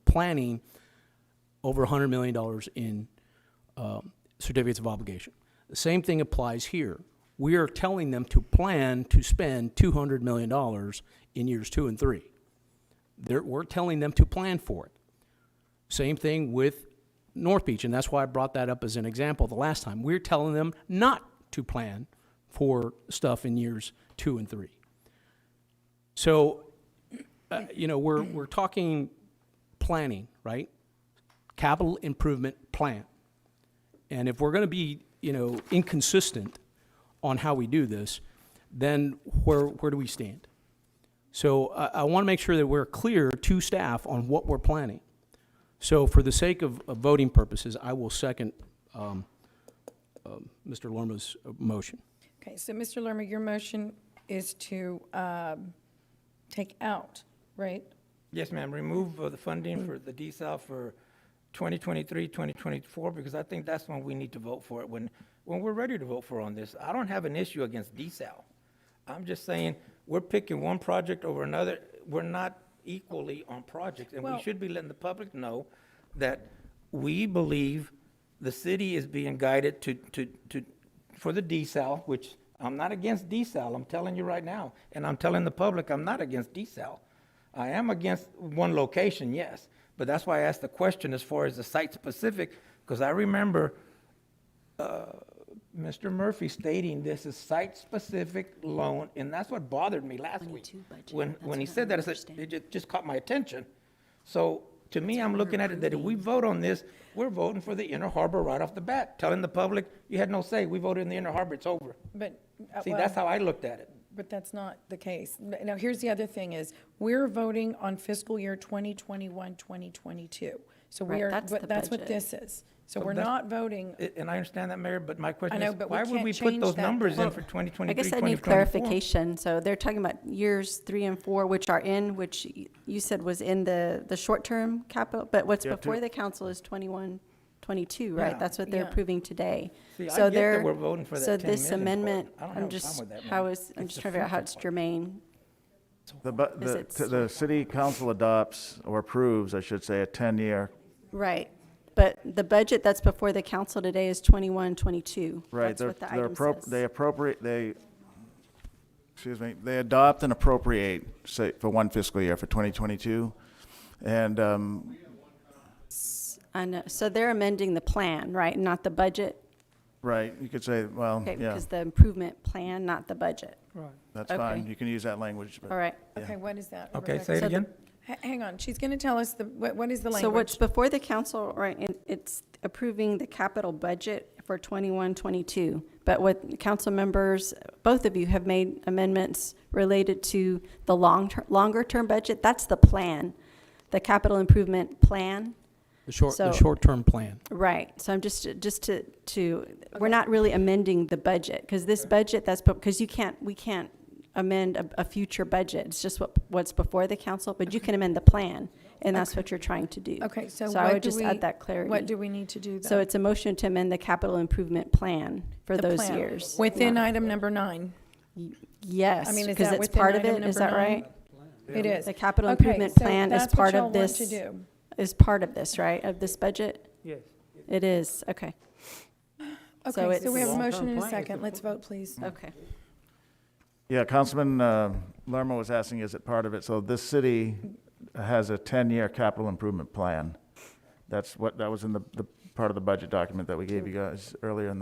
planning over $100 million in certificates of obligation. The same thing applies here. We are telling them to plan to spend $200 million in years 2 and 3. We're telling them to plan for it. Same thing with North Beach, and that's why I brought that up as an example the last time. We're telling them not to plan for stuff in years 2 and 3. So, we're talking planning, right? Capital improvement plan. And if we're going to be, inconsistent on how we do this, then where do we stand? So I want to make sure that we're clear to staff on what we're planning. So for the sake of voting purposes, I will second Mr. Lerma's motion. Okay, so Mr. Lerma, your motion is to take out, right? Yes, ma'am, remove the funding for the desal for 2023, 2024, because I think that's when we need to vote for it, when we're ready to vote for on this. I don't have an issue against desal. I'm just saying, we're picking one project over another. We're not equally on projects, and we should be letting the public know that we believe the city is being guided for the desal, which I'm not against desal, I'm telling you right now, and I'm telling the public I'm not against desal. I am against one location, yes, but that's why I asked the question as far as the site-specific, because I remember Mr. Murphy stating this is site-specific loan, and that's what bothered me last week. When he said that, I said, it just caught my attention. So to me, I'm looking at it that if we vote on this, we're voting for the Inner Harbor right off the bat, telling the public, you had no say, we voted in the Inner Harbor, it's over. But, See, that's how I looked at it. But that's not the case. Now, here's the other thing is, we're voting on fiscal year 2021, 2022. So we Right, are, that's the that's what budget. this is. So But we're that's- not voting, And I understand that, Mayor, but my question I know, is, but we why would can't we put change those that numbers in then. for 2023, I guess I 2024? need clarification. So they're talking about years 3 and 4, which are in, which you said was in the short-term capital, but what's Yeah, before two- the council is 21, 22, right? Yeah. That's what they're Yeah. approving today. See, I So get that they're, we're voting for that so 10 this million part. amendment, I don't have I'm a just, problem with that, how Mayor. is, I'm It's just the trying to figure out how future it's part. germane. The, Is the city council adopts, or approves, I should say, a 10-year, Right. But the budget that's before the council today is 21, 22. right, That's what the they're item says. they appropriate, they adopt and appropriate, say, for one fiscal year, for 2022. And, I know, so they're amending the plan, right, not the budget? right, you could say, well, Okay, yeah, because the improvement plan, not the budget. that's okay. fine, you can use that language. but- All right. okay, what is that? Okay, Rebecca? say it So the- again? Hang on, she's going to tell us what is the language? So what's before the council, right, it's approving the capital budget for 21, 22. But what council members, both of you have made amendments related to the longer-term budget. That's the plan, the capital improvement plan. The So- short-term plan. Right, so I'm just to, we're not really amending the budget, because this budget, because we can't amend a future budget. It's just what's before the council, but you can amend the plan, and that's what you're trying to do. Okay, so I what would do just we, add that clarity. what do we need to do So then? it's a motion to amend the capital improvement plan for The those plan. years. Within Yeah. item number 9? Yes, I mean, is because that it's within part of item it, is number that 9? right? It is. The capital Okay, improvement so plan is that's what part y'all of want this, to do. is part of this, right, of this budget? Yes. It is, okay. Okay, so we have a Long-term motion and a plan. second. Let's vote, please. Okay. Yeah, Councilman Lerma was asking, is it part of it? So this city has a 10-year capital improvement plan. That was in the part of the budget document that we gave you guys earlier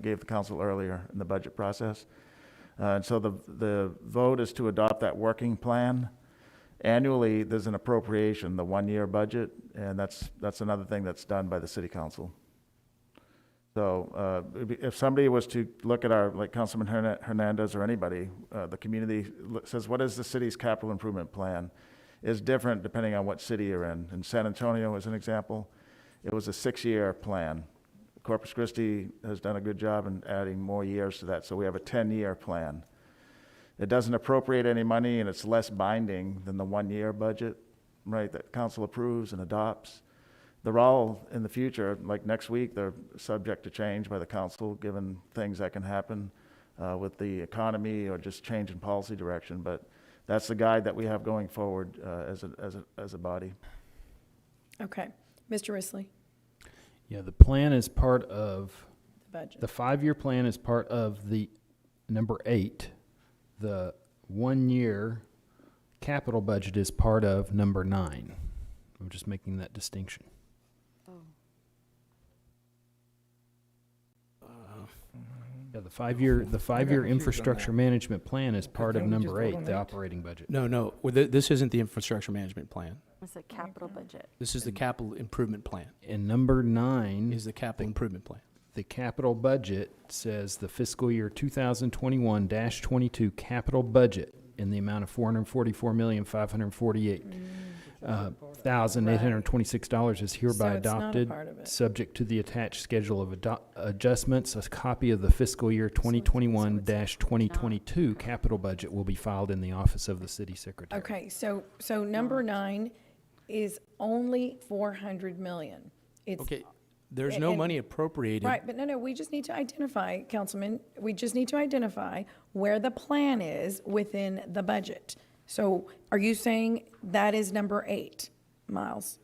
gave the council earlier in the budget process. And so the vote is to adopt that working plan. Annually, there's an appropriation, the one-year budget, and that's another thing that's done by the city council. So if somebody was to look at our, like Councilman Hernandez or anybody, the community says, what is the city's capital improvement plan? Is different depending on what city you're in. In San Antonio, as an example, it was a 6-year plan. Corpus Christi has done a good job in adding more years to that, so we have a 10-year plan. It doesn't appropriate any money, and it's less binding than the 1-year budget, right, that council approves and adopts. They're all, in the future, like next week, they're subject to change by the council, given things that can happen with the economy or just change in policy direction. But that's the guide that we have going forward as a body. Okay. Mr. Risley? Yeah, the plan is part of, The budget. the 5-year plan is part of the number 8. The 1-year capital budget is part of number 9. I'm just making that distinction. Yeah, the 5-year infrastructure management plan is part of Can't we just number vote 8, on the eight? operating budget. No, well, this isn't the infrastructure management plan. It's a capital budget. This is the capital improvement plan. And number 9 Is the capital improvement plan. the capital budget says the fiscal year 2021-22 capital budget in the amount of $444,548,826 is hereby So it's not a adopted, part of it. subject to the attached schedule of adjustments. A copy of the fiscal year 2021-2022 capital budget will be filed in the office of the city secretary. Okay, so number 9 is only 400 million. It's Okay, there's no and- money appropriated. Right, but no, we just need to identify, Councilman, we just need to identify where the plan is within the budget. So are you saying that is number 8, Miles?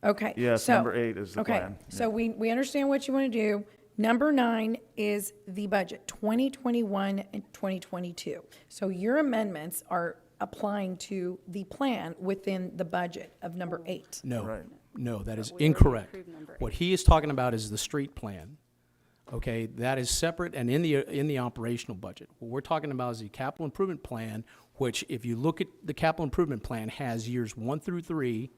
Okay. Yes, so- number 8 is the plan. Okay, so we understand what you want to do. Number 9 is the budget, 2021 and 2022. So your amendments are applying to the plan within the budget of number 8. No, Right. no, that is we already incorrect. approved number What he is talking about is the street plan. Okay, that is separate and in the operational budget. What we're talking about is the capital improvement plan, which if you look at the capital improvement plan has years 1 through 3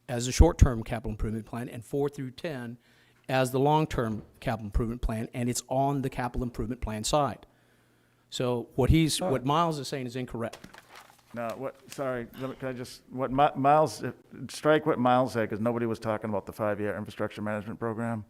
as a short-term capital improvement plan and 4 through 10 as the long-term capital improvement plan, and it's on the capital improvement plan side. So what Miles is saying is incorrect. No, sorry, can I just, Miles, strike what Miles said, because nobody was talking about the 5-year infrastructure management program.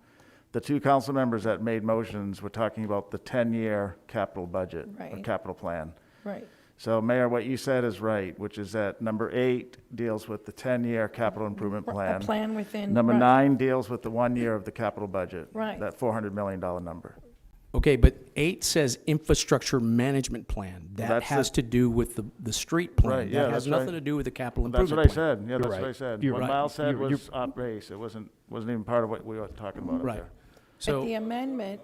The 2 council members that made motions were talking about the 10-year capital budget, or Right. capital plan. Right. So Mayor, what you said is right, which is that number 8 deals with the 10-year capital improvement A plan. plan within. Number right. 9 deals with the 1 year of the capital budget. Right. That $400 million number. Okay, but 8 says infrastructure management plan. That that's has the- to do with the street plan. Right, yeah, That has that's right. nothing to do with the capital That's improvement what I plan. said, yeah, that's what right. I said. You're What right. Miles said You're- was off base, it wasn't even part of what we were talking about up Right. there. But So, the amendment,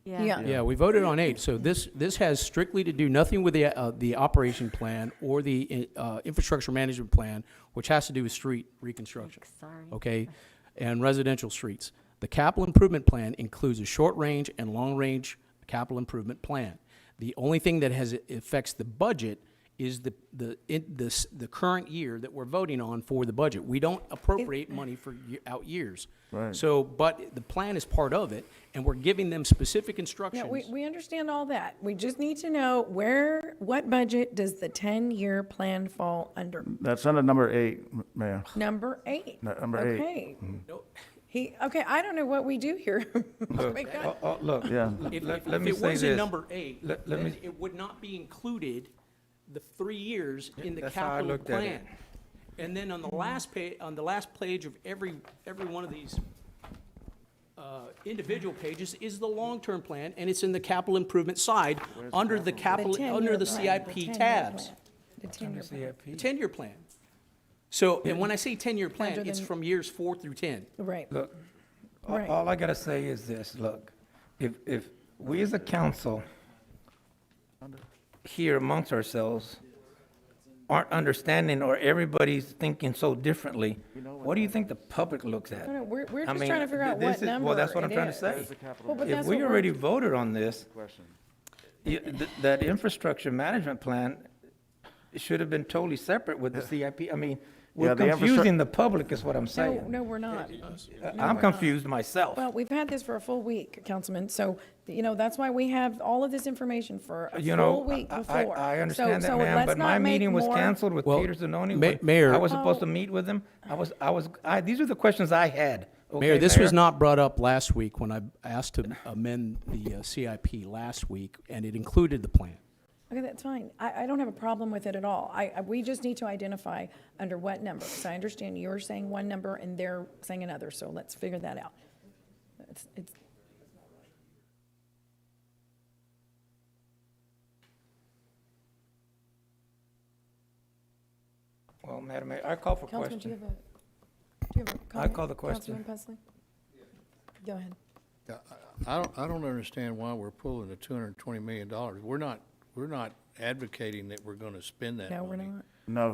yeah. yeah, we voted on 8. So this has strictly to do nothing with the operation plan or the infrastructure management plan, which has to do with street reconstruction. Sorry. Okay, and residential streets. The capital improvement plan includes a short-range and long-range capital improvement plan. The only thing that affects the budget is the current year that we're voting on for the budget. We don't appropriate money for out years. Right. So, but the plan is part of it, and we're giving them specific instructions. Yeah, we understand all that. We just need to know what budget does the 10-year plan fall under? That's under number 8, Mayor. Number 8. Number 8. Okay. Okay, I don't know what we do here. Oh my God. Look, Yeah. If let me it say was in this. number 8, Let then me- it would not be included the 3 years in the That's how I capital looked at plan. it. And then on the last page of every one of these individual pages is the long-term plan, and it's in the capital improvement side under the capital, 10-year under the plan, CIP 10-year tabs. plan. The 10-year plan. The 10-year plan. So, and when I say 10-year plan, Under it's the- from years 4 through 10. Right. Look, Right. all I gotta say is this, look, if we as a council here amongst ourselves aren't understanding or everybody's thinking so differently, what do you think the public looks at? No, we're I just mean, trying to figure out this what is- number Well, that's what I'm it trying to is. say. Well, but If that's we what we're- already voted on this, that infrastructure management plan should have been totally separate with the CIP. I mean, We're confusing the public is what I'm saying. No, we're not. I'm confused myself. Well, we've had this for a full week, Councilman, so, that's why we have all of this information for a full week before. I understand that, So ma'am, let's but my not make meeting was more- canceled with Well, Peter Zanoni. Mayor- I was supposed to meet with him. These are the questions I had. Okay, Mayor, this was Mayor? not brought up last week when I asked to amend the CIP last week, and it included the plan. Okay, that's fine. I don't have a problem with it at all. We just need to identify under what number. So I understand you're saying one number and they're saying another, so let's figure that out. It's Well, Madam Mayor, I call for Councilman, question. do you have a comment? call the question. Councilman Pesley? Go ahead. I don't understand why we're pulling the $220 million. We're not advocating that we're gonna spend that money. No, we're not.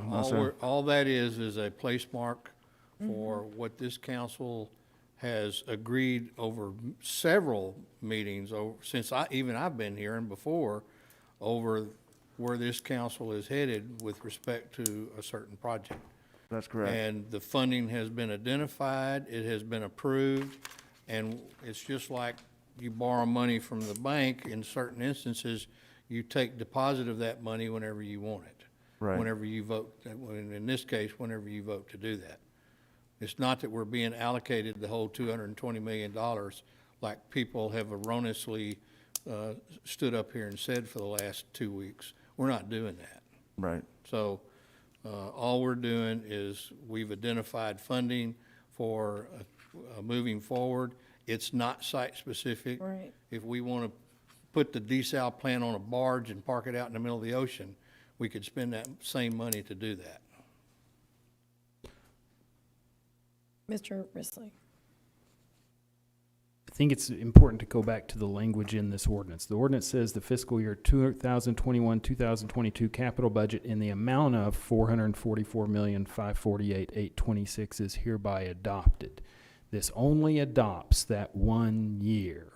No, sir. All that is a place mark for what this council has agreed over several meetings since I've been here and before, over where this council is headed with respect to a certain project. That's correct. And the funding has been identified, it has been approved, and it's just like you borrow money from the bank. In certain instances, you take deposit of that money whenever you want it. Right. Whenever you vote, in this case, whenever you vote to do that. It's not that we're being allocated the whole $220 million like people have erroneously stood up here and said for the last 2 weeks. We're not doing that. Right. So all we're doing is we've identified funding for moving forward. It's not site-specific. Right. If we want to put the desal plant on a barge and park it out in the middle of the ocean, we could spend that same money to do that. Mr. Risley? I think it's important to go back to the language in this ordinance. The ordinance says the fiscal year 2021, 2022 capital budget in the amount of $444,548,826 is hereby adopted. This only adopts that 1 year.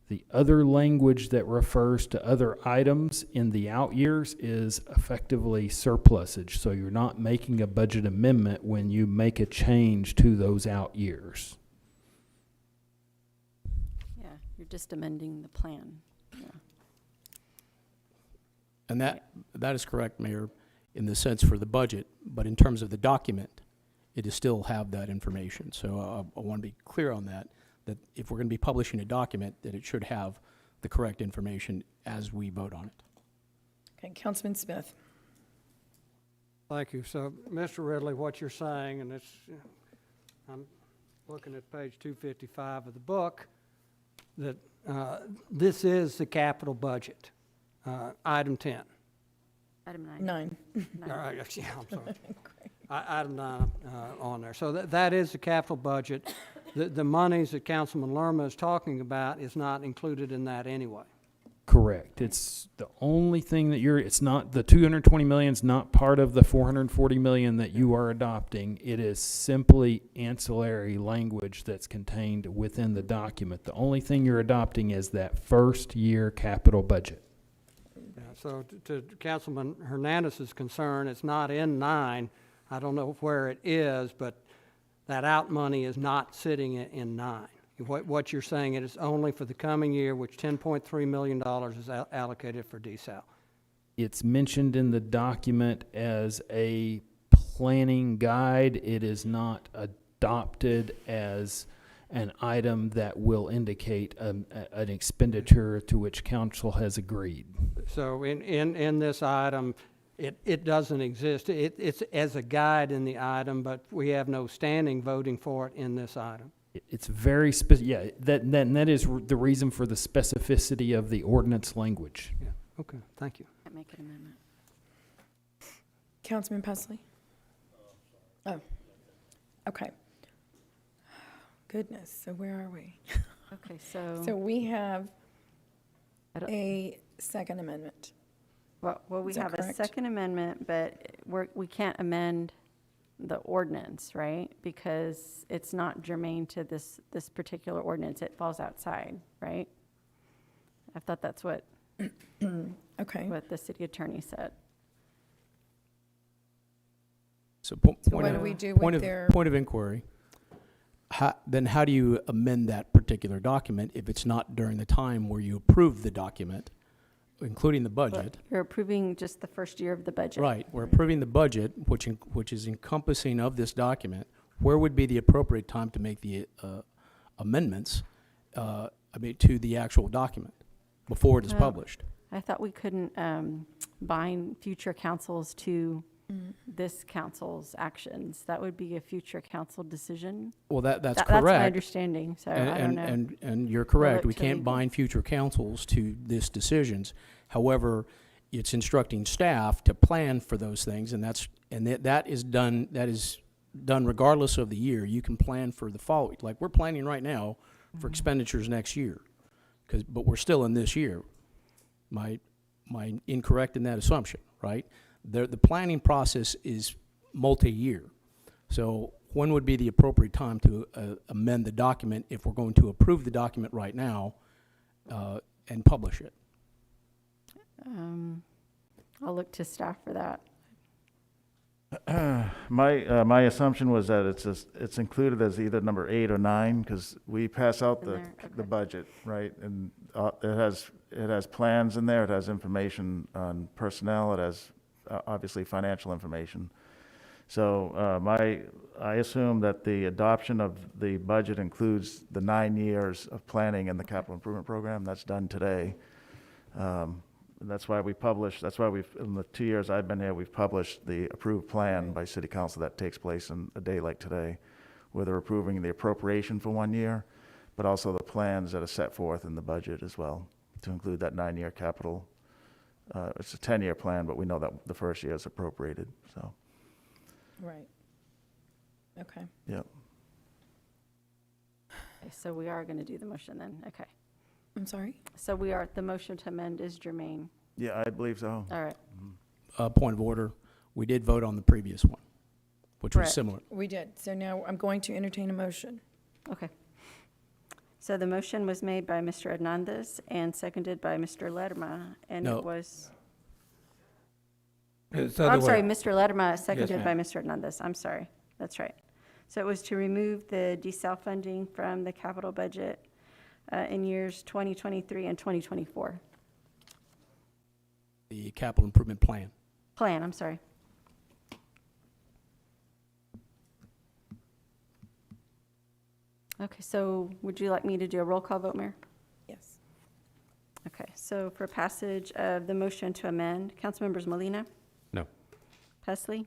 The other language that refers to other items in the out years is effectively surplusage. So you're not making a budget amendment when you make a change to those out years. Yeah, you're just amending the plan. Yeah. And that is correct, Mayor, in the sense for the budget, but in terms of the document, it is still have that information. So I want to be clear on that if we're going to be publishing a document, that it should have the correct information as we vote on it. Okay, Councilman Smith. Thank you. So, Mr. Ridley, what you're saying, and it's, I'm looking at page 255 of the book, that this is the capital budget, item 10. Item 9. 9. All right, yeah, I'm sorry. Item 9 on there. So that is the capital budget. The monies that Councilman Lerma is talking about is not included in that anyway. Correct. It's the only thing that it's not, the 220 million is not part of the 440 million that you are adopting. It is simply ancillary language that's contained within the document. The only thing you're adopting is that first year capital budget. Yeah, so to Councilman Hernandez's concern, it's not in 9. I don't know where it is, but that out money is not sitting in 9. What you're saying, it is only for the coming year, which $10.3 million is allocated for desal. It's mentioned in the document as a planning guide. It is not adopted as an item that will indicate an expenditure to which council has agreed. So in this item, it doesn't exist. It's as a guide in the item, but we have no standing voting for it in this item. It's very that is the reason for the specificity of the ordinance language. Yeah. Okay. Thank you. Can't make an amendment. Councilman Pesley? Oh, okay. Goodness, so where are we? Okay, so. So we have a second amendment. Well, we Is that have a correct? second amendment, but we can't amend the ordinance, right? Because it's not germane to this particular ordinance. It falls outside, right? I thought that's what Okay. what the city attorney said. So So what do we do with their? Point of inquiry. Then how do you amend that particular document if it's not during the time where you approve the document, including the budget? You're approving just the first year of the budget. Right, we're approving the budget, which is encompassing of this document. Where would be the appropriate time to make the amendments, to the actual document before it is published? I thought we couldn't bind future councils to this council's actions. That would be a future council decision. Well, that's correct. That's my understanding, so I don't know. And you're correct. look We to can't legal. bind future councils to this decisions. However, it's instructing staff to plan for those things, and that is done regardless of the year. You can plan for the following. Like we're planning right now for expenditures next year, but we're still in this year. Am I incorrect in that assumption, right? The planning process is multi-year. So when would be the appropriate time to amend the document if we're going to approve the document right now and publish it? I'll look to staff for that. My assumption was that it's included as either number 8 or 9, because we pass out In there, the budget, right? And it has plans in there, it has information on personnel, it has obviously financial information. So I assume that the adoption of the budget includes the 9 years of planning in the capital improvement program. That's done today. And that's why in the 2 years I've been here, we've published the approved plan by city council that takes place in a day like today, where they're approving the appropriation for 1 year, but also the plans that are set forth in the budget as well, to include that 9-year capital. It's a 10-year plan, but we know that the first year is appropriated, so, Right. Okay. yep. Okay, so we are going to do the motion then, okay. I'm sorry? So the motion to amend is germane. Yeah, I believe so. All right. Point of order, we did vote on the previous one, which was Correct. similar. We did. So now I'm going to entertain a motion. Okay. So the motion was made by Mr. Hernandez and seconded by Mr. Lerma, and No. it was, It's I'm other sorry, way. Mr. Lerma, seconded by ma'am. Mr. Hernandez. I'm sorry. That's right. So it was to remove the desal funding from the capital budget in years 2023 and 2024. The capital improvement plan. Plan, I'm sorry. Okay, so would you like me to do a roll call vote, Mayor? Yes. Okay, so for passage of the motion to amend, Councilmembers Molina? No. Pesley?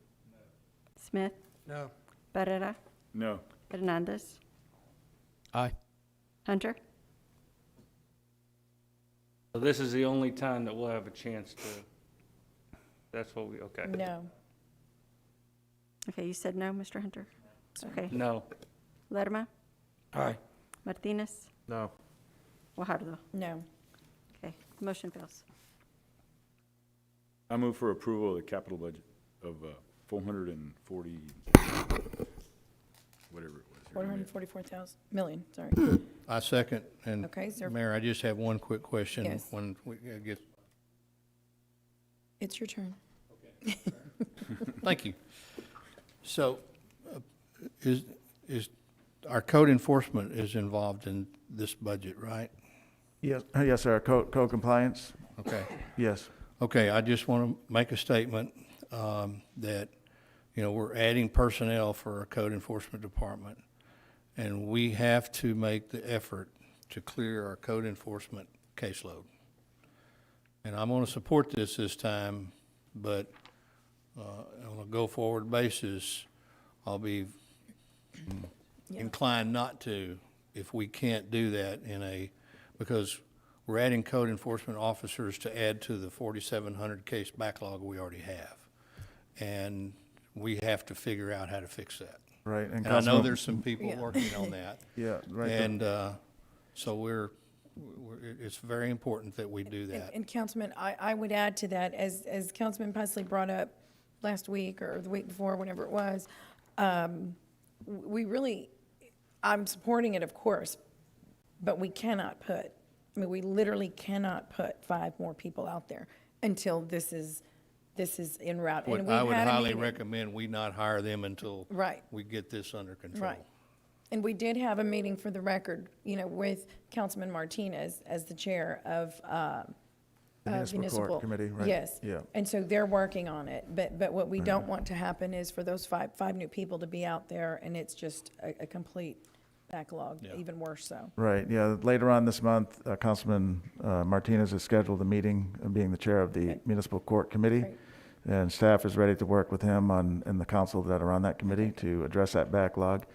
Smith? No. Barrera? No. Hernandez? Aye. Hunter? So this is the only time that we'll have a chance to, that's what okay. No. Okay, you said no, Mr. Hunter? Okay. No. Lerma? Aye. Martinez? No. Guajardo? No. Okay, motion fails. I move for approval of the capital budget of 440, whatever it was. 444,000 million, sorry. I second, and Okay, sir. Mayor, I just have one quick question. Yes. When we get, It's your turn. thank you. So, is our code enforcement is involved in this budget, right? Yes, yes, sir, code compliance, Okay. yes. Okay, I just want to make a statement that, we're adding personnel for our code enforcement department, and we have to make the effort to clear our code enforcement caseload. And I'm going to support this time, but on a go-forward basis, I'll be inclined not to if we can't do that because we're adding code enforcement officers to add to the 4,700 case backlog we already have. And we have to figure out how to fix that. Right. And I know there's some people working on that. Yeah, right. And so it's very important that we do that. And Councilman, I would add to that, as Councilman Pesley brought up last week or the week before, whenever it was, I'm supporting it, of course, but we literally cannot put 5 more people out there until this is this is en route. And I we've would had a highly meeting. recommend we not hire them until Right. we get this under control. Right. And we did have a meeting for the record, with Councilman Martinez as the chair of The Municipal Court Committee, right? Yes. Yeah. And so they're working on it. But what we don't want to happen is for those five new people to be out there and it's just a complete backlog, even worse so. Right, yeah, later on this month, Councilman Martinez has scheduled a meeting, being the chair of the Municipal Court Committee. Great. And staff is ready to work with him and the council that are on that committee to address that backlog.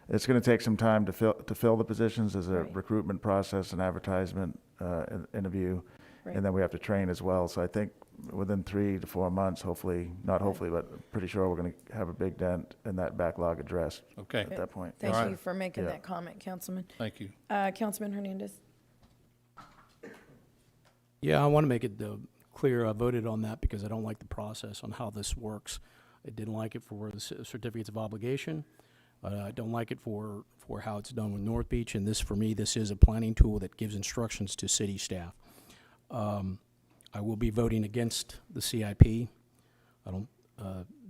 It's going to take some time to fill the positions. There's a recruitment process, an advertisement, interview, and then we have to train as well. So I think within 3 to 4 months, hopefully, not hopefully, but pretty sure we're going to have a big dent in that backlog addressed at that point. Thank you for making that comment, Councilman. Thank you. Councilman Hernandez. Yeah, I want to make it clear, I voted on that because I don't like the process on how this works. I didn't like it for the certificates of obligation. I don't like it for how it's done with North Beach, and this, for me, this is a planning tool that gives instructions to city staff. I will be voting against the CIP. I don't,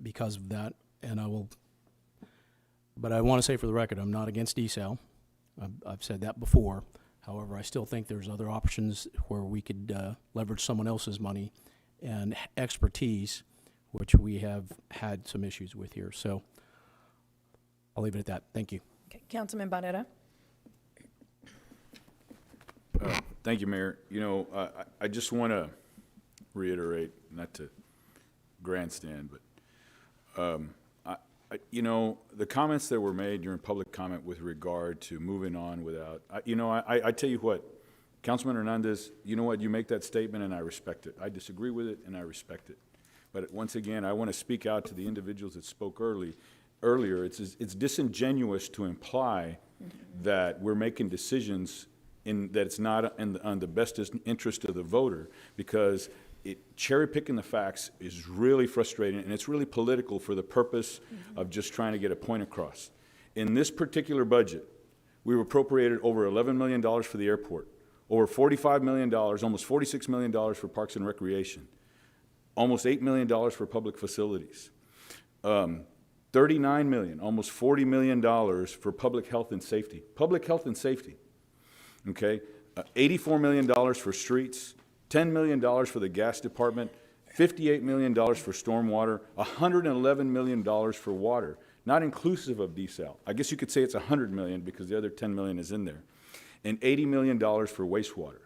because of that, and but I want to say for the record, I'm not against desal. I've said that before. However, I still think there's other options where we could leverage someone else's money and expertise, which we have had some issues with here. So I'll leave it at that. Thank you. Okay. Councilman Barrera. Thank you, Mayor. I just want to reiterate, not to grandstand, but the comments that were made during public comment with regard to moving on without, I tell you what, Councilman Hernandez, you know what, you make that statement and I respect it. I disagree with it and I respect it. But once again, I want to speak out to the individuals that spoke earlier. It's disingenuous to imply that we're making decisions that it's not on the best interest of the voter, because cherry picking the facts is really frustrating and it's really political for the purpose of just trying to get a point across. In this particular budget, we've appropriated over $11 million for the airport, over $45 million, almost $46 million for parks and recreation, almost $8 million for public facilities, $39 million, almost $40 million for public health and safety. Public health and safety, okay? $84 million for streets, $10 million for the gas department, $58 million for stormwater, $111 million for water, not inclusive of desal. I guess you could say it's $100 million because the other $10 million is in there, and $80 million for wastewater.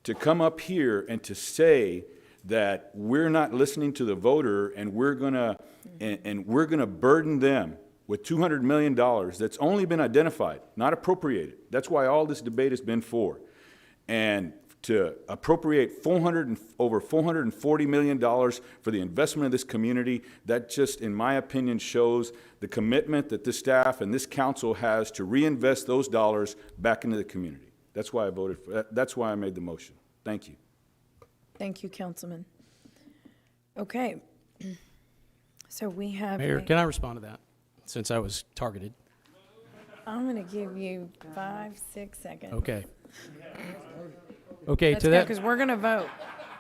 To come up here and to say that we're not listening to the voter and we're gonna burden them with $200 million that's only been identified, not appropriated. That's why all this debate has been for. And to appropriate over $440 million for the investment of this community, that just, in my opinion, shows the commitment that this staff and this council has to reinvest those dollars back into the community. That's why I voted for that. That's why I made the motion. Thank you. Thank you, Councilman. Okay. So we have. Mayor, can I respond to that, since I was targeted? I'm going to give you 5-6 seconds. Okay. Okay, Let's to go, that. because we're going to vote.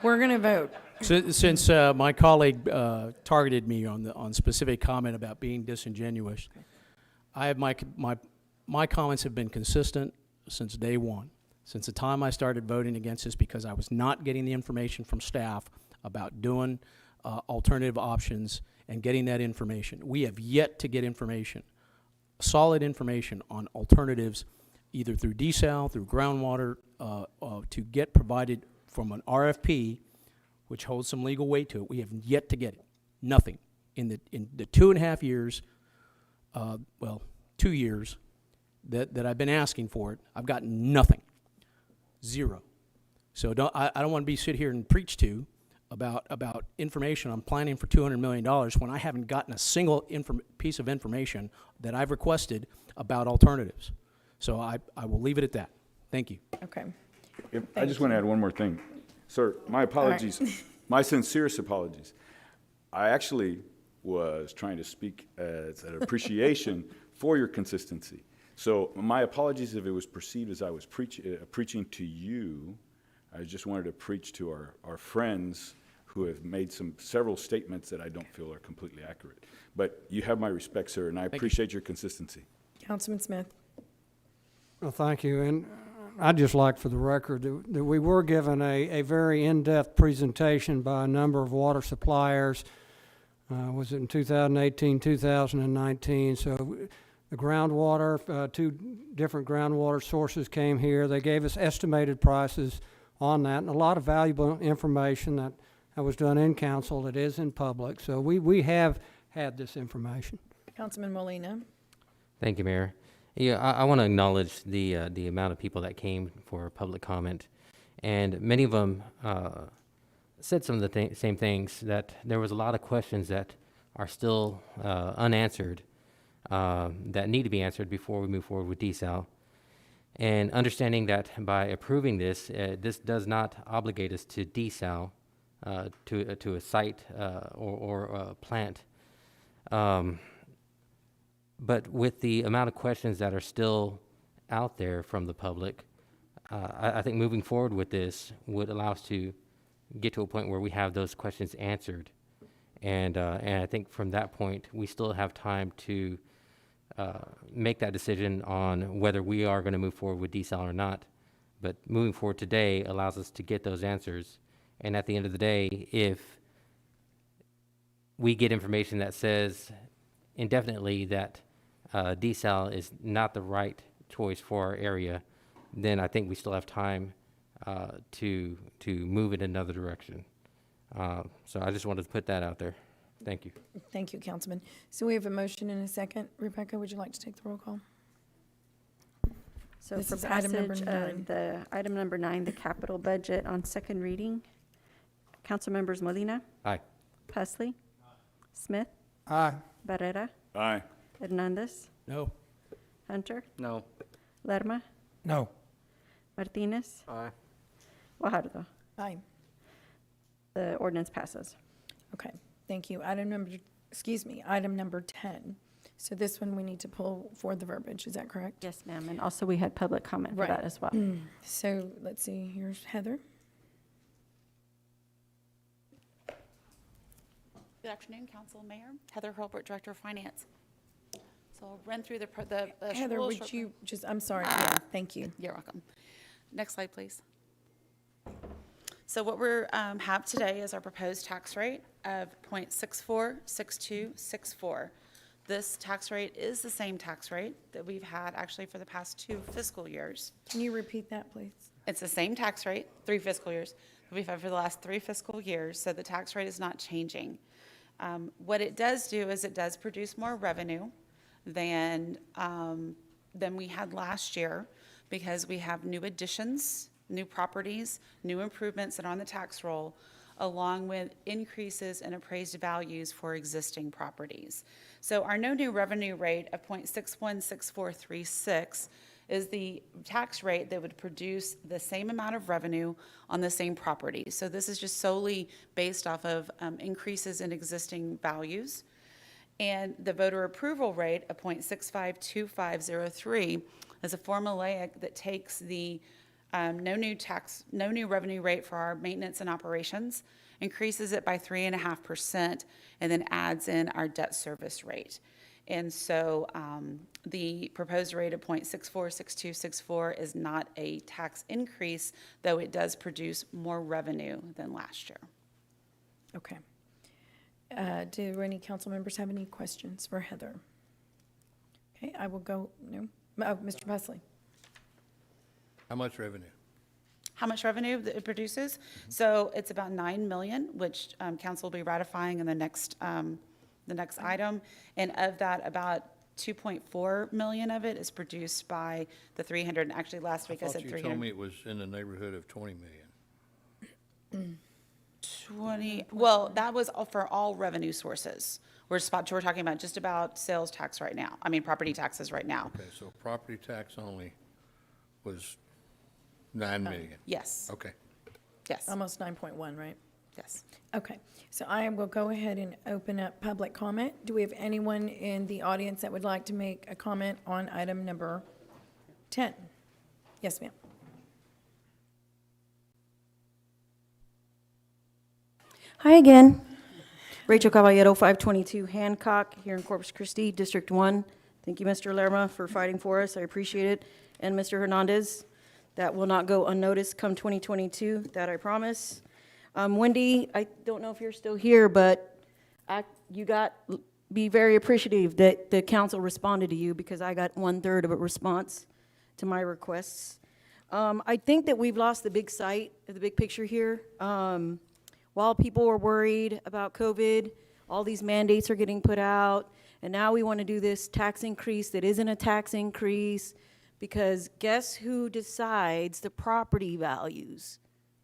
We're going to vote. Since my colleague targeted me on specific comment about being disingenuous, I have my comments have been consistent since day one, since the time I started voting against this, because I was not getting the information from staff about doing alternative options and getting that information. We have yet to get information, solid information on alternatives, either through desal, through groundwater, to get provided from an RFP, which holds some legal weight to it. We have yet to get it. Nothing. In the 2.5 years, 2 years that I've been asking for it, I've gotten nothing. Zero. So I don't want to sit here and preach to about information on planning for $200 million when I haven't gotten a single piece of information that I've requested about alternatives. So I will leave it at that. Thank you. Okay. I just want to add one more thing. Sir, my apologies, my sincerest apologies. I actually was trying to speak as an appreciation for your consistency. So my apologies if it was perceived as I was preaching to you. I just wanted to preach to our friends who have made several statements that I don't feel are completely accurate. But you have my respect, sir, and I appreciate your consistency. Councilman Smith. Well, thank you. And I'd just like for the record that we were given a very in-depth presentation by a number of water suppliers. Was it in 2018, 2019? So the groundwater, two different groundwater sources came here. They gave us estimated prices on that, and a lot of valuable information that was done in council that is in public. So we have had this information. Councilman Molina. Thank you, Mayor. Yeah, I want to acknowledge the amount of people that came for public comment, and many of them said some of the same things, that there was a lot of questions that are still unanswered that need to be answered before we move forward with desal. And understanding that by approving this, this does not obligate us to desal to a site or a plant. But with the amount of questions that are still out there from the public, I think moving forward with this would allow us to get to a point where we have those questions answered. And I think from that point, we still have time to make that decision on whether we are going to move forward with desal or not. But moving forward today allows us to get those answers. And at the end of the day, if we get information that says indefinitely that desal is not the right choice for our area, then I think we still have time to move it in another direction. So I just wanted to put that out there. Thank you. Thank you, Councilman. So we have a motion and a second. Rebecca, would you like to take the roll call? So This for is item number passage 9. of the item number 9, the capital budget on second reading, Council members Molina, Aye. Pusley, Smith, Aye. Barrera, Aye. Hernandez, No. Hunter, No. Lerma, No. Martinez, Aye. Guajardo. Aye. The ordinance passes. Okay, thank you. Item number 10. So this one we need to pull for the verbiage, is that correct? Yes, ma'am. And also we had public comment for Right. that as well. So let's see, here's Heather. Good afternoon, Council, Mayor. Heather Hurlbert, Director of Finance. So I'll run through the Heather, rules would short- you just, I'm sorry, yeah, thank you. You're welcome. Next slide, please. So what we have today is our proposed tax rate of 0.646264. This tax rate is the same tax rate that we've had actually for the past 2 fiscal years. Can you repeat that, please? It's the same tax rate, 3 fiscal years, that we've had for the last 3 fiscal years, so the tax rate is not changing. What it does do is it does produce more revenue than we had last year, because we have new additions, new properties, new improvements that are on the tax roll, along with increases in appraised values for existing properties. So our no new revenue rate of 0.616436 is the tax rate that would produce the same amount of revenue on the same property. So this is just solely based off of increases in existing values. And the voter approval rate of 0.652503 is a formulaic that takes the no new revenue rate for our maintenance and operations, increases it by 3.5%, and then adds in our debt service rate. And so the proposed rate of 0.646264 is not a tax increase, though it does produce more revenue than last year. Okay. Do any council members have any questions for Heather? Okay, I will go, Mr. Pusley. How much revenue? How much revenue that it produces? So it's about 9 million, which council will be ratifying in the next item. And of that, about 2.4 million of it is produced by the 300. And actually, last week I said 300. You told me it was in the neighborhood of 20 million. 20. Well, that was for all revenue sources. We're talking about just about sales tax right now. I mean, property taxes right now. Okay, so property tax only was 9 million? Yes. Okay. Yes. Almost 9.1, right? Yes. Okay, so I will go ahead and open up public comment. Do we have anyone in the audience that would like to make a comment on item number 10? Yes, ma'am. Hi again. Rachel Caballero, 522 Hancock, here in Corpus Christi, District 1. Thank you, Mr. Lerma, for fighting for us. I appreciate it. And Mr. Hernandez, that will not go unnoticed come 2022, that I promise. Wendy, I don't know if you're still here, but be very appreciative that the council responded to you, because I got 1/3 of a response to my requests. I think that we've lost the big sight, the big picture here. While people were worried about COVID, all these mandates are getting put out, and now we want to do this tax increase that isn't a tax increase, because guess who decides the property values?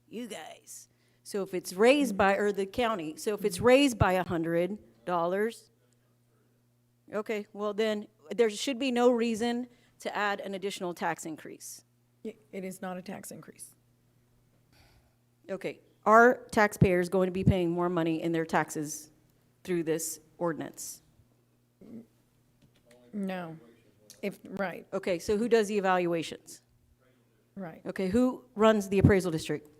You guys. So if it's raised by, or the county, so if it's raised by $100, okay, well then, there should be no reason to add an additional tax increase. It is not a tax increase. Okay, are taxpayers going to be paying more money in their taxes through this ordinance? No. Right, Okay, so who does the evaluations? right. Okay, who runs the appraisal district?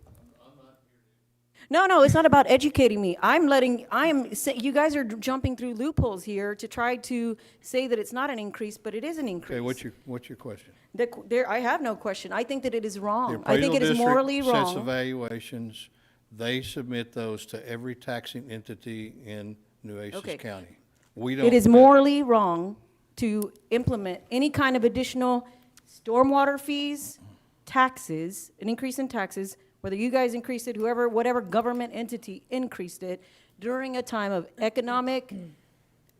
No, it's not about educating me. You guys are jumping through loopholes here to try to say that it's not an increase, but it is an increase. Okay, what's your question? I have no question. I think that it is The wrong. I think appraisal it is district morally sets wrong. evaluations. They submit those to every taxing entity in Nueces Okay. County. We don't. It is morally wrong to implement any kind of additional stormwater fees, taxes, an increase in taxes, whether you guys increased it, whatever government entity increased it, during a time of economic,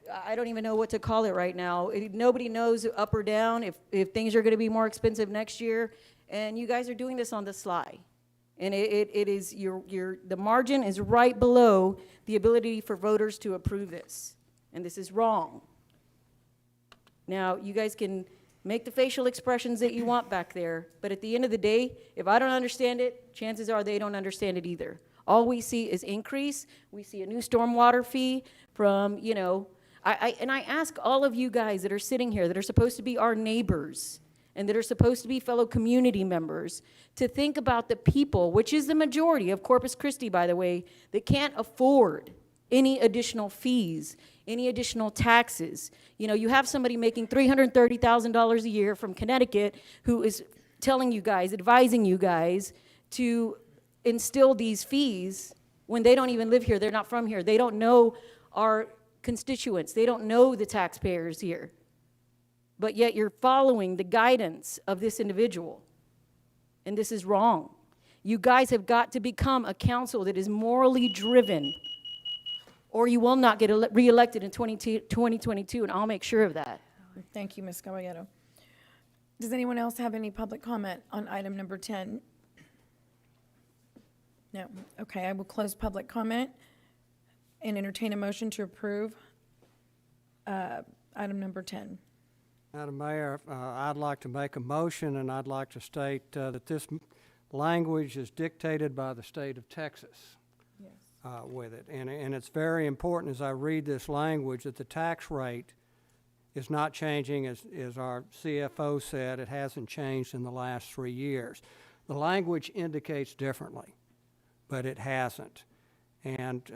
I don't even know what to call it right now. Nobody knows up or down if things are gonna be more expensive next year, and you guys are doing this on the sly. And it is, the margin is right below the ability for voters to approve this, and this is wrong. Now, you guys can make the facial expressions that you want back there, but at the end of the day, if I don't understand it, chances are they don't understand it either. All we see is increase. We see a new stormwater fee from, I ask all of you guys that are sitting here, that are supposed to be our neighbors, and that are supposed to be fellow community members, to think about the people, which is the majority of Corpus Christi, by the way, that can't afford any additional fees, any additional taxes. You have somebody making $330,000 a year from Connecticut who is telling you guys, advising you guys to instill these fees when they don't even live here. They're not from here. They don't know our constituents. They don't know the taxpayers here. But yet you're following the guidance of this individual. And this is wrong. You guys have got to become a council that is morally driven, or you will not get reelected in 2022, and I'll make sure of that. Thank you, Ms. Caballero. Does anyone else have any public comment on item number 10? No. Okay, I will close public comment and entertain a motion to approve item number 10. Madam Mayor, I'd like to make a motion, and I'd like to state that this language is dictated by the state of Texas. Yes. With it. And it's very important as I read this language that the tax rate is not changing, as our CFO said. It hasn't changed in the last 3 years. The language indicates differently, but it hasn't. And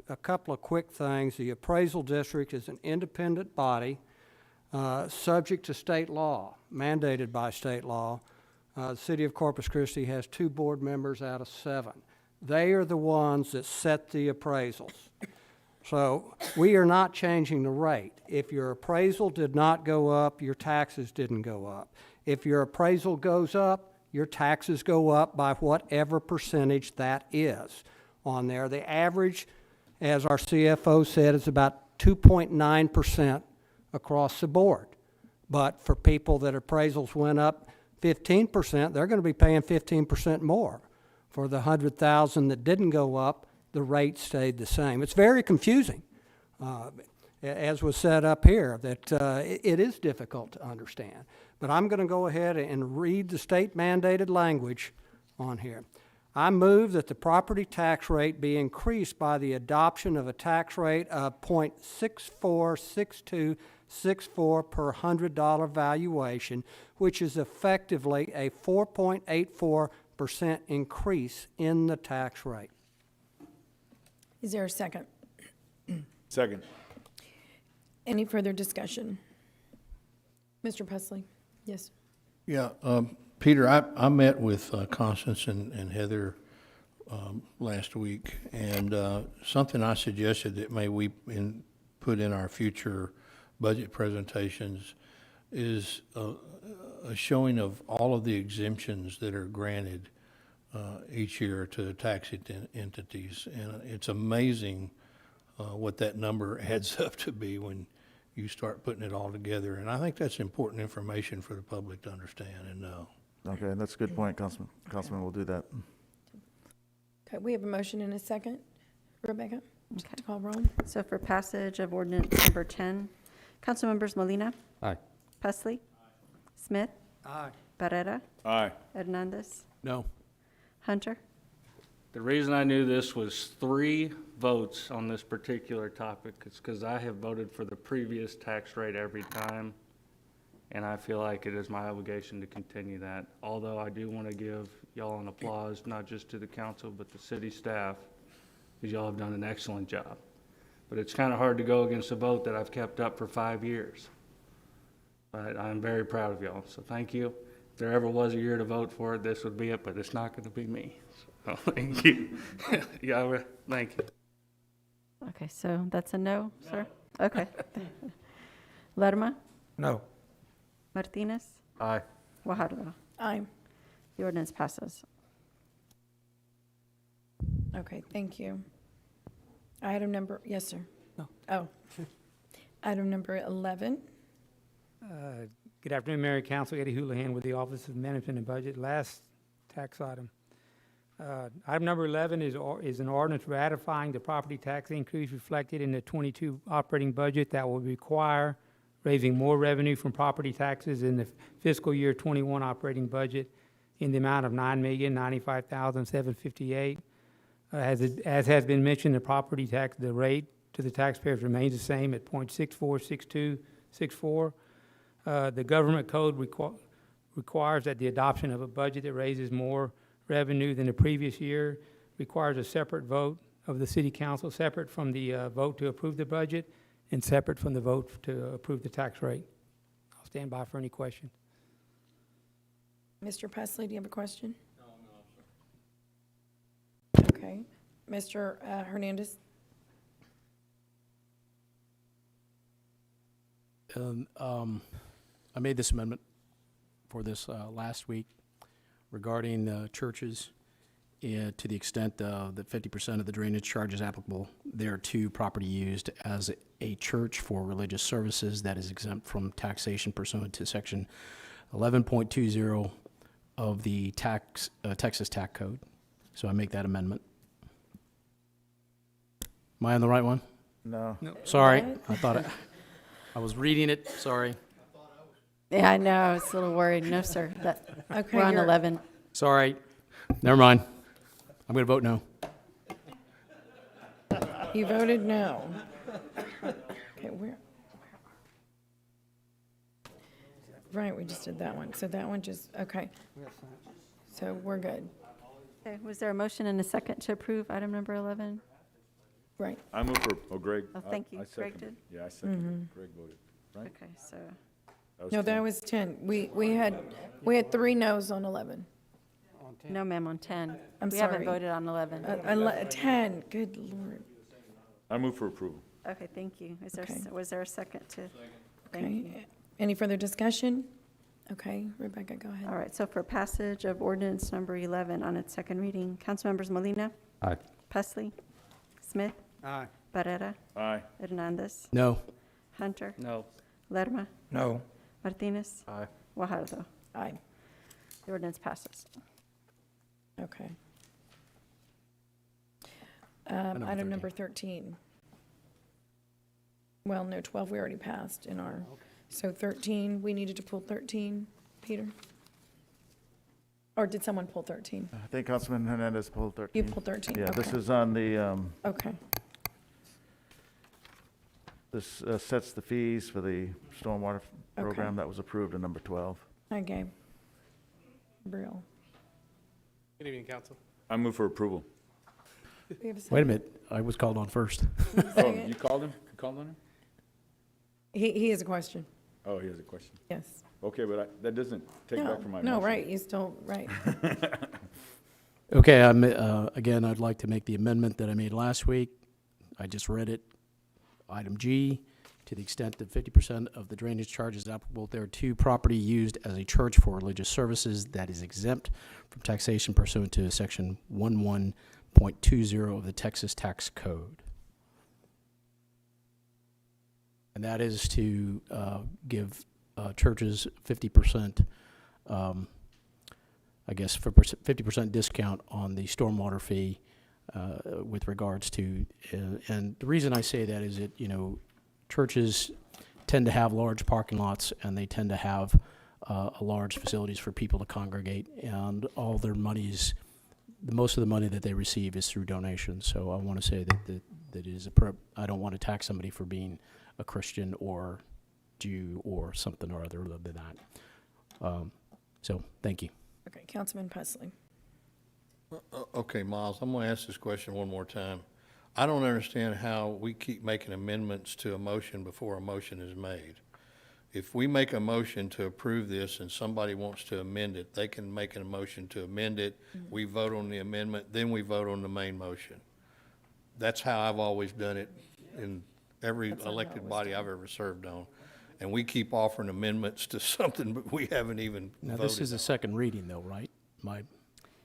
a couple of quick things. The appraisal district is an independent body subject to state law, mandated by state law. The city of Corpus Christi has 2 board members out of 7. They are the ones that set the appraisals. So we are not changing the rate. If your appraisal did not go up, your taxes didn't go up. If your appraisal goes up, your taxes go up by whatever percentage that is on there. The average, as our CFO said, is about 2.9% across the board. But for people that appraisals went up 15%, they're going to be paying 15% more. For the 100,000 that didn't go up, the rate stayed the same. It's very confusing, as was said up here, that it is difficult to understand. But I'm going to go ahead and read the state mandated language on here. I move that the property tax rate be increased by the adoption of a tax rate of 0.646264 per $100 valuation, which is effectively a 4.84% increase in the tax rate. Is there a second? Second. Any further discussion? Mr. Pesley? Yes. Yeah, Peter, I met with Constance and Heather last week, and something I suggested that may we put in our future budget presentations is a showing of all of the exemptions that are granted each year to tax entities. And it's amazing what that number adds up to be when you start putting it all together. And I think that's important information for the public to understand and know. Okay, that's a good point, Councilman. Councilman, we'll do that. Okay, we have a motion and a second. Rebecca? Okay. To call roll. So for passage of ordinance number 10, Councilmembers Molina, Aye. Pesley, Smith, Aye. Barrera, Aye. Hernandez, No. Hunter. The reason I knew this was 3 votes on this particular topic is because I have voted for the previous tax rate every time, and I feel like it is my obligation to continue that. Although I do want to give y'all an applause, not just to the council, but the city staff, because y'all have done an excellent job. But it's kind of hard to go against a vote that I've kept up for 5 years. But I'm very proud of y'all, so thank you. If there ever was a year to vote for it, this would be it, but it's not going to be me. So thank you. Yeah, thank you. Okay, so that's a no, sir? Okay. Lerma, No. Martinez, Aye. Guajardo. Aye. The ordinance passes. Okay, thank you. Item number, yes, sir. No. Oh. Item number 11. Good afternoon, Mayor and Council. Eddie Houlihan with the Office of Management and Budget. Last tax item. Item number 11 is an ordinance ratifying the property tax increase reflected in the 22 operating budget that will require raising more revenue from property taxes in the fiscal year 21 operating budget in the amount of $9,095,758. As has been mentioned, the property tax, the rate to the taxpayers remains the same at 0.646264. The government code requires that the adoption of a budget that raises more revenue than the previous year requires a separate vote of the city council, separate from the vote to approve the budget and separate from the vote to approve the tax rate. I'll stand by for any questions. Mr. Pesley, do you have a question? Okay. Mr. Hernandez? I made this amendment for this last week regarding churches, to the extent that 50% of the drainage charge is applicable there to property used as a church for religious services that is exempt from taxation pursuant to section 11.20 of the Texas Tax Code. So I make that amendment. Am I on the right one? No. Sorry, What? I thought I was reading it, sorry. Yeah, I know, I was a little worried. No, sir. Okay, We're on you're- 11. Sorry, never mind. I'm going to vote no. You voted no. Okay, where? Right, we just did that one. So that one just, okay. So we're good. Okay, was there a motion and a second to approve item number 11? Right. I move for, Greg. Oh, thank you. I Greg seconded. did? Yeah, I seconded. Greg voted, right? Okay, so, No, that 10. was 10. We had 3 no's on 11. no, ma'am, on 10. I'm We haven't sorry. voted on 11. 10, good Lord. I move for approval. Okay, thank you. Okay. Was there a second to? Thank you. Okay. Any further discussion? Okay, Rebecca, go ahead. All right, so for passage of ordinance number 11 on its second reading, Councilmembers Molina, Aye. Pesley, Smith, Aye. Barrera, Aye. Hernandez, No. Hunter, No. Lerma, No. Martinez, Aye. Guajardo. Aye. The ordinance passes. Okay. number Item 13. number 13. Well, no, 12 we already passed in our, so 13, we needed to pull 13, Peter? Or did someone pull 13? I think Councilman Hernandez pulled 13. You pulled 13, Yeah, this okay. is on the, Okay, this sets the fees for the stormwater program that was approved in number 12. hi, Gabe. Brill. Good evening, Council. I move for approval. We have a Wait a second. minute, I was called on first. Oh, you called him? You called on him? He has a question. Oh, he has a question. Yes. Okay, but that doesn't take No, back from my no, motion. right, you still, right. Okay, again, I'd like to make the amendment that I made last week. I just read it. Item G, to the extent that 50% of the drainage charge is applicable thereto, property used as a church for religious services that is exempt from taxation pursuant to section 11.20 of the Texas Tax Code. And that is to give churches 50%, I guess, for 50% discount on the stormwater fee with regards to, and the reason I say that is that, you know, churches tend to have large parking lots and they tend to have large facilities for people to congregate, and all their monies, most of the money that they receive is through donations. So I want to say that it is I don't want to tax somebody for being a Christian or Jew or something or other than that. So thank you. Okay, Councilman Pusley. Okay, Miles, I'm going to ask this question one more time. I don't understand how we keep making amendments to a motion before a motion is made. If we make a motion to approve this and somebody wants to amend it, they can make a motion to amend it. We vote on the amendment, then we vote on the main motion. That's how I've always done it in every elected body I've ever served on. And we keep offering amendments to something, but we haven't even Now, voted this is a on. second reading though, right? My Yeah,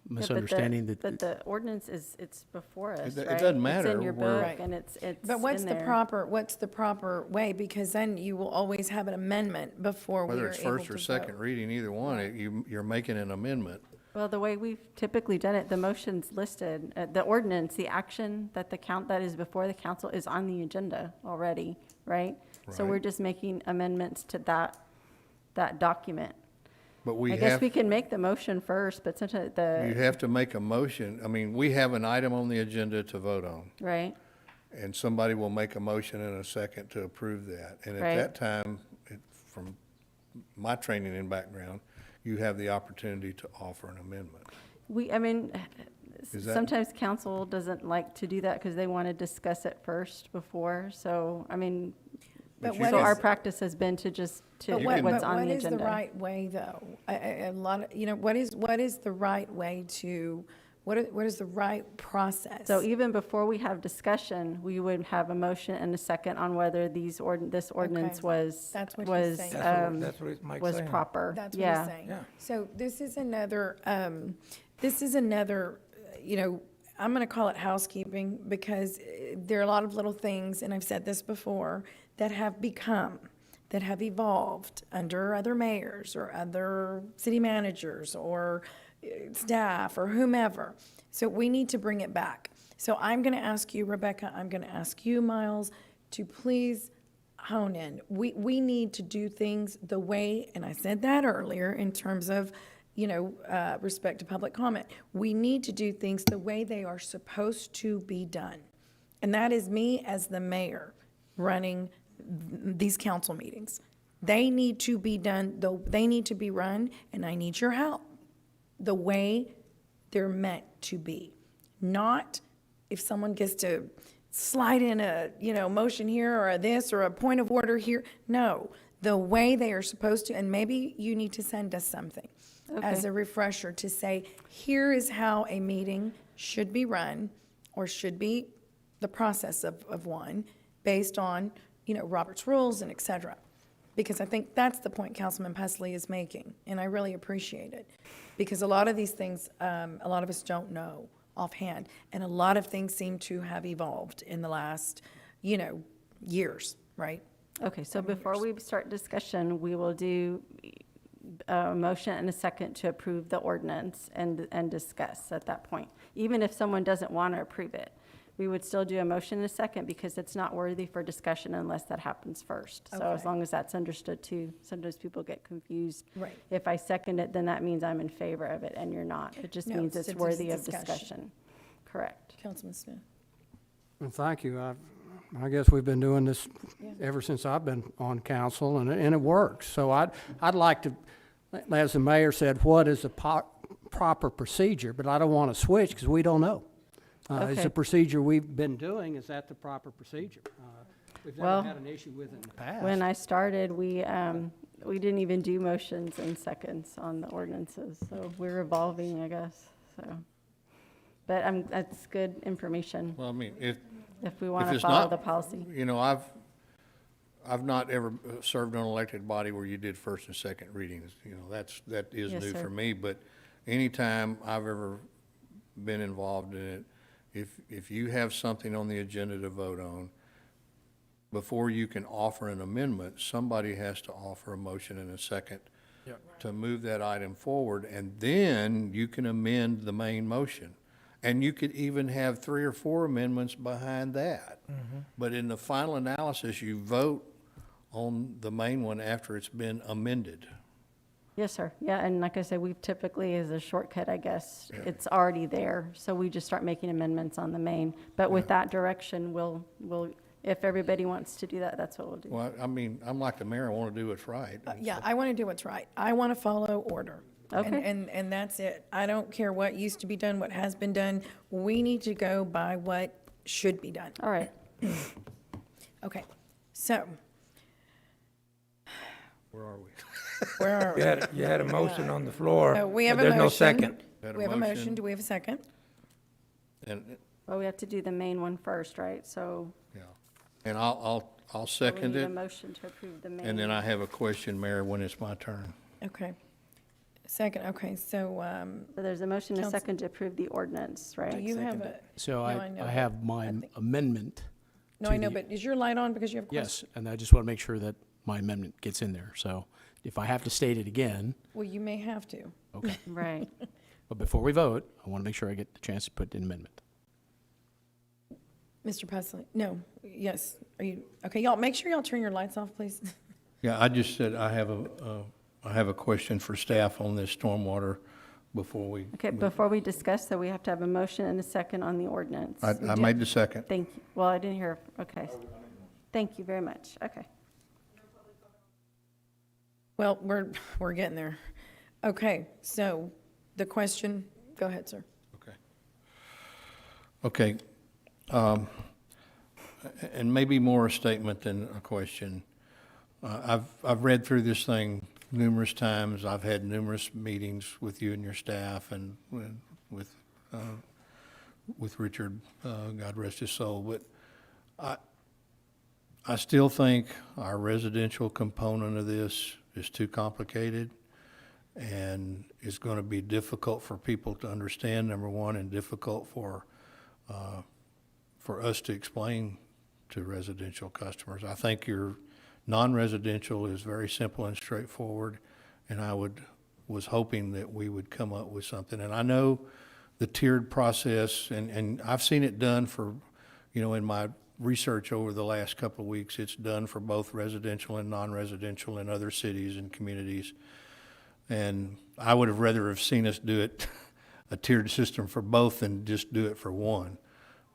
misunderstanding but the ordinance it's before us, It right? doesn't matter. It's in your We're- book, Right. and it's But what's in the there. what's the proper way? Because then you will always have an amendment before we Whether are it's able first to or second vote. reading, either one, you're making an amendment. Well, the way we've typically done it, the motion's listed, the ordinance, the action that that is before the council is on the agenda already, right? So Right. we're just making amendments to that document. But we I guess have, we can make the motion first, but sometimes you have to make a motion. I mean, we have an item on the agenda to vote on, right? and somebody will make a motion in a second to approve that. And at Right. that time, from my training and background, you have the opportunity to offer an amendment. I mean, Is that- sometimes council doesn't like to do that because they want to discuss it first before, so, I mean, But you what so our is- practice has been to just, to But what's but on what the is the agenda. right way, though? A lot of, what is the right way to, what is the right process? So even before we have discussion, we would have a motion and a second on whether this ordinance Okay. was, That's what he's was, saying. That's what Mike's was saying. proper. That's what Yeah. he's saying. Yeah. So this is another, I'm going to call it housekeeping because there are a lot of little things, and I've said this before, that have evolved under other mayors or other city managers or staff or whomever. So we need to bring it back. So I'm going to ask you, Rebecca, I'm going to ask you, Miles, to please hone in. We need to do things the way, and I said that earlier in terms of, respect to public comment. We need to do things the way they are supposed to be done. And that is me as the mayor running these council meetings. They need to be done, they need to be run, and I need your help, the way they're meant to be. Not if someone gets to slide in a, motion here or a this or a point of order here. No, the way they are supposed to, and maybe you need to send us something as Okay. a refresher to say, here is how a meeting should be run or should be the process of one based on, Robert's rules and et cetera. Because I think that's the point Councilman Pusley is making, and I really appreciate it. Because a lot of these things, a lot of us don't know offhand, and a lot of things seem to have evolved in the last, years, right? Okay, so before we start discussion, we will do a motion and a second to approve the ordinance and discuss at that point. Even if someone doesn't want to approve it, we would still do a motion and a second because it's not worthy for discussion unless that happens first. So as Okay. long as that's understood too, sometimes people get confused. Right. If I second it, then that means I'm in favor of it and you're not. It just No, means it's it's a worthy of discussion. discussion. Correct. Councilman Smith. Well, thank you. I guess we've been doing this Yeah. ever since I've been on council, and it works. So I'd like to, as the mayor said, what is the proper procedure? But I don't want to switch because we don't know. It's Okay. a procedure we've been doing. Is that the proper procedure? We've Well, never had an issue with it in the past. When I started, we didn't even do motions and seconds on the ordinances, so we're evolving, I guess, so. But that's good information, Well, I mean, if we if want to it's follow not- the policy. You know, I've not ever served on an elected body where you did first and second readings. You know, that is Yes, new sir. for me, but anytime I've ever been involved in it, if you have something on the agenda to vote on, before you can offer an amendment, somebody has to offer a motion and a second to move that item forward, and then you can amend the main motion. And you could even have 3 or 4 amendments behind that. But in the final analysis, you vote on the main one after it's been amended. Yes, sir. Yeah, and like I said, we typically, as a shortcut, I guess, it's already there, so we just start making amendments on the main. But with that direction, we'll, if everybody wants to do that, that's what we'll do. Well, I mean, I'm like the mayor, I want to do what's right. Yeah, I want to do what's right. I want to follow order. Okay. And that's it. I don't care what used to be done, what has been done. We need to go by what should be done. All right. Okay, so, Where are we? where are we? You had a motion on the floor, So we have but a there's no motion. second. Had We have a motion. Do we have a second? And, Well, we have to do the main one first, right? So yeah, and I'll we second need a it, motion to approve the main. and then I have a question, Mayor, when it's my turn. Okay. Second, okay, so, So there's a motion and a Counsel- second to approve the ordinance, do right? you have a? So No, I know, have but my I think- amendment. No, to I know, the- but is your light on because you have questions? Yes, and I just want to make sure that my amendment gets in there. So if I have to state it again, Well, you may have to. okay. Right. But before we vote, I want to make sure I get the chance to put in amendment. Mr. Presley, no, yes, are you, okay, y'all, make sure y'all turn your lights off, please. Yeah, I just said I have a question for staff on this stormwater before we. Okay, before we discuss, so we have to have a motion and a second on the ordinance. I made the second. Thank you. Well, I didn't hear, okay. Thank you very much. Okay. Well, we're getting there. Okay, so the question, go ahead, sir. Okay. And maybe more a statement than a question. I've read through this thing numerous times. I've had numerous meetings with you and your staff and with Richard, God rest his soul. But I still think our residential component of this is too complicated and it's going to be difficult for people to understand, number one, and difficult for us to explain to residential customers. I think your non-residential is very simple and straightforward, and I was hoping that we would come up with something. And I know the tiered process, and I've seen it done for, in my research over the last couple of weeks, it's done for both residential and non-residential in other cities and communities. And I would have rather have seen us do it, a tiered system for both than just do it for one.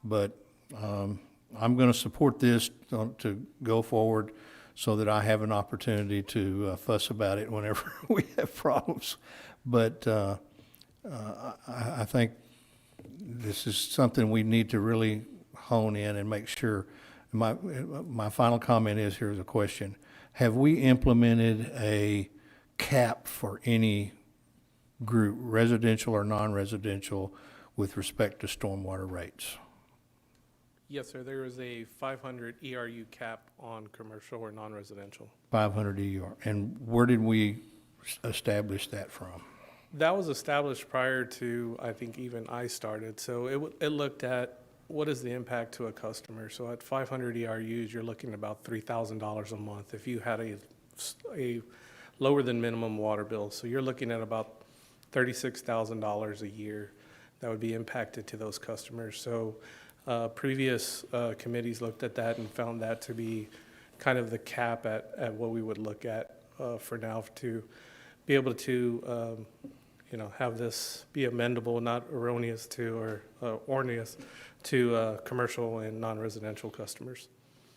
But I'm going to support this to go forward so that I have an opportunity to fuss about it whenever we have problems. But I think this is something we need to really hone in and make sure. My final comment is, here's a question. Have we implemented a cap for any group, residential or non-residential, with respect to stormwater rates? Yes, sir. There is a 500 ERU cap on commercial or non-residential. 500 ER. And where did we establish that from? That was established prior to, I think, even I started. So it looked at what is the impact to a customer. So at 500 ERUs, you're looking at about $3,000 a month if you had a lower than minimum water bill. So you're looking at about $36,000 a year that would be impacted to those customers. So previous committees looked at that and found that to be kind of the cap at what we would look at for now to be able to, have this be amendable, not erroneous to or erroneous to commercial and non-residential customers.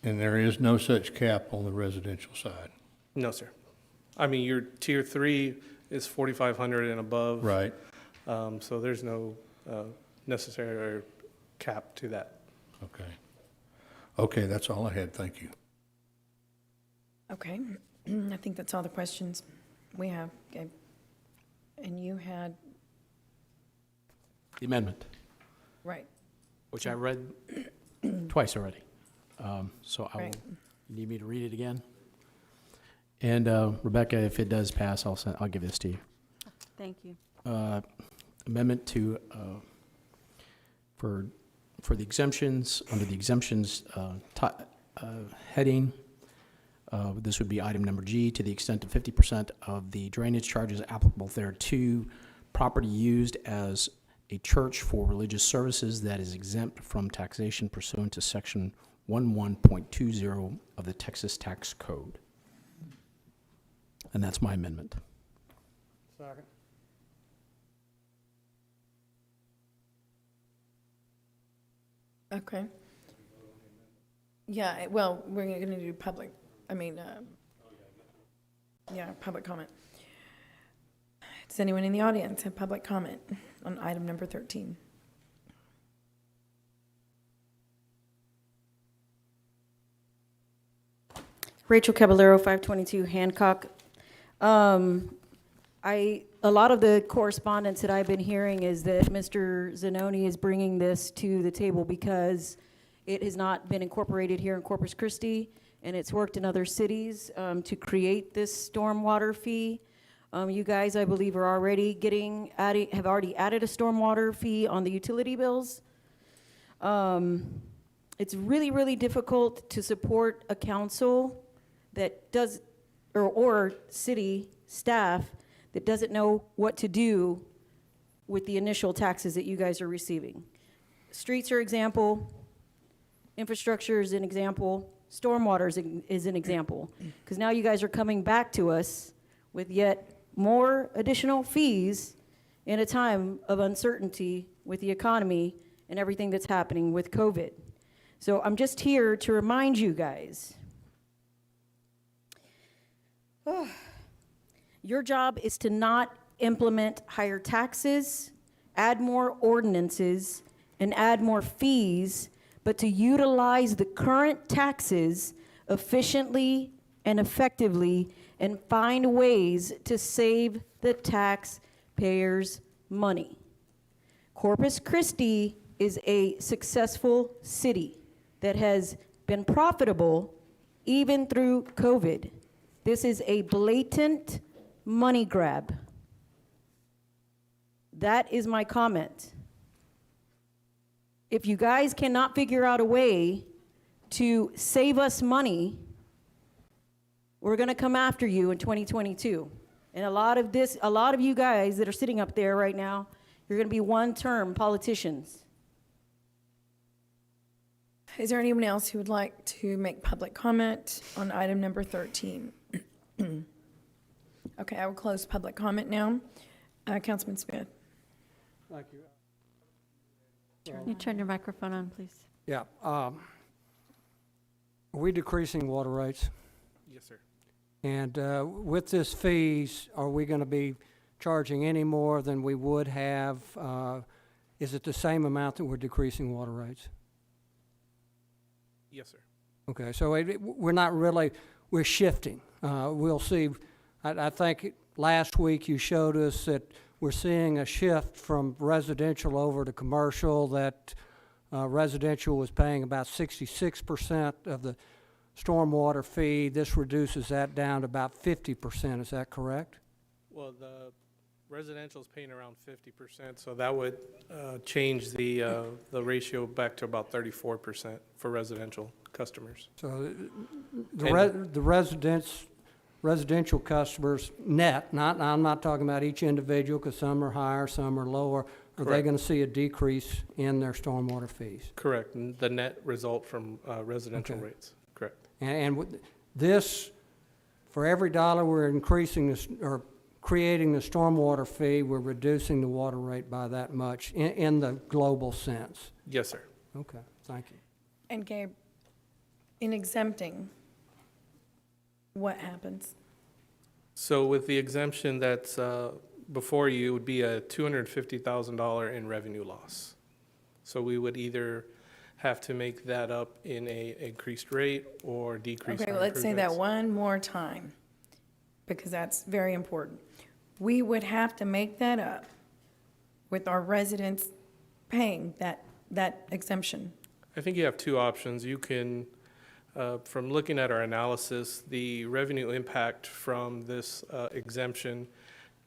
And there is no such cap on the residential side? No, sir. I mean, your tier 3 is 4,500 and above. Right. So there's no necessary or cap to that. Okay. Okay, that's all I had. Thank you. Okay, I think that's all the questions we have, Gabe. And you had, The amendment, right, which I read twice already. So I will, Right. you need me to read it again? And Rebecca, if it does pass, I'll give this to you. Thank you. Amendment to, for the exemptions, under the exemptions heading, this would be item number G, to the extent of 50% of the drainage charges applicable thereto, property used as a church for religious services that is exempt from taxation pursuant to section 11.20 of the Texas Tax Code. And that's my amendment. Second. okay. Yeah, well, we're gonna do public, public comment. Does anyone in the audience have public comment on item number 13? Rachel Caballero, 522 Hancock. A lot of the correspondence that I've been hearing is that Mr. Zanoni is bringing this to the table because it has not been incorporated here in Corpus Christi, and it's worked in other cities to create this stormwater fee. You guys, I believe, are already have already added a stormwater fee on the utility bills. It's really, really difficult to support a council that does, or city staff that doesn't know what to do with the initial taxes that you guys are receiving. Streets are example, infrastructure is an example, stormwater is an example. Because now you guys are coming back to us with yet more additional fees in a time of uncertainty with the economy and everything that's happening with COVID. So I'm just here to remind you guys, your job is to not implement higher taxes, add more ordinances, and add more fees, but to utilize the current taxes efficiently and effectively and find ways to save the taxpayers money. Corpus Christi is a successful city that has been profitable even through COVID. This is a blatant money grab. That is my comment. If you guys cannot figure out a way to save us money, we're gonna come after you in 2022. And a lot of you guys that are sitting up there right now, you're gonna be one-term politicians. Is there anyone else who would like to make public comment on item number 13? Okay, I will close public comment now. Councilman Smith. Thank you. Can you turn your microphone on, please? Yeah. Are we decreasing water rates? Yes, sir. And with this fees, are we going to be charging any more than we would have? Is it the same amount that we're decreasing water rates? Yes, sir. Okay, so we're not really, we're shifting. We'll see. I think last week you showed us that we're seeing a shift from residential over to commercial, that residential was paying about 66% of the stormwater fee. This reduces that down to about 50%. Is that correct? Well, the residential is paying around 50%, so that would change the ratio back to about 34% for residential customers. So the residential customers net, I'm not talking about each individual because some are higher, some are lower. Are they going to see a decrease in their stormwater fees? Correct. And the net result from residential rates. Correct. And with this, for every dollar we're increasing this, or creating the stormwater fee, we're reducing the water rate by that much in the global sense. Yes, sir. Okay, thank you. And Gabe, in exempting, what happens? So with the exemption that's before you, would be a $250,000 in revenue loss. So we would either have to make that up in a increased rate or decrease Okay, our well, let's say that improvements. one more time, because that's very important. We would have to make that up with our residents paying that exemption. I think you have two options. You can, from looking at our analysis, the revenue impact from this exemption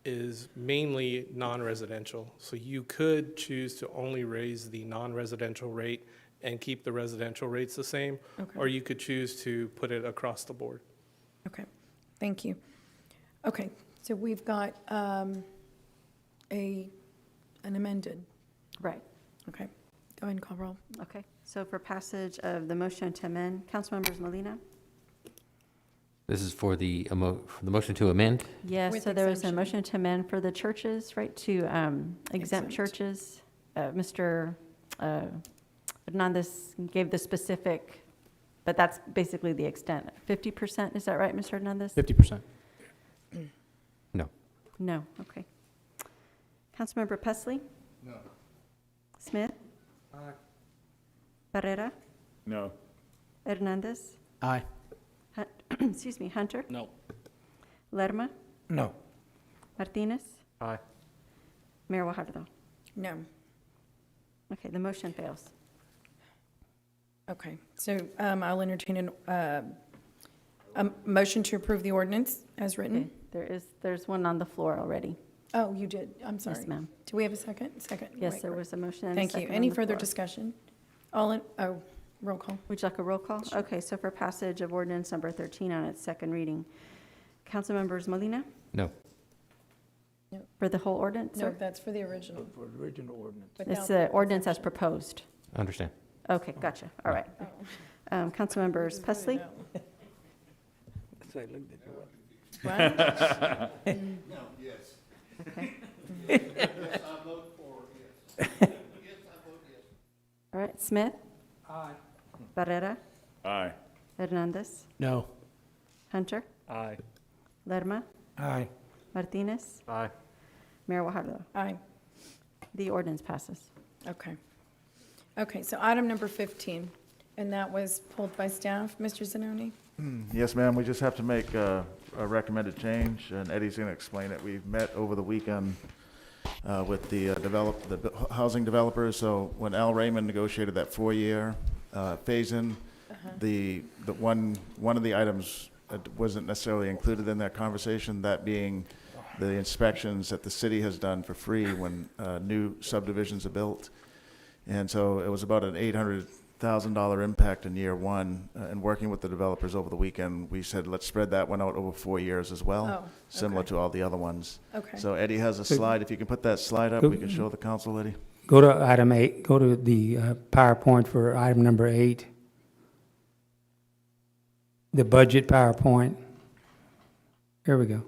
is mainly non-residential. So you could choose to only raise the non-residential rate and keep the residential rates the same, Okay. or you could choose to put it across the board. Okay, thank you. Okay, so we've got an amended. Right. Okay, go ahead and call roll. Okay, so for passage of the motion to amend, Councilmembers Molina? This is for the motion to amend? Yes, With so there was a exemption. motion to amend for the churches, right, to exempt Exempt. churches. Mr. Hernandez gave the specific, but that's basically the extent. 50%, is that right, Mr. Hernandez? 50%. No. No, okay. Councilmember Pesley? No. Smith? Barrera? No. Hernandez? Aye. Excuse me, Hunter? No. Lerma? No. Martinez? Aye. Mayor Guajardo? No. Okay, the motion fails. Okay, so I'll entertain a motion to approve the ordinance as written. Okay, there's one on the floor already. Oh, you did, I'm sorry. Yes, ma'am. Do we have a second? Second? Yes, Wait, there was a motion and a Thank you. second on Any the further floor. discussion? Roll call. Would you like a roll call? Okay, so for passage of ordinance number 13 on its second reading, Councilmembers Molina? No. For the whole ordinance, No, sir? that's for the original. For the original ordinance. It's without the ordinance as proposed. Understand. Okay, gotcha, all right. Councilmembers Pesley? So I looked at you. What? Okay. All right, Smith? Aye. Barrera? Aye. Hernandez? No. Hunter? Aye. Lerma? Aye. Martinez? Aye. Mayor Guajardo? Aye. The ordinance passes. Okay. Okay, so item number 15, and that was pulled by staff. Mr. Zanoni? Yes, ma'am, we just have to make a recommended change, and Eddie's going to explain it. We've met over the weekend with the housing developers, so when Al Raymond negotiated that 4-year phase-in, one of the items wasn't necessarily included in that conversation, that being the inspections that the city has done for free when new subdivisions are built. And so it was about an $800,000 impact in year one. And working with the developers over the weekend, we said, let's spread that one out over 4 years as well, Oh, similar okay. to all the other ones. Okay. So Eddie has a slide. If you can put that slide up, we can show the council, Eddie. Go to item 8, go to the PowerPoint for item number 8. The budget PowerPoint. Here we go.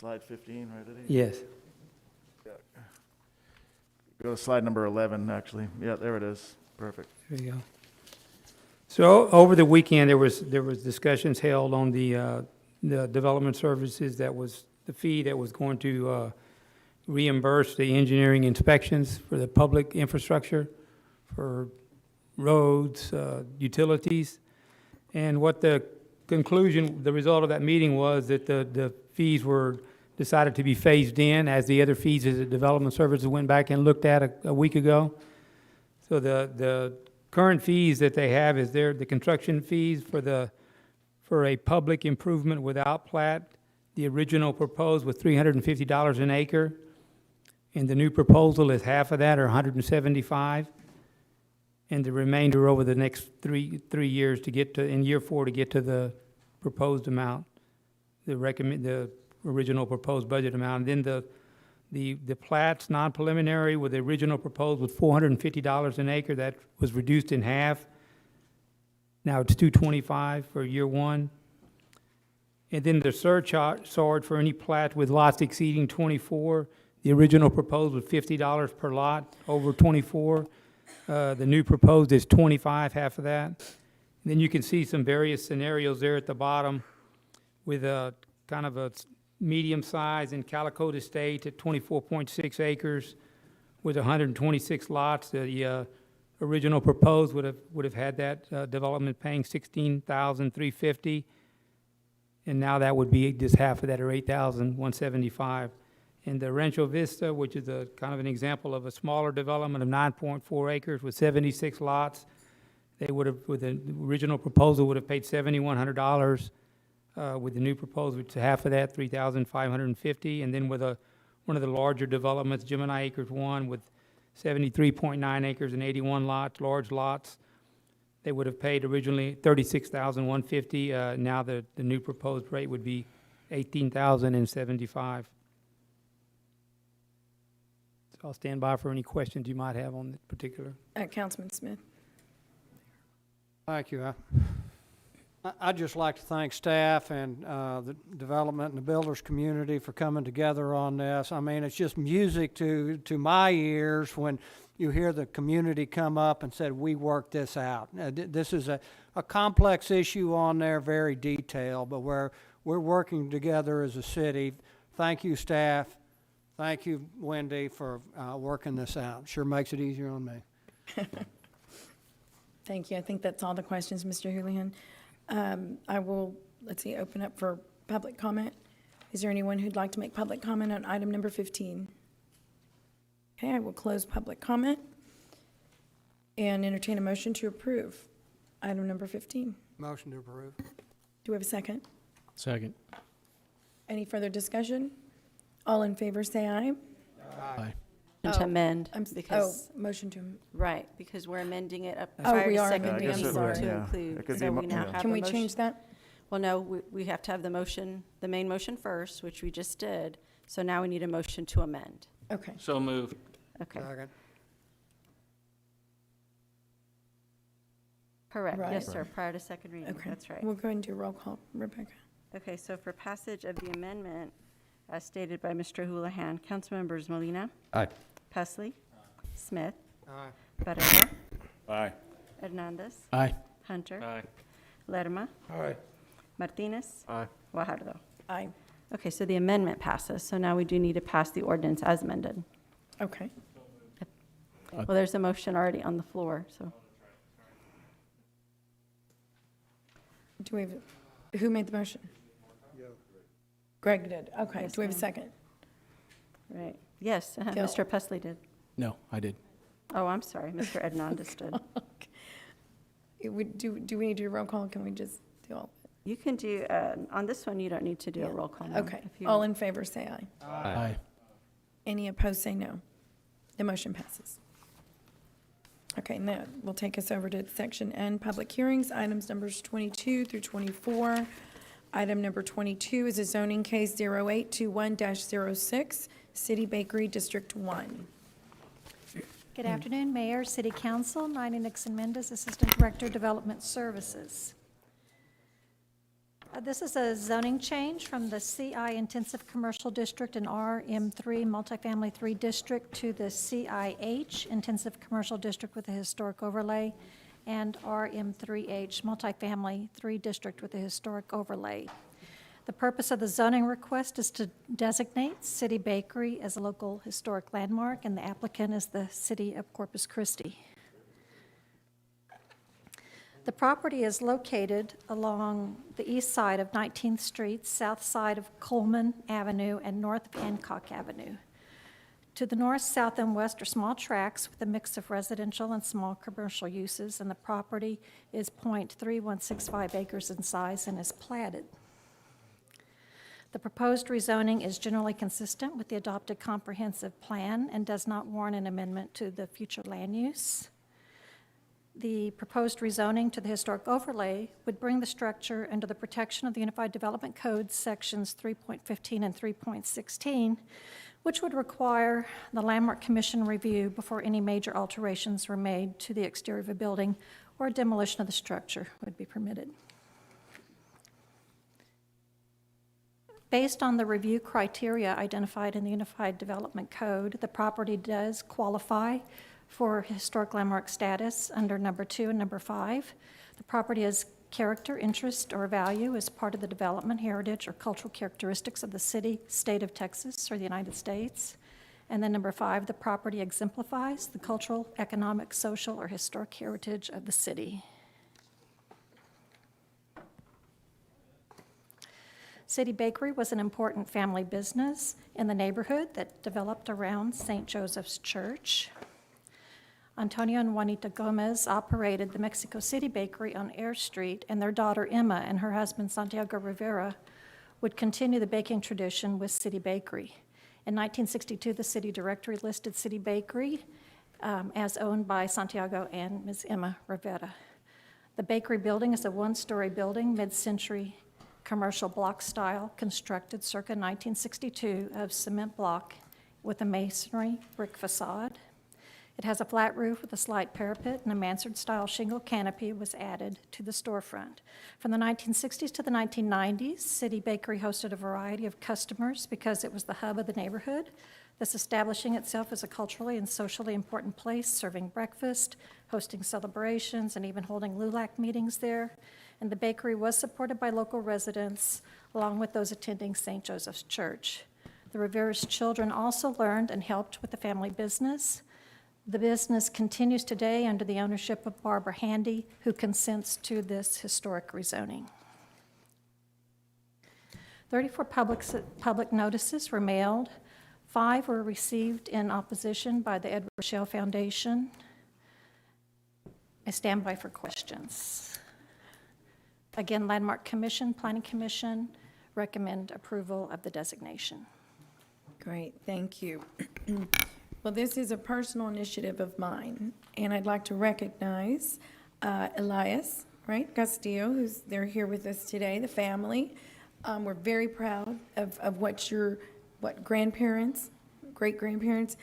Slide 15, right, Eddie? Yes. Go to slide number 11, actually. Yeah, there it is. Perfect. There you go. So over the weekend, there was discussions held on the development services, that was the fee that was going to reimburse the engineering inspections for the public infrastructure, for roads, utilities. And what the conclusion, the result of that meeting was that the fees were decided to be phased in as the other fees as the development services went back and looked at a week ago. So the current fees that they have is the construction fees for a public improvement without plat. The original proposed was $350 an acre, and the new proposal is half of that, or $175, and the remainder over the next three years to get to, in year 4, to get to the proposed amount, the original proposed budget amount. And then the plats, non-preliminary, with the original proposed was $450 an acre. That was reduced in half. Now it's $225 for year 1. And then the surcharge for any plat with lots exceeding 24. The original proposed was $50 per lot over 24. The new proposed is 25, half of that. And then you can see some various scenarios there at the bottom with a kind of a medium size in Calico Estate at 24.6 acres with 126 lots. The original proposed would have had that development paying $16,350, and now that would be just half of that, or $8,175. And the Rancho Vista, which is a kind of an example of a smaller development of 9.4 acres with 76 lots, they would have, with the original proposal, would have paid $7,100. With the new proposal, which is half of that, $3,550. And then with one of the larger developments, Gemini Acres 1, with 73.9 acres and 81 lots, large lots, they would have paid originally $36,150. Now the new proposed rate would be $18,075. So I'll stand by for any questions you might have on that particular. Councilman Smith. Thank you. I'd just like to thank staff and the development and the builders community for coming together on this. I mean, it's just music to my ears when you hear the community come up and said, we worked this out. This is a complex issue on there, very detailed, but we're working together as a city. Thank you, staff. Thank you, Wendy, for working this out. Sure makes it easier on me. Thank you. I think that's all the questions, Mr. Houlihan. I will, open up for public comment. Is there anyone who'd like to make public comment on item number 15? Okay, I will close public comment and entertain a motion to approve item number 15. Motion to approve. Do we have a second? Second. Any further discussion? All in favor, say aye. Aye. To amend, Motion to, right, because we're amending it up Oh, prior we to are second amending, reading I'm sorry. to Yeah. It include. could So be we now yeah. have can a we motion. change that? Well, no, we have to have the motion, the main motion first, which we just did. So now we need a motion to amend. Okay. So moved. Okay, Second. correct. Right. Yes, sir, prior to second reading. Okay. That's right. We'll go ahead and do roll call. Rebecca? Okay, so for passage of the amendment, as stated by Mr. Houlihan, Councilmembers Molina, Aye. Pesley, Smith, Aye. Barrera, Aye. Hernandez, Aye. Hunter, Aye. Lerma, Aye. Martinez, Aye. Guajardo. Aye. Okay, so the amendment passes, so now we do need to pass the ordinance as amended. Okay. Well, there's a motion already on the floor, so. Do we have, who made the motion? Greg did. Okay. Yes, Do we have a ma'am. second? Right, yes, Gil. Mr. Pesley did. No, I did. Oh, I'm sorry, Mr. Hernandez did. Do we need to do roll call? Can we just do all? You can do, on this one, you don't need to do a roll call. ma'am, Okay. if you- All in favor, say aye. Aye. Any opposed, say no. The motion passes. Okay, and that will take us over to section N, public hearings, items numbers 22 through 24. Item number 22 is a zoning case 0821-06, City Bakery, District 1. Good afternoon, Mayor, City Council. Nina Nixon Mendez, Assistant Director, Development Services. This is a zoning change from the CI Intensive Commercial District and RM3 Multifamily 3 District to the CIH Intensive Commercial District with a historic overlay and RM3H Multifamily 3 District with a historic overlay. The purpose of the zoning request is to designate City Bakery as a local historic landmark, and the applicant is the City of Corpus Christi. The property is located along the east side of 19th Street, south side of Coleman Avenue, and north of Hancock Avenue. To the north, south, and west are small tracts with a mix of residential and small commercial uses, and the property is .3165 acres in size and is platted. The proposed rezoning is generally consistent with the adopted comprehensive plan and does not warrant an amendment to the future land use. The proposed rezoning to the historic overlay would bring the structure under the protection of the Unified Development Code sections 3.15 and 3.16, which would require the Landmark Commission review before any major alterations were made to the exterior of a building or demolition of the structure would be permitted. Based on the review criteria identified in the Unified Development Code, the property does qualify for historic landmark status under number 2 and number 5. The property is character, interest, or value as part of the development, heritage, or cultural characteristics of the city, state of Texas, or the United States. And then number 5, the property exemplifies the cultural, economic, social, or historic heritage of the city. City Bakery was an important family business in the neighborhood that developed around St. Joseph's Church. Antonio and Juanita Gomez operated the Mexico City Bakery on Air Street, and their daughter Emma and her husband Santiago Rivera would continue the baking tradition with City Bakery. In 1962, the city directory listed City Bakery as owned by Santiago and Ms. Emma Rivera. The bakery building is a one-story building, mid-century commercial block style, constructed circa 1962 of cement block with a masonry brick facade. It has a flat roof with a slight parapet, and a mansard-style shingle canopy was added to the storefront. From the 1960s to the 1990s, City Bakery hosted a variety of customers because it was the hub of the neighborhood, thus establishing itself as a culturally and socially important place, serving breakfast, hosting celebrations, and even holding LULAC meetings there. And the bakery was supported by local residents, along with those attending St. Joseph's Church. The Rivera's children also learned and helped with the family business. The business continues today under the ownership of Barbara Handy, who consents to this historic rezoning. 34 public notices were mailed. 5 were received in opposition by the Edward Shell Foundation. I stand by for questions. Again, Landmark Commission, Planning Commission recommend approval of the designation. Great, thank you. Well, this is a personal initiative of mine, and I'd like to recognize Elias, right, Castillo, they're here with us today, the family. We're very proud of what grandparents, great-grandparents,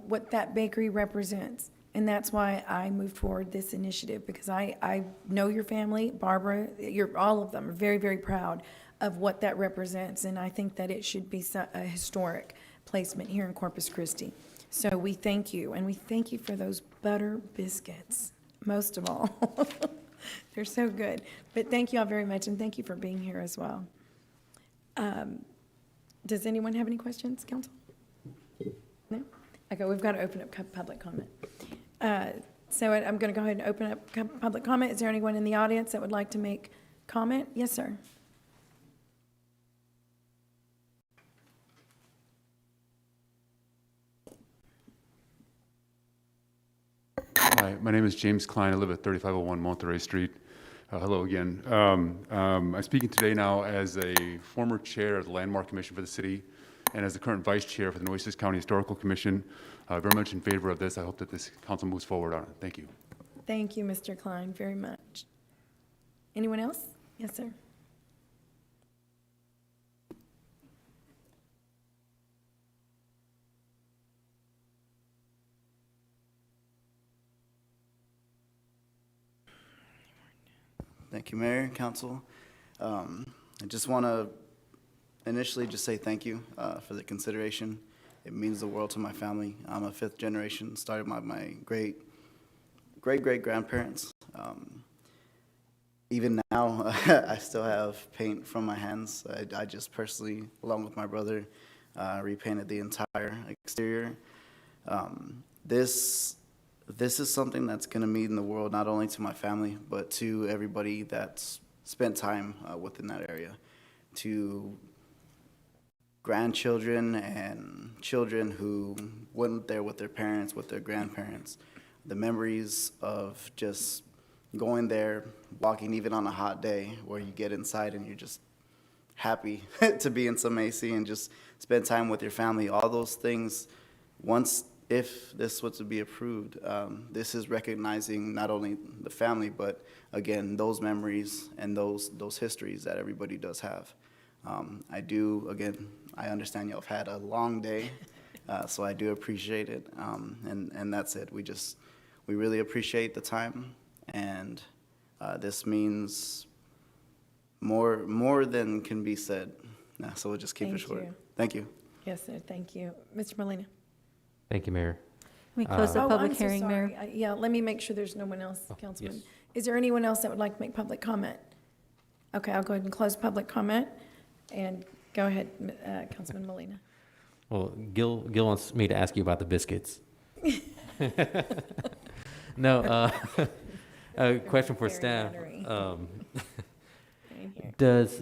what that bakery represents. And that's why I moved forward this initiative, because I know your family, Barbara, all of them are very, very proud of what that represents, and I think that it should be a historic placement here in Corpus Christi. So we thank you, and we thank you for those butter biscuits, most of all. They're so good. But thank you all very much, and thank you for being here as well. Does anyone have any questions, council? No? Okay, we've got to open up public comment. So I'm going to go ahead and open up public comment. Is there anyone in the audience that would like to make comment? Yes, sir. Hi, my name is James Klein. I live at 3501 Monterey Street. Hello again. I'm speaking today now as a former chair of the Landmark Commission for the city and as the current vice chair for the Nueces County Historical Commission. Very much in favor of this. I hope that this council moves forward on it. Thank you. Thank you, Mr. Klein, very much. Anyone else? Yes, sir. Thank you, Mayor, Council. I just want to initially just say thank you for the consideration. It means the world to my family. I'm a 5th generation, started by my great-great-grandparents. Even now, I still have paint from my hands. I just personally, along with my brother, repainted the entire exterior. This is something that's going to mean the world not only to my family, but to everybody that's spent time within that area, to grandchildren and children who went there with their parents, with their grandparents. The memories of just going there, walking even on a hot day where you get inside and you're just happy to be in some AC and just spend time with your family. All those things, if this was to be approved, this is recognizing not only the family, but again, those memories and those histories that everybody does have. I understand y'all have had a long day, so I do appreciate it, and that's it. We really appreciate the time, and this means more than can be said. So we'll just keep it short. Thank you. Yes, sir. Thank you. Mr. Molina. Thank you, Mayor. Can we close the public I'm so hearing, sorry. Mayor? Yeah, let me make sure there's no one else, Councilman. Yes. Is there anyone else that would like to make public comment? Okay, I'll go ahead and close public comment. And go ahead, Councilman Molina. Well, Gil wants me to ask you about the biscuits. No, a question for staff. Does,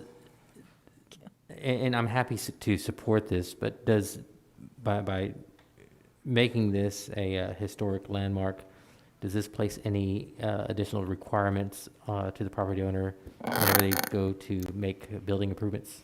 and I'm happy to support this, but does, by making this a historic landmark, does this place any additional requirements to the property owner whenever they go to make building improvements?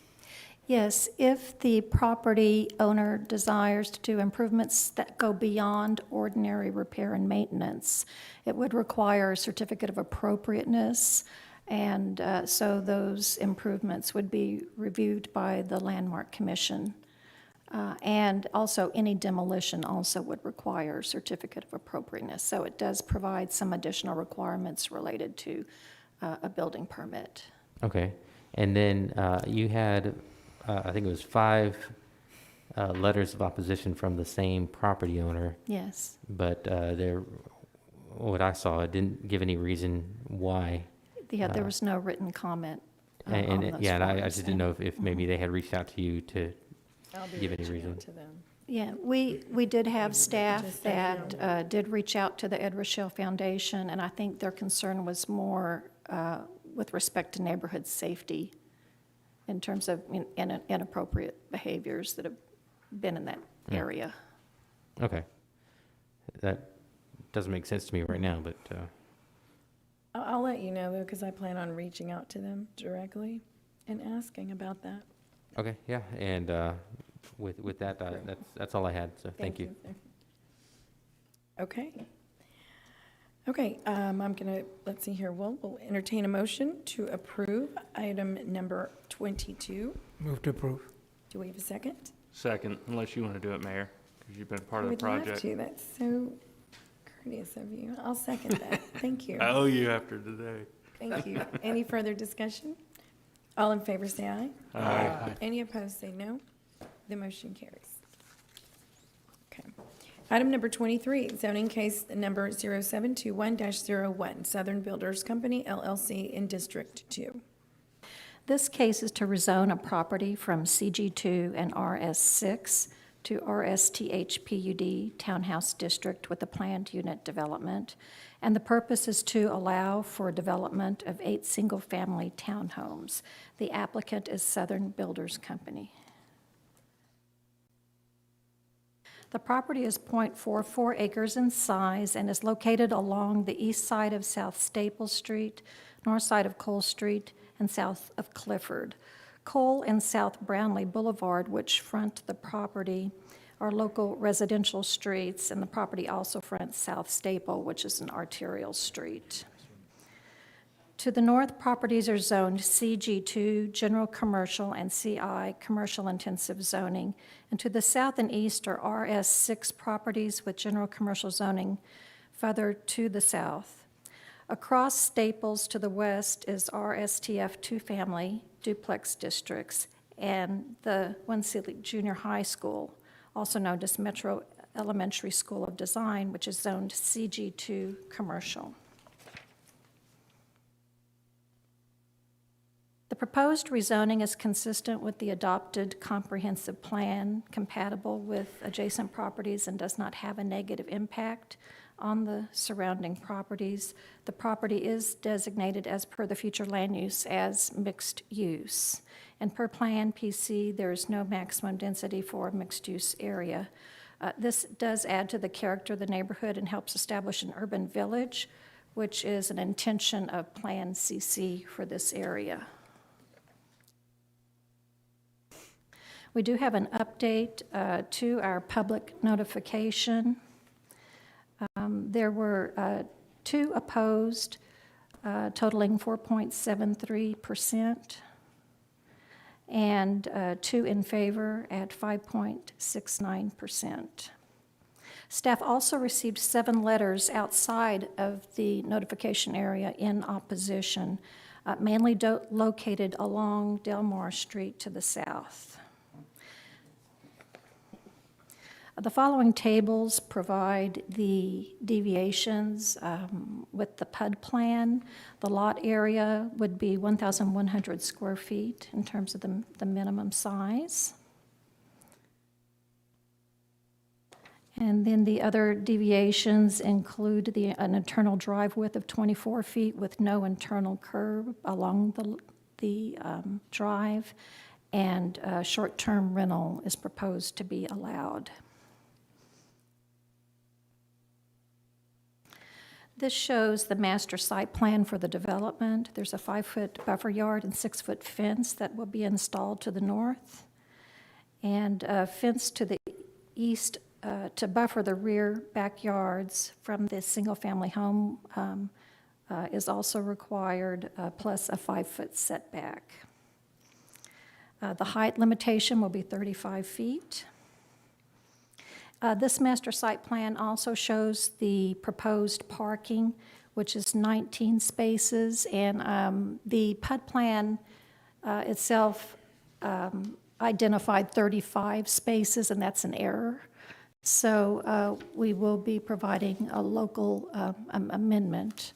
Yes, if the property owner desires to do improvements that go beyond ordinary repair and maintenance, it would require a certificate of appropriateness, and so those improvements would be reviewed by the Landmark Commission. And also, any demolition also would require a certificate of appropriateness. So it does provide some additional requirements related to a building permit. Okay, and then you had, I think it was 5 letters of opposition from the same property owner. Yes. But what I saw, it didn't give any reason why. Yeah, there was no written comment on those Yeah, and I forms. just didn't know if maybe they had reached out to you to I'll be give any reaching reason. out to them. Yeah, we did have staff Just so you know. that did reach out to the Ed Rochelle Foundation, and I think their concern was more with respect to neighborhood safety in terms of inappropriate behaviors that have been in that area. Okay. That doesn't make sense to me right now, but I'll let you know, though, because I plan on reaching out to them directly and asking about that. okay, yeah. And with that, that's all I had. So thank you. Okay. Okay, I'm gonna, let's see here, we'll entertain a motion to approve item number 22. Move to approve. Do we have a second? Second, unless you want to do it, Mayor, because you've been part of the I would love project. to, that's so courteous of you. I'll second that, thank you. I owe you after today. Thank you. Any further discussion? All in favor, say aye. Aye. Any opposed, say no. The motion carries. Okay. Item number 23, zoning case number 0721-01, Southern Builders Company LLC in District 2. This case is to rezone a property from CG2 and RS6 to RSTH-PUD Townhouse District with a planned unit development. And the purpose is to allow for development of 8 single-family townhomes. The applicant is Southern Builders Company. The property is .44 acres in size and is located along the east side of South Staple Street, north side of Cole Street, and south of Clifford. Cole and South Brownlee Boulevard, which front the property, are local residential streets, and the property also fronts South Staple, which is an arterial street. To the north, properties are zoned CG2, General Commercial, and CI, Commercial Intensive Zoning. And to the south and east are RS6 properties with General Commercial Zoning further to the south. Across Staples to the west is RSTF two-family duplex districts and the Winsealy Junior High School, also known as Metro Elementary School of Design, which is zoned CG2 Commercial. The proposed rezoning is consistent with the adopted comprehensive plan, compatible with adjacent properties, and does not have a negative impact on the surrounding properties. The property is designated as per the future land use as mixed use. And per plan PC, there is no maximum density for a mixed use area. This does add to the character of the neighborhood and helps establish an urban village, which is an intention of Plan CC for this area. We do have an update to our public notification. There were 2 opposed, totaling 4.73%, and 2 in favor at 5.69%. Staff also received 7 letters outside of the notification area in opposition, mainly located along Delmar Street to the south. The following tables provide the deviations with the PUD plan. The lot area would be 1,100 square feet in terms of the minimum size. And then the other deviations include an internal drive width of 24 feet with no internal curb along the drive, and short-term rental is proposed to be allowed. This shows the master site plan for the development. There's a 5-foot buffer yard and 6-foot fence that will be installed to the north, and a fence to the east to buffer the rear backyards from this single-family home is also required, plus a 5-foot setback. The height limitation will be 35 feet. This master site plan also shows the proposed parking, which is 19 spaces, and the PUD plan itself identified 35 spaces, and that's an error. So we will be providing a local amendment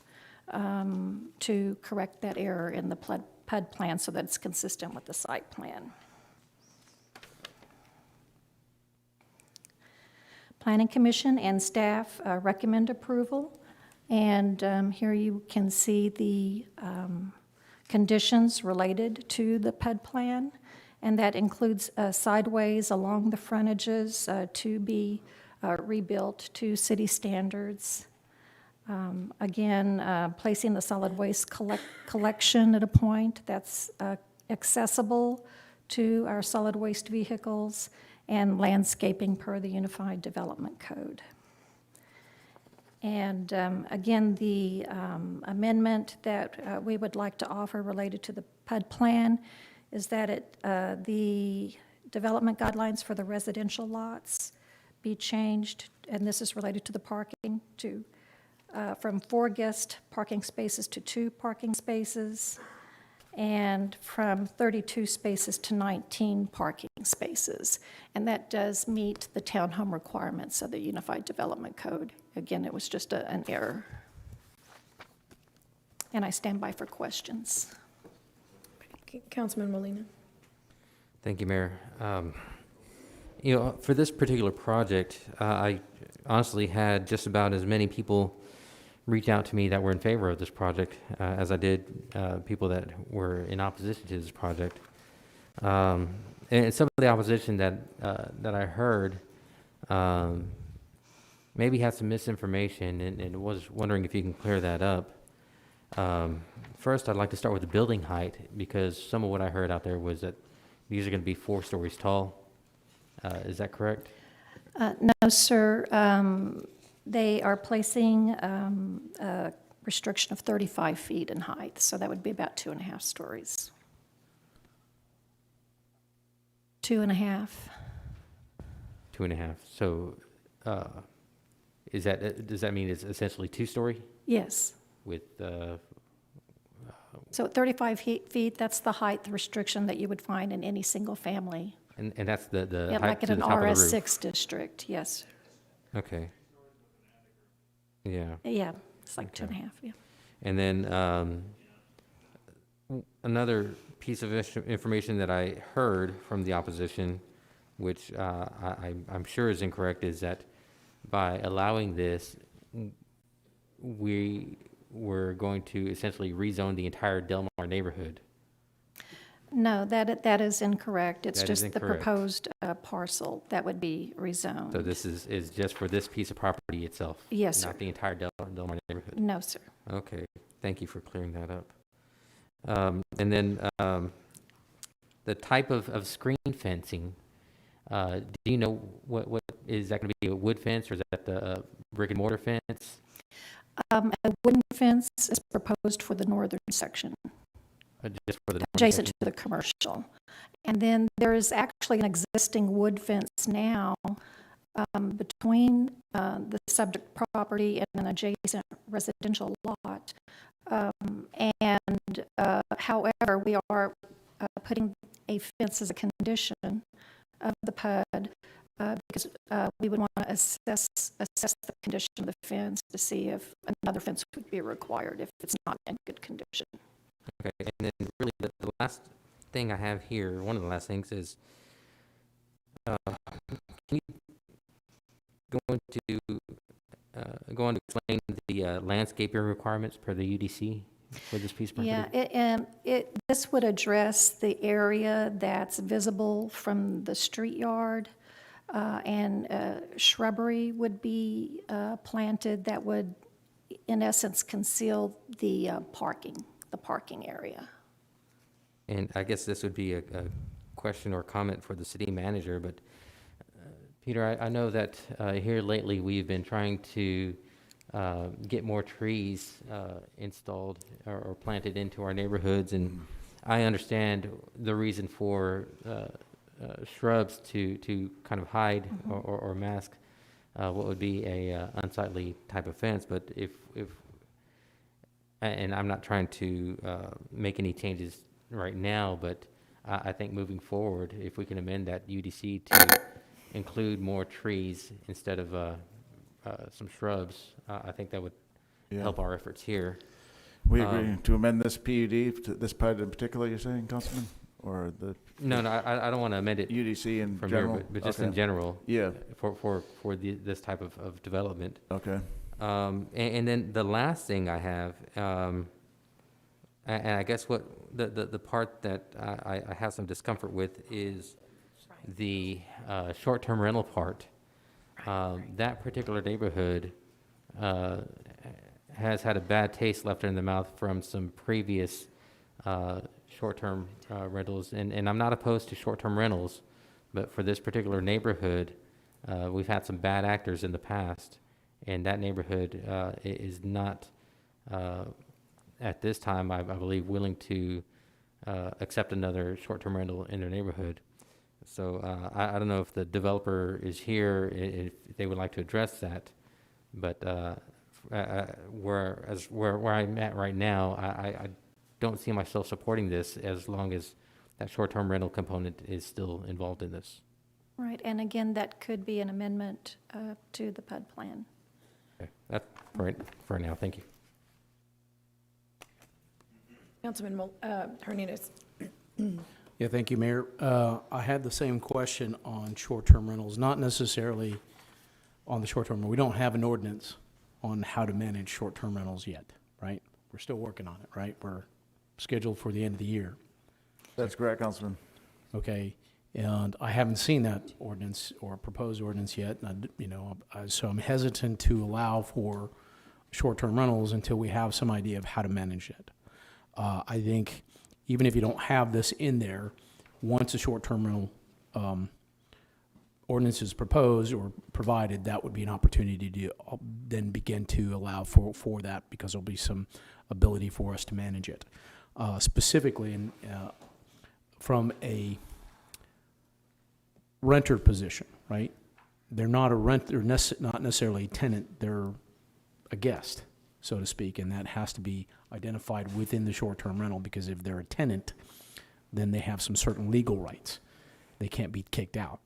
to correct that error in the PUD plan so that it's consistent with the site plan. Planning Commission and staff recommend approval, and here you can see the conditions related to the PUD plan, and that includes sideways along the frontages to be rebuilt to city standards. Again, placing the solid waste collection at a point that's accessible to our solid waste vehicles, and landscaping per the Unified Development Code. And again, the amendment that we would like to offer related to the PUD plan is that the development guidelines for the residential lots be changed, and this is related to the parking, to from 4 guest parking spaces to 2 parking spaces, and from 32 spaces to 19 parking spaces. And that does meet the townhome requirements of the Unified Development Code. Again, it was just an error. And I stand by for questions. Councilman Molina. Thank you, Mayor. You know, for this particular project, I honestly had just about as many people reach out to me that were in favor of this project as I did people that were in opposition to this project. And some of the opposition that I heard maybe had some misinformation, and was wondering if you can clear that up. First, I'd like to start with the building height, because some of what I heard out there was that these are going to be 4 stories tall. Is that correct? No, sir. They are placing a restriction of 35 feet in height, so that would be about 2.5 stories. 2.5. 2.5. So, does that mean it's essentially 2-story? Yes. With So 35 feet, that's the height restriction that you would find in any single family. and that's the Yeah, height like in to an the top of the roof. RS6 district, yes. Okay. Yeah. Yeah, it's like Okay. 2.5, yeah. And then another piece of information that I heard from the opposition, which I'm sure is incorrect, is that by allowing this, we were going to essentially rezone the entire Del Mar neighborhood. No, that is incorrect. It's That is just the incorrect. proposed parcel that would be rezoned. So this is just for this piece of property itself? Yes, sir. Not the entire Del Mar neighborhood? No, sir. Okay, thank you for clearing that up. And then the type of screen fencing, do you know what is that going to be, a wood fence, or is that the brick and mortar fence? A wooden fence is proposed for the northern section, Just for the northern adjacent section? to the commercial. And then there is actually an existing wood fence now between the subject property and an adjacent residential lot. However, we are putting a fence as a condition of the PUD because we would want to assess the condition of the fence to see if another fence would be required if it's not in good condition. Okay, and then really the last thing I have here, one of the last things is, can you go on to explain the landscaping requirements per the UDC for this piece of property? Yeah, this would address the area that's visible from the street yard, and shrubbery would be planted that would, in essence, conceal the parking area. And I guess this would be a question or comment for the city manager, but Peter, I know that here lately we've been trying to get more trees installed or planted into our neighborhoods, and I understand the reason for shrubs to kind of hide or mask what would be a unsightly type of fence. But if and I'm not trying to make any changes right now, but I think moving forward, if we can amend that UDC to include more trees instead of some shrubs, I think that would help our efforts here. We agree to amend this PUD, to this part in particular, you're saying, Councilman? Or the? No, I don't want to amend it UDC in from general? here, but just Okay. in general. Yeah. For this type of development. Okay. And then the last thing I have, and I guess what the part that I have some discomfort with is the short-term rental part. That particular neighborhood has had a bad taste left in the mouth from some previous short-term rentals, and I'm not opposed to short-term rentals, but for this particular neighborhood, we've had some bad actors in the past, and that neighborhood is not, at this time, I believe, willing to accept another short-term rental in their neighborhood. So I don't know if the developer is here, if they would like to address that, but where I'm at right now, I don't see myself supporting this as long as that short-term rental component is still involved in this. Right, and again, that could be an amendment to the PUD plan. Okay, that's right for now. Thank you. Councilman Hernandez. Yeah, thank you, Mayor. I had the same question on short-term rentals, not necessarily on the short-term. We don't have an ordinance on how to manage short-term rentals yet, right? We're still working on it, right? We're scheduled for the end of the year. That's correct, Councilman. Okay, and I haven't seen that ordinance or proposed ordinance yet, and so I'm hesitant to allow for short-term rentals until we have some idea of how to manage it. I think even if you don't have this in there, once a short-term rental ordinance is proposed or provided, that would be an opportunity to then begin to allow for that, because there'll be some ability for us to manage it. Specifically, from a renter position, right? They're not not necessarily a tenant, they're a guest, so to speak, and that has to be identified within the short-term rental, because if they're a tenant, then they have some certain legal rights. They can't be kicked out.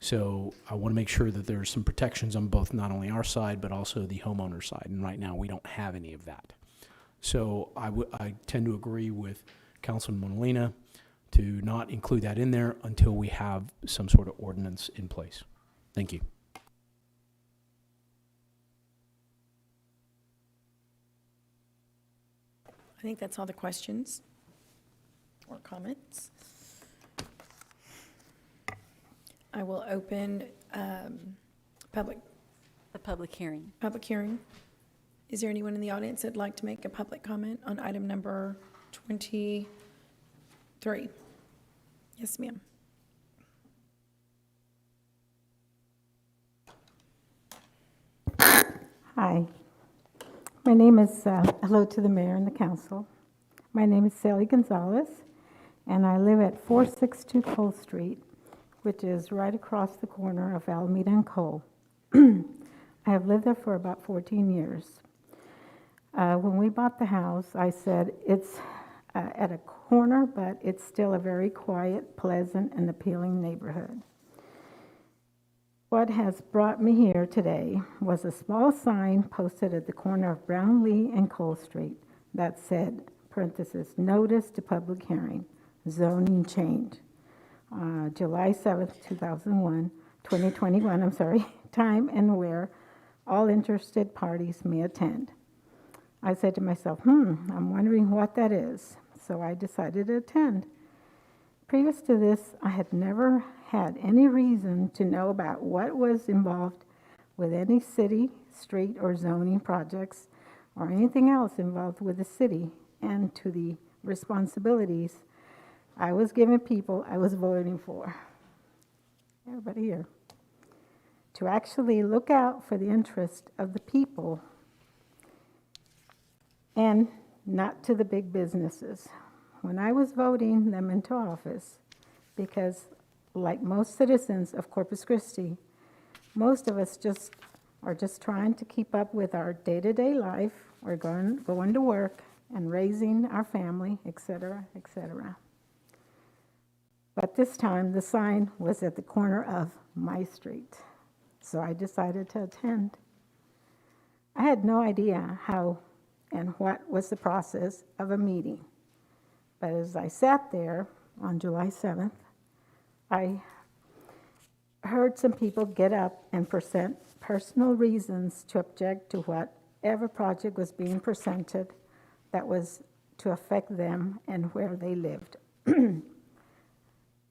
So I want to make sure that there's some protections on both, not only our side, but also the homeowner side, and right now we don't have any of that. So I tend to agree with Councilman Molina to not include that in there until we have some sort of ordinance in place. Thank you. I think that's all the questions or comments. I will open The public hearing. public hearing. Is there anyone in the audience that'd like to make a public comment on item number 23? Yes, ma'am. Hi. My name is, hello to the mayor and the council. My name is Sally Gonzalez, and I live at 462 Cole Street, which is right across the corner of Alameda and Cole. I have lived there for about 14 years. When we bought the house, I said it's at a corner, but it's still a very quiet, pleasant, and appealing neighborhood. what has brought me here today was a small sign posted at the corner of Brownlee and Cole Street that said, parenthesis, notice to public hearing, zoning change. July 7th, 2021, time and where all interested parties may attend. I said to myself, I'm wondering what that is, so I decided to attend. Previous to this, I had never had any reason to know about what was involved with any city, street, or zoning projects, or anything else involved with the city, and to the responsibilities I was giving people I was voting for. Everybody here. To actually look out for the interest of the people and not to the big businesses. When I was voting them into office, because like most citizens of Corpus Christi, most of us are just trying to keep up with our day-to-day life, or going to work and raising our family, etc., etc. But this time, the sign was at the corner of my street, so I decided to attend. I had no idea how and what was the process of a meeting, but as I sat there on July 7th, I heard some people get up and present personal reasons to object to whatever project was being presented that was to affect them and where they lived.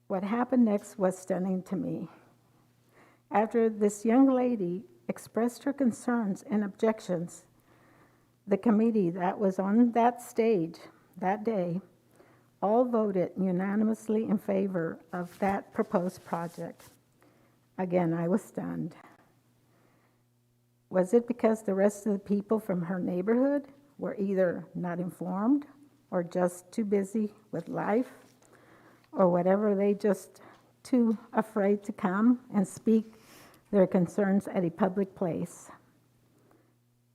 What happened next was stunning to me. After this young lady expressed her concerns and objections, the committee that was on that stage that day all voted unanimously in favor of that proposed project. Again, I was stunned. Was it because the rest of the people from her neighborhood were either not informed or just too busy with life, or whatever, they just too afraid to come and speak their concerns at a public place?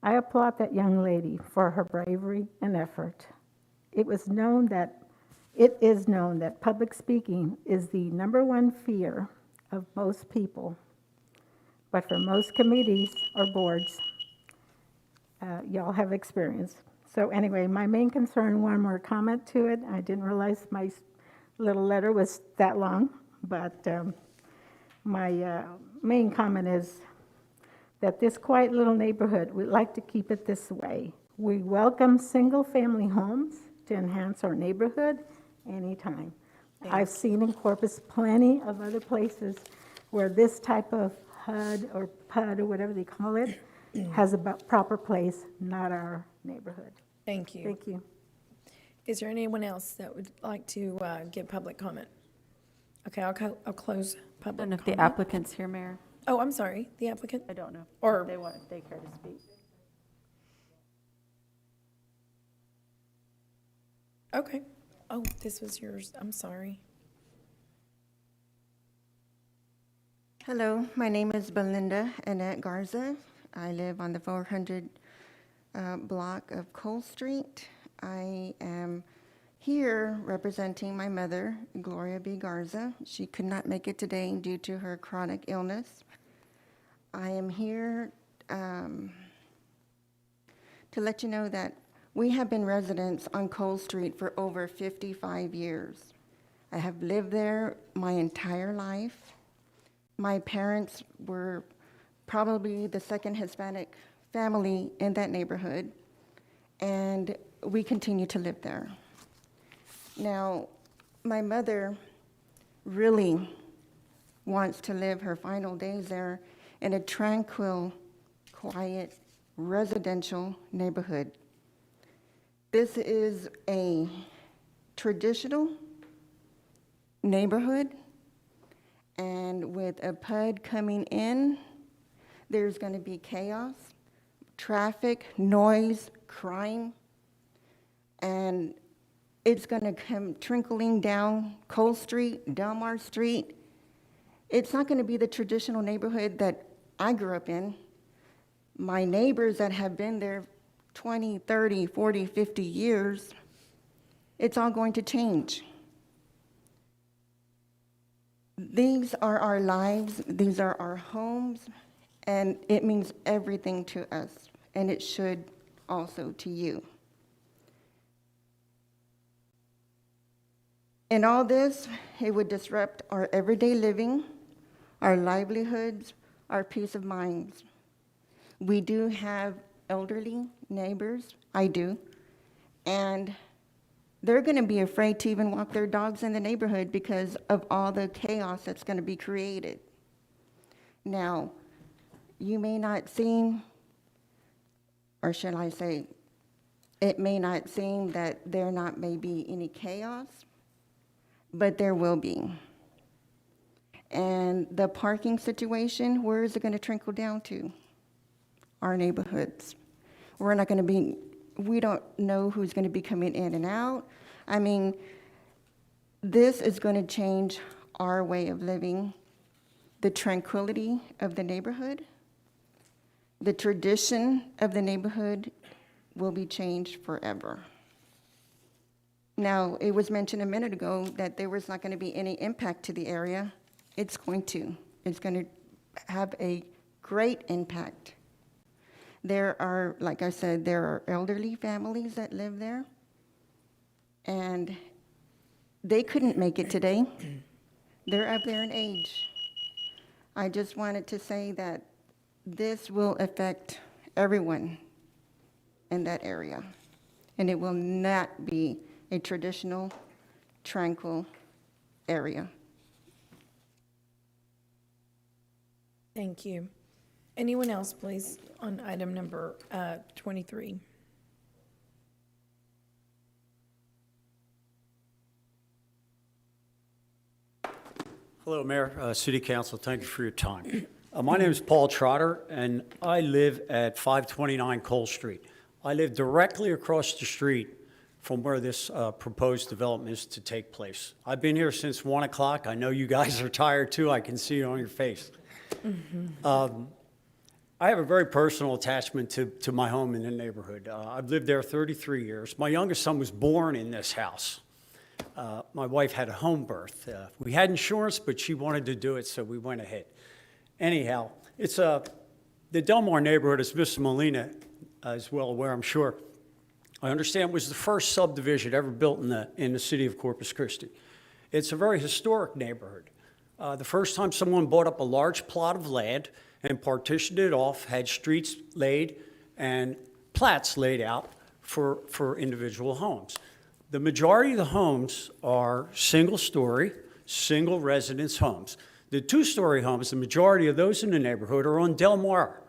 I applaud that young lady for her bravery and effort. It is known that public speaking is the #1 fear of most people, but for most committees or boards, y'all have experience. So anyway, my main concern, one more comment to it, I didn't realize my little letter was that long, but my main comment is that this quiet little neighborhood, we'd like to keep it this way. We welcome single-family homes to enhance our neighborhood anytime. I've seen in Corpus plenty of other places where this type of HUD or PUD or whatever they call it has a proper place, not our neighborhood. Thank you. Thank you. Is there anyone else that would like to give public comment? Okay, I'll close I public don't know if comment. the applicant's here, Mayor. Oh, I'm sorry, the applicant? I don't know. Or- If they care to speak. Okay. Oh, this was yours. I'm sorry. Hello, my name is Belinda Annette Garza. I live on the 400 block of Cole Street. I am here representing my mother, Gloria B. Garza. She could not make it today due to her chronic illness. I am here to let you know that we have been residents on Cole Street for over 55 years. I have lived there my entire life. My parents were probably the second Hispanic family in that neighborhood, and we continue to live there. Now, my mother really wants to live her final days there in a tranquil, quiet, residential neighborhood. This is a traditional neighborhood, and with a PUD coming in, there's going to be chaos, traffic, noise, crime, and it's going to come trickling down Cole Street, Delmar Street. It's not going to be the traditional neighborhood that I grew up in. My neighbors that have been there 20, 30, 40, 50 years, it's all going to change. These are our lives, these are our homes, and it means everything to us, and it should also to you. In all this, it would disrupt our everyday living, our livelihoods, our peace of minds. We do have elderly neighbors, I do, and they're going to be afraid to even walk their dogs in the neighborhood because of all the chaos that's going to be created. Now, you may not seem, or shall I say, it may not seem that there not may be any chaos, but there will be. And the parking situation, where is it going to trickle down to? Our neighborhoods. We're not going to be, we don't know who's going to be coming in and out. I mean, this is going to change our way of living, the tranquility of the neighborhood. The tradition of the neighborhood will be changed forever. Now, it was mentioned a minute ago that there was not going to be any impact to the area. It's going to. It's going to have a great impact. There are, like I said, there are elderly families that live there, and they couldn't make it today. They're up there in age. I just wanted to say that this will affect everyone in that area, and it will not be a traditional, tranquil area. Thank you. Anyone else, please, on item number 23? Hello, Mayor, City Council, thank you for your time. My name is Paul Trotter, and I live at 529 Cole Street. I live directly across the street from where this proposed development is to take place. I've been here since 1 o'clock. I know you guys are tired too. I can see it on your face. I have a very personal attachment to my home in the neighborhood. I've lived there 33 years. My youngest son was born in this house. My wife had a home birth. We had insurance, but she wanted to do it, so we went ahead. Anyhow, it's the Delmar neighborhood, as Mr. Molina is well aware, I'm sure. I understand was the first subdivision ever built in the city of Corpus Christi. It's a very historic neighborhood. The first time someone bought up a large plot of land and partitioned it off, had streets laid and plats laid out for individual homes. The majority of the homes are single-story, single-residence homes. The two-story homes, the majority of those in the neighborhood are on Delmar,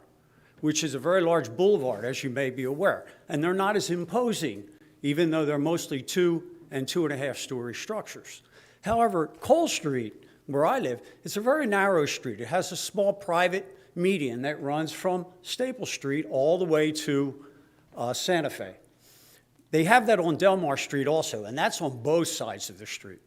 which is a very large boulevard, as you may be aware. And they're not as imposing, even though they're mostly 2 and 2.5-story structures. However, Cole Street, where I live, it's a very narrow street. It has a small private median that runs from Staple Street all the way to Santa Fe. They have that on Delmar Street also, and that's on both sides of the street.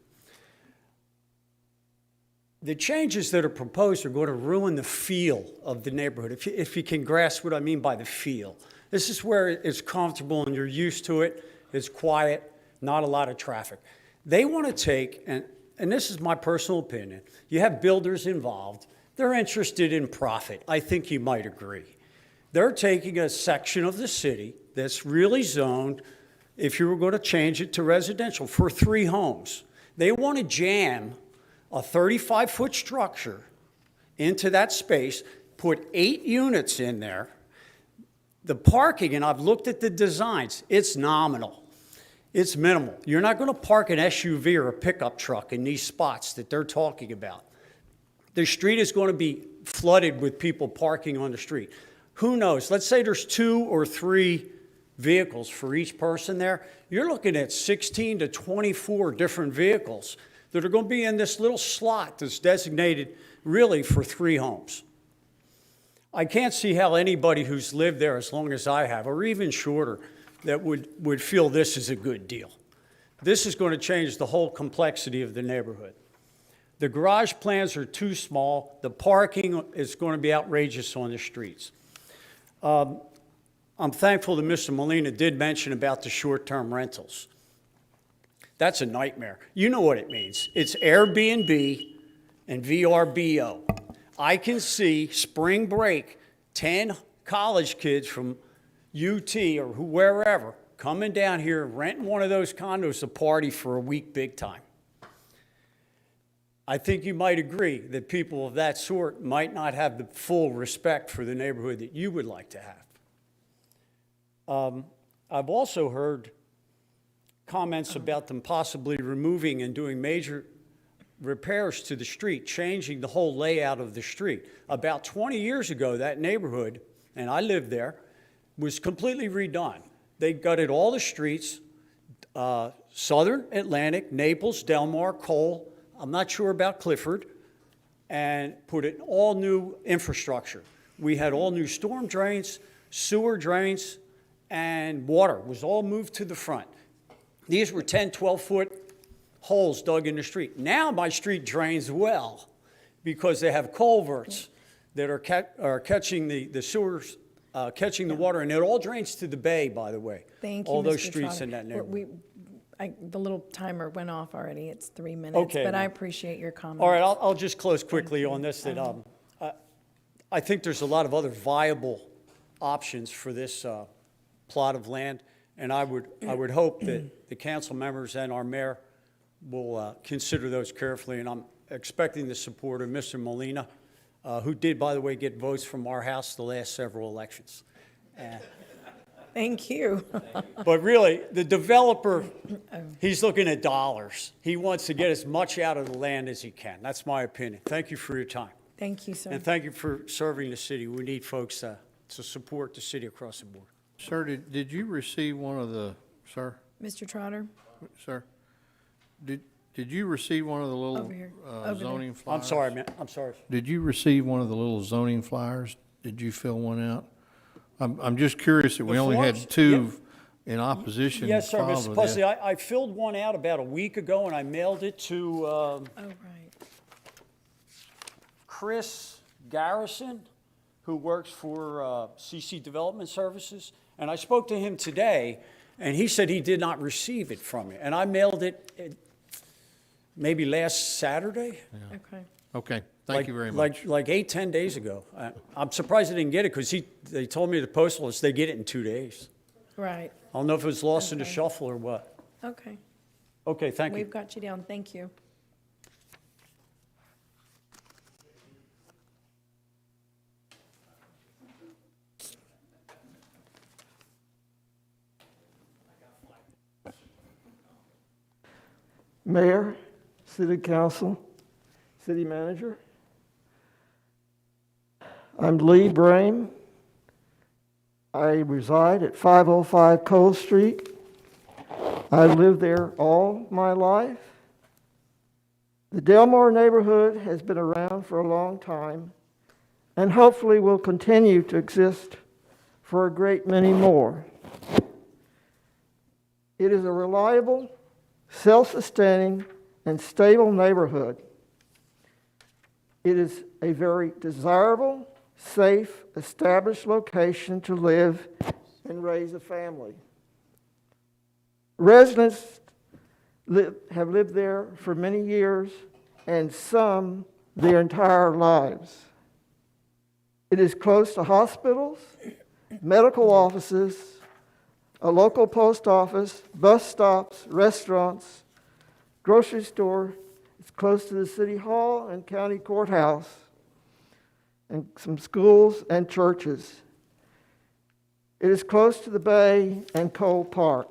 The changes that are proposed are going to ruin the feel of the neighborhood, if you can grasp what I mean by the feel. This is where it's comfortable and you're used to it. It's quiet, not a lot of traffic. They want to take, and this is my personal opinion, you have builders involved. They're interested in profit. I think you might agree. They're taking a section of the city that's really zoned, if you were going to change it to residential, for 3 homes. They want to jam a 35-foot structure into that space, put 8 units in there. The parking, and I've looked at the designs, it's nominal. It's minimal. You're not going to park an SUV or a pickup truck in these spots that they're talking about. The street is going to be flooded with people parking on the street. Who knows? Let's say there's 2 or 3 vehicles for each person there. You're looking at 16 to 24 different vehicles that are going to be in this little slot that's designated really for 3 homes. I can't see how anybody who's lived there as long as I have, or even shorter, that would feel this is a good deal. This is going to change the whole complexity of the neighborhood. The garage plans are too small. The parking is going to be outrageous on the streets. I'm thankful that Mr. Molina did mention about the short-term rentals. That's a nightmare. You know what it means. It's Airbnb and VRBO. I can see spring break, 10 college kids from UT or wherever coming down here, renting one of those condos to party for a week big time. I think you might agree that people of that sort might not have the full respect for the neighborhood that you would like to have. I've also heard comments about them possibly removing and doing major repairs to the street, changing the whole layout of the street. About 20 years ago, that neighborhood, and I lived there, was completely redone. They gutted all the streets, Southern Atlantic, Naples, Delmar, Cole, I'm not sure about Clifford, and put in all new infrastructure. We had all new storm drains, sewer drains, and water was all moved to the front. These were 10, 12-foot holes dug in the street. Now my street drains well because they have culverts that are catching the sewers, catching the water, and it all drains to the bay, by the way. Thank you, all those Mr. streets Trotter. in that neighborhood. The little timer went off already. It's 3 minutes, Okay, but I ma'am. appreciate your comment. All right, I'll just close quickly on this, that I think there's a lot of other viable options for this plot of land, and I would hope that the council members and our mayor will consider those carefully, and I'm expecting the support of Mr. Molina, who did, by the way, get votes from our house the last several elections. Thank you. But really, the developer, he's looking at dollars. He wants to get as much out of the land as he can. That's my opinion. Thank you for your time. Thank you, sir. And thank you for serving the city. We need folks to support the city across the board. Sir, did you receive one of the, sir? Mr. Trotter, Sir, did you receive one of the little Over here. Over zoning there. flyers? I'm sorry, man. I'm sorry. Did you receive one of the little zoning flyers? Did you fill one out? I'm just curious that we The only had forms? two in opposition. Yes, sir, filed Mr. with Pusley. you. I filled one out about a week ago, and I mailed it to oh, right. Chris Garrison, who works for CC Development Services. And I spoke to him today, and he said he did not receive it from me. And I mailed it maybe last Saturday. Okay. Okay, thank you very much. Like 8-10 days ago. I'm surprised I didn't get it because they told me the postal list, they get it in 2 days. Right. I don't know if it was lost in the Okay. shuffle or what. Okay. Okay, thank you. We've got you down. Thank you. Mayor, City Council, City Manager. I'm Lee Brame. I reside at 505 Cole Street. I lived there all my life. The Delmar neighborhood has been around for a long time and hopefully will continue to exist for a great many more. It is a reliable, self-sustaining, and stable neighborhood. It is a very desirable, safe, established location to live and raise a family. Residents have lived there for many years, and some their entire lives. It is close to hospitals, medical offices, a local post office, bus stops, restaurants, grocery store. It's close to the city hall and county courthouse, and some schools and churches. It is close to the bay and Cole Park.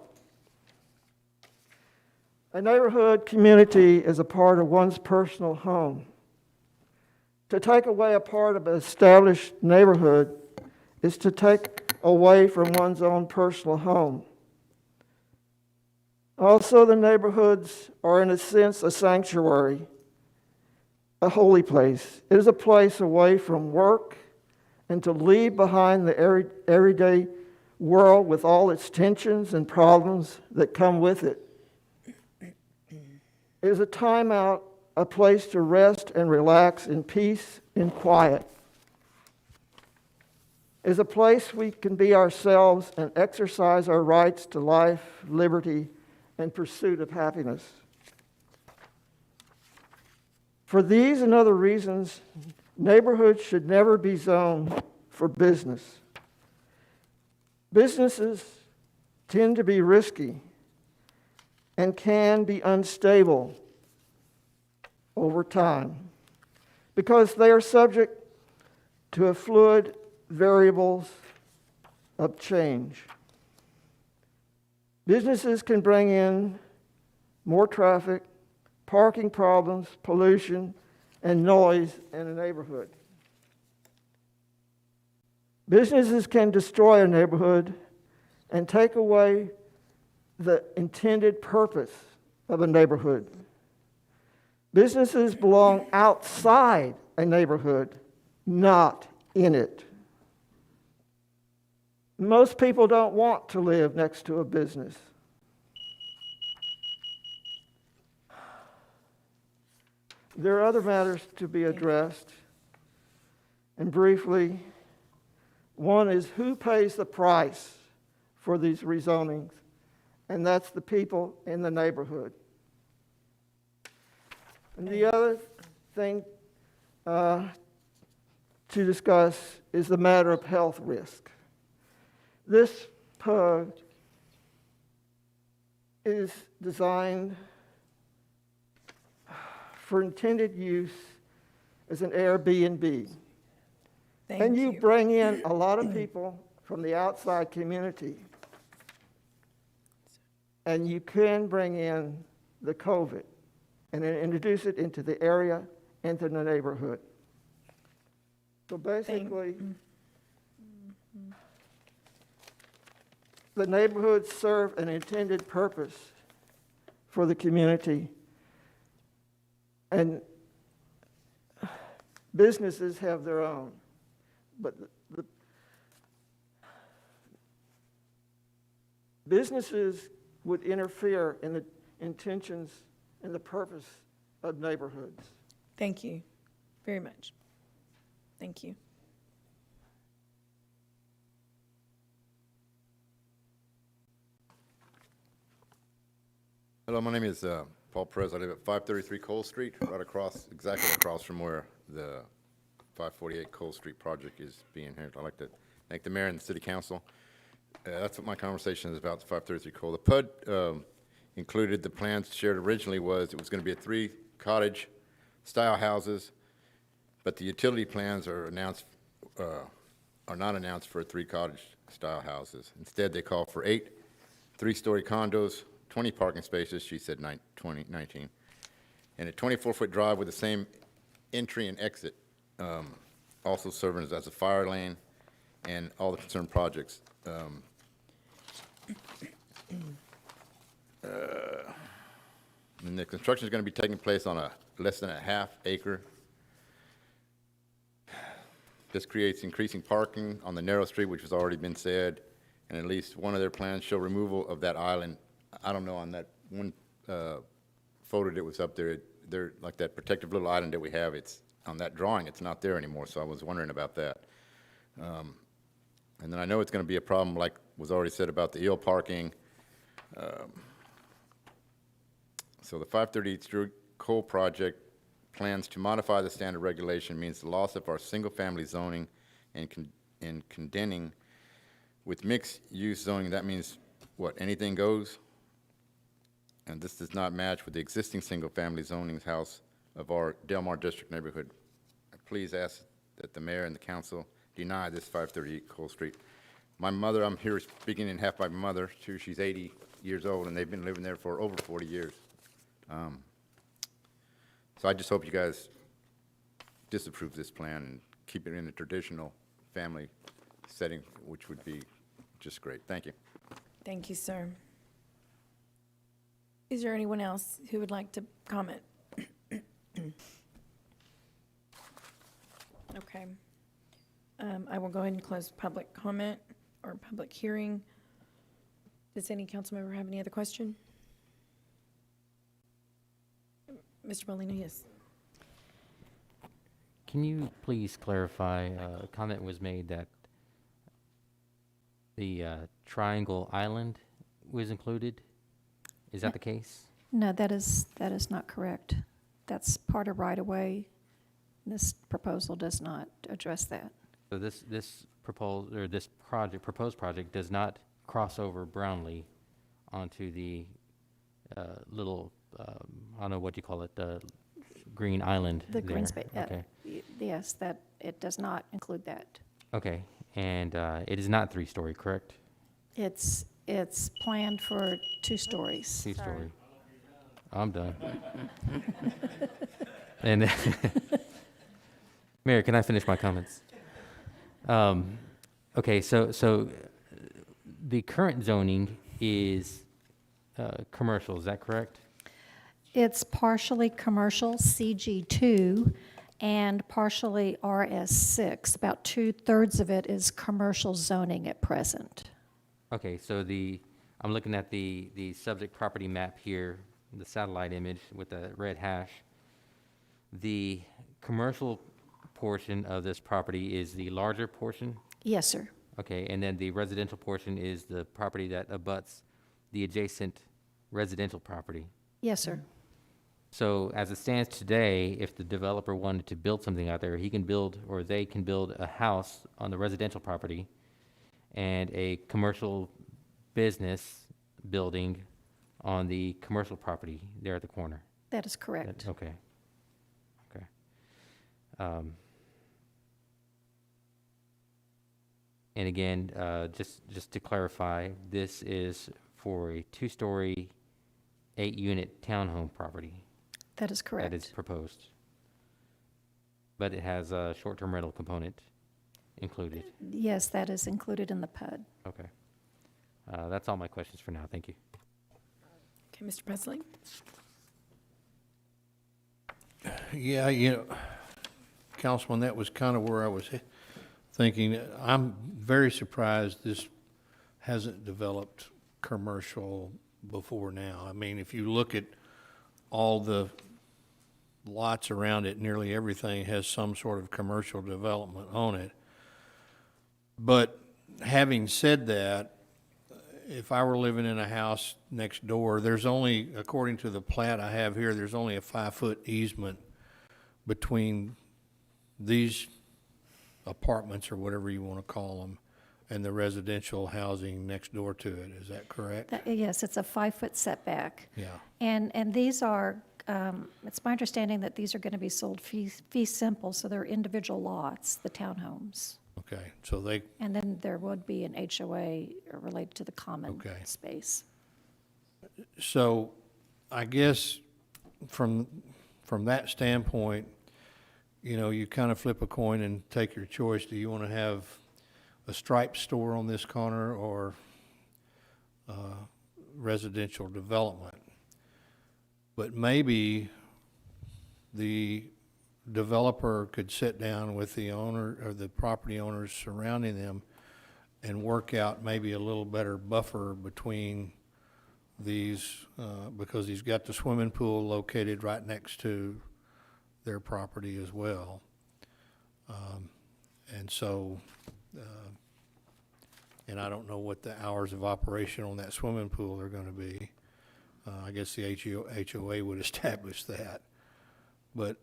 A neighborhood community is a part of one's personal home. To take away a part of an established neighborhood is to take away from one's own personal home. Also, the neighborhoods are, in a sense, a sanctuary, a holy place. It is a place away from work and to leave behind the everyday world with all its tensions and problems that come with it. It is a time out, a place to rest and relax in peace and quiet. It is a place we can be ourselves and exercise our rights to life, liberty, and pursuit of happiness. For these and other reasons, neighborhoods should never be zoned for business. Businesses tend to be risky and can be unstable over time because they are subject to a fluid variables of change. Businesses can bring in more traffic, parking problems, pollution, and noise in a neighborhood. Businesses can destroy a neighborhood and take away the intended purpose of a neighborhood. Businesses belong outside a neighborhood, not in it. Most people don't want to live next to a business. There are other matters to be addressed, and briefly, one is who pays the price for these rezonings, and that's the people in the neighborhood. And the other thing to discuss is the matter of health risk. This PUG is designed for intended use as an Airbnb. And you bring in a lot of people from the outside community. And you can bring in the COVID and then introduce it into the area, into the neighborhood. So basically, the neighborhoods serve an intended purpose for the community. And businesses have their own. But the businesses would interfere in the intentions and the purpose of neighborhoods. Thank you very much. Thank you. Hello, my name is Paul Perez. I live at 533 Cole Street, exactly across from where the 548 Cole Street project is being held. I'd like to thank the mayor and the city council. That's what my conversation is about, the 533 Cole. The PUD included the plans shared originally it was going to be 3 cottage style houses, but the utility plans are not announced for 3 cottage style houses. Instead, they call for 8 3-story condos, 20 parking spaces, she said 19, and a 24-foot drive with the same entry and exit, also serving as a fire lane and all the concerned projects. And the construction is going to be taking place on a less than a half acre. This creates increasing parking on the narrow street, which has already been said, and at least one of their plans show removal of that island. I don't know, on that one photo that was up there, like that protective little island that we have, it's on that drawing, it's not there anymore, so I was wondering about that. And then I know it's going to be a problem, like was already said, about the ill parking. So the 538 Street Cole project plans to modify the standard regulation means the loss of our single-family zoning and condemning with mixed-use zoning. That means, what, anything goes? And this does not match with the existing single-family zoning house of our Del Mar District neighborhood. Please ask that the mayor and the council deny this 538 Cole Street. My mother, I'm here speaking in half by my mother, too. She's 80 years old, and they've been living there for over 40 years. So I just hope you guys disapprove this plan and keep it in a traditional family setting, which would be just great. Thank you. Thank you, sir. Is there anyone else who would like to comment? Okay. I will go ahead and close public comment or public hearing. Does any council member have any other question? Mr. Molina, yes. Can you please clarify, a comment was made that the Triangle Island was included? Is that the case? No, that is not correct. That's part of right-of-way. This proposal does not address that. So this proposed project does not cross over Brownlee onto the little, I don't know what you call it, the green island The green there. space, Okay. yes, that, it does not include that. Okay, and it is not 3-story, correct? It's planned for 2 stories. 2-story. I'm done. And Mayor, can I finish my comments? Okay, so the current zoning is commercial, is that correct? It's partially commercial, CG2, and partially RS6. About 2/3 of it is commercial zoning at present. Okay, so I'm looking at the subject property map here, the satellite image with the red hash. The commercial portion of this property is the larger portion? Yes, sir. Okay, and then the residential portion is the property that abuts the adjacent residential property? Yes, sir. So as it stands today, if the developer wanted to build something out there, he can build, or they can build a house on the residential property and a commercial business building on the commercial property there at the corner? That is correct. Okay. Okay. And again, just to clarify, this is for a 2-story, 8-unit townhome property? That is correct. That is proposed. But it has a short-term rental component included? Yes, that is included in the PUD. Okay. That's all my questions for now. Thank you. Okay, Mr. Presley? Yeah, Councilman, that was kind of where I was thinking. I'm very surprised this hasn't developed commercial before now. I mean, if you look at all the lots around it, nearly everything has some sort of commercial development on it. But having said that, if I were living in a house next door, there's only, according to the plat I have here, there's only a 5-foot easement between these apartments, or whatever you want to call them, and the residential housing next door to it. Is that correct? Yes, it's a 5-foot setback. Yeah. And these are, it's my understanding that these are going to be sold fee simple, so they're individual lots, the townhomes. Okay, so they, And then there would be an HOA related to the common Okay. space. so I guess from that standpoint, you kind of flip a coin and take your choice. Do you want to have a striped store on this corner or residential development? But maybe the developer could sit down with the owner or the property owners surrounding them and work out maybe a little better buffer between these, because he's got the swimming pool located right next to their property as well. And so, and I don't know what the hours of operation on that swimming pool are going to be. I guess the HOA would establish that. But,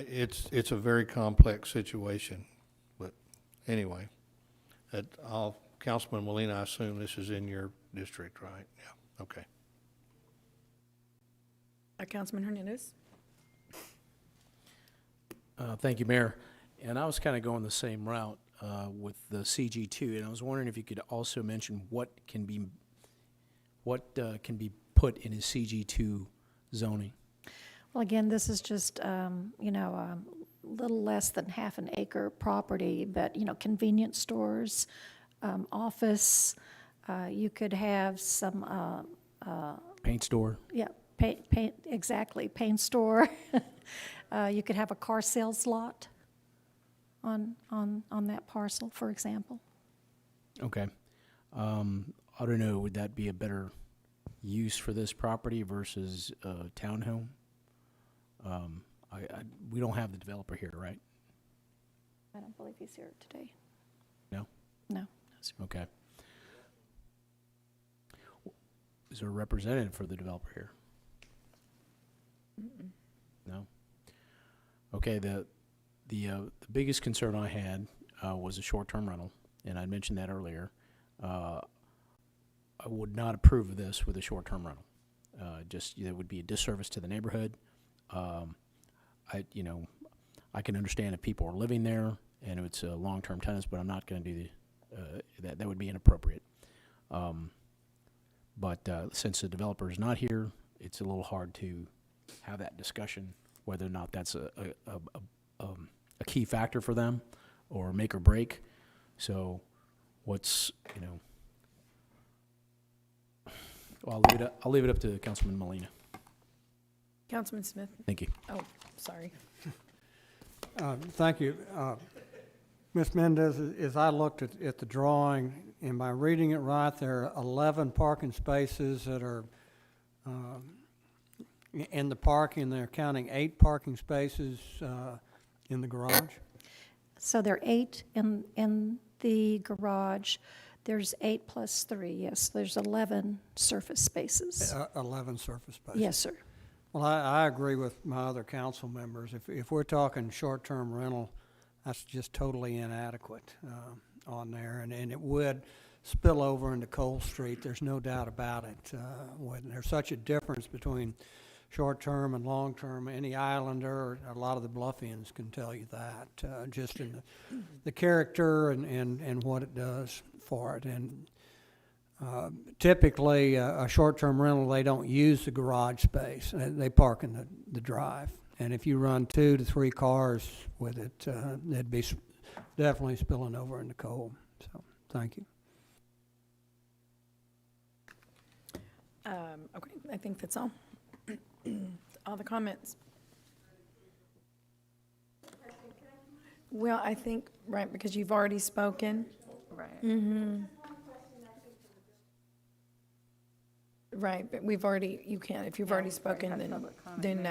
it's a very complex situation. But anyway, Councilman Molina, I assume this is in your district, right? Yeah, okay. Councilman Hernandez? Thank you, Mayor. And I was kind of going the same route with the CG2, and I was wondering if you could also mention what can be put in a CG2 zoning. Well, again, this is just, little less than half an acre property, but, convenience stores, office, you could have some, Paint store. yeah, paint, exactly, paint store. You could have a car sales lot on that parcel, for example. Okay. I don't know, would that be a better use for this property versus a townhome? We don't have the developer here, right? I don't believe he's here today. No? No. Okay. Is there a representative for the developer here? No? Okay, the biggest concern I had was a short-term rental, and I mentioned that earlier. I would not approve of this with a short-term rental. It would be a disservice to the neighborhood. I can understand if people are living there and it's long-term tenants, but I'm not going to do that. That would be inappropriate. But since the developer is not here, it's a little hard to have that discussion whether or not that's a key factor for them or make or break. So what's, I'll leave it up to Councilman Molina. Councilman Smith? Thank you. Oh, sorry. Thank you. Ms. Mendez, as I looked at the drawing, and by reading it right, there are 11 parking spaces that are in the parking. They're counting 8 parking spaces in the garage. So there are 8 in the garage. There's 8 plus 3, yes. There's 11 surface spaces. 11 surface spaces. Yes, sir. Well, I agree with my other council members. If we're talking short-term rental, that's just totally inadequate on there, and it would spill over into Cole Street. There's no doubt about it. There's such a difference between short-term and long-term. Any islander, or a lot of the Bluffians can tell you that, just in the character and what it does for it. And typically, a short-term rental, they don't use the garage space. They park in the drive. And if you run 2 to 3 cars with it, it'd be definitely spilling over into Cole. So, thank you. Okay, I think that's all. All the comments. Well, I think, right, because you've already spoken. Right. Mm-hmm. Right, but you can't, if you've already spoken, then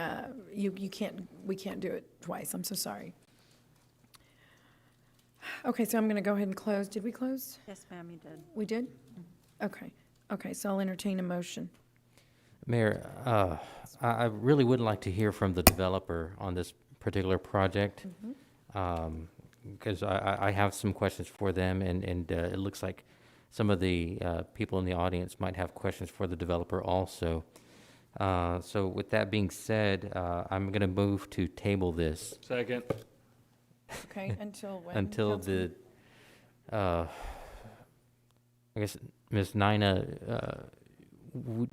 you can't, we can't do it twice. I'm so sorry. Okay, so I'm going to go ahead and close. Did we close? Yes, ma'am, you did. We did? Okay, so I'll entertain a motion. Mayor, I really would like to hear from the developer on this particular project, because I have some questions for them, and it looks like some of the people in the audience might have questions for the developer also. So with that being said, I'm going to move to table this. Second. Okay, until when? Until the, I guess, Ms. Nina,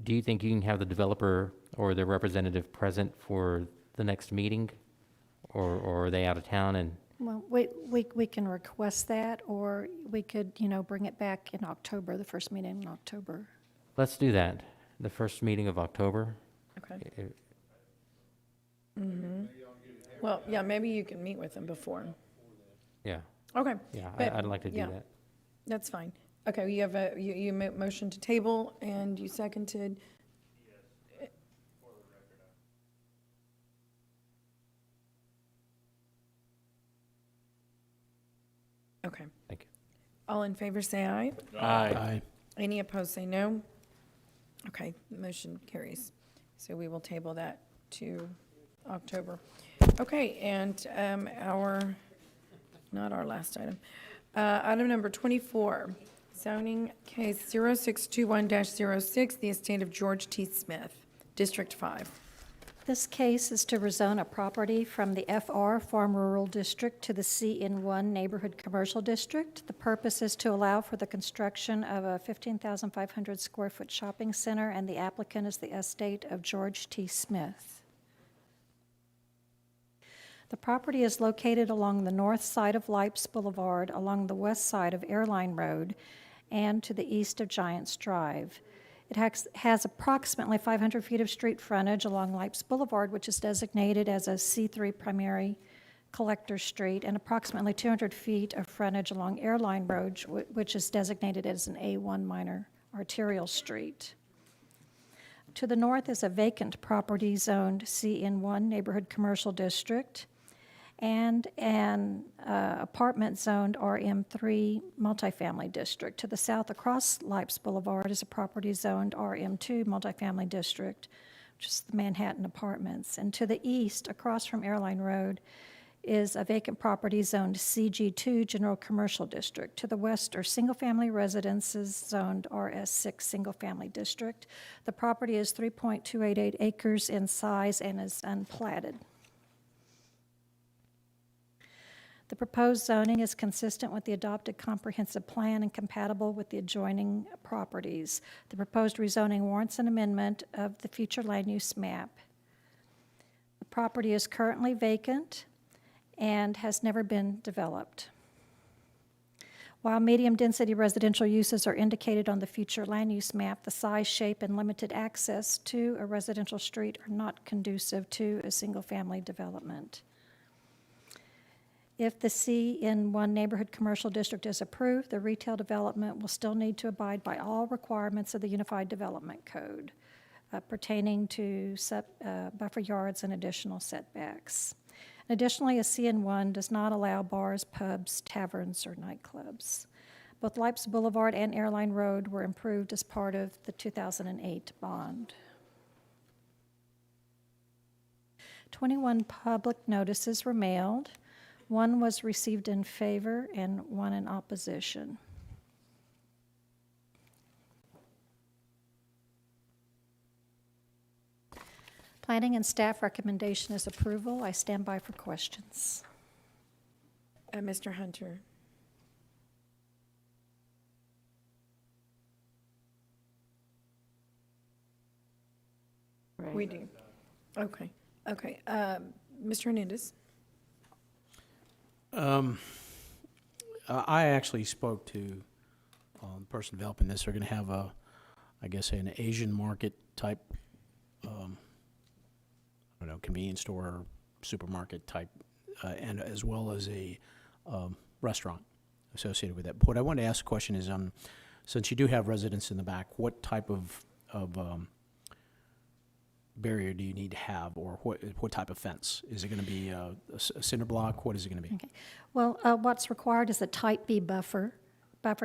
do you think you can have the developer or the representative present for the next meeting? Or are they out of town and? Well, we can request that, or we could, bring it back in October, the first meeting in October. Let's do that, the first meeting of October. Okay. Mm-hmm. Well, yeah, maybe you can meet with them before. Yeah. Okay. Yeah, but- I'd like to do yeah, that. That's fine. Okay, you have you motion to table, and you seconded. Okay. Thank you. All in favor, say aye. Aye. Any opposed, say no. Okay, motion carries. So we will table that to October. Okay, and not our last item. Item number 24, zoning case 0621-06, the estate of George T. Smith, District 5. This case is to rezone a property from the FR Farm Rural District to the CN1 Neighborhood Commercial District. The purpose is to allow for the construction of a 15,500 square foot shopping center, and the applicant is the estate of George T. Smith. The property is located along the north side of Lipes Boulevard, along the west side of Airline Road, and to the east of Giants Drive. It has approximately 500 feet of street frontage along Lipes Boulevard, which is designated as a C3 primary collector street, and approximately 200 feet of frontage along Airline Road, which is designated as an A1 minor arterial street. To the north is a vacant property zoned CN1 Neighborhood Commercial District, and an apartment zoned RM3 multifamily district. To the south across Lipes Boulevard is a property zoned RM2 multifamily district which is the Manhattan Apartments. And to the east, across from Airline Road, is a vacant property zoned CG2 General Commercial District. To the west are single-family residences zoned RS6 Single Family District. The property is 3.288 acres in size and is unplatted. The proposed zoning is consistent with the adopted comprehensive plan and compatible with the adjoining properties. The proposed rezoning warrants an amendment of the future land use map. The property is currently vacant and has never been developed. While medium-density residential uses are indicated on the future land use map, the size, shape, and limited access to a residential street are not conducive to a single-family development. If the CN1 Neighborhood Commercial District is approved, the retail development will still need to abide by all requirements of the Unified Development Code pertaining to buffer yards and additional setbacks. Additionally, a CN1 does not allow bars, pubs, taverns, or nightclubs. Both Leipzig Boulevard and Airline Road were improved as part of the 2008 bond. 21 public notices were mailed. 1 was received in favor and 1 in opposition. Planning and staff recommendation is approval. I stand by for questions. Mr. Hunter. Right. We do. Okay. Okay. Mr. Hernandez. I actually spoke to the person developing this. They're going to have I guess, an Asian market type, I don't know, convenience store, supermarket type, and as well as a restaurant associated with that. But what I wanted to ask a question is, since you do have residents in the back, what type of barrier do you need to have, or what type of fence? Is it going to be a cinder block? What is it going to be? Okay. Well, what's required is a type B buffer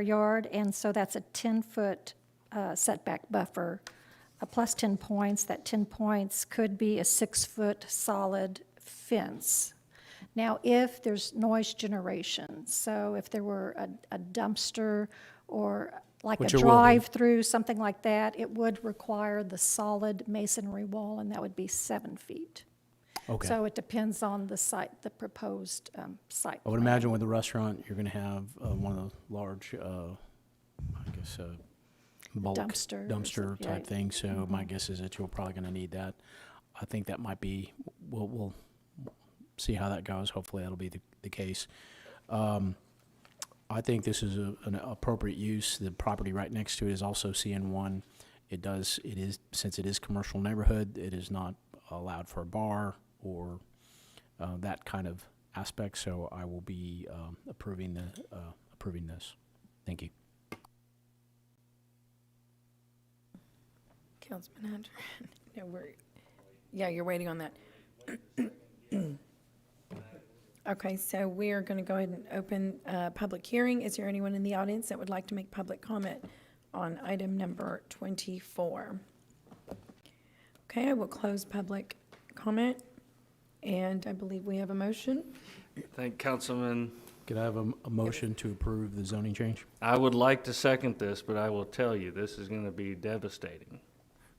yard, and so that's a 10-foot setback buffer, plus 10 points. That 10 points could be a 6-foot solid fence. Now, if there's noise generation, so if there were a dumpster or like a drive-through, something like that, it would require the solid masonry wall, and that would be 7 feet. Okay. So it depends on the site, the proposed site. I would imagine with the restaurant, you're going to have one of the large, I guess, bulk dumpster type right. thing. So my guess is that you're probably going to need that. I think that might be. We'll see how that goes. Hopefully, that'll be the case. I think this is an appropriate use. The property right next to it is also CN1. It is since it is commercial neighborhood, it is not allowed for a bar or that kind of aspect. So I will be approving this. Thank you. Councilman Hunter. No, you're waiting on that. Okay, so we are going to go ahead and open a public hearing. Is there anyone in the audience that would like to make public comment on item number 24? Okay, I will close public comment, and I believe we have a motion. Thank Councilman. Could I have a motion to approve the zoning change? I would like to second this, but I will tell you, this is going to be devastating,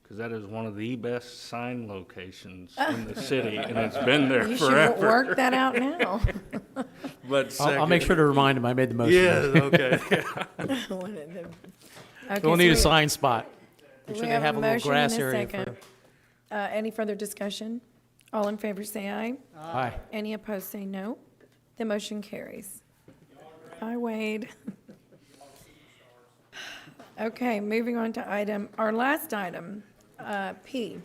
because that is one of the best sign locations in the city, and it's been there forever. You should work that out now. But I'll make sure to remind him I made the motion. Yeah, okay. We'll need a sign spot. Make sure We they have a little motion grass and a area. second. Any further discussion? All in favor say aye. Aye. Any opposed say no. The motion carries. Aye, Wade. Okay, moving on to our last item, P.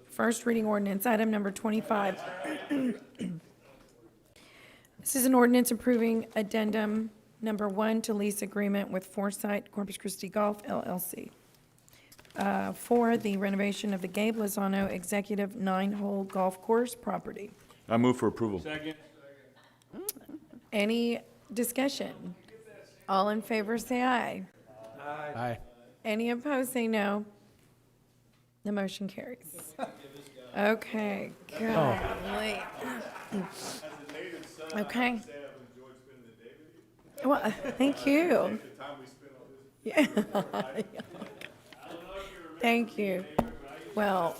First reading ordinance, item number 25. This is an ordinance approving addendum number 1 to lease agreement with Foresight Corpus Christi Golf LLC for the renovation of the Gabe Lozano Executive 9-hole golf course property. I move for approval. Second. Any discussion? All in favor say aye. Aye. Any opposed say no. The motion carries. Okay, golly. Okay. Well, thank you. Yeah. Thank you. Well.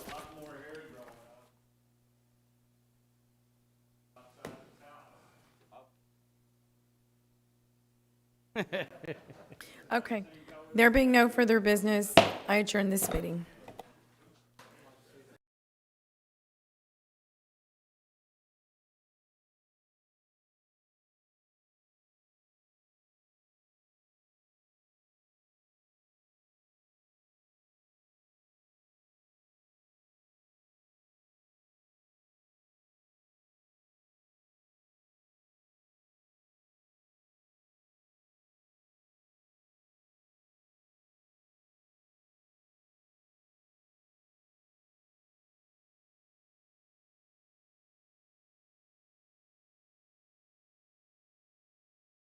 Okay. There being no further business, I adjourn this meeting.